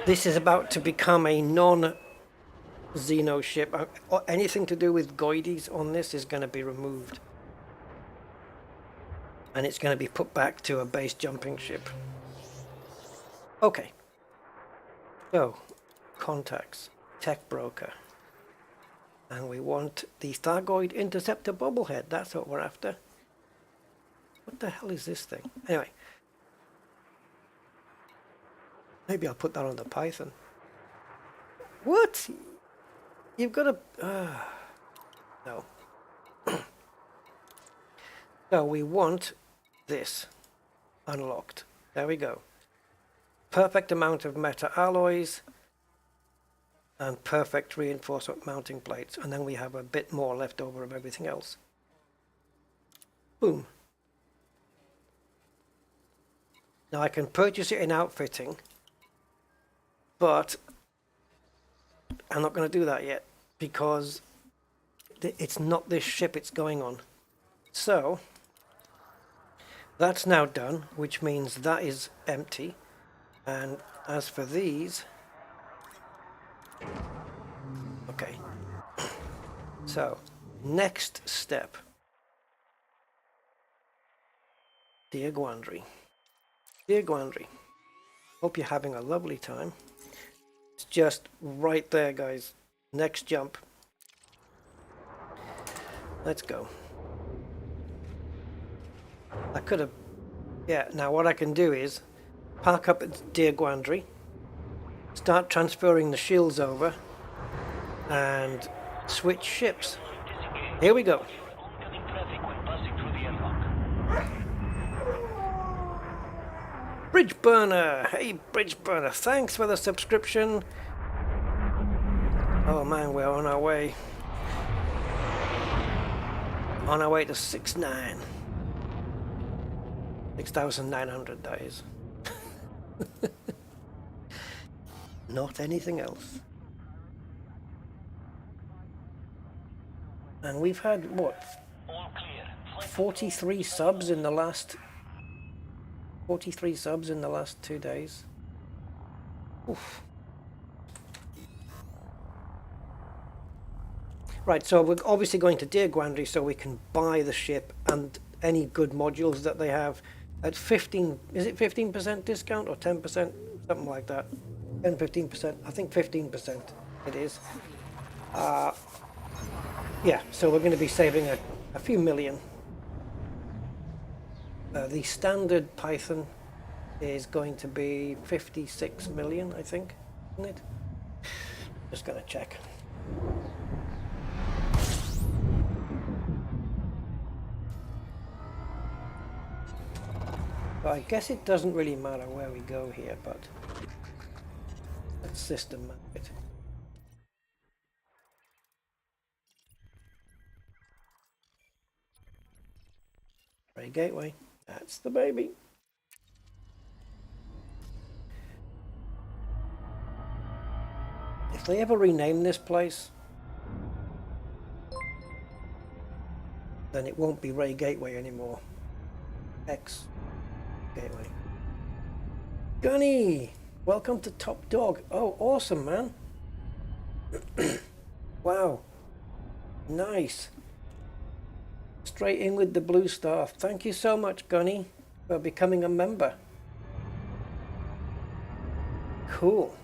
This is about to become a non-Xeno ship. Anything to do with Goides on this is going to be removed. And it's going to be put back to a base jumping ship. Okay. So, contacts, tech broker. And we want the Thargoid interceptor bobblehead. That's what we're after. What the hell is this thing? Anyway. Maybe I'll put that on the Python. What? You've got to... no. So we want this unlocked. There we go. Perfect amount of meta alloys and perfect reinforcement mounting plates. And then we have a bit more left over of everything else. Boom. Now I can purchase it in outfitting, but I'm not going to do that yet because it's not this ship it's going on. So that's now done, which means that is empty. And as for these, okay. So next step, dear Gwandry. Dear Gwandry, hope you're having a lovely time. It's just right there, guys. Next jump. Let's go. I could have... Yeah, now what I can do is park up at Dear Gwandry, start transferring the shields over, and switch ships. Here we go. Bridge Burner! Hey, Bridge Burner, thanks for the subscription. Oh man, we're on our way. On our way to 6,900, that is. Not anything else. And we've had, what, 43 subs in the last... 43 subs in the last 2 days. Oof. Right, so we're obviously going to Dear Gwandry so we can buy the ship and any good modules that they have at 15, is it 15% discount or 10%? Something like that. 10, 15%, I think 15% it is. Yeah, so we're going to be saving a few million. The standard Python is going to be 56 million, I think, isn't it? Just going to check. But I guess it doesn't really matter where we go here, but let's system map it. Ray Gateway. That's the baby. If they ever rename this place, then it won't be Ray Gateway anymore. X Gateway. Gunny! Welcome to Top Dog. Oh, awesome, man. Wow. Nice. Straight in with the blue star. Thank you so much, Gunny, for becoming a member. Cool.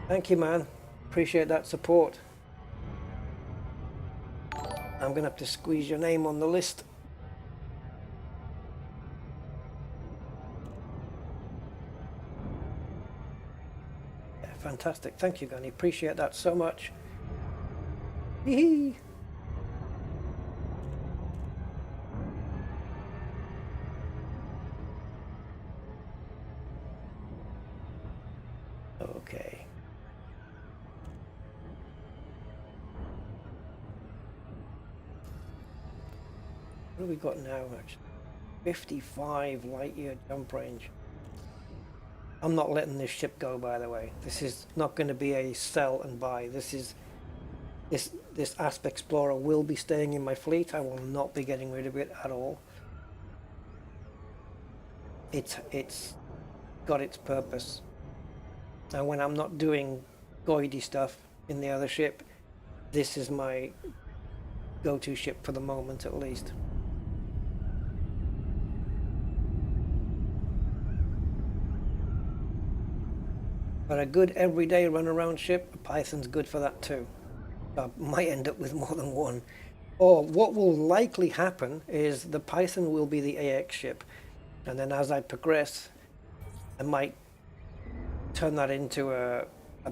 Thank you, man. Appreciate that support. I'm going to have to squeeze your name on the list. Yeah, fantastic. Thank you, Gunny. Appreciate that so much. Hee. Okay. What have we got now, actually? 55 light year jump range. I'm not letting this ship go, by the way. This is not going to be a sell and buy. This Asp Explorer will be staying in my fleet. I will not be getting rid of it at all. It's got its purpose. And when I'm not doing goidy stuff in the other ship, this is my go-to ship for the moment, at least. But a good everyday run-around ship, a Python's good for that too. I might end up with more than one. Or what will likely happen is the Python will be the AX ship. And then as I progress, I might turn that into a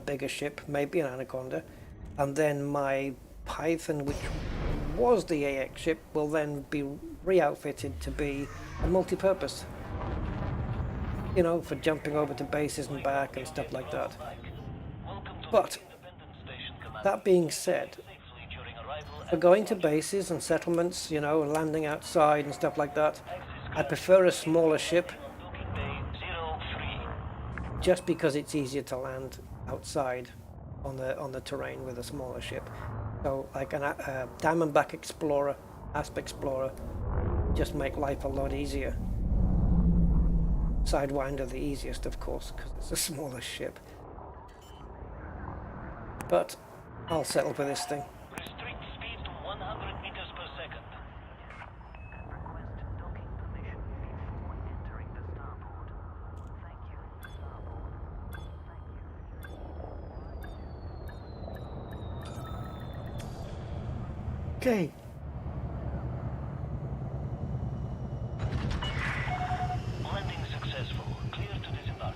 bigger ship, maybe an Anaconda, and then my Python, which was the AX ship, will then be re-outfitted to be a multi-purpose, you know, for jumping over to bases and back and stuff like that. But that being said, For going to bases and settlements, you know, landing outside and stuff like that, I prefer a smaller ship just because it's easier to land outside on the terrain with a smaller ship. So like a Diamondback Explorer, Asp Explorer, just make life a lot easier. Sidewinder the easiest, of course, because it's a smaller ship. But I'll settle for this thing. Restrict speed to 100 meters per second. Request docking permission before entering the starboard. Thank you, starboard. Thank you. Okay. Landing successful. Clear to disembark.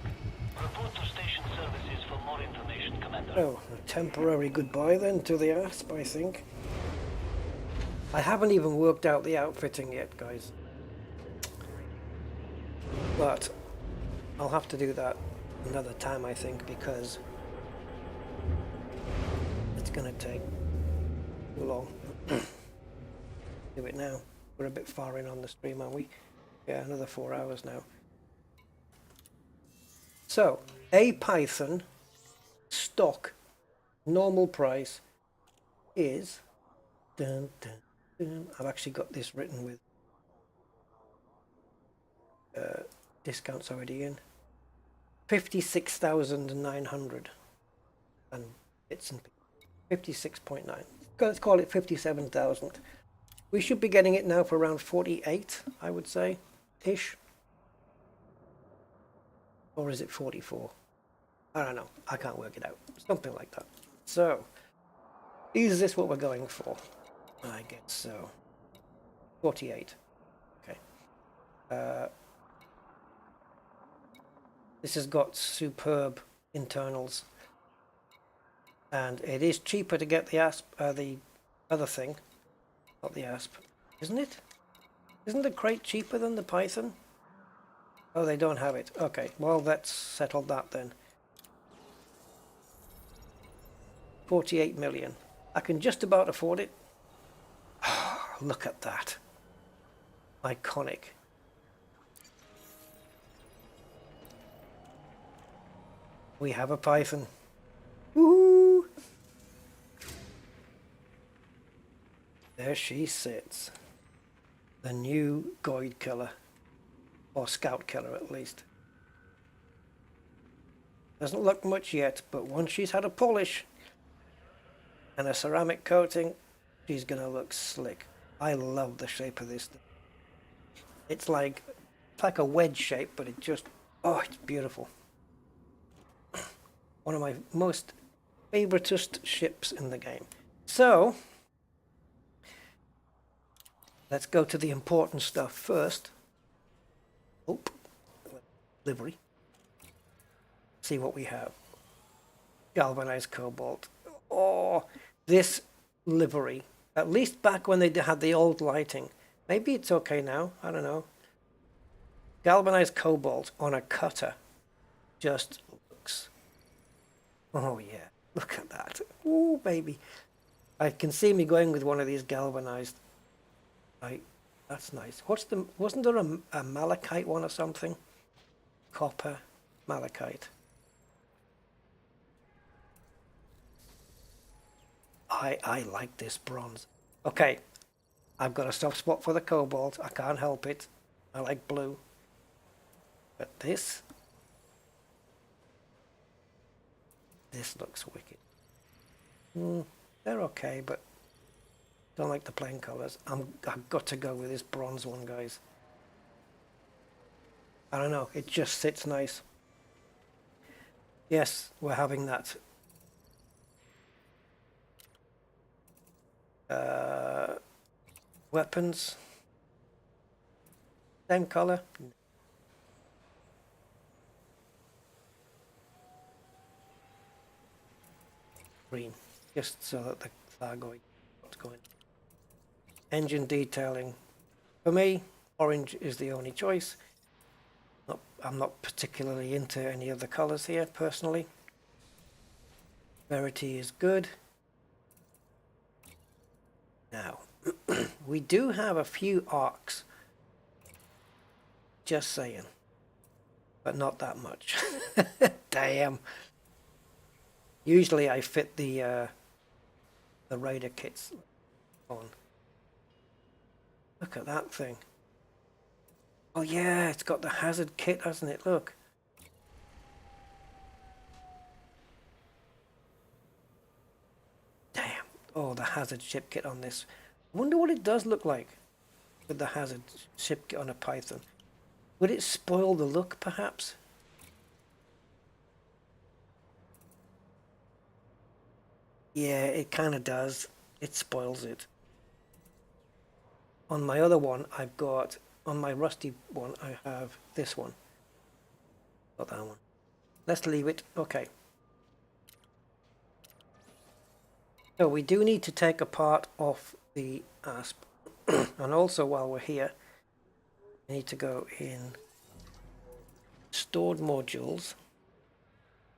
Report to station services for more information, Commander. Oh, a temporary goodbye then to the Asp, I think. I haven't even worked out the outfitting yet, guys. But I'll have to do that another time, I think, because it's going to take too long. Do it now. We're a bit far in on the stream, aren't we? Yeah, another 4 hours now. So, a Python stock normal price is dun, dun, dun. I've actually got this written with discounts already in 56,900 and bits and 56.9. Let's call it 57,000. We should be getting it now for around 48, I would say, ish. Or is it 44? I don't know. I can't work it out. Something like that. So, is this what we're going for? I guess so. 48. Okay. This has got superb internals. And it is cheaper to get the Asp, the other thing. Not the Asp. Isn't it? Isn't the crate cheaper than the Python? Oh, they don't have it. Okay, well, let's settle that then. 48 million. I can just about afford it. Look at that. Iconic. We have a Python. Woo! There she sits. The new Goid killer. Or Scout killer, at least. Doesn't look much yet, but once she's had a polish and a ceramic coating, she's gonna look slick. I love the shape of this thing. It's like a wedge shape, but it just, oh, it's beautiful. One of my most favoritist ships in the game. So, let's go to the important stuff first. Oh, livery. See what we have. Galvanized cobalt. Oh, this livery. At least back when they had the old lighting. Maybe it's okay now. I don't know. Galvanized cobalt on a cutter. Just looks. Oh yeah, look at that. Oh baby. I can see me going with one of these galvanized. That's nice. Wasn't there a malachite one or something? Copper, malachite. I like this bronze. Okay, I've got a soft spot for the cobalt. I can't help it. I like blue. But this looks wicked. They're okay, but don't like the plain colors. I've got to go with this bronze one, guys. I don't know, it just sits nice. Yes, we're having that. Weapons. Same color. Green, just so that the Thargoid is going. Engine detailing. For me, orange is the only choice. I'm not particularly into any of the colors here, personally. Verity is good. Now, we do have a few arcs. Just saying. But not that much. Damn. Usually I fit the Raider kits on. Look at that thing. Oh yeah, it's got the hazard kit, hasn't it? Look. Damn. Oh, the hazard ship kit on this. I wonder what it does look like with the hazard ship kit on a Python. Would it spoil the look, perhaps? Yeah, it kind of does. It spoils it. On my other one, I've got, on my rusty one, I have this one. Not that one. Let's leave it. Okay. So we do need to take a part off the ASP. And also, while we're here, we need to go in stored modules.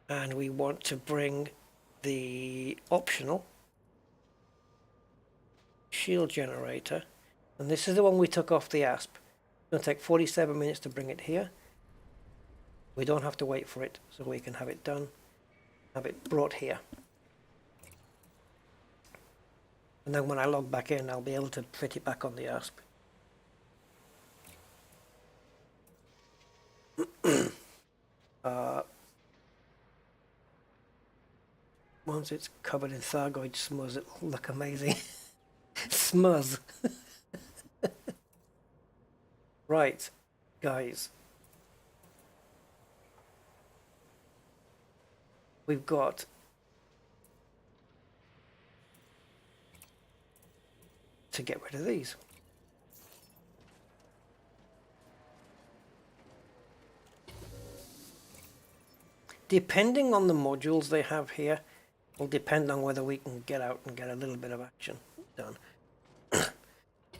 And we want to bring the optional shield generator. And this is the one we took off the ASP. It's going to take 47 minutes to bring it here. We don't have to wait for it, so we can have it done, have it brought here. And then when I log back in, I'll be able to fit it back on the ASP. Once it's covered in Thargoid smuzz, it'll look amazing. Smuzz. Right, guys. We've got to get rid of these. Depending on the modules they have here, will depend on whether we can get out and get a little bit of action done.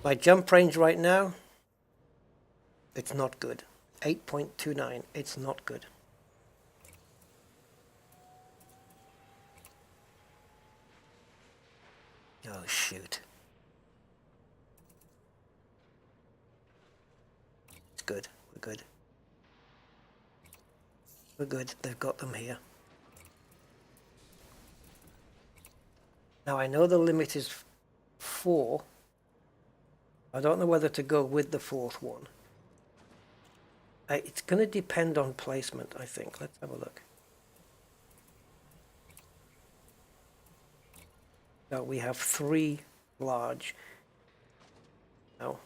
My jump range right now, it's not good. 8.29, it's not good. Oh shoot. It's good, we're good. We're good, they've got them here. Now I know the limit is 4. I don't know whether to go with the 4th one. It's going to depend on placement, I think. Let's have a look. So we have 3 large. Now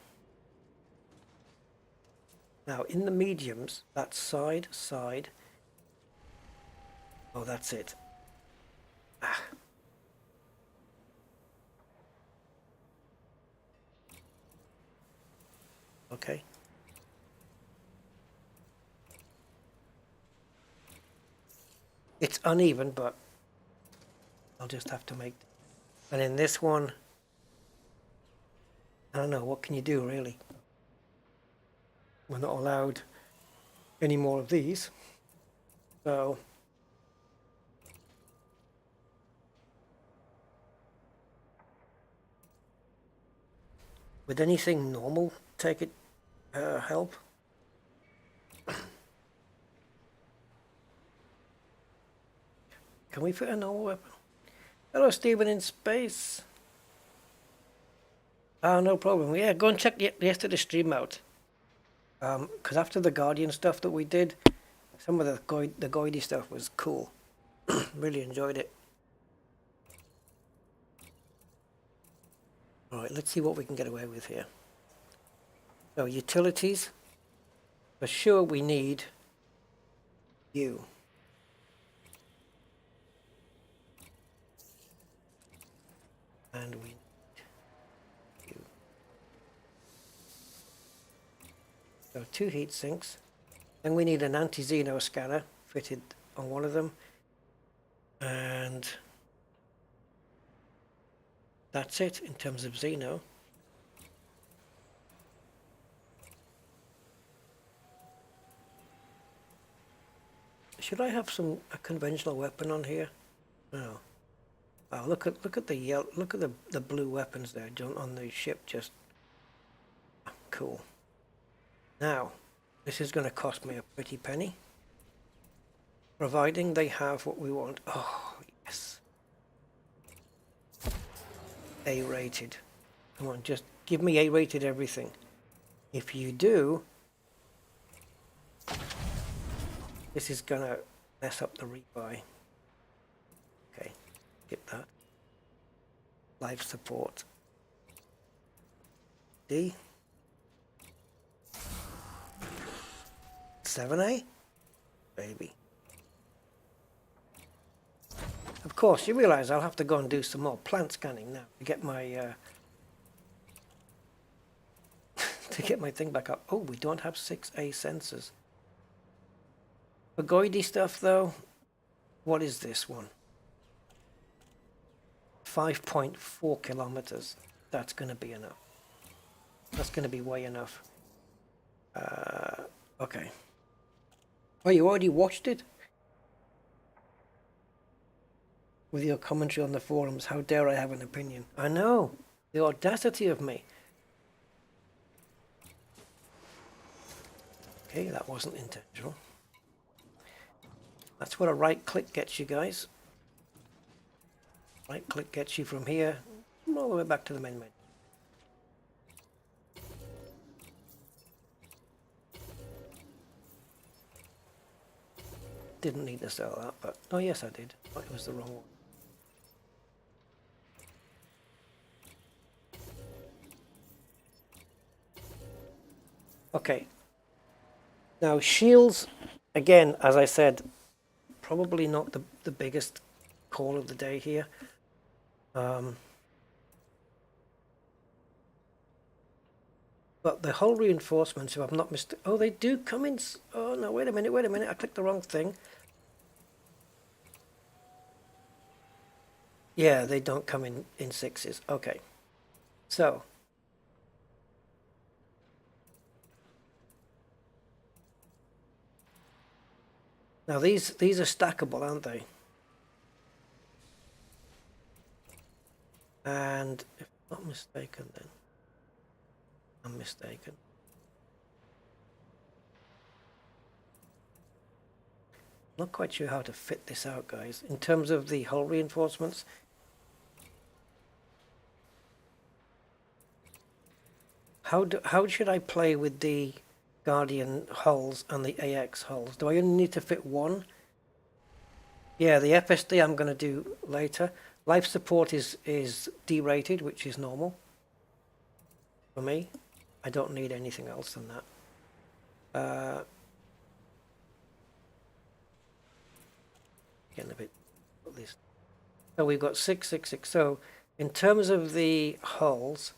in the mediums, that's side, side. Oh, that's it. Ah. Okay. It's uneven, but I'll just have to make. And in this one, I don't know, what can you do really? We're not allowed any more of these. So would anything normal take it help? Can we fit a normal weapon? Hello, Stephen in space. No problem. Yeah, go and check yesterday's stream out. Because after the Guardian stuff that we did, some of the Goidy stuff was cool. Really enjoyed it. Alright, let's see what we can get away with here. So, utilities. For sure we need you. And we need you. So 2 heat sinks. Then we need an anti-Xeno scanner fitted on one of them. And that's it in terms of Xeno. Should I have a conventional weapon on here? No. Oh, look at the yellow, look at the blue weapons there, John, on the ship. Just cool. Now, this is going to cost me a pretty penny, providing they have what we want. Oh yes, A-rated. Come on, just give me A-rated everything. If you do, this is gonna mess up the rebuy. Okay, skip that. Life support. D. 7A? Baby. Of course, you realize I'll have to go and do some more plant scanning now to get my to get my thing back up. Oh, we don't have 6A sensors. Thargoids stuff though. What is this one? 5.4 kilometers. That's going to be enough. That's going to be way enough. Okay. Oh, you already watched it? With your commentary on the forums, how dare I have an opinion? I know. The audacity of me. Okay, that wasn't intentional. That's what a right click gets you, guys. Right click gets you from here all the way back to the main menu. Didn't need to sell that, but oh yes I did. Oh, it was the wrong one. Okay. Now shields, again, as I said, probably not the biggest call of the day here. But the hull reinforcements, if I'm not mistaken, oh, they do come in. Oh no, wait a minute, I clicked the wrong thing. Yeah, they don't come in sixes. Okay, so now these are stackable, aren't they? And if I'm not mistaken, then I'm mistaken. Not quite sure how to fit this out, guys. In terms of the hull reinforcements, how should I play with the Guardian hulls and the AX hulls? Do I only need to fit one? Yeah, the FSD I'm going to do later. Life support is D-rated, which is normal for me. I don't need anything else than that. Getting a bit of this. So we've got 666. So in terms of the hulls,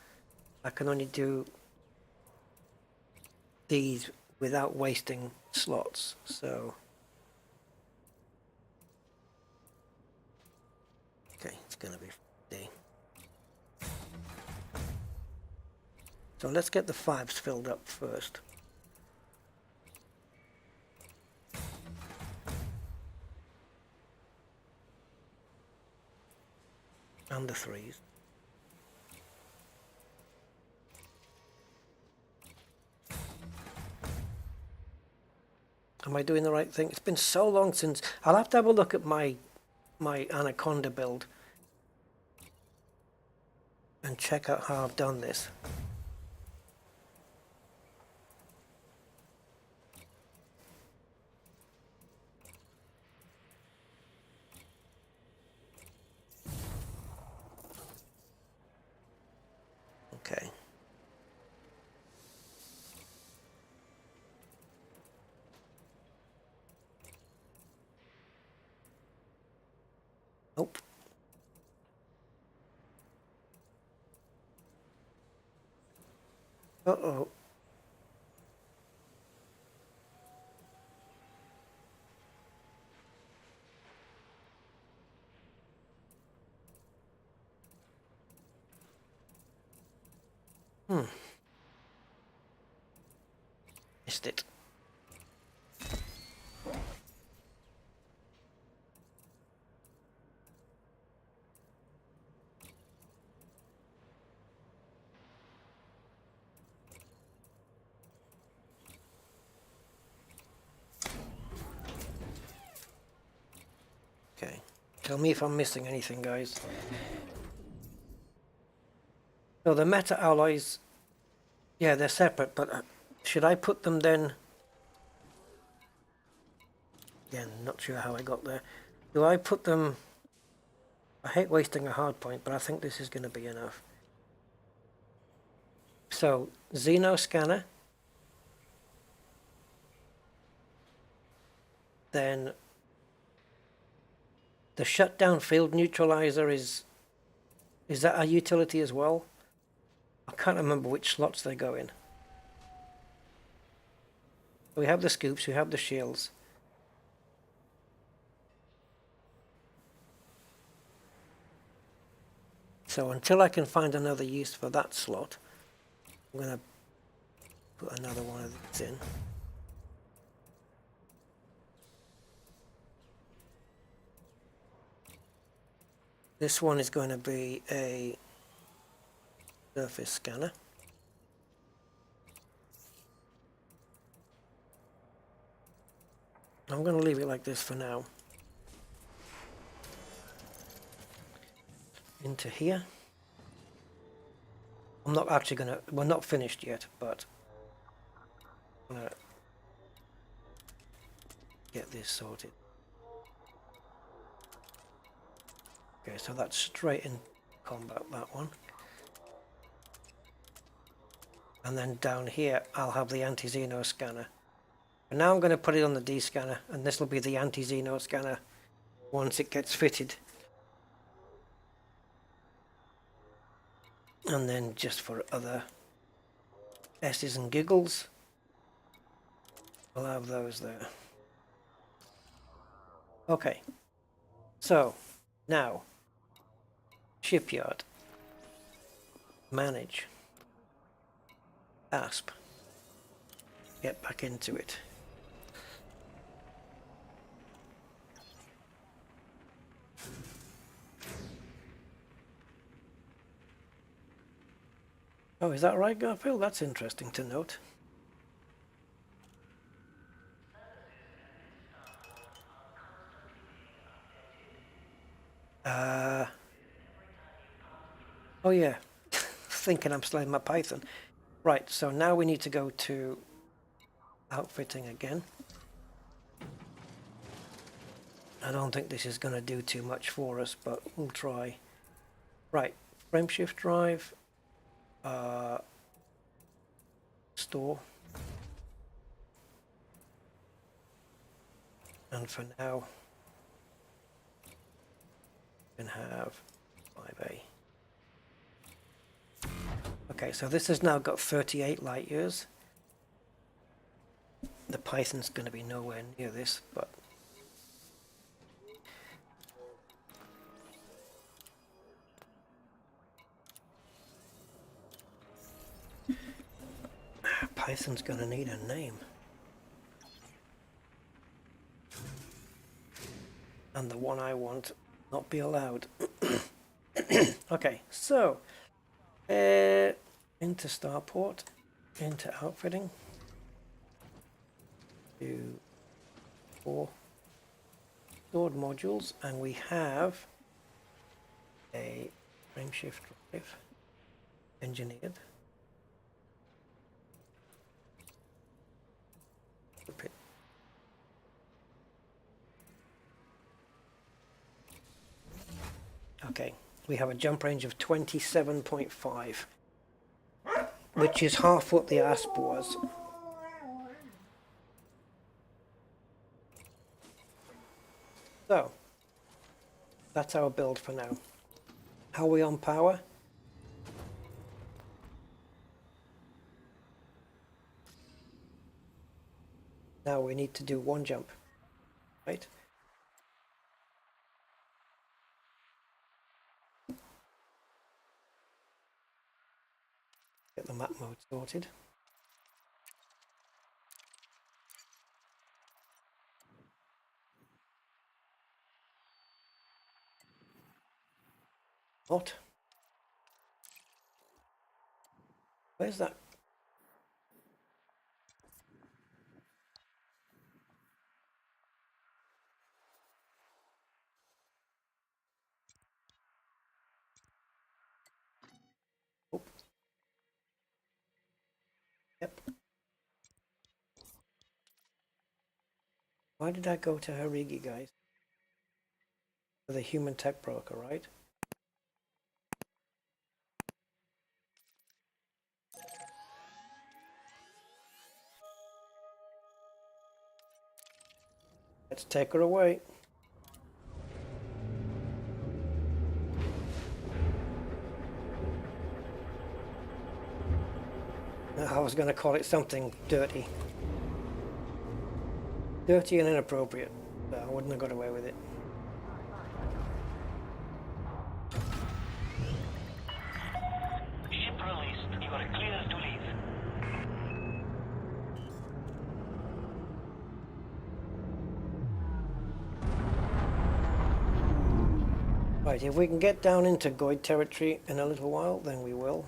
I can only do these without wasting slots. So okay, it's going to be D. So let's get the 5s filled up first. And the 3s. Am I doing the right thing? It's been so long since... I'll have to have a look at my Anaconda build and check out how I've done this. Okay. Nope. Uh-oh. Missed it. Tell me if I'm missing anything, guys. So the meta alloys, yeah, they're separate, but should I put them then? Again, not sure how I got there. Do I put them? I hate wasting a hard point, but I think this is going to be enough. So, Xeno scanner. Then the shutdown field neutralizer is that a utility as well? I can't remember which slots they go in. We have the scoops, we have the shields. So until I can find another use for that slot, I'm going to put another one of these in. This one is going to be a surface scanner. I'm going to leave it like this for now. Into here. I'm not actually going to, we're not finished yet, but I'm going to get this sorted. Okay, so that's straight in combat, that one. And then down here, I'll have the anti-Xeno scanner. And now I'm going to put it on the D scanner, and this will be the anti-Xeno scanner once it gets fitted. And then just for other S's and giggles, I'll have those there. Okay, so now, shipyard, manage, ASP, get back into it. Oh, is that right, Garfield? That's interesting to note. Oh yeah, thinking I'm sliding my Python. Right, so now we need to go to outfitting again. I don't think this is going to do too much for us, but we'll try. Right, frameshift drive, store, and for now we can have 5A. Okay, so this has now got 38 light years. The Python's going to be nowhere near this, but Python's going to need a name. And the one I want not be allowed. Okay, so into starport, into outfitting, 2, 4 stored modules, and we have a frameshift drive engineered. Okay, we have a jump range of 27.5, which is half what the ASP was. So, that's our build for now. How are we on power? Now we need to do one jump, right? Get the map mode sorted. What? Where's that? Yep. Why did I go to Harigi, guys? For the human tech broker, right? Let's take her away. I was going to call it something dirty. Dirty and inappropriate. But I wouldn't have got away with it. Ship released. You are clear to leave. Right, if we can get down into Goid territory in a little while, then we will.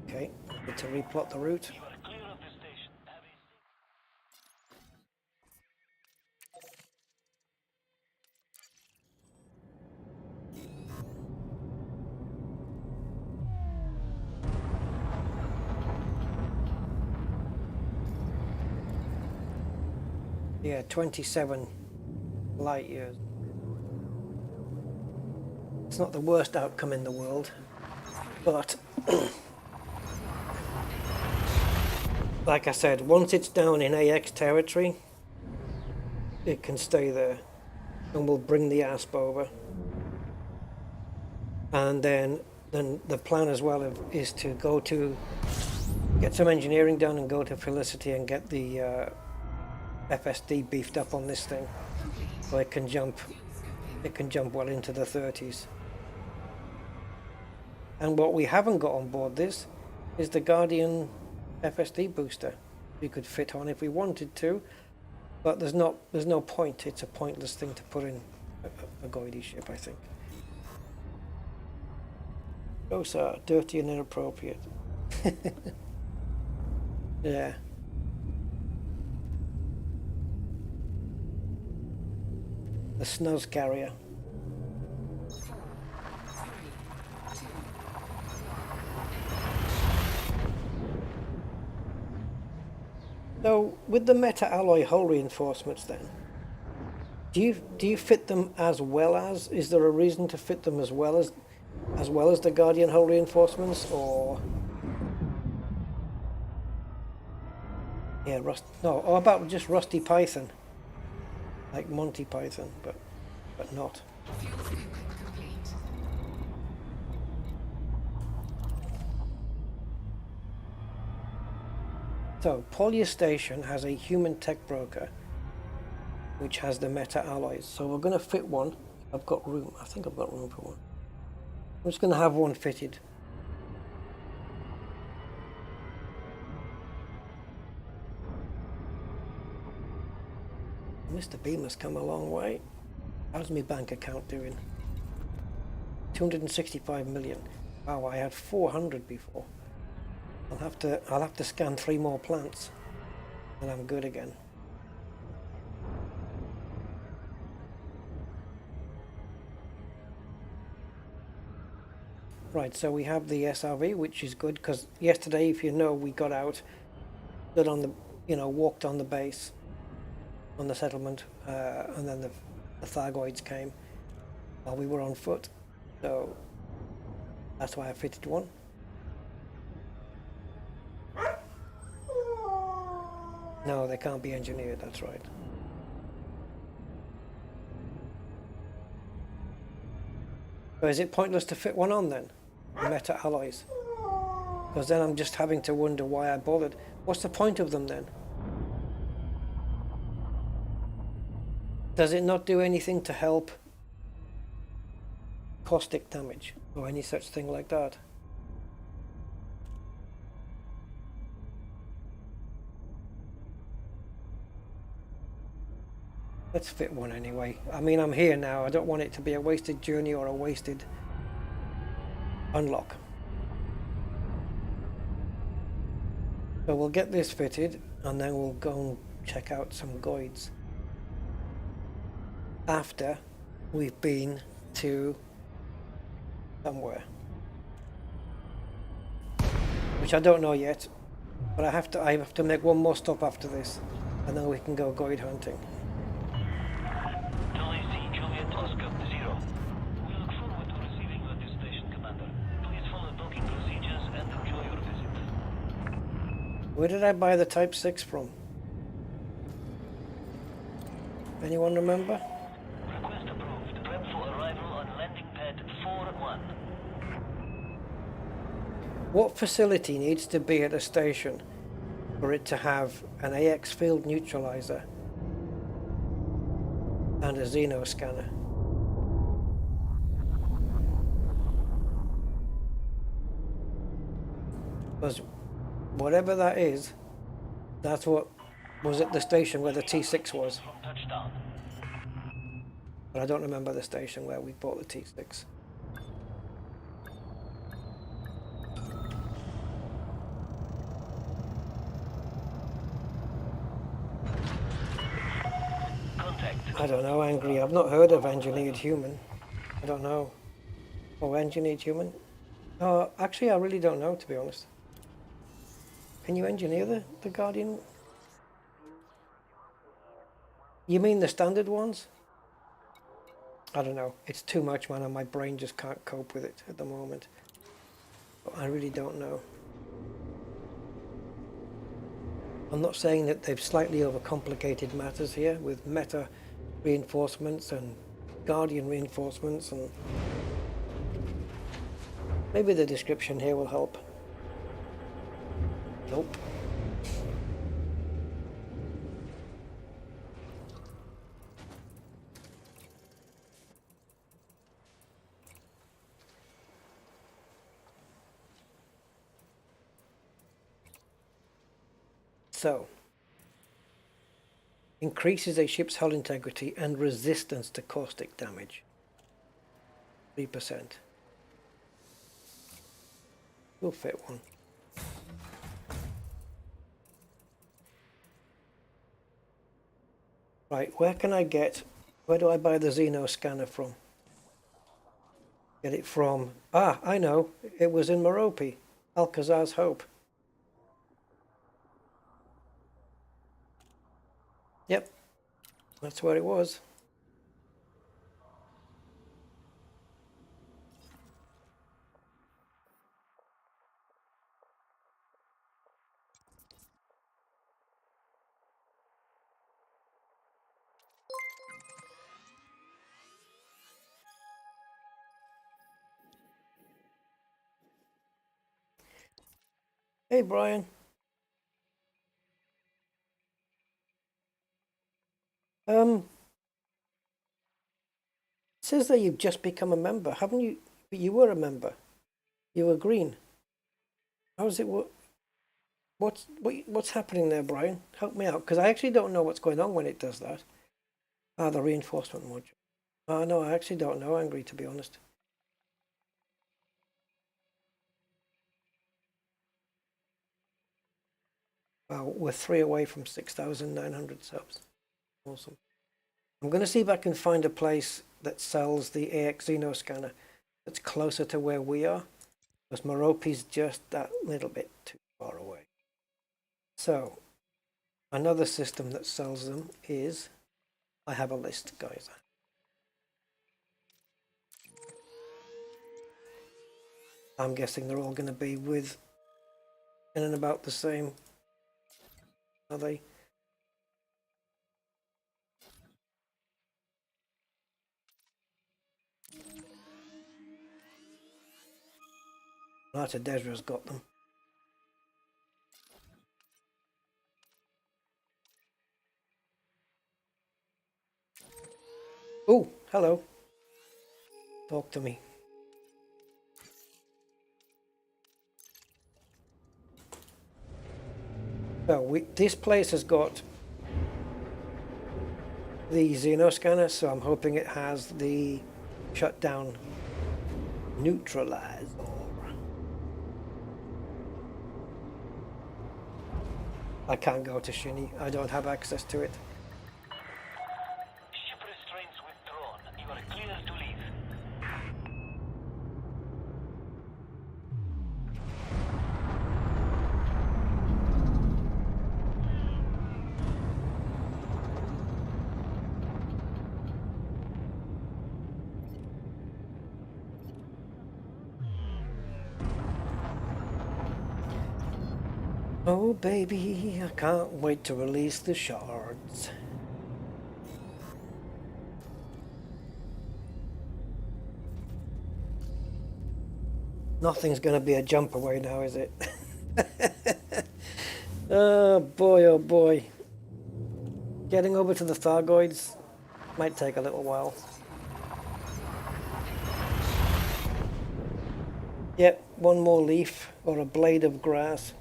Okay, need to replot the route. You are clear of the station. Have a Yeah, 27 light years. It's not the worst outcome in the world, but like I said, once it's down in AX territory, it can stay there, and we'll bring the ASP over. And then the plan as well is to get some engineering done and go to Felicity and get the FSD beefed up on this thing, so it can jump well into the 30s. And what we haven't got on board this is the Guardian FSD booster. We could fit on if we wanted to, but there's no point. It's a pointless thing to put in a Goidy ship, I think. Those are dirty and inappropriate. Yeah. The snuzz carrier. So with the meta alloy hull reinforcements then, do you fit them as well as, is there a reason to fit them as well as the Guardian hull reinforcements, or yeah, or about just Rusty Python, like Monty Python, but not. Fuel complete. So Polya Station has a human tech broker which has the meta alloys, so we're going to fit one. I've got room. I think I've got room for one. I'm just going to have one fitted. Mr. Beam has come a long way. How's my bank account doing? 265 million. Wow, I had 400 before. I'll have to scan 3 more plants and I'm good again. Right, so we have the SRV, which is good because yesterday, if you know, we got out, stood on the, walked on the base, on the settlement, and then the Thargoids came while we were on foot. So that's why I fitted one. No, they can't be engineered, that's right. So is it pointless to fit one on then? Meta alloys? Because then I'm just having to wonder why I bothered. What's the point of them then? Does it not do anything to help caustic damage or any such thing like that? Let's fit one anyway. I mean, I'm here now. I don't want it to be a wasted journey or a wasted unlock. So we'll get this fitted and then we'll go and check out some guides after we've been to somewhere, which I don't know yet, but I have to make one more stop after this and then we can go guide hunting. LAC Juliet Oscar 0. We look forward to receiving you at this station, Commander. Please follow docking procedures and enjoy your visit. Where did I buy the Type 6 from? Anyone remember? Request approved. Prep for arrival on landing pad 4-1. What facility needs to be at a station for it to have an AX field neutralizer and a Xeno scanner? Because whatever that is, that's what was at the station where the T6 was. Touchdown. But I don't remember the station where we bought the T6. Contact. I don't know, Angry. I've not heard of engineered human. I don't know. Oh, engineered human? Oh, actually, I really don't know, to be honest. Can you engineer the Guardian? You mean the standard ones? I don't know. It's too much, man, and my brain just can't cope with it at the moment. But I really don't know. I'm not saying that they've slightly overcomplicated matters here with meta reinforcements and Guardian reinforcements, and maybe the description here will help. Nope. So, increases a ship's hull integrity and resistance to caustic damage. 3%. We'll fit one. Right, where do I buy the Xeno scanner from? Get it from, I know, it was in Merope, Alcazar's Hope. Yep, that's where it was. Hey, Brian. It says that you've just become a member, haven't you? But you were a member. You were green. How's it work? What's happening there, Brian? Help me out, because I actually don't know what's going on when it does that. The reinforcement module. No, I actually don't know, Angry, to be honest. Well, we're 3 away from 6,900 subs. Awesome. I'm going to see if I can find a place that sells the AX Xeno scanner that's closer to where we are, because Merope's just that little bit too far away. So, another system that sells them is, I have a list, guys. I'm guessing they're all going to be in and about the same, are they? Arta Desra's got them. Oh, hello. Talk to me. So this place has got the Xeno scanner, so I'm hoping it has the shutdown neutralizer. I can't go to Shinny. I don't have access to it. Ship restraints withdrawn. You are clear to leave. Oh baby, I can't wait to release the shards. Nothing's gonna be a jump away now, is it? Oh boy, oh boy. Getting over to the Thargoids might take a little while. Yep, one more leaf or a blade of grass.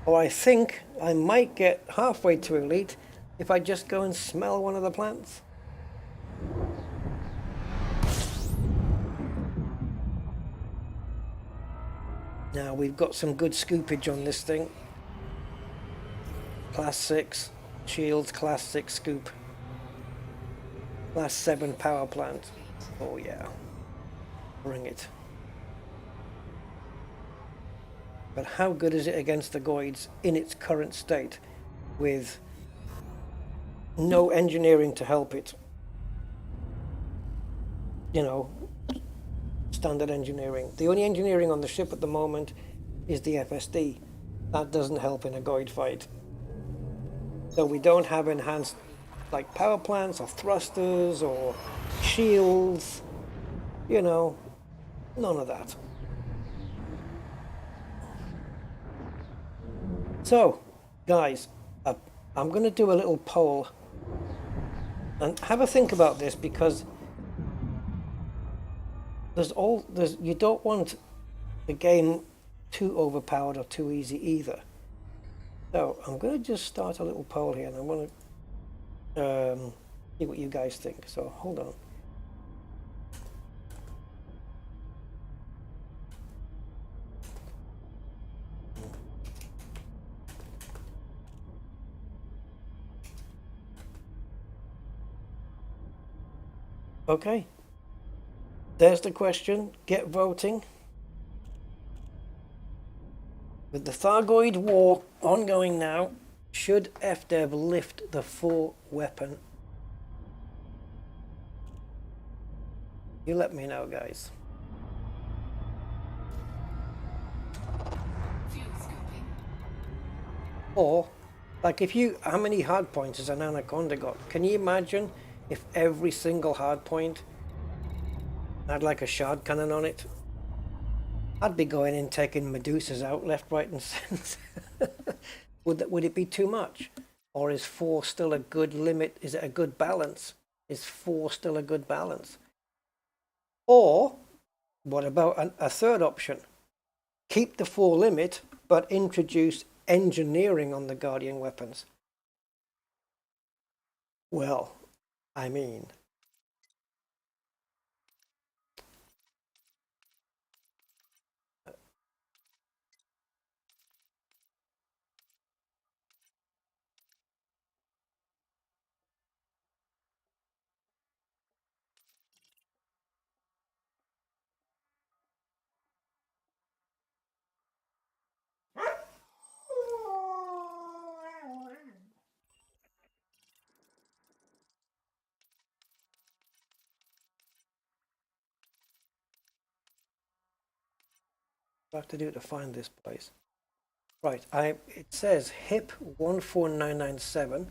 Or I think I might get halfway to elite if I just go and smell one of the plants. Now we've got some good scoopage on this thing. Class 6 shields, class 6 scoop. Class 7 power plant. Oh yeah. Bring it. But how good is it against the Goids in its current state with no engineering to help it? You know, standard engineering. The only engineering on the ship at the moment is the FSD. That doesn't help in a Goid fight. So we don't have enhanced like power plants or thrusters or shields, you know, none of that. So, guys, I'm going to do a little poll and have a think about this, because you don't want the game too overpowered or too easy either. So I'm going to just start a little poll here, and I want to see what you guys think. So hold on. Okay, there's the question. Get voting. With the Thargoid war ongoing now, should FDev lift the 4-weapon? You let me know, guys. Fuel scooping. Or, like, how many hard points has an Anaconda got? Can you imagine if every single hard point had like a shard cannon on it? I'd be going in taking Medusas out left, right and centre. Would it be too much? Or is 4 still a good limit? Is it a good balance? Is 4 still a good balance? Or what about a third option? Keep the 4 limit, but introduce engineering on the Guardian weapons. Well, I mean, I have to do it to find this place. Right, it says HIP 14997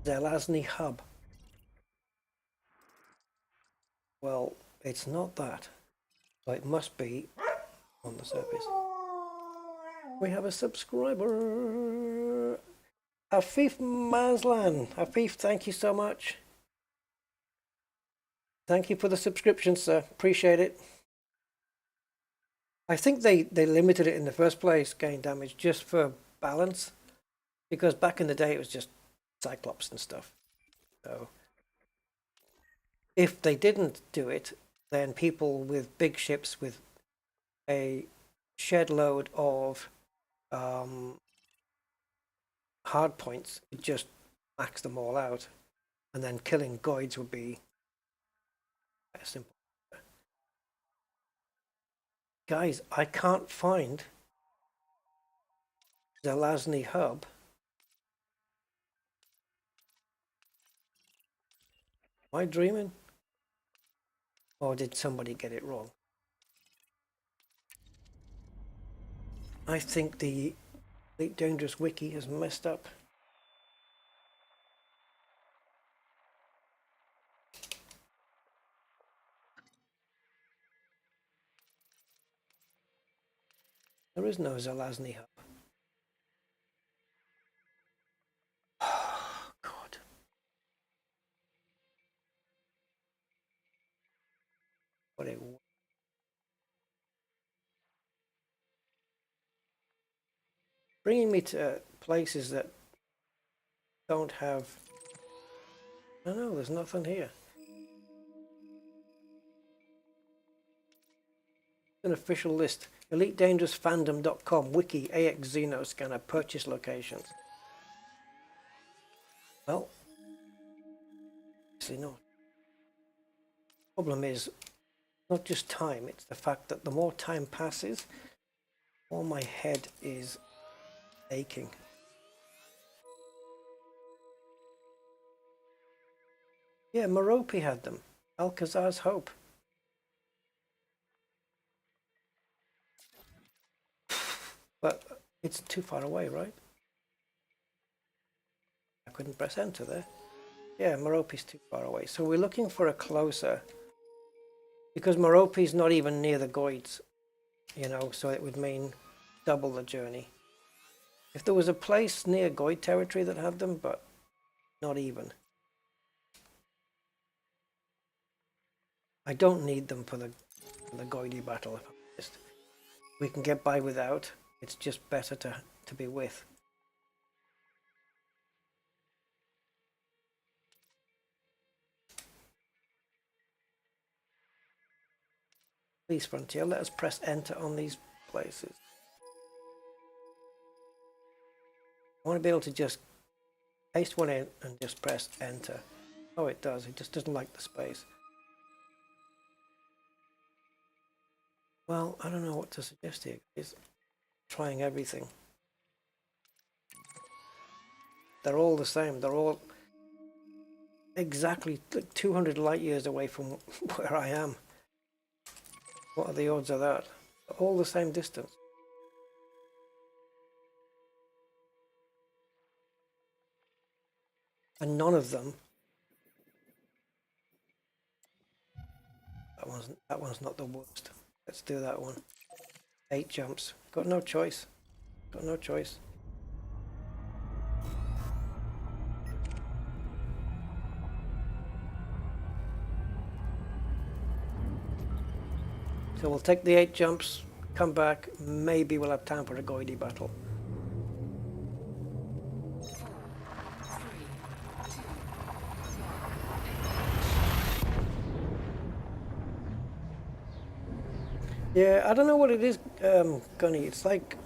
Zelazny Hub. Well, it's not that. But it must be on the surface. We have a subscriber. Afif Mazlan. Afif, thank you so much. Thank you for the subscription, sir. Appreciate it. I think they limited it in the first place, gain damage, just for balance. Because back in the day, it was just Cyclops and stuff. So if they didn't do it, then people with big ships with a shed load of hard points, it just max them all out, and then killing goids would be simple. Guys, I can't find the Zelazny hub. Am I dreaming? Or did somebody get it wrong? I think the Elite Dangerous wiki has messed up. There is no Zelazny hub. Oh, God. What a... Bringing me to places that don't have... No, there's nothing here. An official list. EliteDangerousFandom.com, Wiki, AX Xenoscanner, purchase locations. Well, obviously not. Problem is, not just time, it's the fact that the more time passes, the more my head is aching. Yeah, Merope had them. Alcazar's Hope. But it's too far away, right? I couldn't press enter there. Yeah, Merope's too far away. So we're looking for a closer, because Merope's not even near the Goids, you know, so it would mean double the journey. If there was a place near Goid territory that had them, but not even. I don't need them for the Goidy battle, if I'm honest. We can get by without. It's just better to be with. Please, Frontier, let us press enter on these places. I want to be able to just paste one in and just press enter. Oh, it does. It just doesn't like the space. Well, I don't know what to suggest here. It's trying everything. They're all the same. They're all exactly like 200 light years away from where I am. What are the odds of that? All the same distance. And none of them. That one's not the worst. Let's do that one. 8 jumps. Got no choice. Got no choice. So we'll take the 8 jumps, come back, maybe we'll have time for a Goidy battle. 4, 3, 2, 1. Yeah, I don't know what it is, Gunny. It's like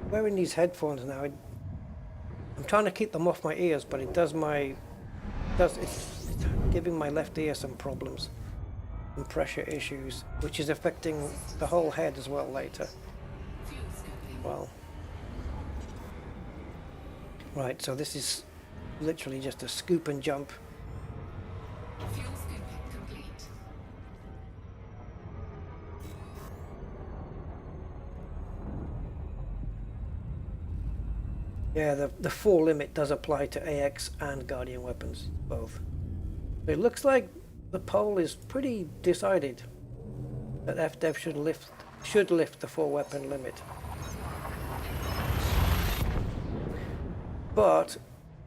wearing these headphones now. I'm trying to keep them off my ears, but it's giving my left ear some problems. And pressure issues, which is affecting the whole head as well later. Well, right, so this is literally just a scoop and jump. Fuel scooping complete. Yeah, the full limit does apply to AX and Guardian weapons, both. It looks like the poll is pretty decided that FDev should lift the 4-weapon limit. But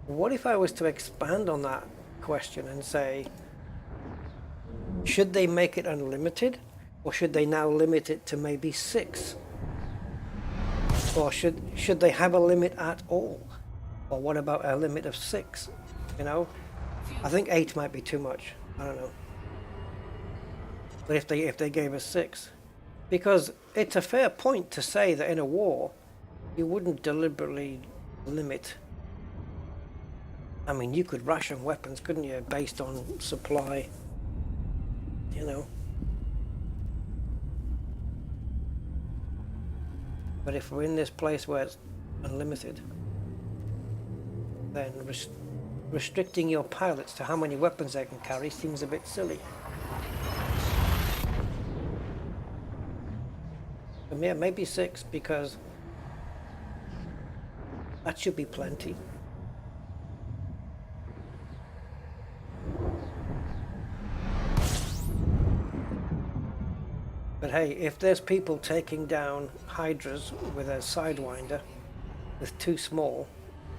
what if I was to expand on that question and say, should they make it unlimited, or should they now limit it to maybe 6? Or should they have a limit at all? Or what about a limit of 6? You know, I think 8 might be too much. I don't know. But if they gave us 6, Because it's a fair point to say that in a war, you wouldn't deliberately limit. I mean, you could ration weapons, couldn't you, based on supply, you know. But if we're in this place where it's unlimited, then restricting your pilots to how many weapons they can carry seems a bit silly. And yeah, maybe 6, because that should be plenty. But hey, if there's people taking down Hydras with a Sidewinder with 2 small,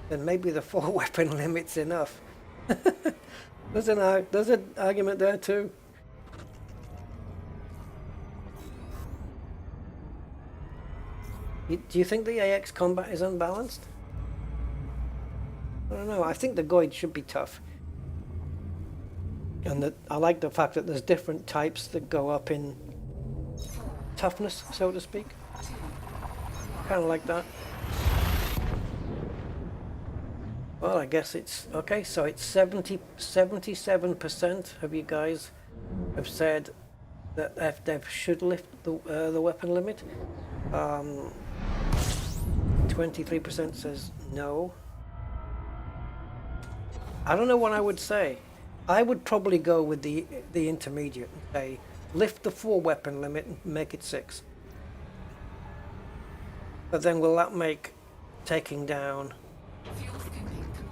then maybe the 4 weapon limit's enough. There's an argument there too. Do you think the AX combat is unbalanced? I don't know. I think the Goid should be tough. And that I like the fact that there's different types that go up in toughness, so to speak. Kind of like that. Well, I guess it's okay. So it's 77% of you guys have said that FDev should lift the weapon limit. 23% says no. I don't know what I would say. I would probably go with the intermediate and say lift the 4 weapon limit and make it 6. But then will that make taking down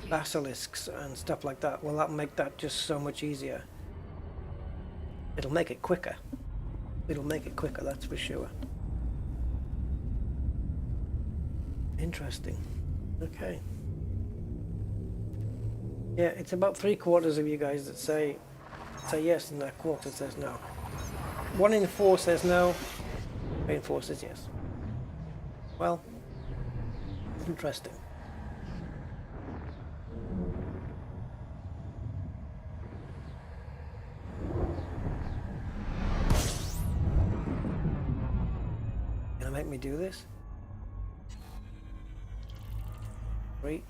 basilisks and stuff like that, will that make that just so much easier? It'll make it quicker. It'll make it quicker, that's for sure. Interesting. Okay. Yeah, it's about 3/4 of you guys that say yes, and 1/4 says no. 1 in 4 says no. 3 in 4 says yes. Well, interesting. Gonna make me do this? Great.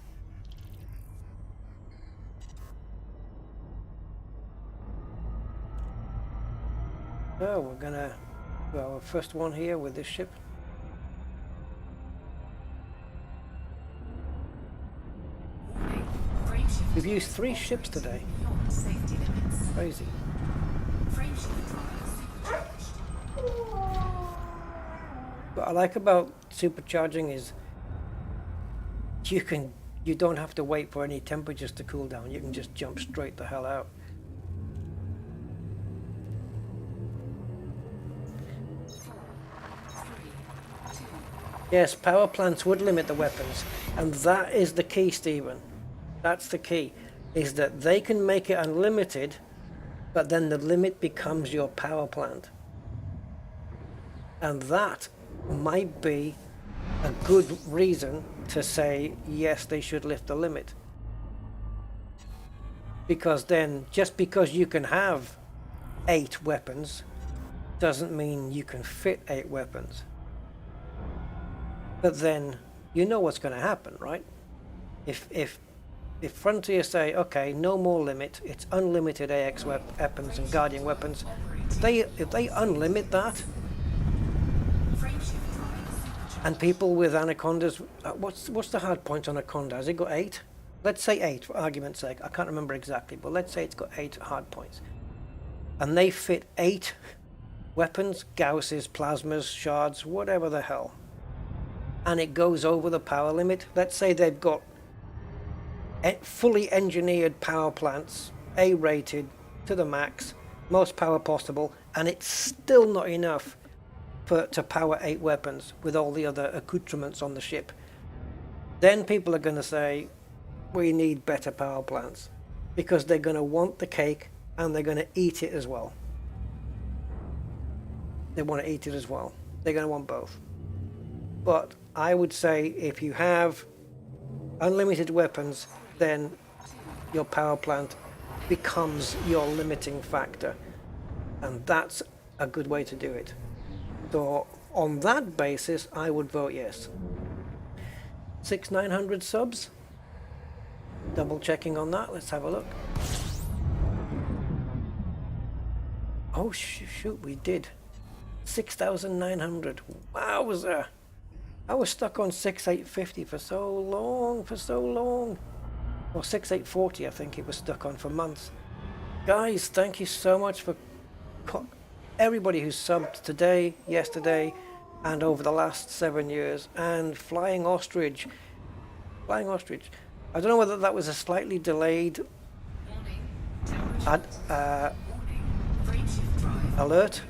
So we're gonna do our first one here with this ship. We've used 3 ships today. Crazy. What I like about supercharging is you don't have to wait for any temperatures to cool down. You can just jump straight the hell out. Yes, power plants would limit the weapons, and that is the key, Stephen. That's the key, is that they can make it unlimited, but then the limit becomes your power plant. And that might be a good reason to say, yes, they should lift the limit. Because then, just because you can have 8 weapons, doesn't mean you can fit 8 weapons. But then, you know what's going to happen, right? If Frontier say, okay, no more limit, it's unlimited AX weapons and Guardian weapons, if they unlimit that, and people with Anacondas, what's the hard point on Anaconda? Has it got 8? Let's say 8 for argument's sake. I can't remember exactly, but let's say it's got 8 hard points. And they fit 8 weapons, Gausses, plasmas, shards, whatever the hell. And it goes over the power limit. Let's say they've got fully engineered power plants, A-rated to the max, most power possible, and it's still not enough to power 8 weapons with all the other accoutrements on the ship. Then people are going to say, we need better power plants, because they're going to want the cake and they're going to eat it as well. They want to eat it as well. They're going to want both. But I would say if you have unlimited weapons, then your power plant becomes your limiting factor. And that's a good way to do it. So on that basis, I would vote yes. 900 subs. Double checking on that. Let's have a look. Oh shoot, we did 6,900. Wowza! I was stuck on 6,850 for so long. Or 6,840, I think it was stuck on for months. Guys, thank you so much for everybody who subbed today, yesterday, and over the last 7 years. And Flying Ostrich. I don't know whether that was a slightly delayed alert,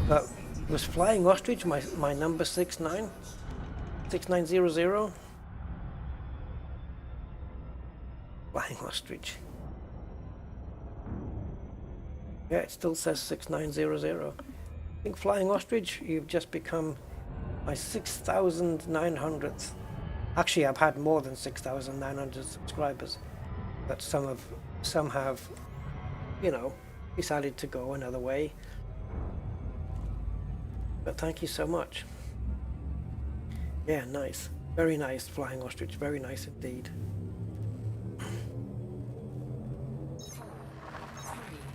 but was Flying Ostrich my number 6900? Flying Ostrich. Yeah, it still says 6900. I think Flying Ostrich, you've just become my 6,900th. Actually, I've had more than 6,900 subscribers, but some have, you know, decided to go another way. But thank you so much. Yeah, nice. Very nice, Flying Ostrich. Very nice indeed.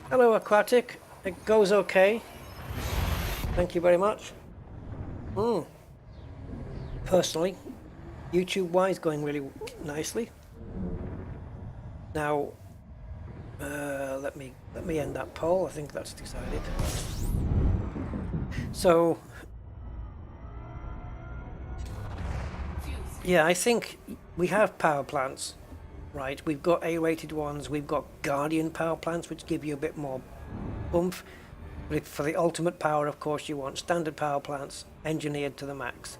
Hello, Aquatic. It goes okay. Thank you very much. Personally, YouTube-wise, going really nicely. Now, let me end that poll. I think that's decided. So, yeah, I think we have power plants. Right, we've got A-rated ones, we've got Guardian power plants, which give you a bit more oomph. But for the ultimate power, of course, you want standard power plants engineered to the max.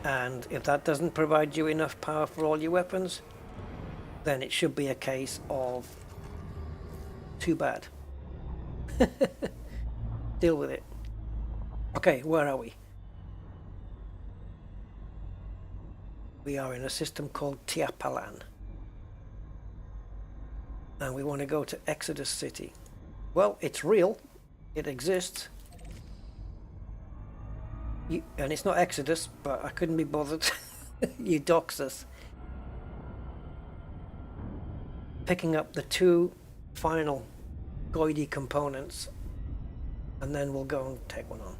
And if that doesn't provide you enough power for all your weapons, then it should be a case of too bad. Deal with it. Okay, where are we? We are in a system called Tiapalan. And we want to go to Exodus City. Well, it's real. It exists. And it's not Exodus, but I couldn't be bothered. You dox us. Picking up the 2 final Goidy components. And then we'll go and take one on.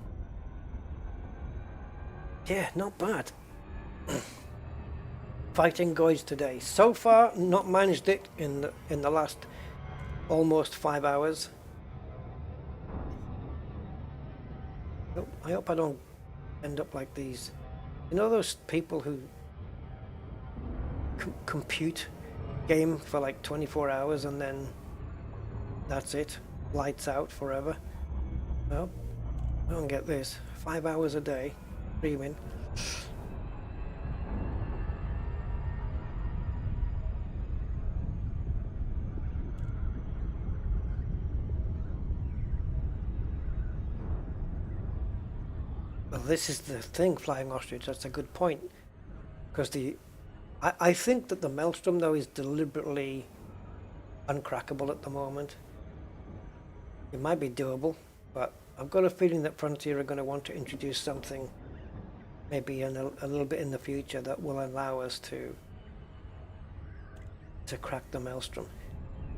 Yeah, not bad. Fighting Goids today. So far, not managed it in the last almost 5 hours. I hope I don't end up like these. You know those people who compute game for like 24 hours and then that's it, lights out forever. Well, I don't get this. 5 hours a day, streaming. Well, this is the thing, Flying Ostrich, that's a good point. Because I think that the Maelstrom, though, is deliberately uncrackable at the moment. It might be doable, but I've got a feeling that Frontier are going to want to introduce something maybe a little bit in the future that will allow us to crack the Maelstrom.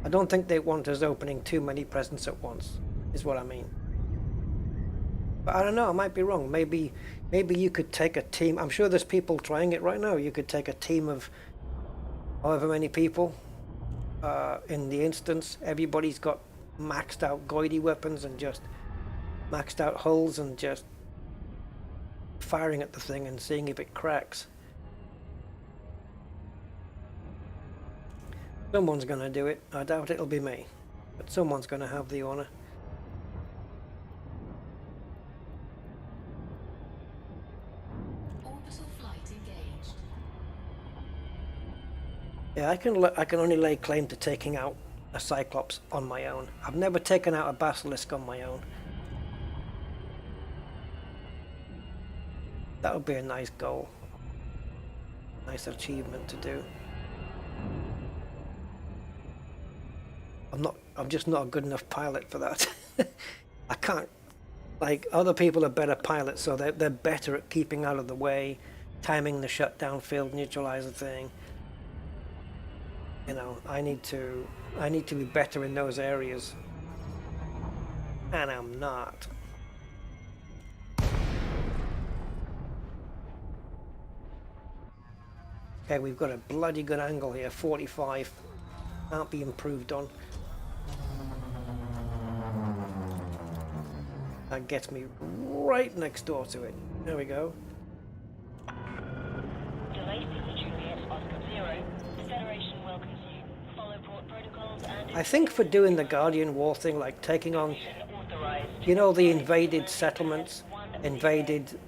I don't think they want us opening too many presents at once, is what I mean. But I don't know, I might be wrong. Maybe you could take a team. I'm sure there's people trying it right now. You could take a team of however many people in the instance. Everybody's got maxed out Goidy weapons and just maxed out hulls and just firing at the thing and seeing if it cracks. Someone's going to do it. I doubt it'll be me, but someone's going to have the honor. Yeah, I can only lay claim to taking out a Cyclops on my own. I've never taken out a Basilisk on my own. That would be a nice goal. Nice achievement to do. I'm just not a good enough pilot for that. I like other people are better pilots, so they're better at keeping out of the way, timing the shutdown field neutralizer thing. You know, I need to be better in those areas, and I'm not. Okay, we've got a bloody good angle here, 45. Can't be improved on. That gets me right next door to it. There we go. Delay Sigma Juliet Oscar 0. The Federation welcomes you. Follow port protocols and... I think for doing the Guardian War thing, like taking on, authorized. you know, the invaded settlements, invaded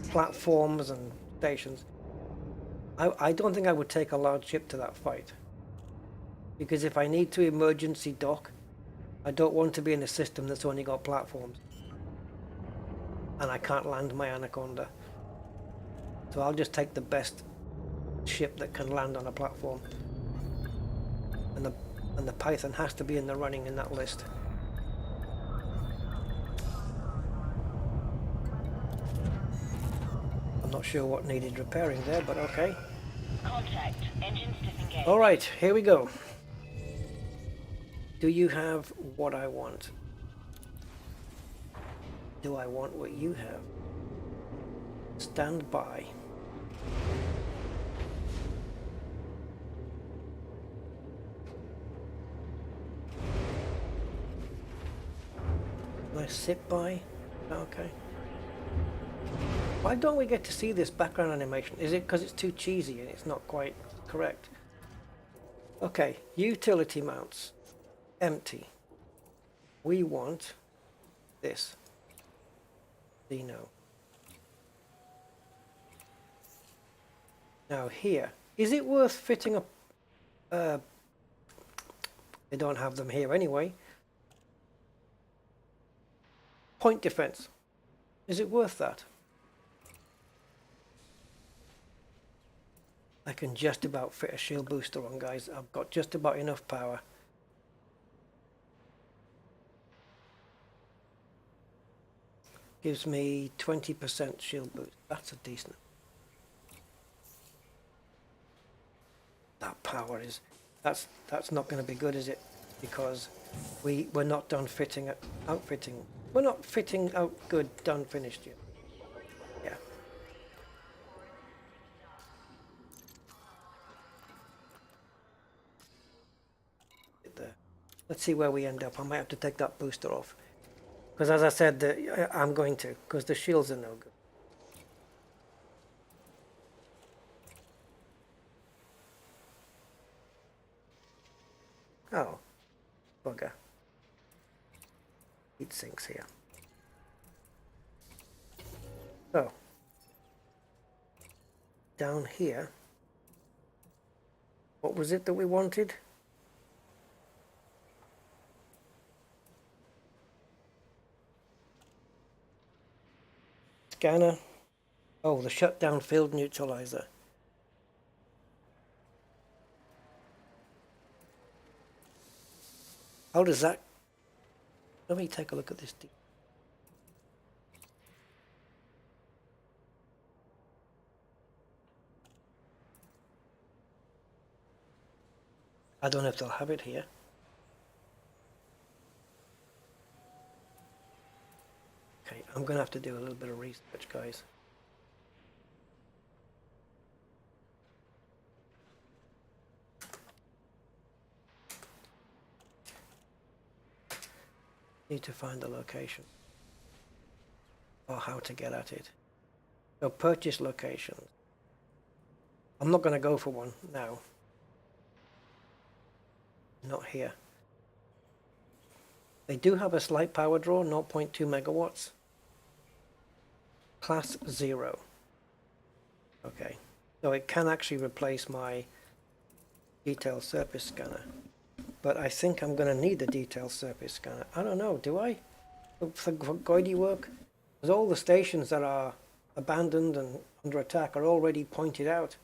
platforms and stations, I don't think I would take a large ship to that fight. Because if I need to emergency dock, I don't want to be in a system that's only got platforms. And I can't land my Anaconda. So I'll just take the best ship that can land on a platform. And the Python has to be in the running in that list. I'm not sure what needed repairing there, but okay. Contact. Engines disengaged. All right, here we go. Do you have what I want? Do I want what you have? Stand by. Do I sit by? Okay. Why don't we get to see this background animation? Is it because it's too cheesy and it's not quite correct? Okay, utility mounts. Empty. We want this. Zeno. Now here, is it worth fitting up? They don't have them here anyway. Point defense. Is it worth that? I can just about fit a shield booster on, guys. I've got just about enough power. Gives me 20% shield boost. That's a decent. That power is, that's not going to be good, is it? Because we're not done fitting it, outfitting. We're not fitting out good, done, finished yet. Yeah. There. Let's see where we end up. I might have to take that booster off. Because as I said, I'm going to, because the shields are no good. Oh, bugger. Heat sinks here. So, down here, what was it that we wanted? Scanner. Oh, the shutdown field neutralizer. How does that... Let me take a look at this. I don't know if they'll have it here. Okay, I'm going to have to do a little bit of research, guys. Need to find the location or how to get at it. So purchase locations. I'm not going to go for one now. Not here. They do have a slight power draw, 0.2 megawatts. Class 0. Okay. So it can actually replace my detailed surface scanner. But I think I'm going to need a detailed surface scanner. I don't know, do I? For Thargoids work? Because all the stations that are abandoned and under attack are already pointed out.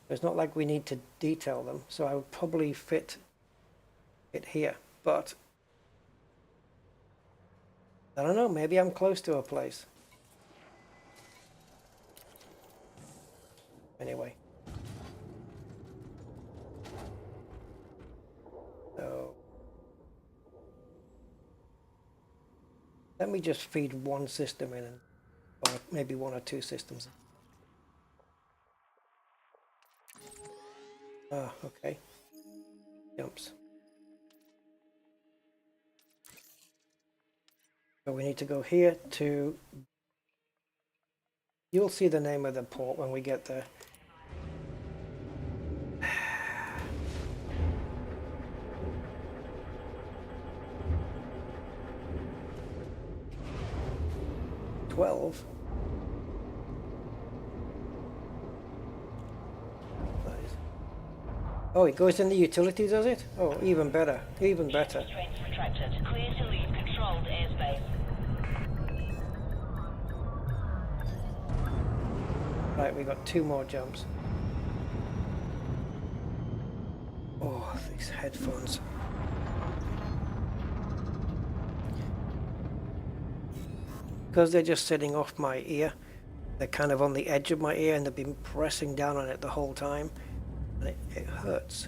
It's not like we need to detail them, so I would probably fit it here. But I don't know, maybe I'm close to a place. Anyway. So let me just feed one system in, or maybe one or two systems. Ah, okay. Jumps. So we need to go here to... You'll see the name of the port when we get there. $12. Oh, it goes in the utilities, does it? Oh, even better. Even better. Strength retracted. Clear to leave controlled airspace. Right, we got 2 more jumps. Oh, these headphones. Because they're just sitting off my ear. They're kind of on the edge of my ear and they've been pressing down on it the whole time. And it hurts.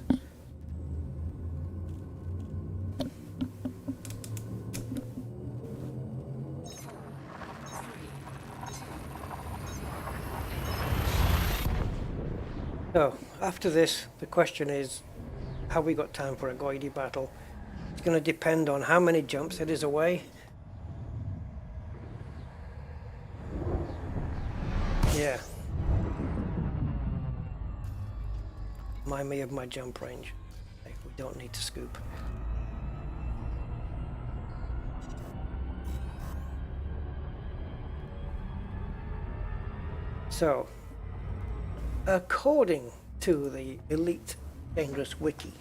So, after this, the question is, have we got time for a Goidy battle? It's going to depend on how many jumps it is away. Yeah. Remind me of my jump range. Like, we don't need to scoop. So, according to the Elite Dangerous Wiki,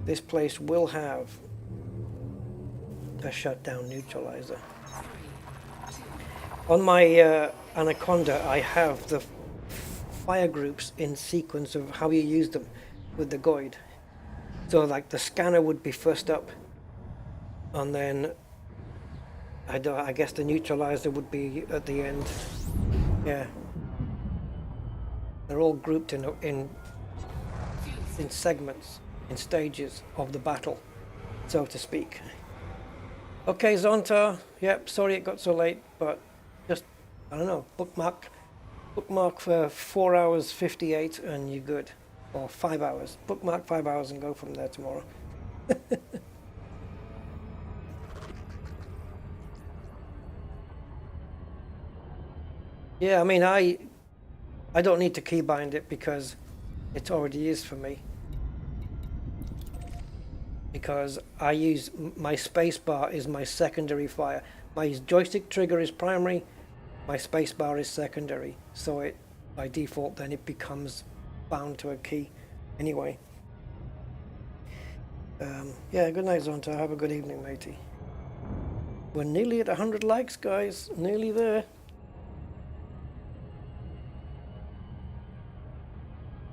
this place will have a shutdown neutralizer. On my Anaconda, I have the fire groups in sequence of how you use them with the Goid. So like the scanner would be first up, and then I guess the neutralizer would be at the end. Yeah. They're all grouped in segments, in stages of the battle, so to speak. Okay, Zonta. Yep, sorry it got so late, but just, I don't know, bookmark for 4 hours 58 and you're good. Or 5 hours. Bookmark 5 hours and go from there tomorrow. Yeah, I mean, I don't need to keybind it because it already is for me. Because I use my spacebar is my secondary fire. My joystick trigger is primary, my spacebar is secondary. So it, by default, then it becomes bound to a key anyway. Yeah, good night, Zonta. Have a good evening, matey. We're nearly at 100 likes, guys. Nearly there.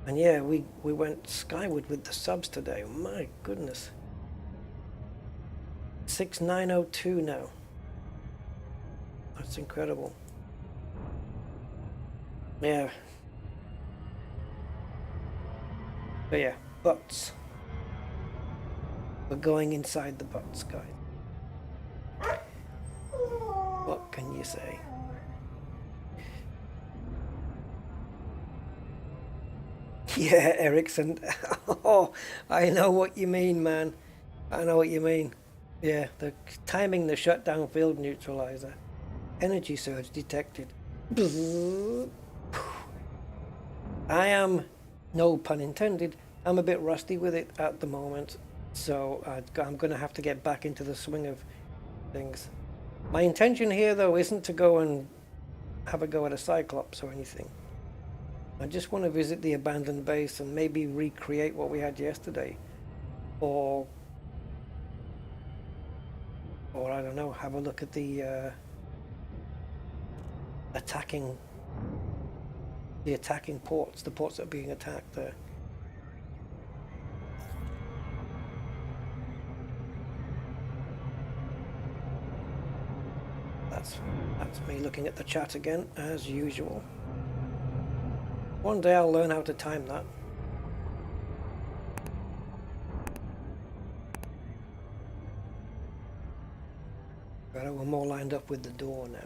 And yeah, we went skyward with the subs today. My goodness. 6902 now. That's incredible. Yeah. But yeah, butts. We're going inside the butts, guys. What can you say? Yeah, Ericsson. Oh, I know what you mean, man. I know what you mean. Yeah, the timing the shutdown field neutralizer. Energy surge detected. I am, no pun intended, I'm a bit rusty with it at the moment. So I'm going to have to get back into the swing of things. My intention here, though, isn't to go and have a go at a Cyclops or anything. I just want to visit the abandoned base and maybe recreate what we had yesterday. Or I don't know, have a look at the attacking ports, the ports that are being attacked there. that's me looking at the chat again, as usual. One day I'll learn how to time that. Right, we're more lined up with the door now.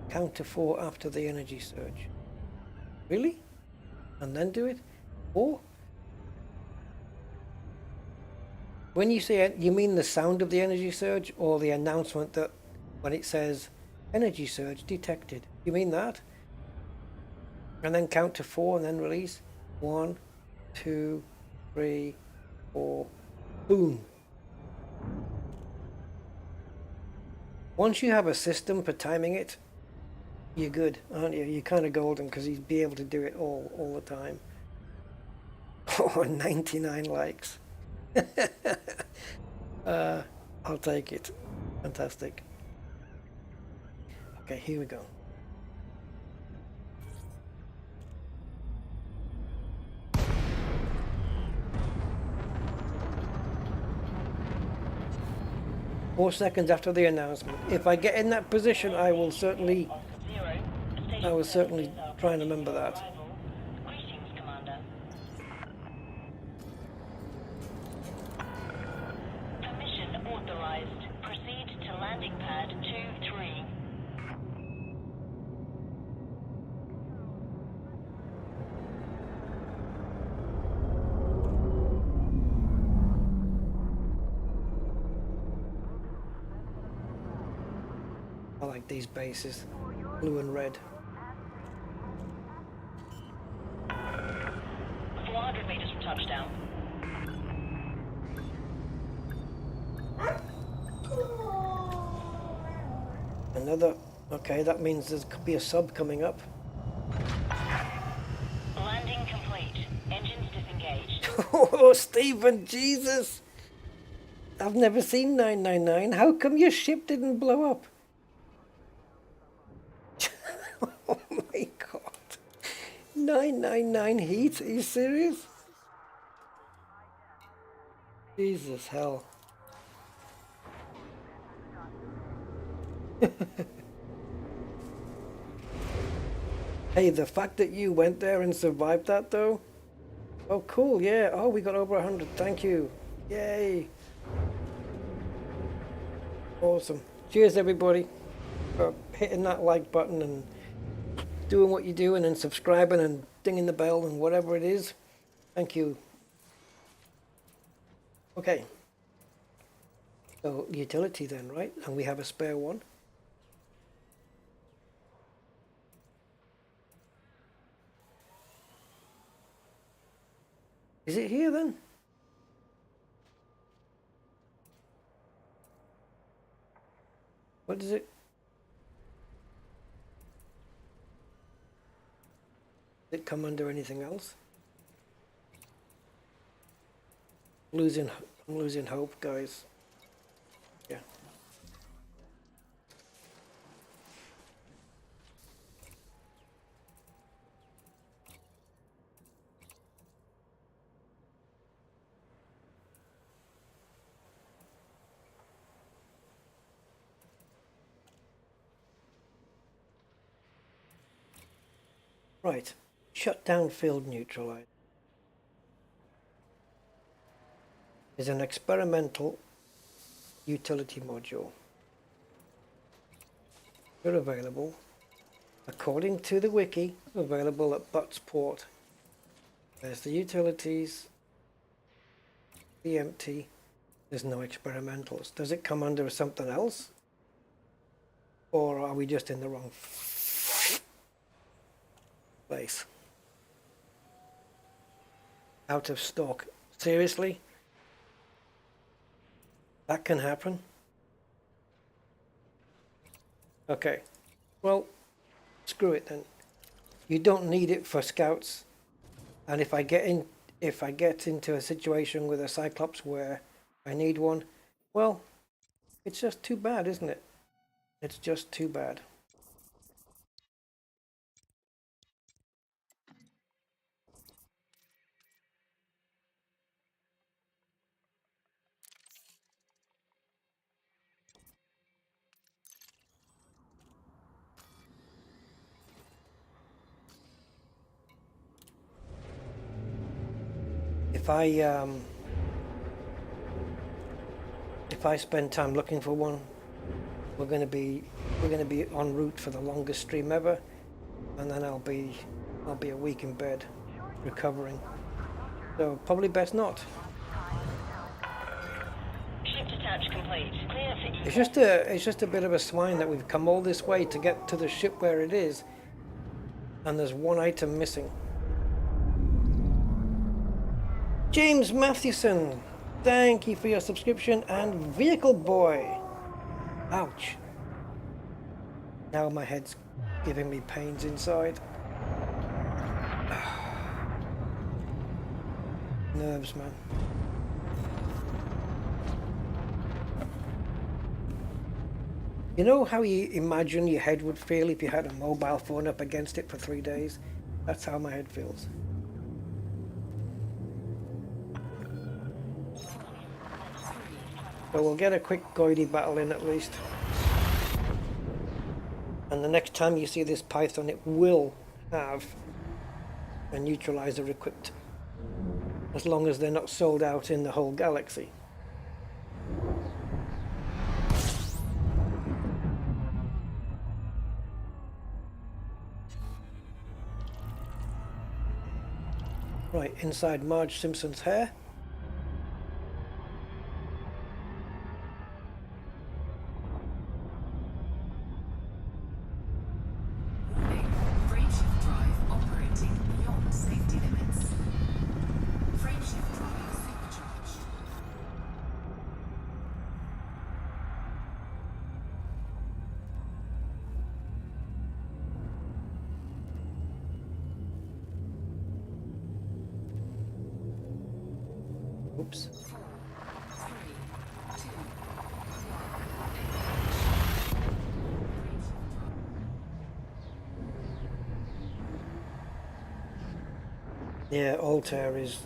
Count to 4 after the energy surge. Really? And then do it? 4? When you say it, you mean the sound of the energy surge or the announcement that when it says energy surge detected? You mean that? And then count to 4 and then release? 1, 2, 3, 4, boom. Once you have a system for timing it, you're good, aren't you? You're kind of golden because you'd be able to do it all the time. Oh, 99 likes. I'll take it. Fantastic. Okay, here we go. Four seconds after the announcement. If I get in that position, I will certainly try and remember that. Greetings, Commander. Permission authorized. Proceed to landing pad 2-3. I like these bases, blue and red. 400 meters from touchdown. Another, okay, that means there could be a sub coming up. Landing complete. Engines disengaged. Oh, Stephen, Jesus! I've never seen 999. How come your ship didn't blow up? Oh my god. 999 heat? Are you serious? Jesus hell. Hey, the fact that you went there and survived that though? Oh cool, yeah. Oh, we got over 100. Thank you. Yay. Awesome. Cheers everybody for hitting that like button and doing what you're doing and subscribing and dinging the bell and whatever it is. Thank you. Okay. So utility then, right? And we have a spare one. Is it here then? What is it? Did it come under anything else? I'm losing hope, guys. Yeah. Right. Shut down field neutralizer is an experimental utility module. They're available, according to the wiki, available at Butts Port. There's the utilities, the empty, there's no experimentals. Does it come under something else? Or are we just in the wrong place? Out of stock. Seriously? That can happen? Okay. Well, screw it then. You don't need it for scouts. And if I get into a situation with a Cyclops where I need one, well, it's just too bad, isn't it? It's just too bad. if I spend time looking for one, we're gonna be en route for the longest stream ever, and then I'll be a week in bed recovering. So probably best not. Ship detach complete. Clear for It's just a bit of a swine that we've come all this way to get to the ship where it is, and there's one item missing. James Mathewson, thank you for your subscription, and Vehicle Boy. Ouch. Now my head's giving me pains inside. Nerves, man. You know how you imagine your head would feel if you had a mobile phone up against it for 3 days? That's how my head feels. So we'll get a quick Goidy battle in at least. And the next time you see this Python, it will have a neutralizer equipped. As long as they're not sold out in the whole galaxy. Right, inside Marge Simpson's hair. Warning. Frameshift drive operating beyond safety limits. Frameshift drive supercharged. Oops. 4, 3, 2, 1. Yeah, Altair is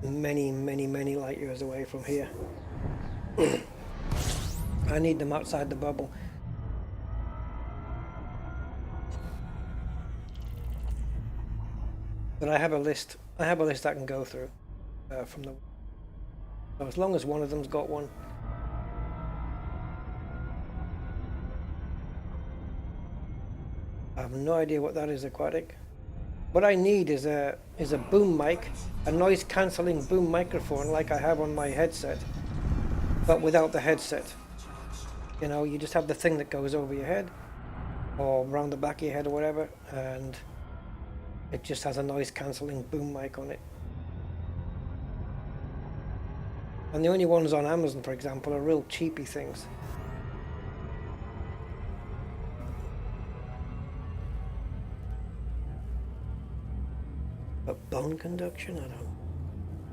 many light years away from here. I need them outside the bubble. But I have a list I can go through from the... So as long as one of them's got one. I have no idea what that is, Aquatic. What I need is a boom mic, a noise cancelling boom microphone like I have on my headset, but without the headset. You know, you just have the thing that goes over your head or around the back of your head or whatever, and it just has a noise cancelling boom mic on it. And the only ones on Amazon, for example, are real cheapy things. But bone conduction, I don't know.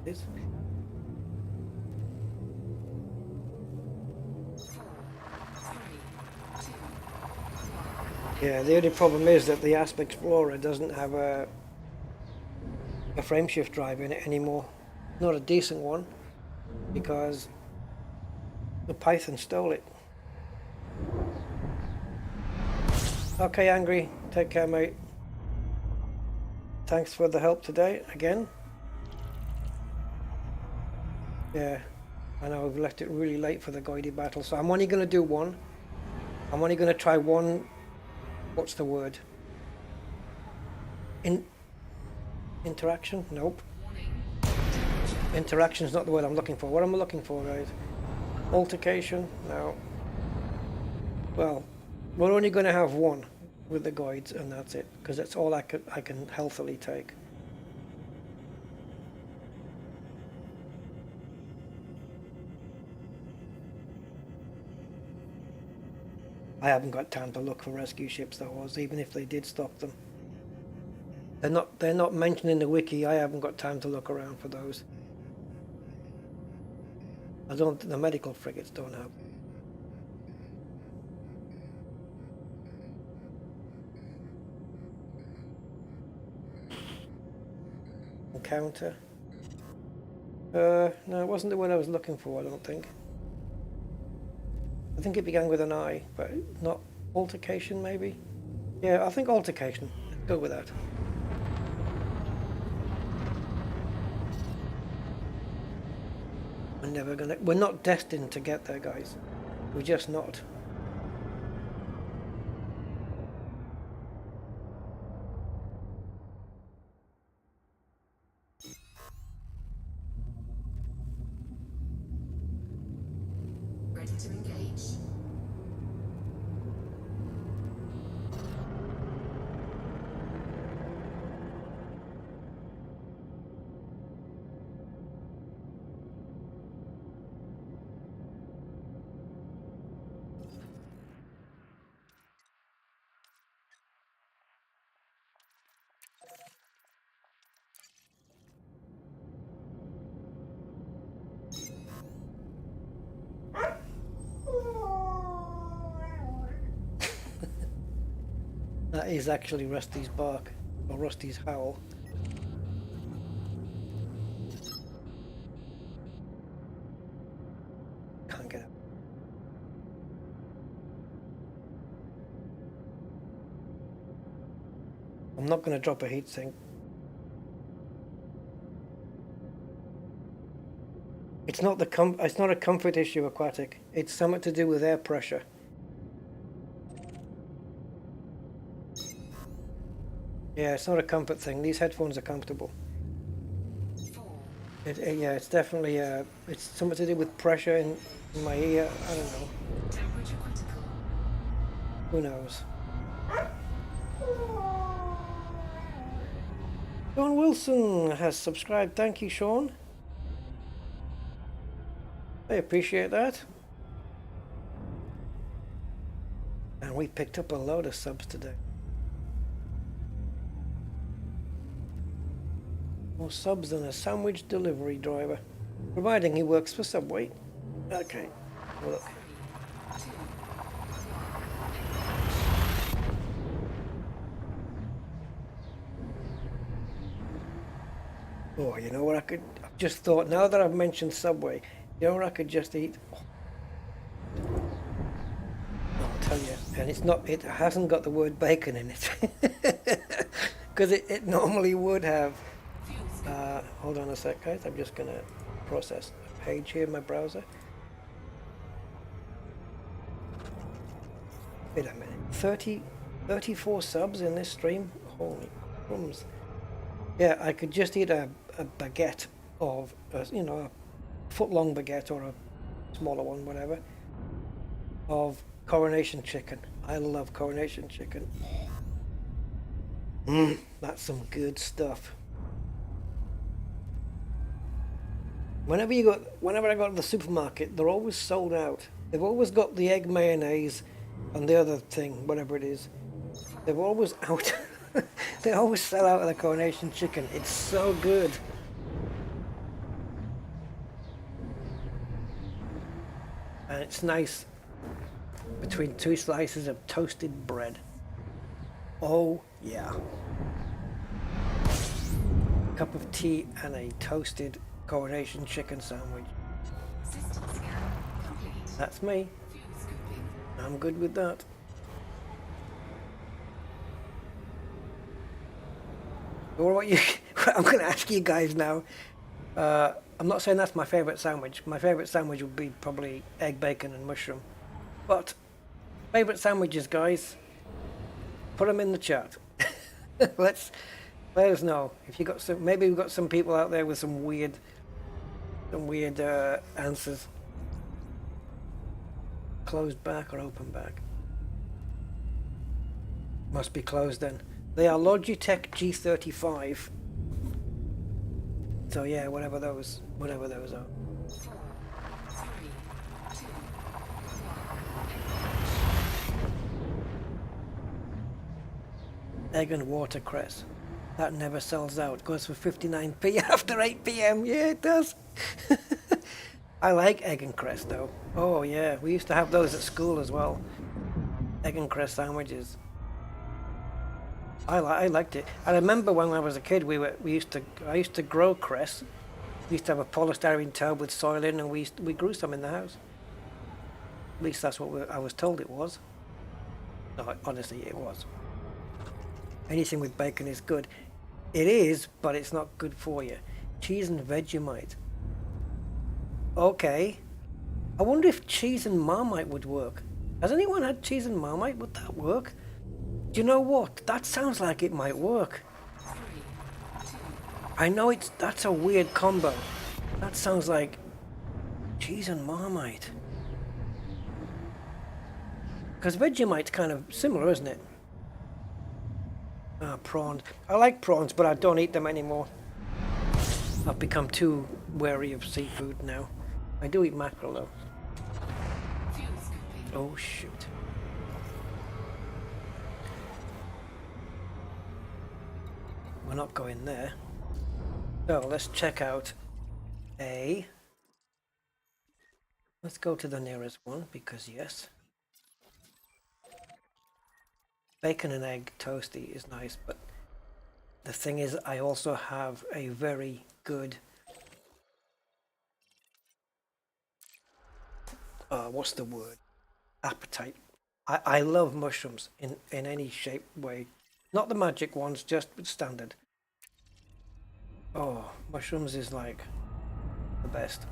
This. Yeah, the only problem is that the Asp Explorer doesn't have a frameshift drive in it anymore. Not a decent one, because the Python stole it. Okay, Angry, take care, mate. Thanks for the help today, again. Yeah, I know I've left it really late for the Goidy battle, so I'm only going to do one. I'm only going to try one, what's the word? Interaction? Nope. Interaction's not the word I'm looking for. What am I looking for, guys? Altercation? No. Well, we're only going to have one with the Goids, and that's it, because that's all I can healthily take. I haven't got time to look for rescue ships, though, even if they did stop them. They're not mentioned in the wiki. I haven't got time to look around for those. The medical frigates don't have. Encounter. No, it wasn't the one I was looking for, I don't think. I think it began with an I, but not altercation, maybe? Yeah, I think altercation. Let's go with that. We're not destined to get there, guys. We're just not. Ready to engage. That is actually Rusty's bark, or Rusty's howl. Can't get up. I'm not going to drop a heatsink. It's not it's not a comfort issue, Aquatic. It's something to do with air pressure. Yeah, it's not a comfort thing. These headphones are comfortable. Yeah, it's definitely it's something to do with pressure in my ear. I don't know. Temperature critical. Who knows? Sean Wilson has subscribed. Thank you, Sean. I appreciate that. And we picked up a load of subs today. More subs than a sandwich delivery driver, providing he works for Subway. Okay, look. Oh, you know what I could? I've just thought, now that I've mentioned Subway, you know what I could just eat? Oh. I'll tell you, and it hasn't got the word bacon in it, because it normally would have. Hold on a sec, guys. I'm just gonna process a page here in my browser. Wait a minute. 34 subs in this stream? Holy crumbs. Yeah, I could just eat a baguette of, you know, a foot-long baguette or a smaller one, whatever, of coronation chicken. I love coronation chicken. That's some good stuff. Whenever I go to the supermarket, they're always sold out. They've always got the egg mayonnaise and the other thing, whatever it is. They're always out. They always sell out of the coronation chicken. It's so good. And it's nice between two slices of toasted bread. Oh, yeah. A cup of tea and a toasted coronation chicken sandwich. System scan complete. That's me. Fuel scooping. I'm good with that. What about you? I'm going to ask you guys now. I'm not saying that's my favourite sandwich. My favourite sandwich would be probably egg, bacon and mushroom. But favourite sandwiches, guys, put them in the chat. Let us know if you got some. Maybe we've got some people out there with some weird answers. Closed back or open back? Must be closed then. They are Logitech G35. So yeah, whatever those are. 4, 3, 2, Egg and watercress. That never sells out. Goes for 59p after 8 p.m. Yeah, it does. I like egg and cress though. Oh yeah, we used to have those at school as well. Egg and cress sandwiches. I liked it. I remember when I was a kid, I used to grow cress. We used to have a polystyrene tub with soil in, and we grew some in the house. At least that's what I was told it was. No, honestly, it was. Anything with bacon is good. It is, but it's not good for you. Cheese and Vegemite. Okay. I wonder if cheese and Marmite would work. Has anyone had cheese and Marmite? Would that work? Do you know what? That sounds like it might work. I know that's a weird combo. That sounds like cheese and Marmite. Because Vegemite's kind of similar, isn't it? Ah, prawns. I like prawns, but I don't eat them anymore. I've become too wary of seafood now. I do eat mackerel though. Oh shoot. We're not going there. So let's check out A. Let's go to the nearest one because yes. Bacon and egg toasty is nice, but the thing is I also have a very good what's the word? Appetite. I love mushrooms in any shape, way. Not the magic ones, just standard. Oh, mushrooms is like the best.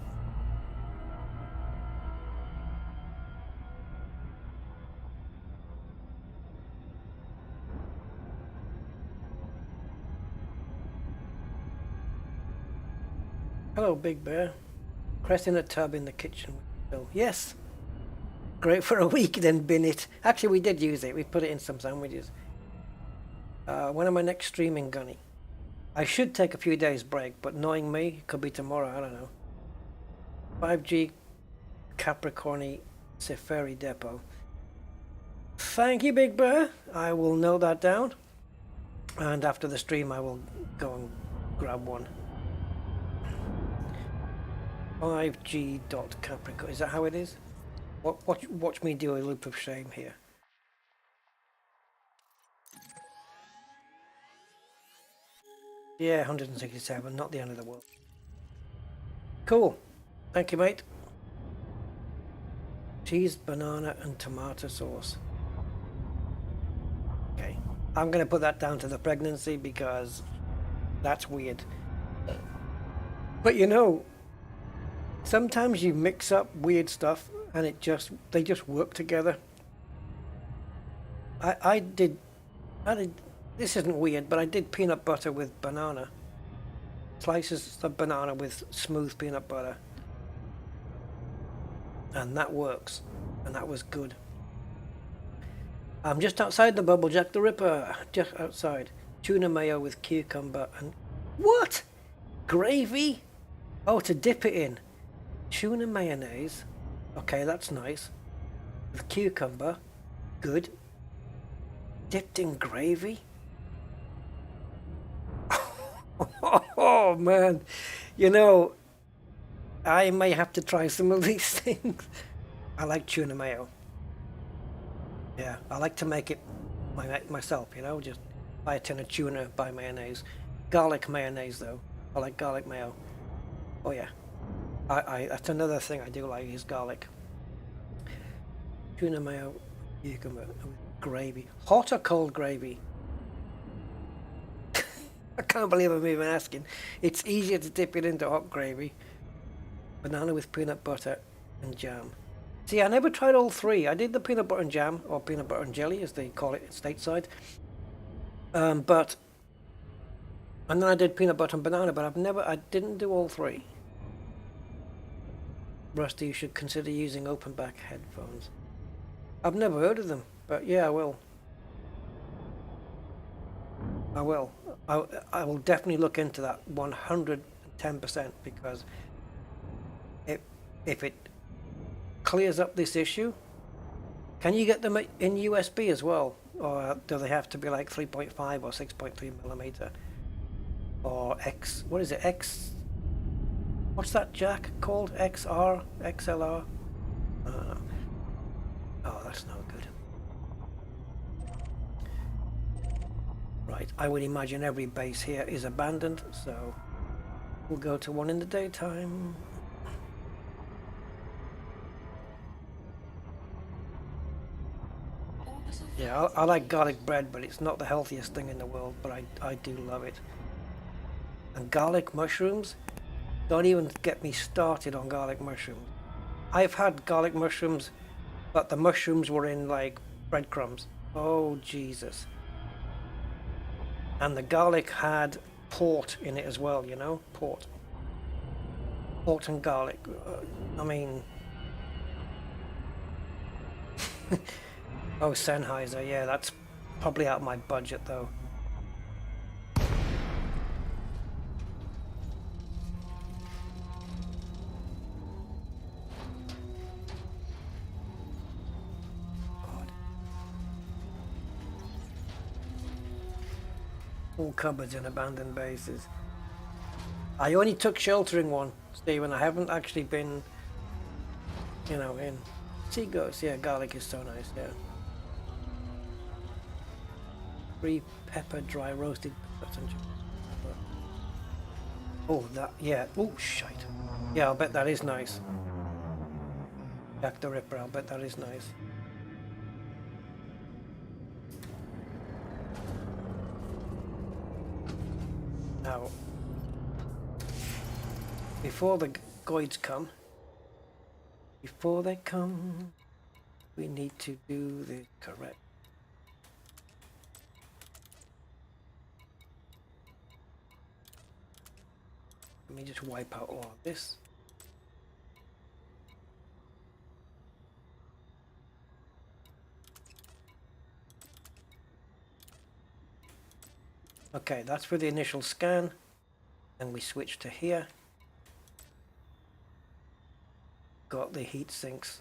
Hello, Big Bear. Crest in a tub in the kitchen. So, yes. Great for a week, then bin it. Actually, we did use it. We put it in some sandwiches. When am I next streaming, Gunny? I should take a few days break, but knowing me, it could be tomorrow. I don't know. 5G Capricorni Seferi Depot. Thank you, Big Bear. I will note that down. And after the stream, I will go and grab one. 5G Capricorn. Is that how it is? Watch me do a loop of shame here. Yeah, 167, not the end of the world. Cool. Thank you, mate. Cheese, banana, and tomato sauce. Okay. I'm going to put that down to the pregnancy because that's weird. But you know, sometimes you mix up weird stuff and they just work together. I did, this isn't weird, but I did peanut butter with banana. Slices of banana with smooth peanut butter. And that works. And that was good. I'm just outside the bubble, Jack the Ripper. Just outside. Tuna mayo with cucumber and... What? Gravy? Oh, to dip it in. Tuna mayonnaise. Okay, that's nice. With cucumber. Good. Dipped in gravy? Oh, man. You know, I may have to try some of these things. I like tuna mayo. Yeah, I like to make it myself, you know, just buy a tin of tuna, buy mayonnaise. Garlic mayonnaise, though. I like garlic mayo. Oh, yeah. That's another thing I do like is garlic. Tuna mayo, cucumber, gravy. Hot or cold gravy? I can't believe I'm even asking. It's easier to dip it into hot gravy. Banana with peanut butter and jam. See, I never tried all three. I did the peanut butter and jam, or peanut butter and jelly, as they call it stateside. And then I did peanut butter and banana, but I didn't do all three. Rusty, you should consider using open back headphones. I've never heard of them, but yeah, I will. I will. I will definitely look into that 110% because if it clears up this issue, can you get them in USB as well, or do they have to be like 3.5 or 6.3 millimeter, or X? What is it? X? What's that jack called? XR? XLR? Oh, that's no good. Right, I would imagine every base here is abandoned, so we'll go to one in the daytime. Yeah, I like garlic bread, but it's not the healthiest thing in the world, but I do love it. And garlic mushrooms? Don't even get me started on garlic mushrooms. I've had garlic mushrooms, but the mushrooms were in like breadcrumbs. Oh, Jesus. And the garlic had port in it as well, you know? Port. Port and garlic. I mean... oh, Sennheiser. Yeah, that's probably out of my budget, though. All cupboards in abandoned bases. I only took sheltering one, Stephen. I haven't actually been, you know, in. Sea goats, yeah, garlic is so nice, yeah. 3 pepper dry roasted. Oh, that, yeah. Oh, shite. Yeah, I'll bet that is nice. Jack the Ripper, I'll bet that is nice. Now, before the Goids come, we need to do this correct. Let me just wipe out all of this. Okay, that's for the initial scan. Then we switch to here. Got the heat sinks.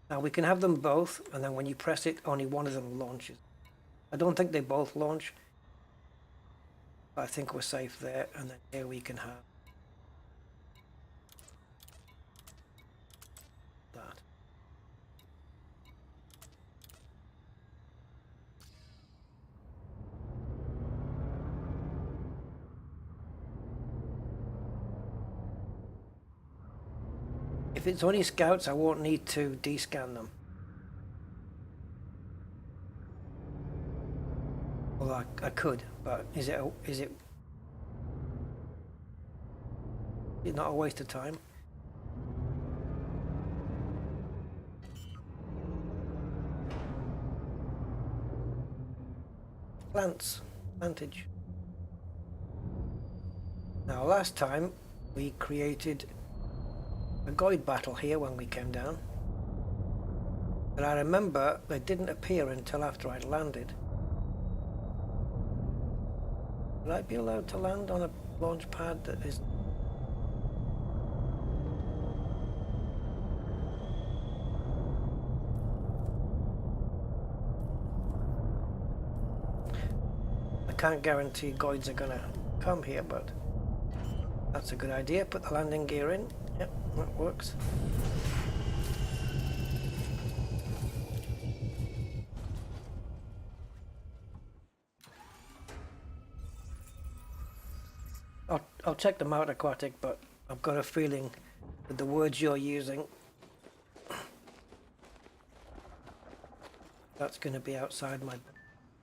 Now we can have them both, and then when you press it, only one of them launches. I don't think they both launch. But I think we're safe there, and then here we can have that. If it's only scouts, I won't need to descan them. Well, I could, but is it not a waste of time? Plantage. Now, last time we created a Goid battle here when we came down, but I remember they didn't appear until after I'd landed. Would I be allowed to land on a launch pad that isn't? I can't guarantee Goids are gonna come here, but that's a good idea. Put the landing gear in. Yep, that works. I'll check them out, Aquatic, but I've got a feeling with the words you're using, that's going to be outside my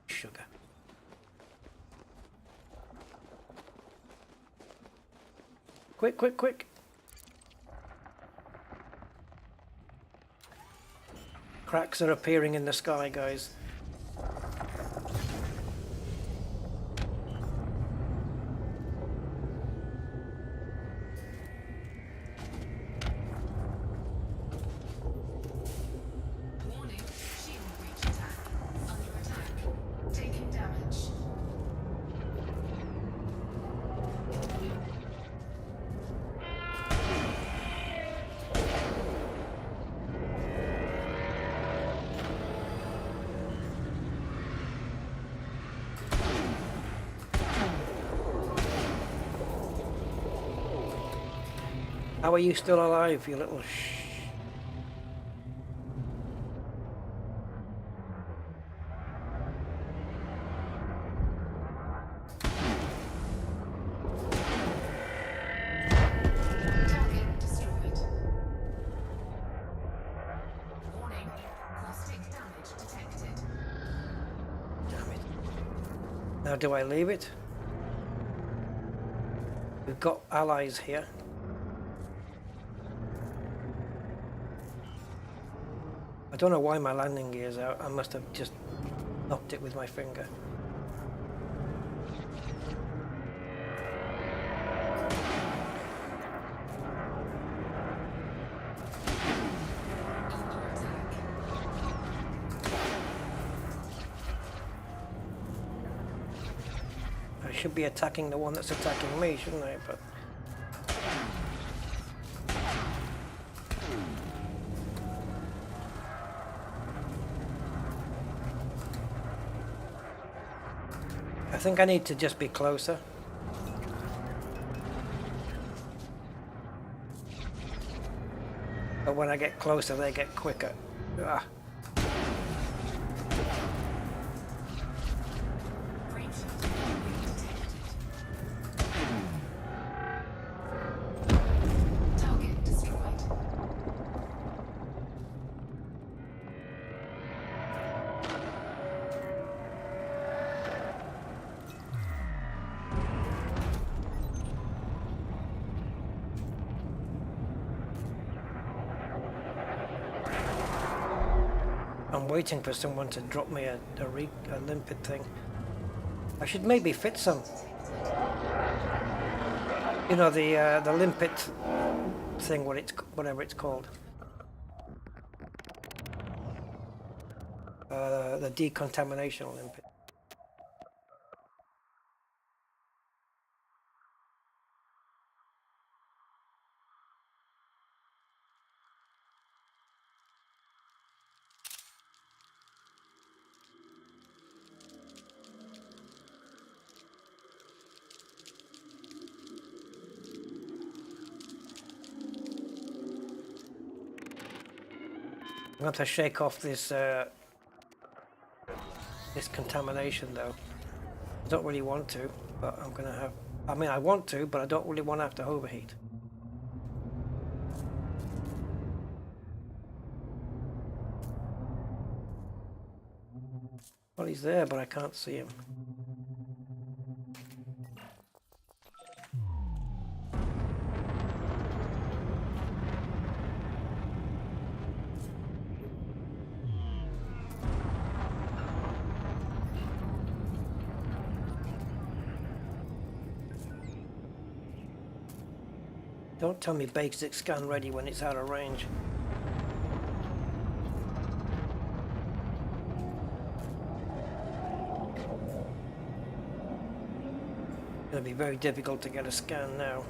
sugar. Quick, quick, quick. Cracks are appearing in the sky, guys. Warning, shield breach attack. Under attack. Taking damage. How are you still alive, you little Target destroyed. Warning, caustic damage detected. Damn it. Now do I leave it? we've got allies here. I don't know why my landing gear's out. I must have just knocked it with my finger. Under attack. I should be attacking the one that's attacking me, shouldn't I? But I think I need to just be closer. But when I get closer, they get quicker. Ah. Breach detected. Target destroyed. I'm waiting for someone to drop me a limpet thing. I should maybe fit some. You know, the limpet thing, whatever it's called. The decontamination limpet. I'm going to shake off this this contamination though. I don't really want to, but I'm going to have... I mean, I want to, but I don't really want to have to overheat. Well, he's there, but I can't see him. Don't tell me basic scan ready when it's out of range. It's going to be very difficult to get a scan now.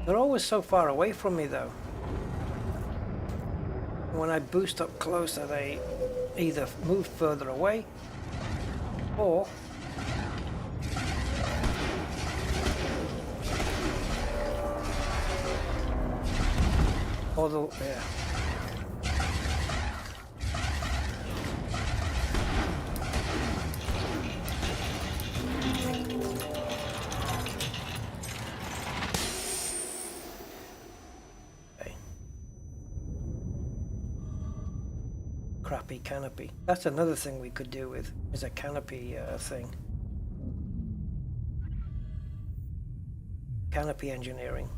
They're always so far away from me though. When I boost up closer, they either move further away or yeah. Crappy canopy. That's another thing we could do with, is a canopy thing. Canopy engineering.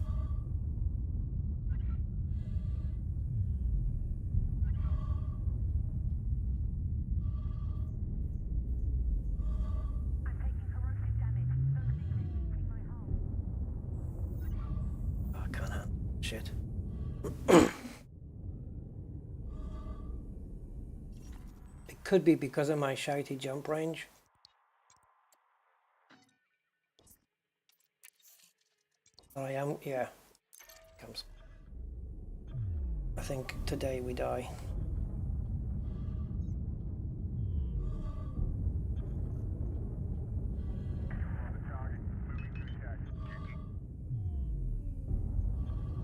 Oh, I can't handle shit. Could be because of my shouty jump range. But I am, yeah. Comes. I think today we die.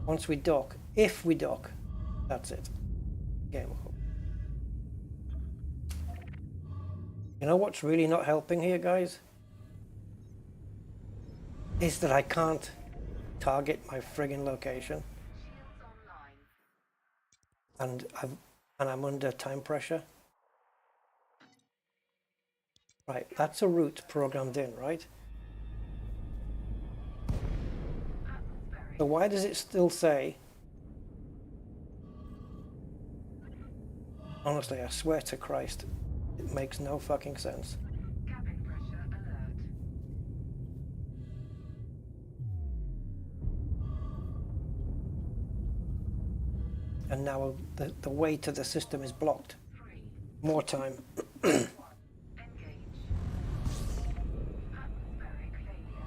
Once we dock, if we dock, that's it. Game over. You know what's really not helping here, guys? Is that I can't target my friggin' location. and I'm under time pressure. Right, that's a route programmed in, right? So why does it still say? Honestly, I swear to Christ, it makes no fucking sense. Cabin pressure alert. And now the way to the system is blocked. 3, More time. 1. Engage. Atmospheric failure.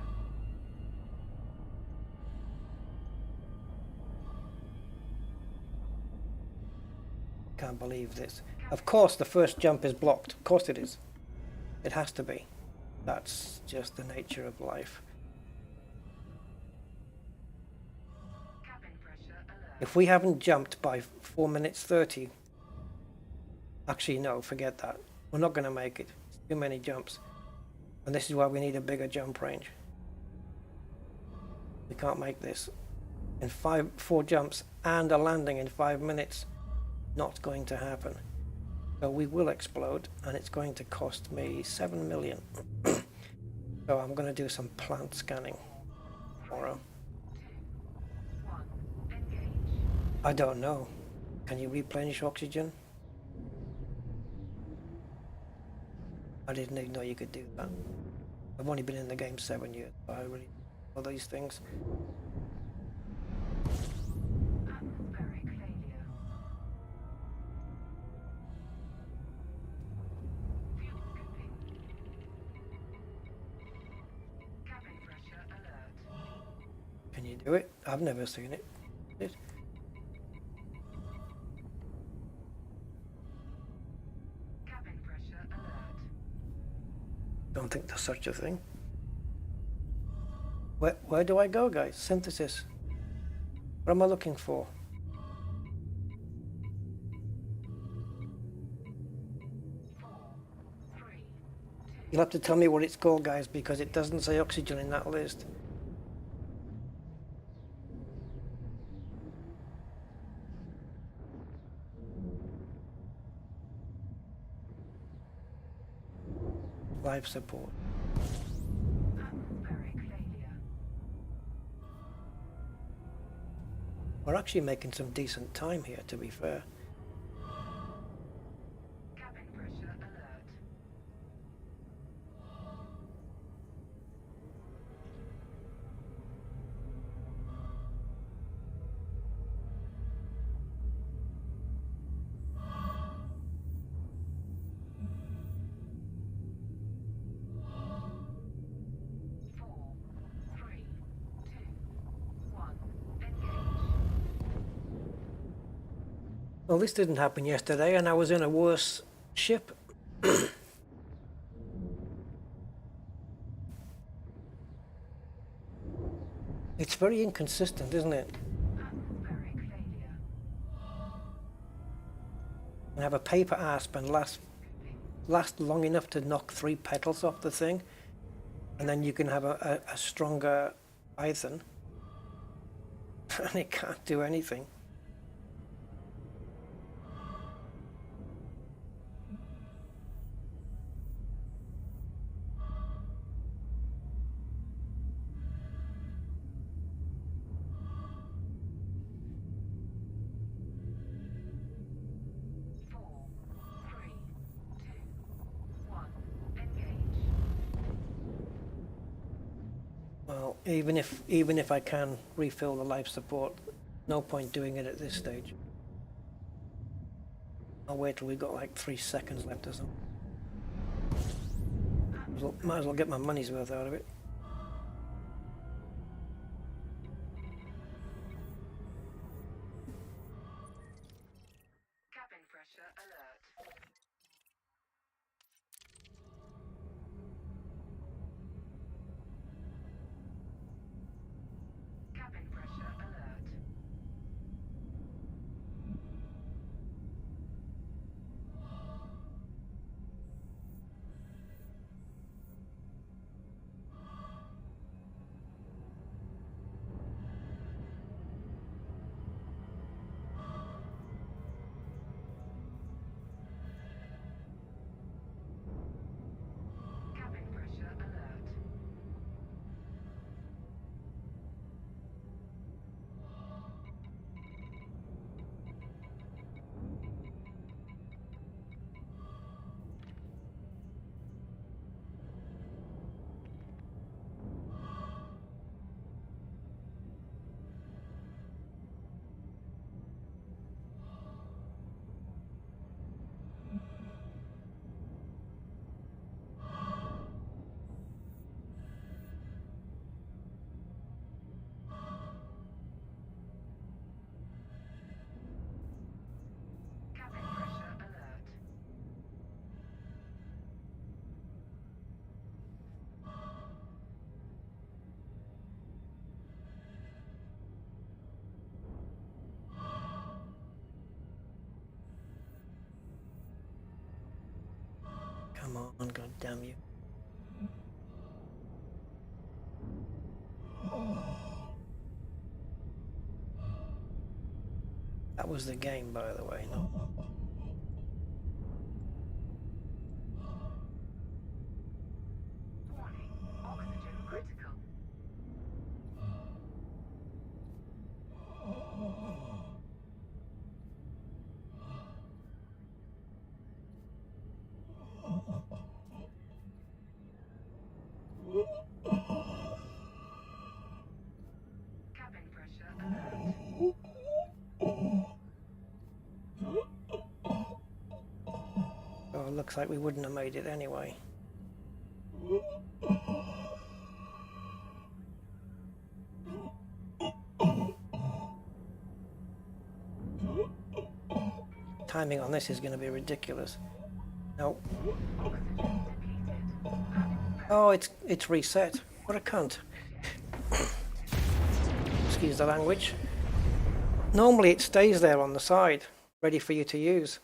Can't believe this. Of course the first jump is blocked. Of course it is. It has to be. That's just the nature of life. Cabin pressure alert. If we haven't jumped by 4 minutes 30, actually no, forget that. We're not going to make it. It's too many jumps. And this is why we need a bigger jump range. We can't make this. In 4 jumps and a landing in 5 minutes, not going to happen. So we will explode, and it's going to cost me 7 million. So I'm going to do some plant scanning tomorrow. 2, 1. Engage. I don't know. Can you replenish oxygen? I didn't even know you could do that. I've only been in the game 7 years, but I really know these things. Atmospheric failure. Fuel scooping. Cabin pressure alert. Can you do it? I've never seen it. Cabin pressure alert. Don't think there's such a thing. Where do I go, guys? Synthesis. What am I looking for? 4, 3, 2. You'll have to tell me what it's called, guys, because it doesn't say oxygen in that list. Life support. Atmospheric failure. We're actually making some decent time here, to be fair. Cabin pressure alert. Well, this didn't happen yesterday, and I was in a worse ship. It's very inconsistent, isn't it? Atmospheric failure. I have a paper asp and last long enough to knock 3 petals off the thing, and then you can have a stronger python, and it can't do anything. Well, even if I can refill the life support, no point doing it at this stage. I'll wait till we've got like 3 seconds left or something. Might as well get my money's worth out of it. Cabin pressure alert. Cabin pressure alert. on, god damn you. That was the game, by the way, no? Warning, oxygen critical. Cabin pressure alert. Oh, it looks like we wouldn't have made it anyway. Timing on this is going to be ridiculous. No. Oxygen depleted. Oh, it's reset. What a cunt. Excuse the language. Normally it stays there on the side, ready for you to use.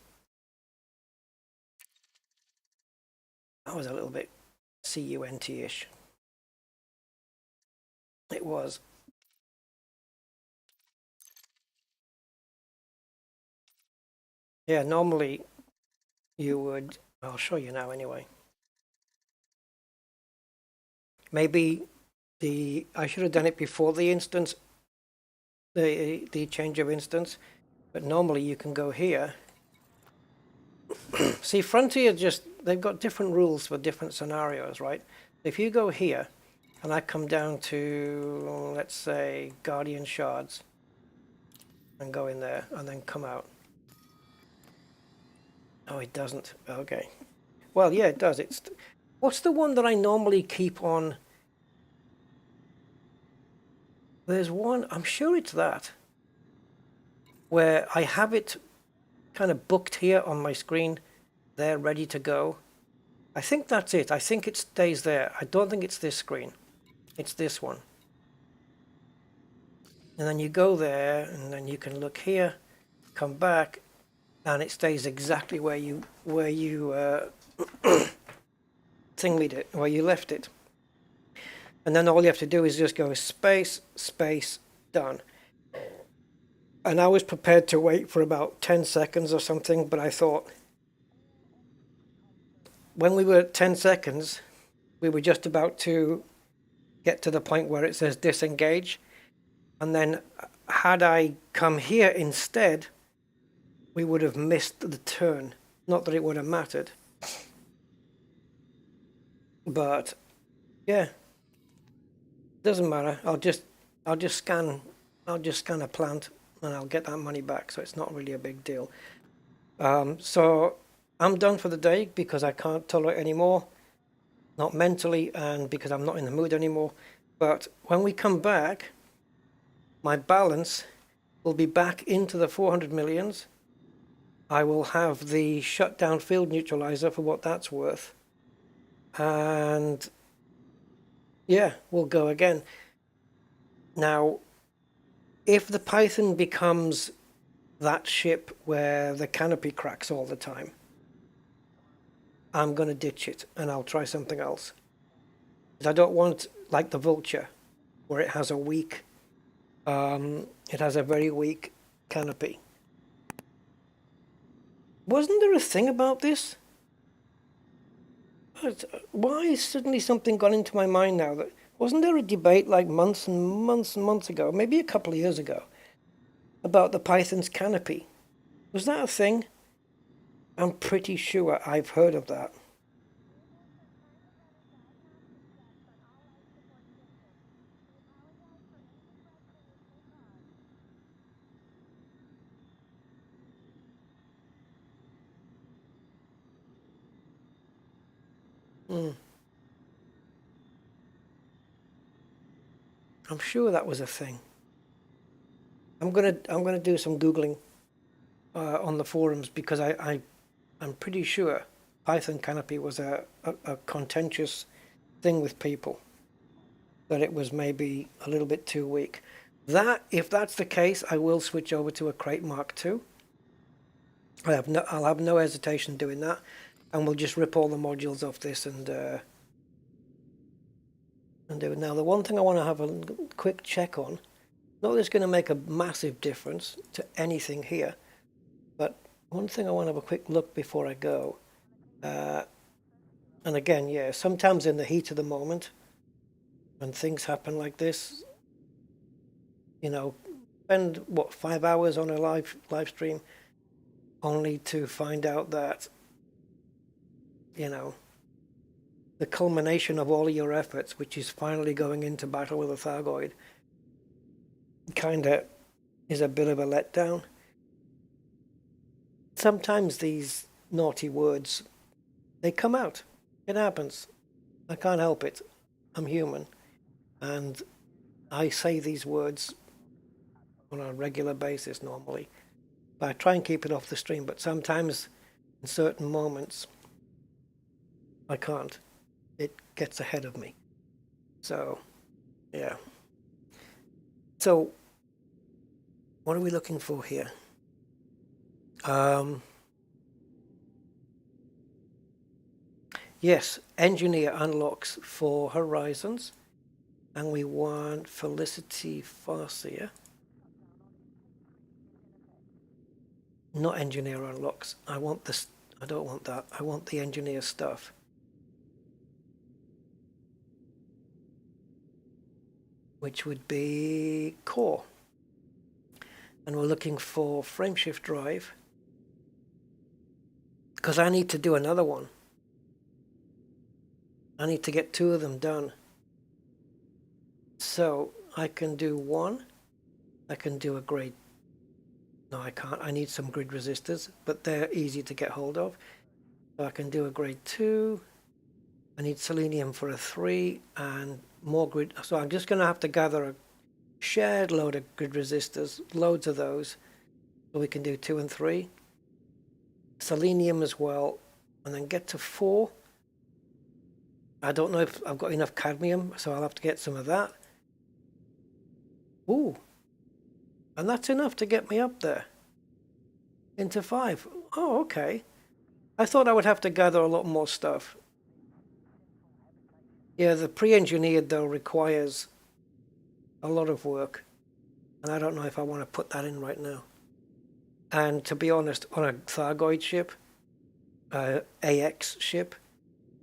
That was a little bit CUNT-ish. It was. Yeah, normally you would, I'll show you now anyway. Maybe I should have done it before the instance, the change of instance, but normally you can go here. See, Frontier they've got different rules for different scenarios, right? If you go here, and I come down to, let's say, Guardian Shards, and go in there, and then come out. Oh, it doesn't. Okay. Well, yeah, it does. What's the one that I normally keep on? There's one, I'm sure it's that, where I have it kind of booked here on my screen, there, ready to go. I think that's it. I think it stays there. I don't think it's this screen. It's this one. And then you go there, and then you can look here, come back, and it stays exactly where you thingied it, where you left it. And then all you have to do is just go space, space, done. And I was prepared to wait for about 10 seconds or something, but I thought, when we were at 10 seconds, we were just about to get to the point where it says disengage. And then had I come here instead, we would have missed the turn. Not that it would have mattered. But yeah, doesn't matter. I'll just scan a plant and I'll get that money back, so it's not really a big deal. So I'm done for the day because I can't tolerate anymore, not mentally, and because I'm not in the mood anymore. But when we come back, my balance will be back into the 400 millions. I will have the shutdown field neutralizer for what that's worth. And yeah, we'll go again. Now, if the Python becomes that ship where the canopy cracks all the time, I'm going to ditch it and I'll try something else. I don't want, like the Vulture, where it has a weak, it has a very weak canopy. Wasn't there a thing about this? Why is suddenly something gone into my mind now? That wasn't there a debate like months and months and months ago, maybe a couple of years ago, about the Python's canopy? Was that a thing? I'm pretty sure I've heard of that. I'm sure that was a thing. I'm gonna do some Googling on the forums because I'm pretty sure Python canopy was a contentious thing with people, that it was maybe a little bit too weak. If that's the case, I will switch over to a Crate Mark II. I'll have no hesitation doing that. and we'll just rip all the modules off this and do it. Now, the one thing I want to have a quick check on, not that it's going to make a massive difference to anything here, but one thing I want to have a quick look before I go. And again, yeah, sometimes in the heat of the moment, when things happen like this, you know, spend, what, 5 hours on a live stream, only to find out that, you know, the culmination of all your efforts, which is finally going into battle with a Thargoid, kind of is a bit of a letdown. Sometimes these naughty words, they come out. It happens. I can't help it. I'm human. And I say these words on a regular basis normally. But I try and keep it off the stream. But sometimes, in certain moments, I can't. It gets ahead of me. So, yeah. So, what are we looking for here? Yes, engineer unlocks for Horizons, and we want Felicity Farseer. Not engineer unlocks. I want this. I don't want that. I want the engineer stuff. Which would be core. And we're looking for frameshift drive, because I need to do another one. I need to get 2 of them done. So I can do 1. I can do a grade. No, I can't. I need some grid resistors, but they're easy to get hold of. So I can do a grade 2. I need selenium for a 3 and more grid. So I'm just going to have to gather a shared load of grid resistors, loads of those, so we can do 2 and 3. Selenium as well, and then get to 4. I don't know if I've got enough cadmium, so I'll have to get some of that. Ooh, and that's enough to get me up there into 5. Oh, okay. I thought I would have to gather a lot more stuff. Yeah, the pre-engineered though requires a lot of work, and I don't know if I want to put that in right now. And to be honest, on a Thargoid ship, AX ship,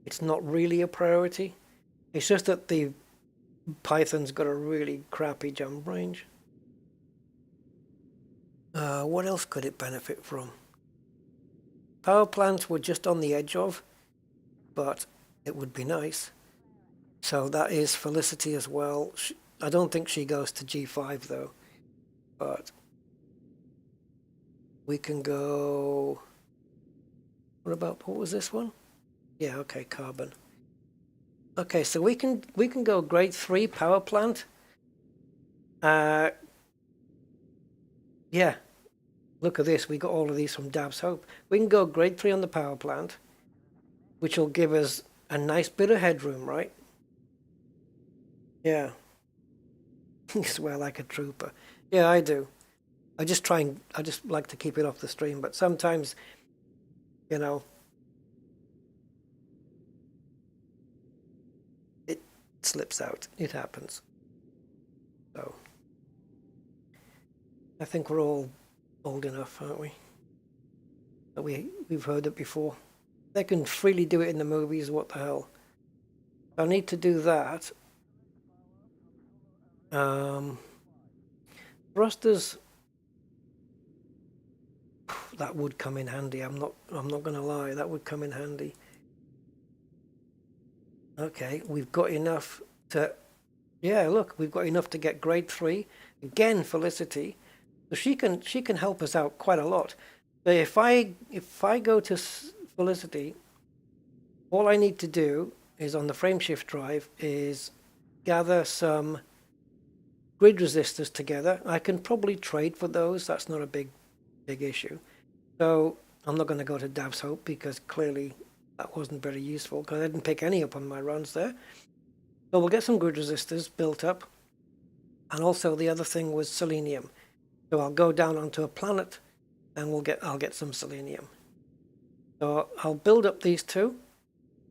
it's not really a priority. It's just that the Python's got a really crappy jump range. What else could it benefit from? Power plants were just on the edge of, but it would be nice. So that is Felicity as well. I don't think she goes to G5 though, but we can go. What was this one? Yeah, okay, carbon. Okay, so we can go grade 3 power plant. Yeah, look at this. We got all of these from Dab's Hope. We can go grade 3 on the power plant, which will give us a nice bit of headroom, right? Yeah. You swear like a trooper. Yeah, I do. I just like to keep it off the stream, but sometimes, you know, it slips out. It happens. So, I think we're all old enough, aren't we? That we've heard it before. They can freely do it in the movies, what the hell? I need to do that. Thrusters, that would come in handy. I'm not gonna lie, that would come in handy. Okay, we've got enough to, yeah, look, we've got enough to get grade 3. Again, Felicity. So she can help us out quite a lot. So if I go to Felicity, all I need to do is on the frameshift drive is gather some grid resistors together. I can probably trade for those. That's not a big issue. So I'm not going to go to Dav's Hope because clearly that wasn't very useful because I didn't pick any up on my runs there. So we'll get some grid resistors built up. And also the other thing was selenium. So I'll go down onto a planet and I'll get some selenium. So I'll build up these two.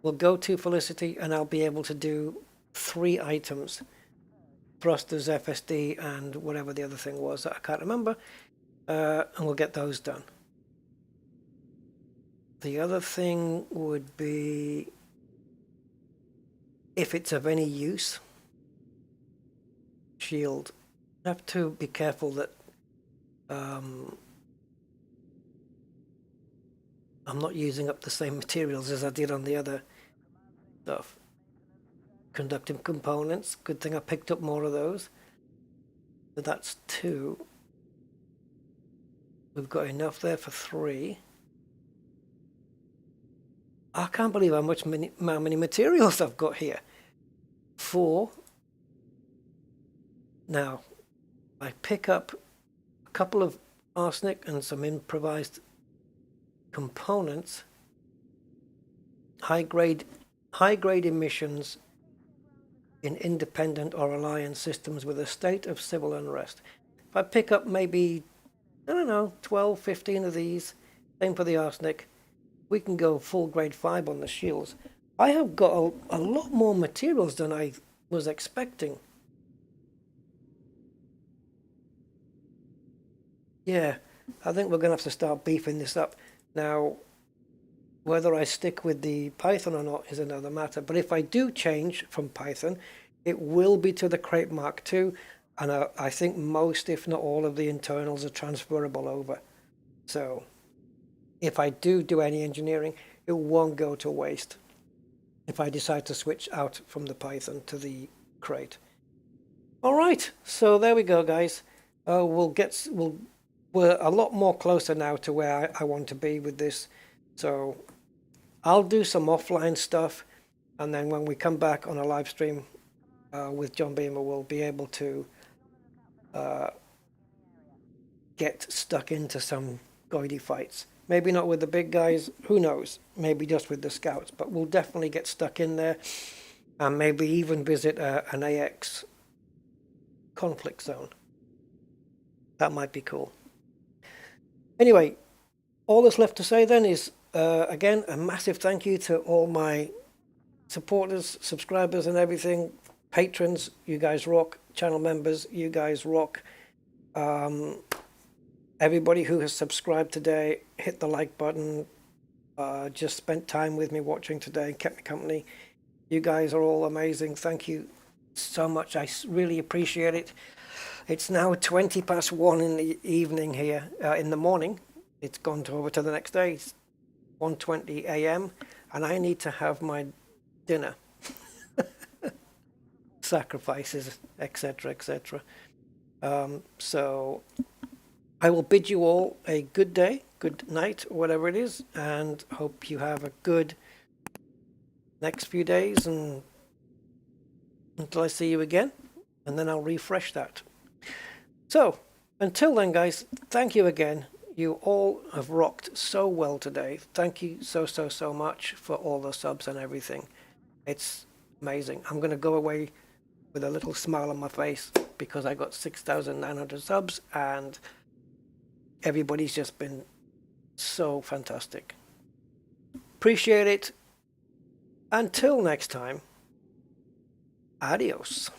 We'll go to Felicity and I'll be able to do 3 items. Thrusters, FSD, and whatever the other thing was that I can't remember. And we'll get those done. The other thing would be, if it's of any use, shield. I have to be careful that I'm not using up the same materials as I did on the other stuff. Conductive components, good thing I picked up more of those. So that's 2. We've got enough there for 3. I can't believe how many materials I've got here. 4. Now, I pick up a couple of arsenic and some improvised components. High grade emissions in independent or alliance systems with a state of civil unrest. If I pick up maybe, I don't know, 12, 15 of these, same for the arsenic, we can go full grade 5 on the shields. I have got a lot more materials than I was expecting. Yeah, I think we're going to have to start beefing this up. Now, whether I stick with the Python or not is another matter. But if I do change from Python, it will be to the Crate Mark II. And I think most, if not all, of the internals are transferable over. So if I do any engineering, it won't go to waste if I decide to switch out from the Python to the Crate. All right, so there we go, guys. We're a lot more closer now to where I want to be with this. So I'll do some offline stuff, and then when we come back on a live stream with John Beamer, we'll be able to get stuck into some goity fights. Maybe not with the big guys, who knows? Maybe just with the scouts, but we'll definitely get stuck in there, and maybe even visit an AX conflict zone. That might be cool. Anyway, all that's left to say then is, again, a massive thank you to all my supporters, subscribers and everything, patrons, you guys rock, channel members, you guys rock. Everybody who has subscribed today, hit the like button, just spent time with me watching today, kept me company. You guys are all amazing. Thank you so much. I really appreciate it. It's now 1:20 in the evening here, in the morning. It's gone over to the next day. It's 1:20 a.m. and I need to have my dinner. Sacrifices, etc., etc. So I will bid you all a good day, good night, whatever it is, and hope you have a good next few days, and until I see you again, and then I'll refresh that. So, until then, guys, thank you again. You all have rocked so well today. Thank you so much for all the subs and everything. It's amazing. I'm going to go away with a little smile on my face because I got 6,900 subs and everybody's just been so fantastic. Appreciate it. Until next time, adios.